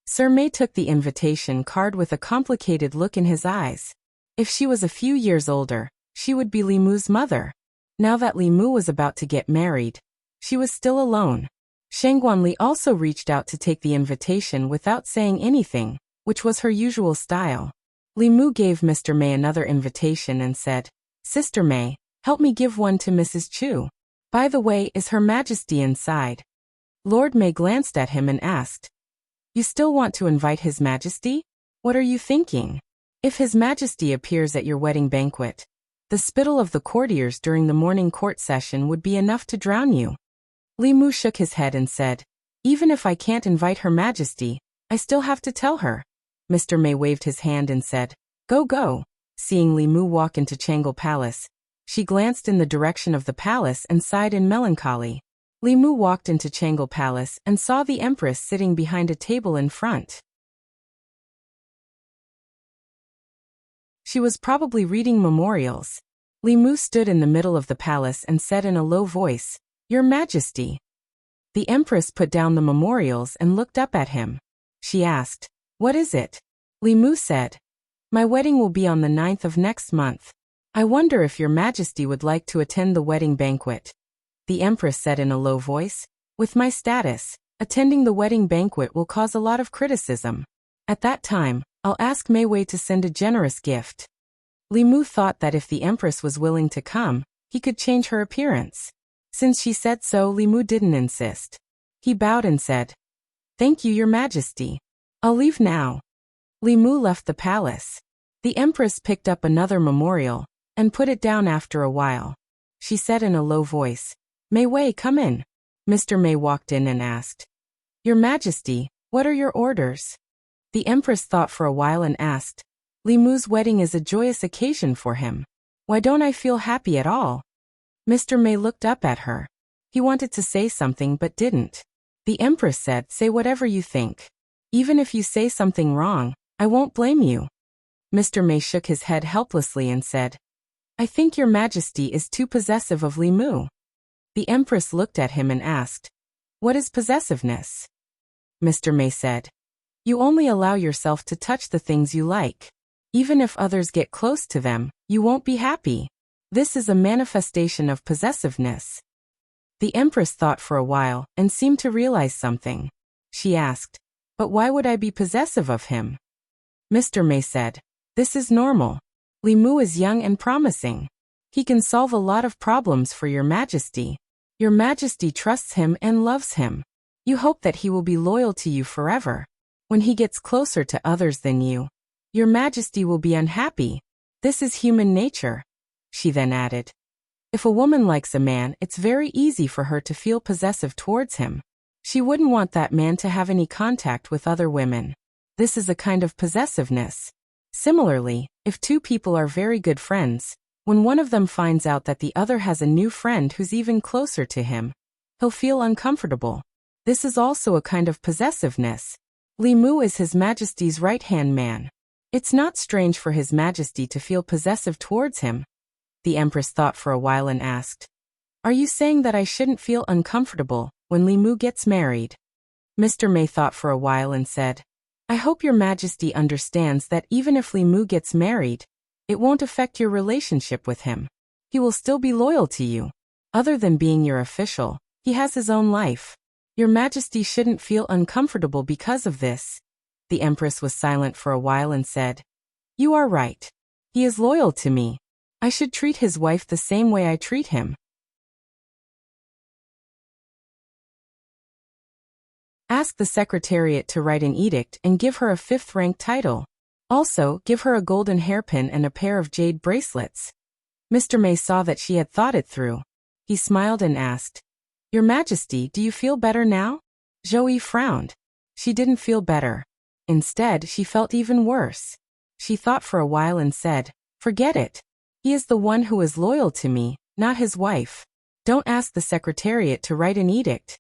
Sir Mei took the invitation card with a complicated look in his eyes. If she was a few years older, she would be Li Mu's mother. Now that Li Mu was about to get married, she was still alone. Shangguan Li also reached out to take the invitation without saying anything, which was her usual style. Li Mu gave Mr. Mei another invitation and said, "Sister Mei, help me give one to Mrs. Chu. By the way, is Her Majesty inside?" Lord Mei glanced at him and asked, "You still want to invite His Majesty? What are you thinking? If His Majesty appears at your wedding banquet, the spittle of the courtiers during the morning court session would be enough to drown you." Li Mu shook his head and said, "Even if I can't invite Her Majesty, I still have to tell her." Mr. Mei waved his hand and said, "Go, go." Seeing Li Mu walk into Changle Palace, she glanced in the direction of the palace and sighed in melancholy. Li Mu walked into Changle Palace and saw the Empress sitting behind a table in front. She was probably reading memorials. Li Mu stood in the middle of the palace and said in a low voice, "Your Majesty." The Empress put down the memorials and looked up at him. She asked, "What is it?" Li Mu said, "My wedding will be on the 9th of next month. I wonder if Your Majesty would like to attend the wedding banquet." The Empress said in a low voice, "With my status, attending the wedding banquet will cause a lot of criticism. At that time, I'll ask Mei Wei to send a generous gift." Li Mu thought that if the Empress was willing to come, he could change her appearance. Since she said so, Li Mu didn't insist. He bowed and said, "Thank you, Your Majesty. I'll leave now." Li Mu left the palace. The Empress picked up another memorial and put it down after a while. She said in a low voice, "Mei Wei, come in." Mr. Mei walked in and asked, "Your Majesty, what are your orders?" The Empress thought for a while and asked, "Li Mu's wedding is a joyous occasion for him. Why don't I feel happy at all?" Mr. Mei looked up at her. He wanted to say something but didn't. The Empress said, "Say whatever you think. Even if you say something wrong, I won't blame you." Mr. Mei shook his head helplessly and said, "I think Your Majesty is too possessive of Li Mu." The Empress looked at him and asked, "What is possessiveness?" Mr. Mei said, "You only allow yourself to touch the things you like. Even if others get close to them, you won't be happy. This is a manifestation of possessiveness." The Empress thought for a while and seemed to realize something. She asked, "But why would I be possessive of him?" Mr. Mei said, "This is normal. Li Mu is young and promising. He can solve a lot of problems for Your Majesty. Your Majesty trusts him and loves him. You hope that he will be loyal to you forever. When he gets closer to others than you, Your Majesty will be unhappy. This is human nature." She then added, "If a woman likes a man, it's very easy for her to feel possessive towards him. She wouldn't want that man to have any contact with other women. This is a kind of possessiveness." Similarly, if two people are very good friends, when one of them finds out that the other has a new friend who's even closer to him, he'll feel uncomfortable. This is also a kind of possessiveness. Li Mu is His Majesty's right-hand man. It's not strange for His Majesty to feel possessive towards him. The Empress thought for a while and asked, "Are you saying that I shouldn't feel uncomfortable when Li Mu gets married?" Mr. May thought for a while and said, "I hope Your Majesty understands that even if Li Mu gets married, it won't affect your relationship with him. He will still be loyal to you. Other than being your official, he has his own life. Your Majesty shouldn't feel uncomfortable because of this." The Empress was silent for a while and said, "You are right. He is loyal to me. I should treat his wife the same way I treat him." Ask the Secretariat to write an edict and give her a 5th-rank title. Also, give her a golden hairpin and a pair of jade bracelets. Mr. May saw that she had thought it through. He smiled and asked, "Your Majesty, do you feel better now?" Zhou frowned. She didn't feel better. Instead, she felt even worse. She thought for a while and said, "Forget it. He is the one who is loyal to me, not his wife. Don't ask the Secretariat to write an edict."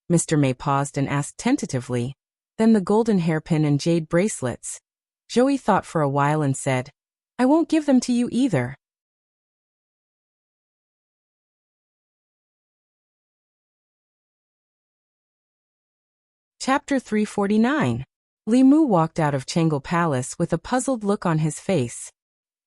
Mr. May paused and asked tentatively, "Then the golden hairpin and jade bracelets?" Zhou thought for a while and said, "I won't give them to you either." Chapter 349. Li Mu walked out of Changel Palace with a puzzled look on his face.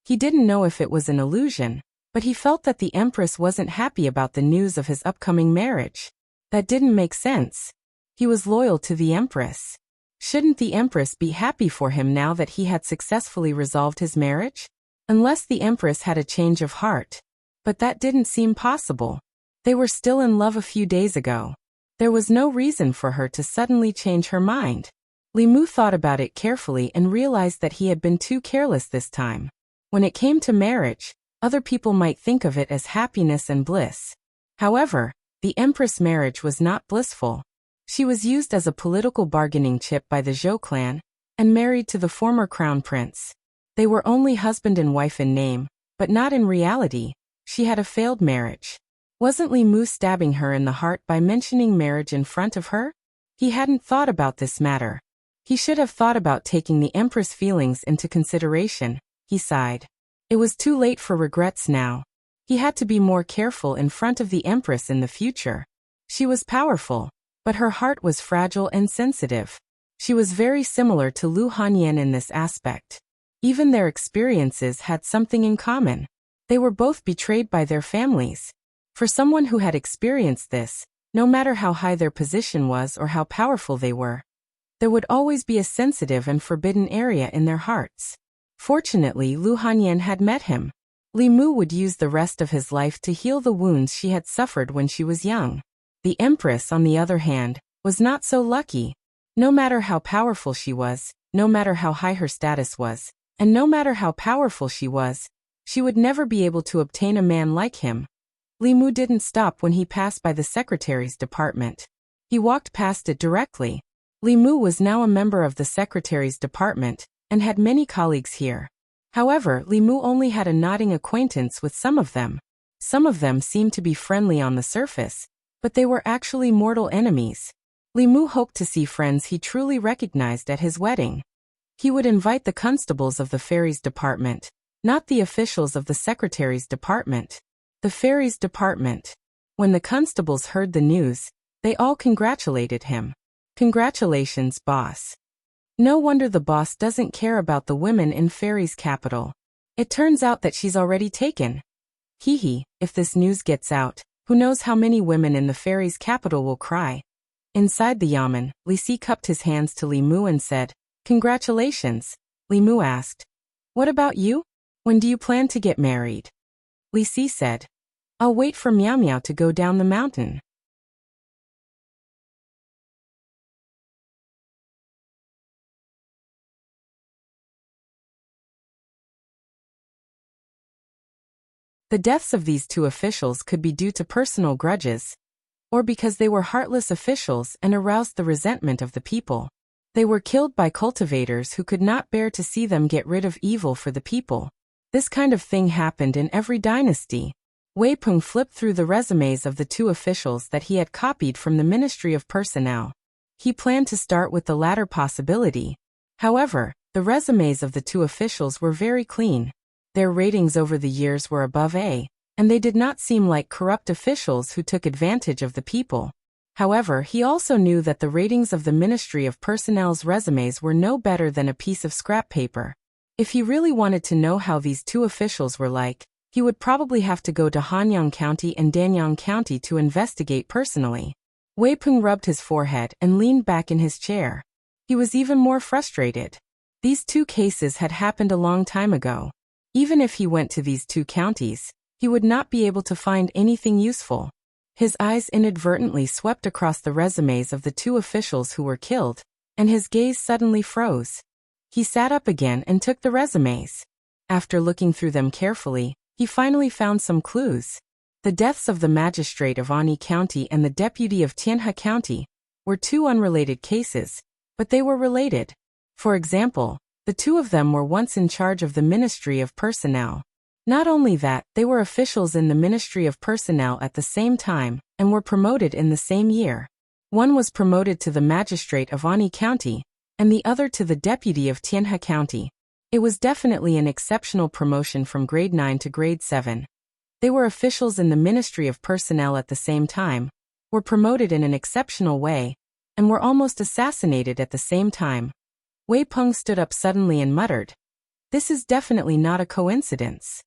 He didn't know if it was an illusion, but he felt that the Empress wasn't happy about the news of his upcoming marriage. That didn't make sense. He was loyal to the Empress. Shouldn't the Empress be happy for him now that he had successfully resolved his marriage? Unless the Empress had a change of heart. But that didn't seem possible. They were still in love a few days ago. There was no reason for her to suddenly change her mind. Li Mu thought about it carefully and realized that he had been too careless this time. When it came to marriage, other people might think of it as happiness and bliss. However, the Empress' marriage was not blissful. She was used as a political bargaining chip by the Zhou clan, and married to the former crown prince. They were only husband and wife in name, but not in reality. She had a failed marriage. Wasn't Li Mu stabbing her in the heart by mentioning marriage in front of her? He hadn't thought about this matter. He should have thought about taking the Empress' feelings into consideration. He sighed. It was too late for regrets now. He had to be more careful in front of the Empress in the future. She was powerful, but her heart was fragile and sensitive. She was very similar to Lu Hanyan in this aspect. Even their experiences had something in common. They were both betrayed by their families. For someone who had experienced this, no matter how high their position was or how powerful they were, there would always be a sensitive and forbidden area in their hearts. Fortunately, Lu Hanyan had met him. Li Mu would use the rest of his life to heal the wounds she had suffered when she was young. The Empress, on the other hand, was not so lucky. No matter how powerful she was, no matter how high her status was, and no matter how powerful she would never be able to obtain a man like him. Li Mu didn't stop when he passed by the Secretary's department. He walked past it directly. Li Mu was now a member of the Secretary's department, and had many colleagues here. However, Li Mu only had a nodding acquaintance with some of them. Some of them seemed to be friendly on the surface, but they were actually mortal enemies. Li Mu hoped to see friends he truly recognized at his wedding. He would invite the constables of the Fairies Department, not the officials of the Secretary's Department. The Fairies Department. When the constables heard the news, they all congratulated him. "Congratulations, boss. No wonder the boss doesn't care about the women in Fairies' capital. It turns out that she's already taken. Hee, if this news gets out, who knows how many women in the Fairies' capital will cry." Inside the yamen, Li Si cupped his hands to Li Mu and said, "Congratulations." Li Mu asked, "What about you? When do you plan to get married?" Li Si said, "I'll wait for Miao Miao to go down the mountain." The deaths of these two officials could be due to personal grudges, or because they were heartless officials and aroused the resentment of the people. They were killed by cultivators who could not bear to see them get rid of evil for the people. This kind of thing happened in every dynasty. Wei Peng flipped through the resumes of the two officials that he had copied from the Ministry of Personnel. He planned to start with the latter possibility. However, the resumes of the two officials were very clean. Their ratings over the years were above A, and they did not seem like corrupt officials who took advantage of the people. However, he also knew that the ratings of the Ministry of Personnel's resumes were no better than a piece of scrap paper. If he really wanted to know how these two officials were like, he would probably have to go to Hanyang County and Danyang County to investigate personally. Wei Peng rubbed his forehead and leaned back in his chair. He was even more frustrated. These two cases had happened a long time ago. Even if he went to these two counties, he would not be able to find anything useful. His eyes inadvertently swept across the resumes of the two officials who were killed, and his gaze suddenly froze. He sat up again and took the resumes. After looking through them carefully, he finally found some clues. The deaths of the magistrate of Ani County and the deputy of Tianhe County were two unrelated cases, but they were related. For example, the two of them were once in charge of the Ministry of Personnel. Not only that, they were officials in the Ministry of Personnel at the same time and were promoted in the same year. One was promoted to the magistrate of Ani County, and the other to the deputy of Tianhe County. It was definitely an exceptional promotion from grade 9 to grade 7. They were officials in the Ministry of Personnel at the same time, were promoted in an exceptional way, and were almost assassinated at the same time. Wei Peng stood up suddenly and muttered, "This is definitely not a coincidence."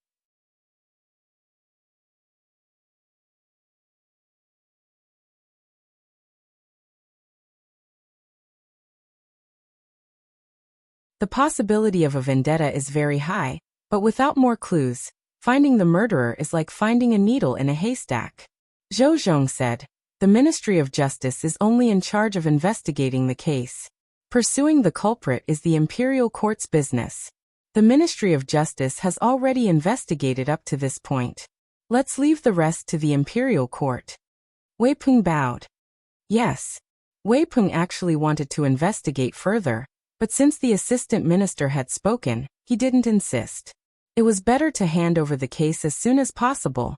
The possibility of a vendetta is very high, but without more clues, finding the murderer is like finding a needle in a haystack. Zhou Zhong said, "The Ministry of Justice is only in charge of investigating the case. Pursuing the culprit is the imperial court's business. The Ministry of Justice has already investigated up to this point. Let's leave the rest to the imperial court." Wei Peng bowed. Yes. Wei Peng actually wanted to investigate further, but since the assistant minister had spoken, he didn't insist. It was better to hand over the case as soon as possible,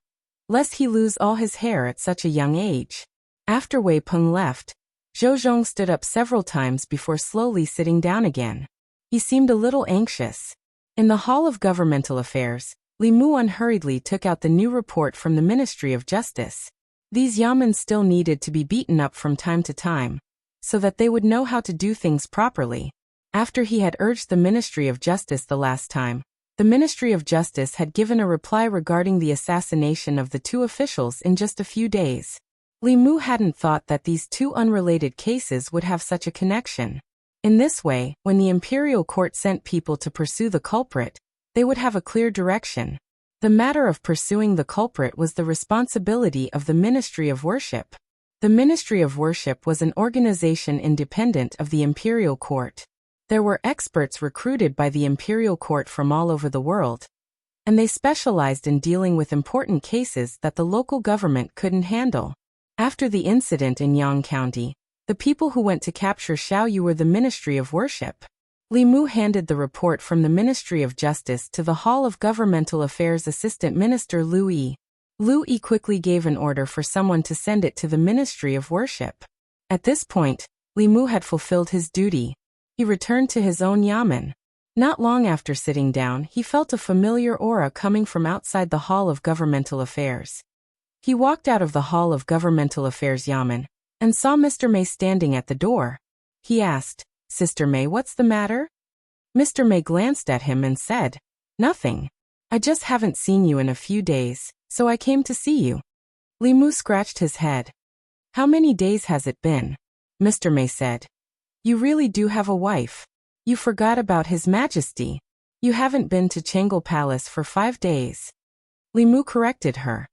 lest he lose all his hair at such a young age. After Wei Peng left, Zhou Zhong stood up several times before slowly sitting down again. He seemed a little anxious. In the Hall of Governmental Affairs, Li Mu unhurriedly took out the new report from the Ministry of Justice. These yamen still needed to be beaten up from time to time, so that they would know how to do things properly. After he had urged the Ministry of Justice the last time, the Ministry of Justice had given a reply regarding the assassination of the two officials in just a few days. Li Mu hadn't thought that these two unrelated cases would have such a connection. In this way, when the imperial court sent people to pursue the culprit, they would have a clear direction. The matter of pursuing the culprit was the responsibility of the Ministry of Worship. The Ministry of Worship was an organization independent of the imperial court. There were experts recruited by the imperial court from all over the world, and they specialized in dealing with important cases that the local government couldn't handle. After the incident in Yang County, the people who went to capture Xiaoyu were the Ministry of Worship. Li Mu handed the report from the Ministry of Justice to the Hall of Governmental Affairs Assistant Minister Lu Yi. Lu Yi quickly gave an order for someone to send it to the Ministry of Worship. At this point, Li Mu had fulfilled his duty. He returned to his own yamen. Not long after sitting down, he felt a familiar aura coming from outside the Hall of Governmental Affairs. He walked out of the Hall of Governmental Affairs yamen and saw Mr. May standing at the door. He asked, "Sister May, what's the matter?" Mr. May glanced at him and said, "Nothing. I just haven't seen you in a few days, so I came to see you." Li Mu scratched his head. "How many days has it been?" Mr. May said, "You really do have a wife. You forgot about His Majesty. You haven't been to Chengal Palace for 5 days." Li Mu corrected her.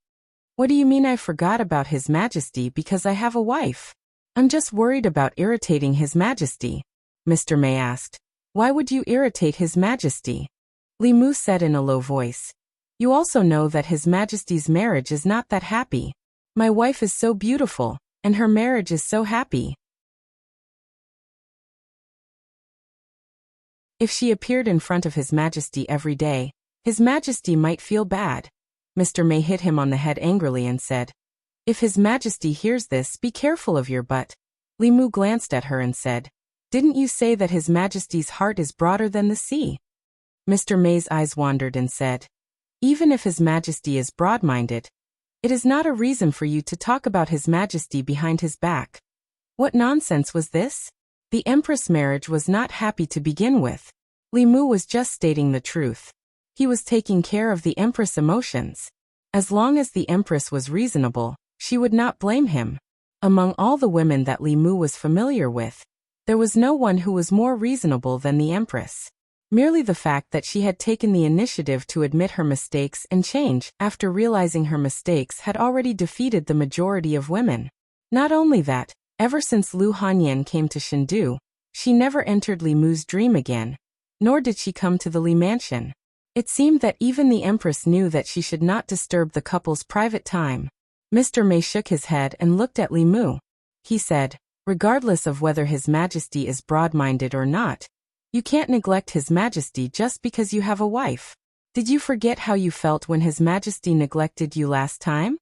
"What do you mean I forgot about His Majesty because I have a wife? I'm just worried about irritating His Majesty." Mr. May asked, "Why would you irritate His Majesty?" Li Mu said in a low voice, "You also know that His Majesty's marriage is not that happy. My wife is so beautiful, and her marriage is so happy." If she appeared in front of His Majesty every day, His Majesty might feel bad. Mr. May hit him on the head angrily and said, "If His Majesty hears this, be careful of your butt." Li Mu glanced at her and said, "Didn't you say that His Majesty's heart is broader than the sea?" Mr. May's eyes wandered and said, "Even if His Majesty is broad-minded, it is not a reason for you to talk about His Majesty behind his back." What nonsense was this? The Empress' marriage was not happy to begin with. Li Mu was just stating the truth. He was taking care of the Empress' emotions. As long as the Empress was reasonable, she would not blame him. Among all the women that Li Mu was familiar with, there was no one who was more reasonable than the Empress. Merely the fact that she had taken the initiative to admit her mistakes and change after realizing her mistakes had already defeated the majority of women. Not only that, ever since Lu Hanyan came to Shindu, she never entered Li Mu's dream again, nor did she come to the Li mansion. It seemed that even the Empress knew that she should not disturb the couple's private time. Mr. May shook his head and looked at Li Mu. He said, "Regardless of whether His Majesty is broad-minded or not, you can't neglect His Majesty just because you have a wife. Did you forget how you felt when His Majesty neglected you last time?"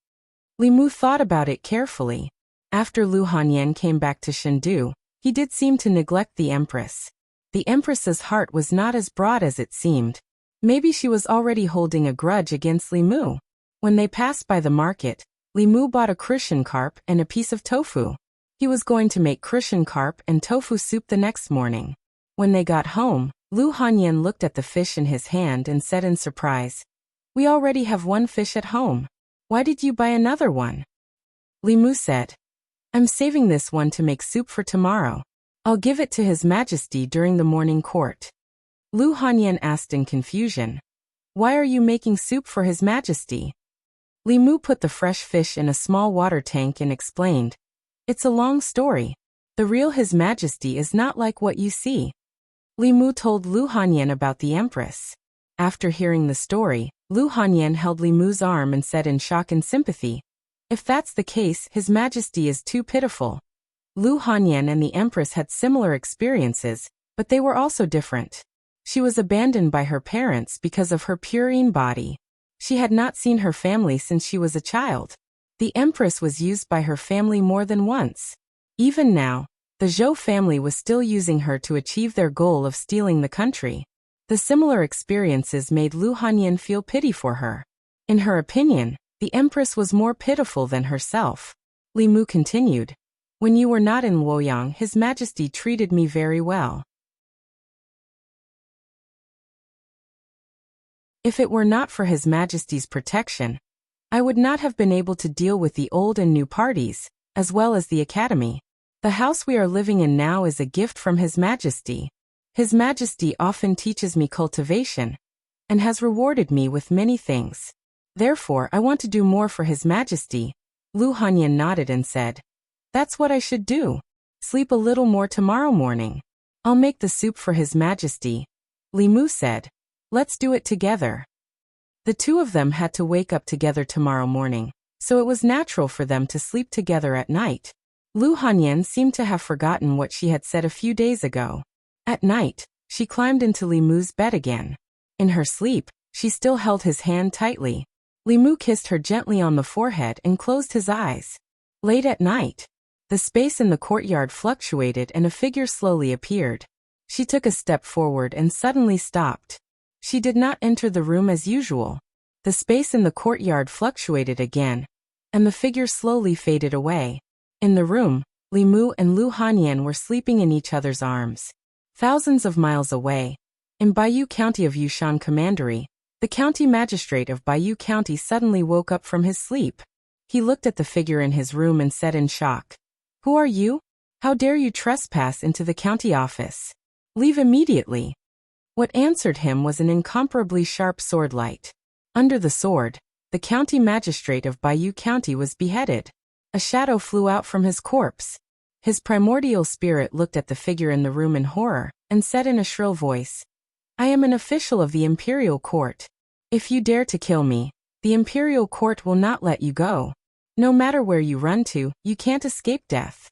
Li Mu thought about it carefully. After Lu Hanyan came back to Shindu, he did seem to neglect the Empress. The Empress's heart was not as broad as it seemed. Maybe she was already holding a grudge against Li Mu. When they passed by the market, Li Mu bought a crucian carp and a piece of tofu. He was going to make crucian carp and tofu soup the next morning. When they got home, Lu Hanyan looked at the fish in his hand and said in surprise, "We already have one fish at home. Why did you buy another one?" Li Mu said, "I'm saving this one to make soup for tomorrow. I'll give it to His Majesty during the morning court." Lu Hanyan asked in confusion, "Why are you making soup for His Majesty?" Li Mu put the fresh fish in a small water tank and explained, "It's a long story. The real His Majesty is not like what you see." Li Mu told Lu Hanyan about the Empress. After hearing the story, Lu Hanyan held Li Mu's arm and said in shock and sympathy, "If that's the case, His Majesty is too pitiful." Lu Hanyan and the Empress had similar experiences, but they were also different. She was abandoned by her parents because of her purine body. She had not seen her family since she was a child. The Empress was used by her family more than once. Even now, the Zhou family was still using her to achieve their goal of stealing the country. The similar experiences made Lu Hanyan feel pity for her. In her opinion, the Empress was more pitiful than herself. Li Mu continued, "When you were not in Luoyang, His Majesty treated me very well. If it were not for His Majesty's protection, I would not have been able to deal with the old and new parties, as well as the academy. The house we are living in now is a gift from His Majesty. His Majesty often teaches me cultivation, and has rewarded me with many things. Therefore, I want to do more for His Majesty." Lu Hanyan nodded and said, "That's what I should do. Sleep a little more tomorrow morning. I'll make the soup for His Majesty." Li Mu said, "Let's do it together." The two of them had to wake up together tomorrow morning, so it was natural for them to sleep together at night. Lu Hanyan seemed to have forgotten what she had said a few days ago. At night, she climbed into Li Mu's bed again. In her sleep, she still held his hand tightly. Li Mu kissed her gently on the forehead and closed his eyes. Late at night, the space in the courtyard fluctuated and a figure slowly appeared. She took a step forward and suddenly stopped. She did not enter the room as usual. The space in the courtyard fluctuated again, and the figure slowly faded away. In the room, Li Mu and Lu Hanyan were sleeping in each other's arms. Thousands of miles away, in Baiyu County of Yushan Commandery, the county magistrate of Baiyu County suddenly woke up from his sleep. He looked at the figure in his room and said in shock, "Who are you? How dare you trespass into the county office? Leave immediately." What answered him was an incomparably sharp sword light. Under the sword, the county magistrate of Baiyu County was beheaded. A shadow flew out from his corpse. His primordial spirit looked at the figure in the room in horror, and said in a shrill voice, "I am an official of the Imperial Court. If you dare to kill me, the Imperial Court will not let you go. No matter where you run to, you can't escape death."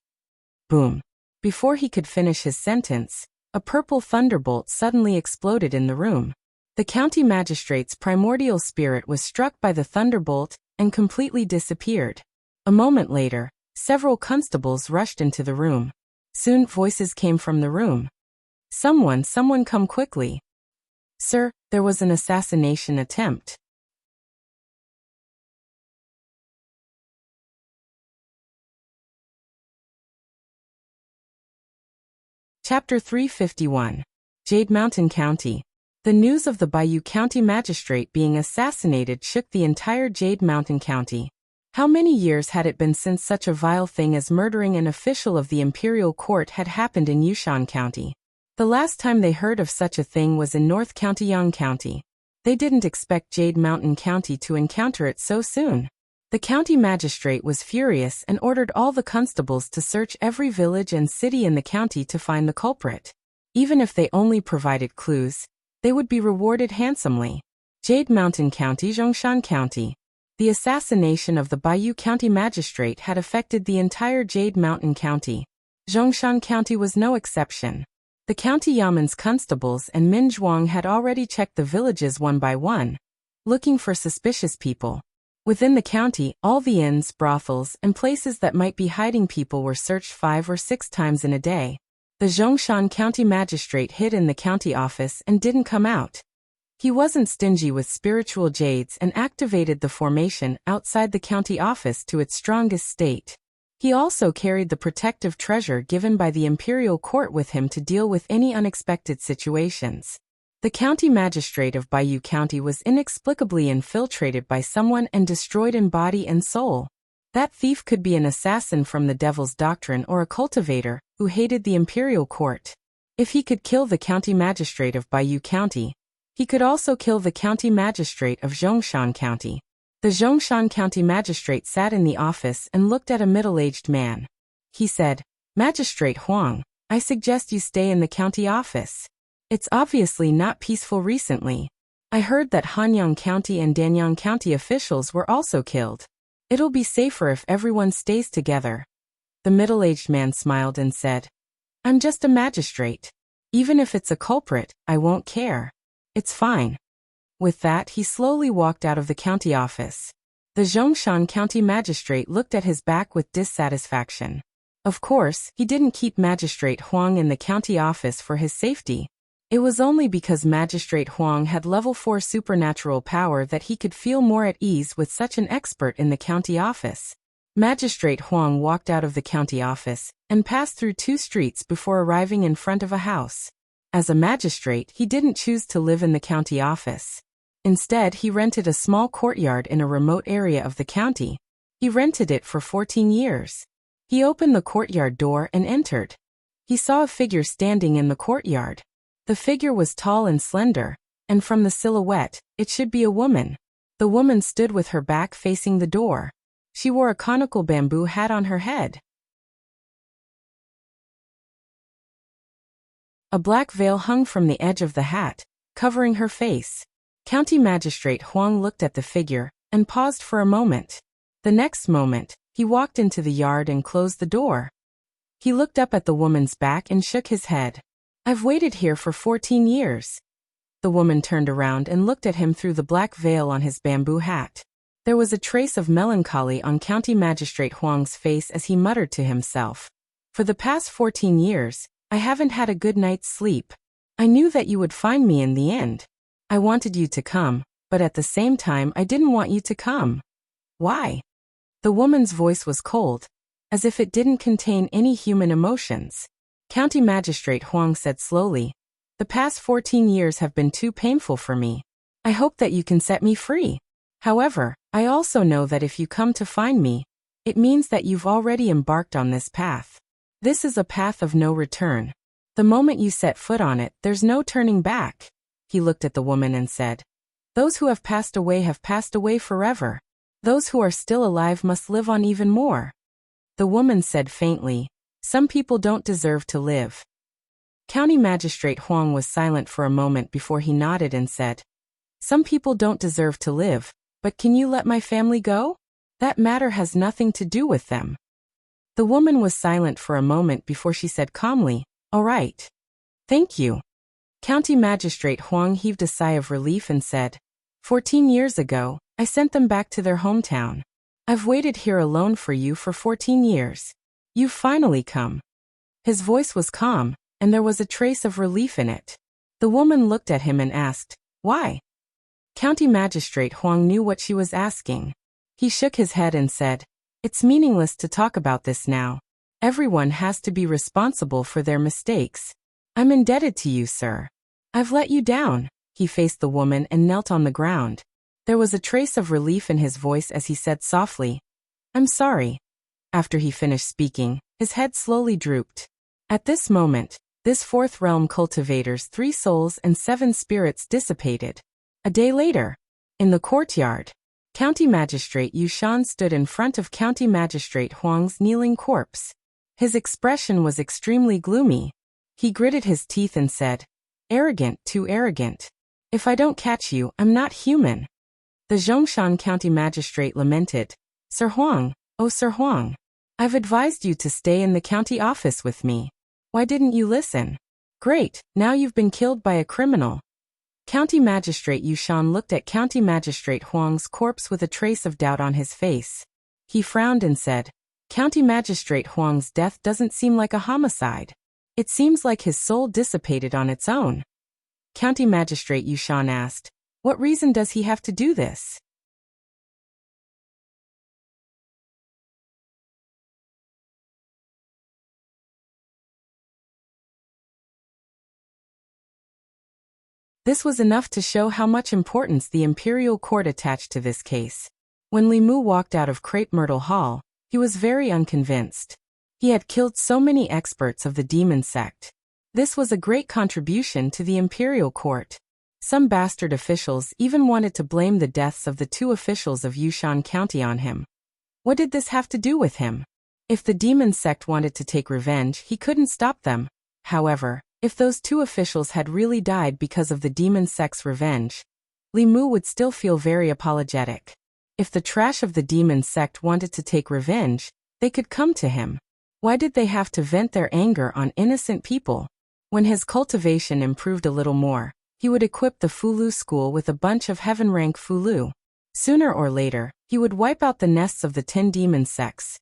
Boom. Before he could finish his sentence, A purple thunderbolt suddenly exploded in the room. The county magistrate's primordial spirit was struck by the thunderbolt and completely disappeared. A moment later, several constables rushed into the room. Soon voices came from the room. Someone come quickly. Sir, there was an assassination attempt. Chapter 351. Jade Mountain County. The news of the Bayou County magistrate being assassinated shook the entire Jade Mountain County. How many years had it been since such a vile thing as murdering an official of the imperial court had happened in Yushan County? The last time they heard of such a thing was in North County, Yang County. They didn't expect Jade Mountain County to encounter it so soon. The county magistrate was furious and ordered all the constables to search every village and city in the county to find the culprit. Even if they only provided clues, they would be rewarded handsomely. Jade Mountain County, Zhongshan County. The assassination of the Bayou County magistrate had affected the entire Jade Mountain County. Zhongshan County was no exception. The county yaman's constables and Min Zhuang had already checked the villages one by one, looking for suspicious people. Within the county, all the inns, brothels, and places that might be hiding people were searched 5 or 6 times in a day. The Zhongshan County magistrate hid in the county office and didn't come out. He wasn't stingy with spiritual jades and activated the formation outside the county office to its strongest state. He also carried the protective treasure given by the imperial court with him to deal with any unexpected situations. The county magistrate of Bayou County was inexplicably infiltrated by someone and destroyed in body and soul. That thief could be an assassin from the Devil's Doctrine or a cultivator who hated the imperial court. If he could kill the county magistrate of Bayou County, he could also kill the county magistrate of Zhongshan County. The Zhongshan County magistrate sat in the office and looked at a middle-aged man. He said, "Magistrate Huang, I suggest you stay in the county office. It's obviously not peaceful recently. I heard that Hanyang County and Danyang County officials were also killed. It'll be safer if everyone stays together." The middle-aged man smiled and said, "I'm just a magistrate. Even if it's a culprit, I won't care. It's fine." With that, he slowly walked out of the county office. The Zhongshan County magistrate looked at his back with dissatisfaction. Of course, he didn't keep Magistrate Huang in the county office for his safety. It was only because Magistrate Huang had level 4 supernatural power that he could feel more at ease with such an expert in the county office. Magistrate Huang walked out of the county office and passed through 2 streets before arriving in front of a house. As a magistrate, he didn't choose to live in the county office. Instead, he rented a small courtyard in a remote area of the county. He rented it for 14 years. He opened the courtyard door and entered. He saw a figure standing in the courtyard. The figure was tall and slender, and from the silhouette, it should be a woman. The woman stood with her back facing the door. She wore a conical bamboo hat on her head. A black veil hung from the edge of the hat, covering her face. County Magistrate Huang looked at the figure and paused for a moment. The next moment, he walked into the yard and closed the door. He looked up at the woman's back and shook his head. "I've waited here for 14 years. The woman turned around and looked at him through the black veil on his bamboo hat. There was a trace of melancholy on County Magistrate Huang's face as he muttered to himself. "For the past 14 years, I haven't had a good night's sleep. I knew that you would find me in the end. I wanted you to come, but at the same time I didn't want you to come." "Why?" The woman's voice was cold, as if it didn't contain any human emotions. County Magistrate Huang said slowly, "The past 14 years have been too painful for me. I hope that you can set me free. However, I also know that if you come to find me, it means that you've already embarked on this path. This is a path of no return. The moment you set foot on it, there's no turning back." He looked at the woman and said, "Those who have passed away forever. Those who are still alive must live on even more." The woman said faintly, "Some people don't deserve to live." County Magistrate Huang was silent for a moment before he nodded and said, "Some people don't deserve to live, but can you let my family go? That matter has nothing to do with them." The woman was silent for a moment before she said calmly, "All right." Thank you. County Magistrate Huang heaved a sigh of relief and said, 14 years ago, I sent them back to their hometown. I've waited here alone for you for 14 years. You've finally come. His voice was calm, and there was a trace of relief in it. The woman looked at him and asked, why? County Magistrate Huang knew what she was asking. He shook his head and said, it's meaningless to talk about this now. Everyone has to be responsible for their mistakes. I'm indebted to you, sir. I've let you down. He faced the woman and knelt on the ground. There was a trace of relief in his voice as he said softly, I'm sorry. After he finished speaking, his head slowly drooped. At this moment, this fourth realm cultivator's 3 souls and 7 spirits dissipated. A day later, in the courtyard, County Magistrate Yushan stood in front of County Magistrate Huang's kneeling corpse. His expression was extremely gloomy. He gritted his teeth and said, arrogant, too arrogant. If I don't catch you, I'm not human. The Zhongshan County Magistrate lamented, Sir Huang, oh Sir Huang, I've advised you to stay in the county office with me. Why didn't you listen? Great, now you've been killed by a criminal. County Magistrate Yushan looked at County Magistrate Huang's corpse with a trace of doubt on his face. He frowned and said, County Magistrate Huang's death doesn't seem like a homicide. It seems like his soul dissipated on its own. County Magistrate Yushan asked, what reason does he have to do this? This was enough to show how much importance the imperial court attached to this case. When Li Mu walked out of Crepe Myrtle Hall, he was very unconvinced. He had killed so many experts of the demon sect. This was a great contribution to the imperial court. Some bastard officials even wanted to blame the deaths of the 2 officials of Yushan County on him. What did this have to do with him? If the demon sect wanted to take revenge, he couldn't stop them. However, if those 2 officials had really died because of the demon sect's revenge, Li Mu would still feel very apologetic. If the trash of the demon sect wanted to take revenge, they could come to him. Why did they have to vent their anger on innocent people? When his cultivation improved a little more, he would equip the Fulu school with a bunch of heaven-rank Fulu. Sooner or later, he would wipe out the nests of the 10 demon sects.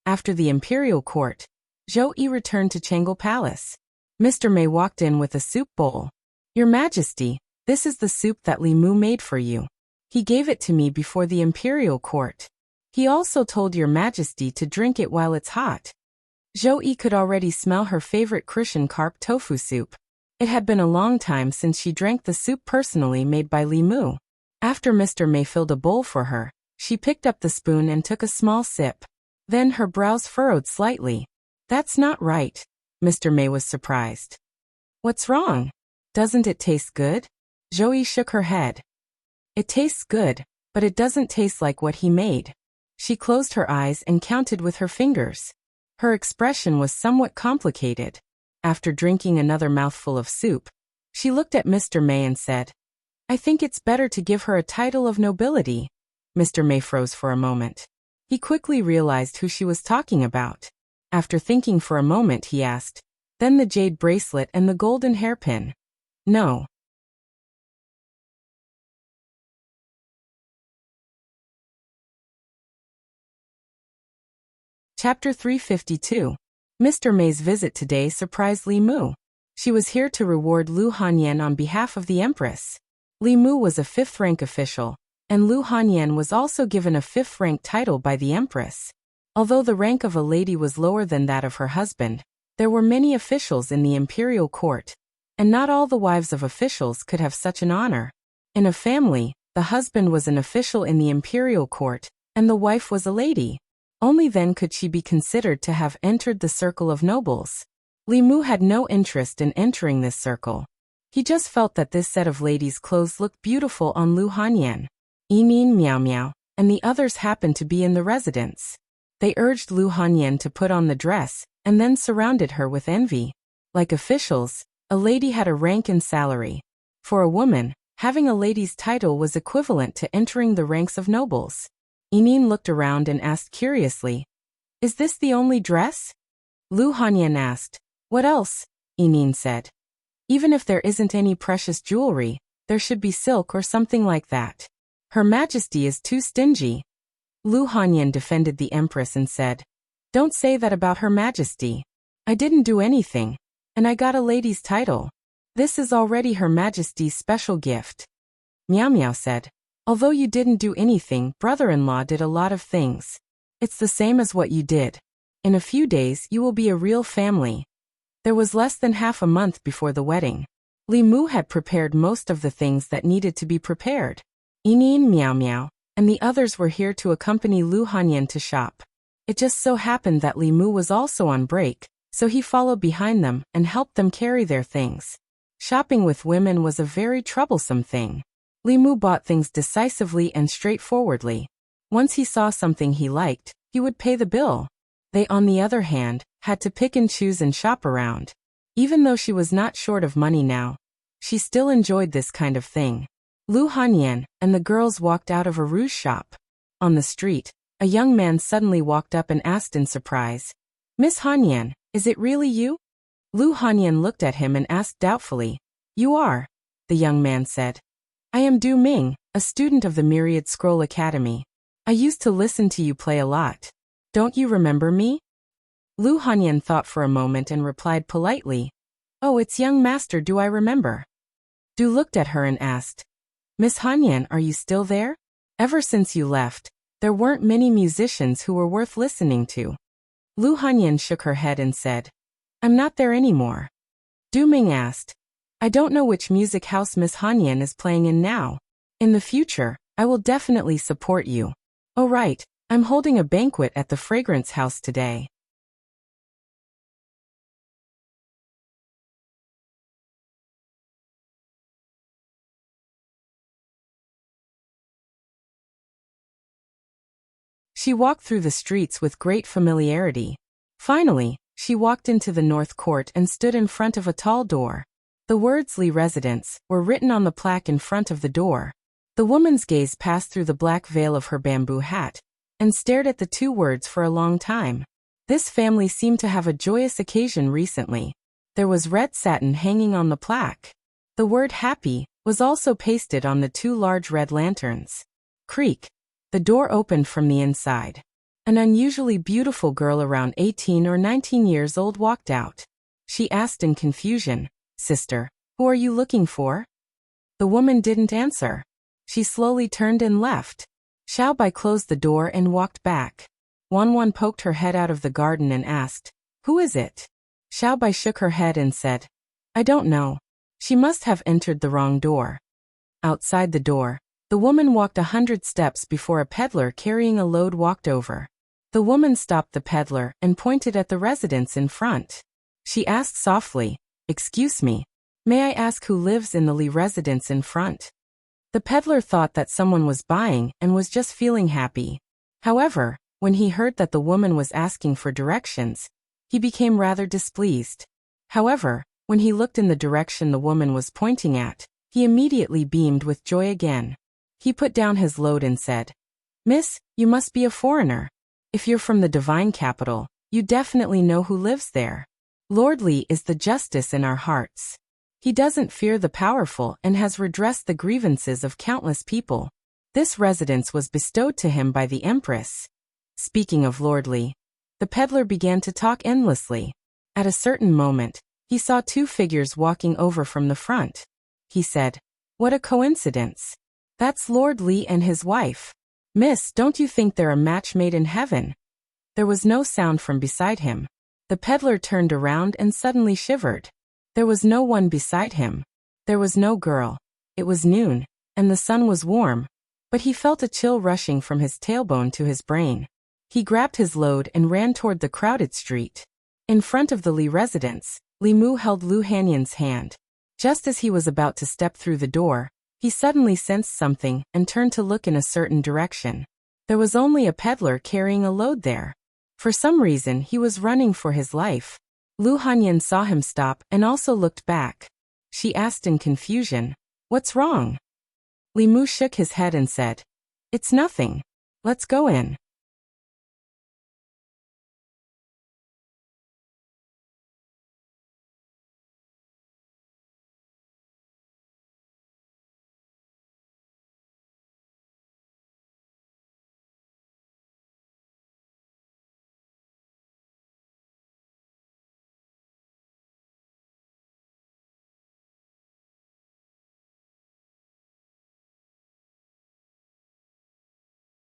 After the imperial court, Zhou Yi returned to Chang'e Palace. Mr. Mei walked in with a soup bowl. Your Majesty, this is the soup that Li Mu made for you. He gave it to me before the imperial court. He also told Your Majesty to drink it while it's hot. Zhou Yi could already smell her favorite Crucian carp tofu soup. It had been a long time since she drank the soup personally made by Li Mu. After Mr. Mei filled a bowl for her, she picked up the spoon and took a small sip. Then her brows furrowed slightly. That's not right. Mr. Mei was surprised. What's wrong? Doesn't it taste good? Zhou Yi shook her head. It tastes good, but it doesn't taste like what he made. She closed her eyes and counted with her fingers. Her expression was somewhat complicated. After drinking another mouthful of soup, she looked at Mr. Mei and said, I think it's better to give her a title of nobility. Mr. Mei froze for a moment. He quickly realized who she was talking about. After thinking for a moment, he asked, then the jade bracelet and the golden hairpin. No. Chapter 352. Mr. Mei's visit today surprised Li Mu. She was here to reward Lu Hanyan on behalf of the Empress. Li Mu was a 5th-rank official, and Lu Hanyan was also given a 5th-rank title by the Empress. Although the rank of a lady was lower than that of her husband, there were many officials in the imperial court, and not all the wives of officials could have such an honor. In a family, the husband was an official in the imperial court, and the wife was a lady. Only then could she be considered to have entered the circle of nobles. Li Mu had no interest in entering this circle. He just felt that this set of ladies' clothes looked beautiful on Lu Hanyan. Yimin, Miao Miao, and the others happened to be in the residence. They urged Lu Hanyan to put on the dress, and then surrounded her with envy. Like officials, a lady had a rank and salary. For a woman, having a lady's title was equivalent to entering the ranks of nobles. Yimin looked around and asked curiously, Is this the only dress? Lu Hanyan asked. What else? Yimin said. Even if there isn't any precious jewelry, there should be silk or something like that. Her Majesty is too stingy. Lu Hanyan defended the Empress and said, "Don't say that about Her Majesty. I didn't do anything, and I got a lady's title. This is already Her Majesty's special gift." Miao Miao said, "Although you didn't do anything, brother-in-law did a lot of things. It's the same as what you did. In a few days you will be a real family." There was less than half a month before the wedding. Li Mu had prepared most of the things that needed to be prepared. Yin Miao Miao and the others were here to accompany Lu Hanyan to shop. It just so happened that Li Mu was also on break, so he followed behind them and helped them carry their things. Shopping with women was a very troublesome thing. Li Mu bought things decisively and straightforwardly. Once he saw something he liked, he would pay the bill. They, on the other hand, had to pick and choose and shop around. Even though she was not short of money now, she still enjoyed this kind of thing. Lu Hanyan and the girls walked out of a rouge shop. On the street, a young man suddenly walked up and asked in surprise, "Miss Hanyan, is it really you?" Lu Hanyan looked at him and asked doubtfully, "You are?" The young man said, "I am Du Ming, a student of the Myriad Scroll Academy. I used to listen to you play a lot. Don't you remember me?" Lu Hanyan thought for a moment and replied politely, "Oh, it's young master Du, I remember." Du looked at her and asked, "Miss Hanyan, are you still there? Ever since you left, there weren't many musicians who were worth listening to." Lu Hanyan shook her head and said, "I'm not there anymore." Du Ming asked, "I don't know which music house Miss Hanyan is playing in now. In the future, I will definitely support you." "Oh right, I'm holding a banquet at the Fragrance House today." She walked through the streets with great familiarity. Finally, she walked into the North Court and stood in front of a tall door. The words Li Residence were written on the plaque in front of the door. The woman's gaze passed through the black veil of her bamboo hat and stared at the two words for a long time. This family seemed to have a joyous occasion recently. There was red satin hanging on the plaque. The word happy was also pasted on the two large red lanterns. Creak. The door opened from the inside. An unusually beautiful girl around 18 or 19 years old walked out. She asked in confusion, "Sister, who are you looking for?" The woman didn't answer. She slowly turned and left. Xiao Bai closed the door and walked back. Wan poked her head out of the garden and asked, "Who is it?" Xiao Bai shook her head and said, "I don't know. She must have entered the wrong door." Outside the door, the woman walked 100 steps before a peddler carrying a load walked over. The woman stopped the peddler and pointed at the residence in front. She asked softly, "Excuse me, may I ask who lives in the Li residence in front?" The peddler thought that someone was buying and was just feeling happy. However, when he heard that the woman was asking for directions, he became rather displeased. However, when he looked in the direction the woman was pointing at, he immediately beamed with joy again. He put down his load and said, "Miss, you must be a foreigner. If you're from the divine capital, you definitely know who lives there. Lord Li is the justice in our hearts. He doesn't fear the powerful and has redressed the grievances of countless people. This residence was bestowed to him by the Empress." Speaking of Lord Li, the peddler began to talk endlessly. At a certain moment, he saw two figures walking over from the front. He said, "What a coincidence. That's Lord Li and his wife. Miss, don't you think they're a match made in heaven?" There was no sound from beside him. The peddler turned around and suddenly shivered. There was no one beside him. There was no girl. It was noon, and the sun was warm, but he felt a chill rushing from his tailbone to his brain. He grabbed his load and ran toward the crowded street. In front of the Li residence, Li Mu held Lu Hanyan's hand. Just as he was about to step through the door, he suddenly sensed something and turned to look in a certain direction. There was only a peddler carrying a load there. For some reason he was running for his life. Lu Hanyan saw him stop and also looked back. She asked in confusion, "What's wrong?" Li Mu shook his head and said, "It's nothing. Let's go in."